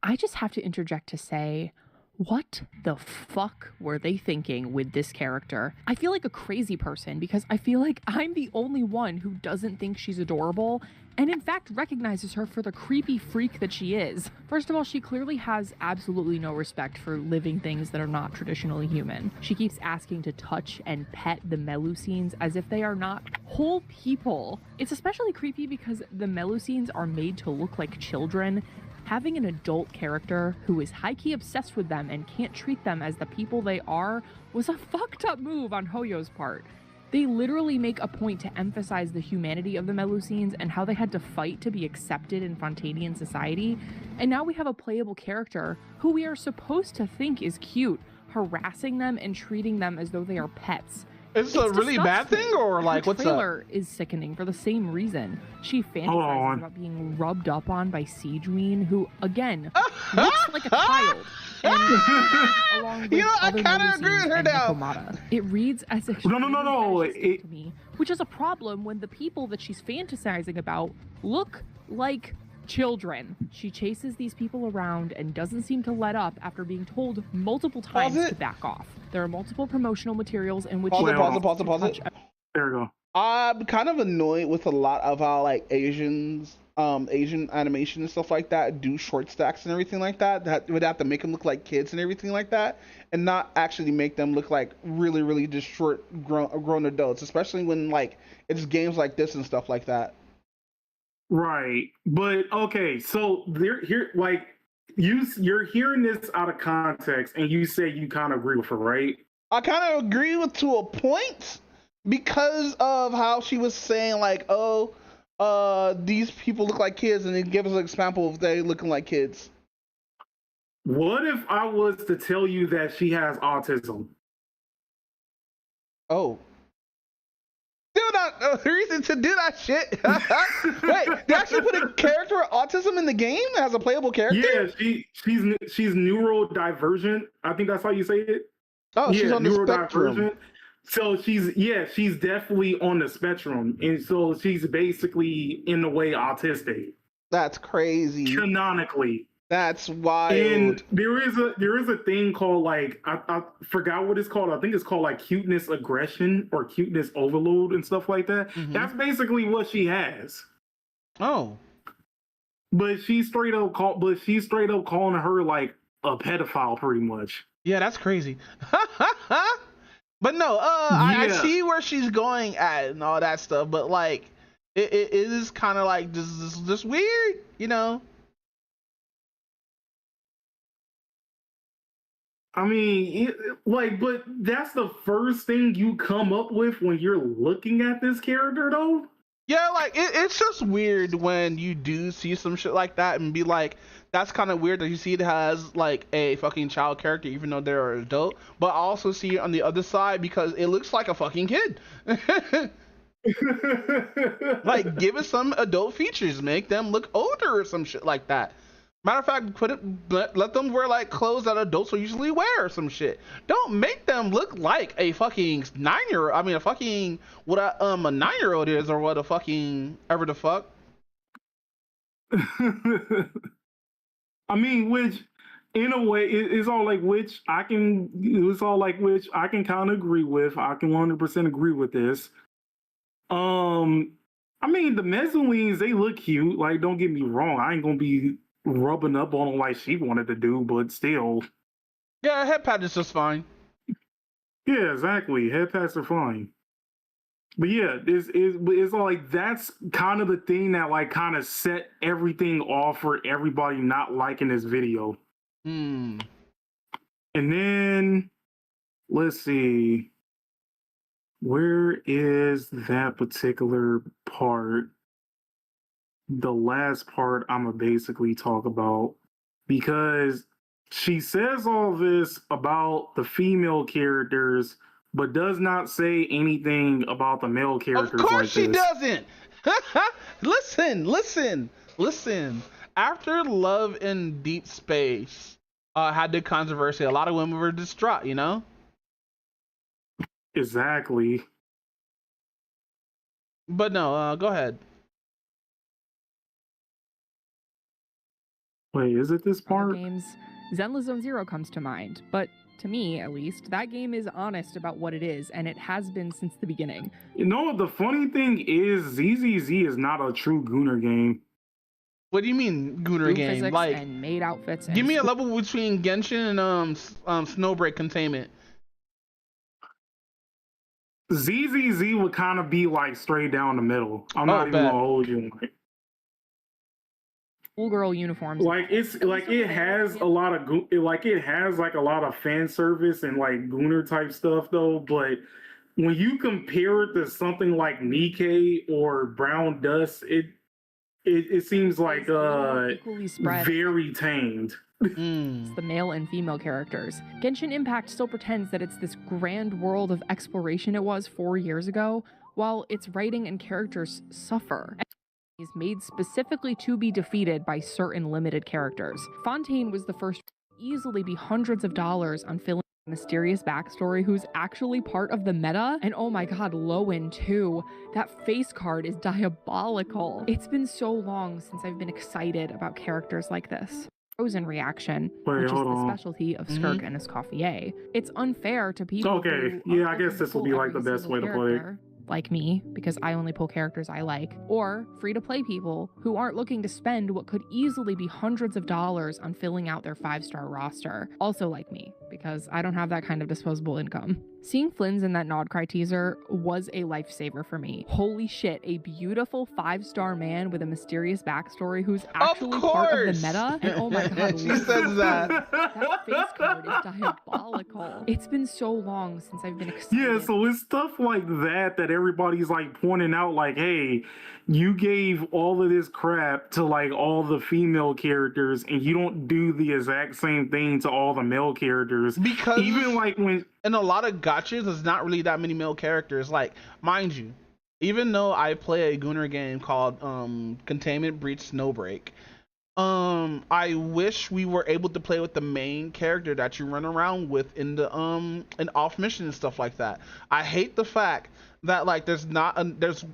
I just have to interject to say, what the fuck were they thinking with this character? I feel like a crazy person because I feel like I'm the only one who doesn't think she's adorable and in fact recognizes her for the creepy freak that she is. First of all, she clearly has absolutely no respect for living things that are not traditionally human. She keeps asking to touch and pet the Melusines as if they are not whole people. It's especially creepy because the Melusines are made to look like children. Having an adult character who is high-key obsessed with them and can't treat them as the people they are was a fucked up move on Hoyo's part. They literally make a point to emphasize the humanity of the Melusines and how they had to fight to be accepted in Fontanian society, and now we have a playable character who we are supposed to think is cute, harassing them and treating them as though they are pets. Is this a really bad thing or like what's The up? trailer is sickening for the same reason. She fantasizes about being rubbed up on by Siegeween, who, again, looks like a child. And along with I other kind of agree with her and now. Nikomata. It reads as if No. to me, which is a problem when the people that she's fantasizing about look like children. She chases these people around and doesn't seem to let up after being told multiple times to back off. There are multiple promotional materials in which Pause it. There we go. I'm kind of annoyed with a lot of how like Asian animation and stuff like that do short stacks and everything like that. That would have to make them look like kids and everything like that, and not actually make them look like really just short grown adults, especially when like it's games like this and stuff like that. Right, but okay, so you're hearing this out of context, and you say you kind of agree with her, right? I kind of agree with to a point because of how she was saying like, oh, these people look like kids, and then give us an example of they looking like kids. What if I was to tell you that she has autism? Oh. The reason to do that shit. Wait, they actually put a character with autism in the game as a playable character? Yeah, she's neurodivergent. I think that's how you say it. Oh, yeah, she's on the spectrum. So she's definitely on the spectrum, and so she's basically in a way autistic. That's crazy. Canonically. That's wild. And there is a thing called like I forgot what it's called. I think it's called like cuteness aggression or cuteness overload and stuff like that. Mm-hmm. That's basically what she has. Oh. But she's straight up calling her like a pedophile pretty much. Yeah, that's crazy. But no, I see where she's going at and all that stuff, but like it is kind of like just weird, you know. I mean, but that's the first thing you come up with when you're looking at this character, though. Yeah, like it's just weird when you do see some shit like that and be like, that's kind of weird that you see it has like a fucking child character, even though they're an adult. But I also see it on the other side because it looks like a fucking kid. Like, give it some adult features, make them look older or some shit like that. Matter of fact, let them wear like clothes that adults will usually wear or some shit. Don't make them look like a fucking 9-year-old. I mean, a fucking what a 9-year-old is, or what a fucking ever the fuck. I mean, which in a way it's all like which I can kind of agree with. I can 100% agree with this. I mean, the mezzanines, they look cute. Like, don't get me wrong. I ain't gonna be rubbing up on them like she wanted to do, but still. Yeah, head pad is just fine. Yeah, exactly. Head pads are fine. But yeah, it's all like that's kind of the thing that like kind of set everything off for everybody not liking this video. And then let's see. Where is that particular part? The last part I'm gonna basically talk about, because she says all this about the female characters, but does not say anything about the male characters. Of course like she this. doesn't. Listen. After Love in Deep Space had the controversy, a lot of women were distraught, you know? Exactly. But no, go ahead. Wait, is it this part? Games, Zenless Zone Zero comes to mind, but to me, at least, that game is honest about what it is, and it has been since the beginning. You know, the funny thing is, ZZZ is not a true Gooner game. What do you mean, Gooner game? Like, and made outfits. Give me a level between Genshin and Snowbreak Containment. ZZZ would kind of be like straight down the middle. I'm not even gonna hold you. Schoolgirl uniforms. Like it has a lot of a lot of fan service and like Gooner type stuff though. But when you compare it to something like Nikkei or Brown Dust, it seems like very tamed. It's the male and female characters. Genshin Impact still pretends that it's this grand world of exploration it was 4 years ago, while its writing and characters suffer. Is made specifically to be defeated by certain limited characters. Fontaine was the first to easily be hundreds of dollars on filling a mysterious backstory who's actually part of the meta. And oh my god, Lowen too. That face card is diabolical. It's been so long since I've been excited about characters like this. Frozen reaction, which is the specialty of Skirk and Escoffier. It's unfair to people. Okay, yeah, I guess this will be like the best way to play it. Like me, because I only pull characters I like, or free-to-play people who aren't looking to spend what could easily be hundreds of dollars on filling out their 5-star roster. Also like me, because I don't have that kind of disposable income. Seeing Flynn's in that Nod Cry teaser was a lifesaver for me. Holy shit, a beautiful 5-star man with a mysterious backstory who's actually part of the meta. And oh my god, She says that. That face card is diabolical. It's been so long since I've been excited. Yeah, so it's stuff like that that everybody's like pointing out, like, hey, you gave all of this crap to like all the female characters and you don't do the exact same thing to all the male characters. Because even like when in a lot of gachas, there's not really that many male characters. Like, mind you, even though I play a Gunner game called Containment Breach Snowbreak, I wish we were able to play with the main character that you run around with in the in off mission and stuff like that. I hate the fact that like there's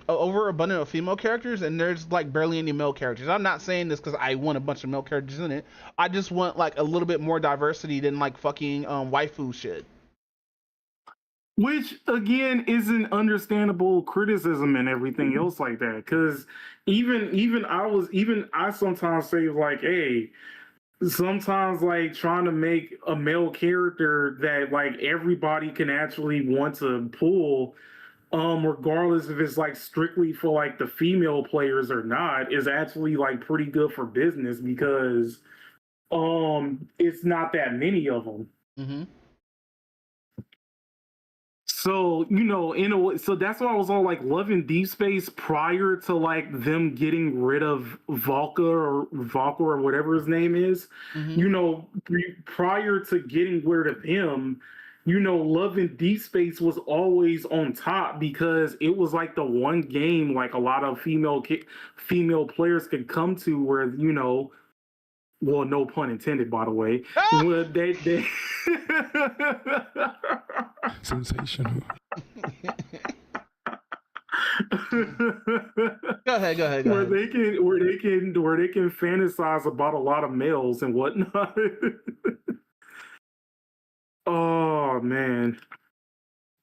overabundant of female characters and there's like barely any male characters. I'm not saying this because I want a bunch of male characters in it. I just want like a little bit more diversity than like fucking waifu shit. Which again is an understandable criticism and everything else like that. Because even I sometimes say like, hey, sometimes like trying to make a male character that like everybody can actually want to pull, regardless if it's like strictly for like the female players or not, is actually like pretty good for business because it's not that many of them. Mm-hmm. So, you know, in a way, so that's why I was all like loving Deep Space prior to like them getting rid of Valka or whatever his name is. Mm-hmm. You know, prior to getting rid of him, you know, loving Deep Space was always on top because it was like the one game like a lot of female players could come to where, you know, well, no pun intended, by the way. Where they sensational. Go ahead. Where they can fantasize about a lot of males and whatnot. Oh man.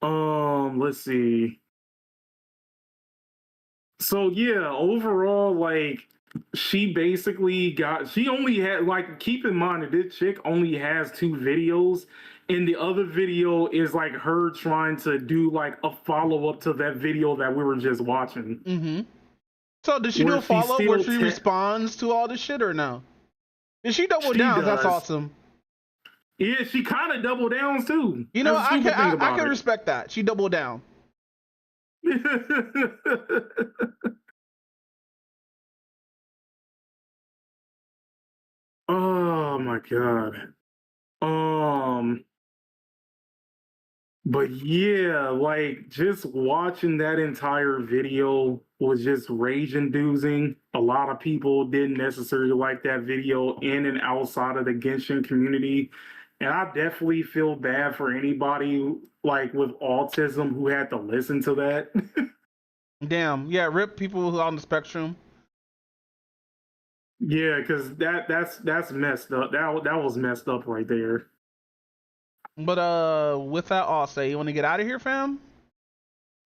Let's see. So yeah, overall, like she only had, like, keep in mind that this chick only has 2 videos, and the other video is like her trying to do like a follow-up to that video that we were just watching. Mm-hmm. So did she do a follow-up where she responds to all this shit or no? Did she double down? That's awesome. Yeah, she kind of double downs too. You know, I can respect that. She doubled down. Oh my god. But yeah, like just watching that entire video was just rage-inducing. A lot of people didn't necessarily like that video in and outside of the Genshin community. And I definitely feel bad for anybody like with autism who had to listen to that. Damn, yeah, rip people who are on the spectrum. Yeah, because that's messed up. That was messed up right there. But with that all said, you want to get out of here, fam?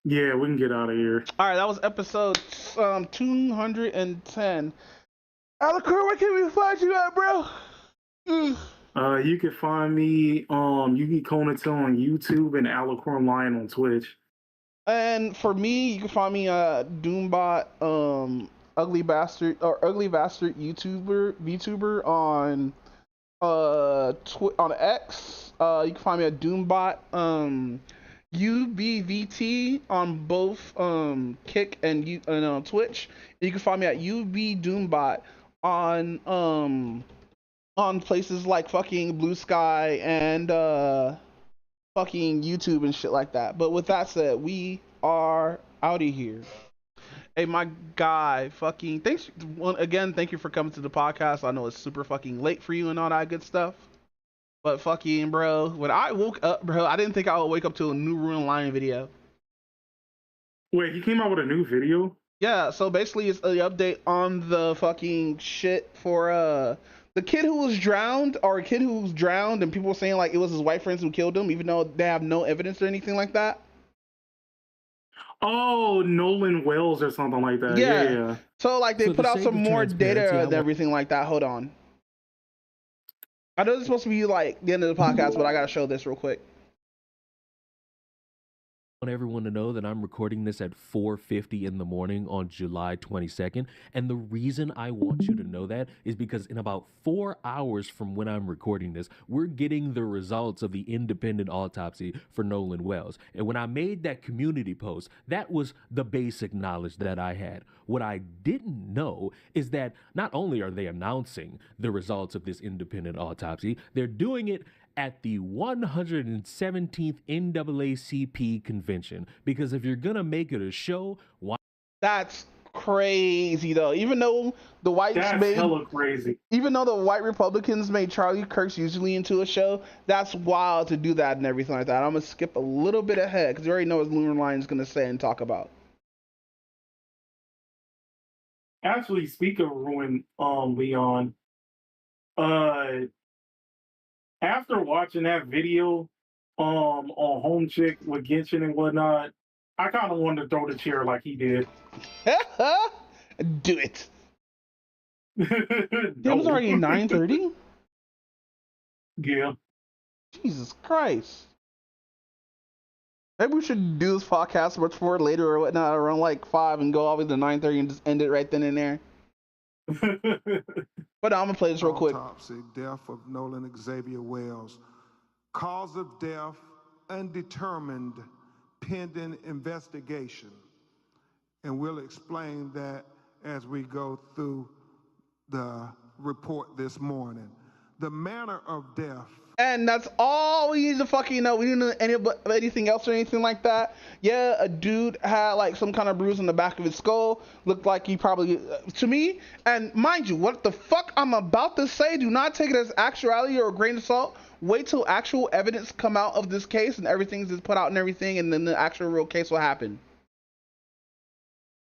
Yeah, we can get out of here. All right, that was episode 210. Alicorn, where can we find you at, bro? You can find me Yugi Konatel on YouTube and Alicorn Lion on Twitch. And for me, you can find me Doombot Ugly Bastard VTuber on on X. You can find me at Doombot UBVT on both Kick and Twitch. You can find me at UB Doombot on places like fucking Blue Sky and fucking YouTube and shit like that. But with that said, we are out of here. Hey, my guy, fucking thanks again. Thank you for coming to the podcast. I know it's super fucking late for you and all that good stuff. But fucking bro, when I woke up, bro, I didn't think I would wake up to a new Ruin Lion video. Wait, he came out with a new video? Yeah, so basically it's an update on the fucking shit for the kid who was drowned, or a kid who was drowned, and people were saying like it was his white friends who killed him, even though they have no evidence or anything like that. Oh, Nolan Wells or something like that. Yeah. So like they put out some more data and everything like that. Hold on. I know this is supposed to be like the end of the podcast, but I gotta show this real quick. want everyone to know that I'm recording this at 4:50 in the morning on July 22nd. And the reason I want you to know that is because in about 4 hours from when I'm recording this, we're getting the results of the independent autopsy for Nolan Wells. And when I made that community post, that was the basic knowledge that I had. What I didn't know is that not only are they announcing the results of this independent autopsy, they're doing it at the 117th NAACP convention. Because if you're gonna make it a show, why? That's crazy though. Even though the whites That's hella crazy. even though the white Republicans made Charlie Kirk's usually into a show, that's wild to do that and everything like that. I'm gonna skip a little bit ahead because you already know what Lunar Lion's gonna say and talk about. Actually, speak of ruin, Leon. After watching that video, on Home Chick with Genshin and whatnot, I kind of wanted to throw the chair like he did. Do it. It was already 9:30. Yeah. Jesus Christ. Maybe we should do this podcast much more later or whatnot, around like 5 and go all the way to 9:30 and just end it right then and there. But I'm gonna play this real quick. Autopsy, death of Nolan Xavier Wells. Cause of death undetermined, pending investigation. And we'll explain that as we go through the report this morning. The manner of death. And that's all we need to fucking know. We didn't know anything else or anything like that. Yeah, a dude had like some kind of bruise on the back of his skull. Looked like he probably, to me, and mind you, what the fuck I'm about to say, do not take it as actuality or a grain of salt. Wait till actual evidence come out of this case and everything's just put out and everything, and then the actual real case will happen.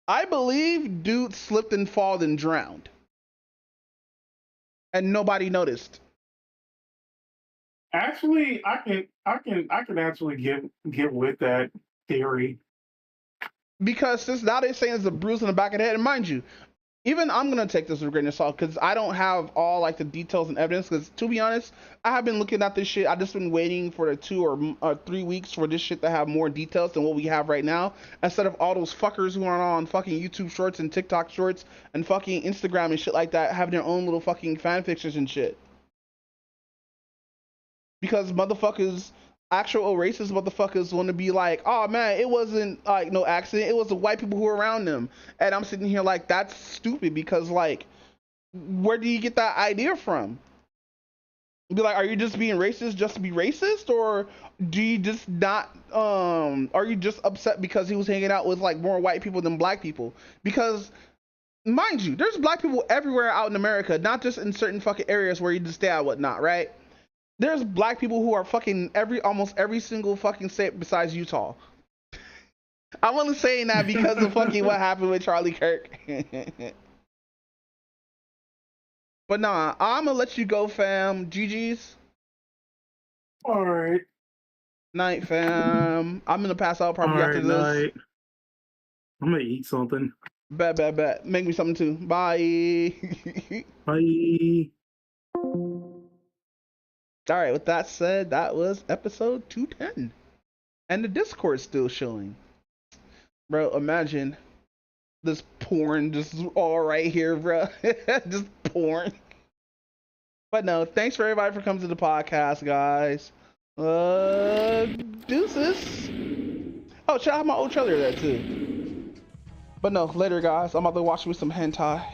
I believe dude slipped and fell and drowned. And nobody noticed. Actually, I can actually get with that theory. Because since now they're saying it's a bruise on the back of the head, and mind you, even I'm gonna take this with a grain of salt because I don't have all like the details and evidence. Because to be honest, I have been looking at this shit. I just been waiting for the 2 or 3 weeks for this shit to have more details than what we have right now. Instead of all those fuckers who are on fucking YouTube Shorts and TikTok Shorts and fucking Instagram and shit like that having their own little fucking fan fictions and shit. Because motherfuckers, actual racist motherfuckers want to be like, oh man, it wasn't like no accident. It was the white people who were around them. And I'm sitting here like, that's stupid because like, where do you get that idea from? Be like, are you just being racist just to be racist? Or do you just not, are you just upset because he was hanging out with like more white people than black people? Because mind you, there's black people everywhere out in America, not just in certain fucking areas where you just stay at whatnot, right? There's black people who are fucking almost every single fucking state besides Utah. I'm only saying that because of fucking what happened with Charlie Kirk. But nah, I'm gonna let you go, fam. GG's. All right. Night, fam. I'm gonna pass out probably after this. Night. I'm gonna eat something. Bet. Make me something too. Bye. Bye. All right, with that said, that was episode 210. And the Discord's still showing. Bro, imagine this porn just all right here, bro. Just porn. But no, thanks for everybody for coming to the podcast, guys. Deuces. Oh, shout out my old trailer there too. But no, later, guys. I'm about to watch me some hentai.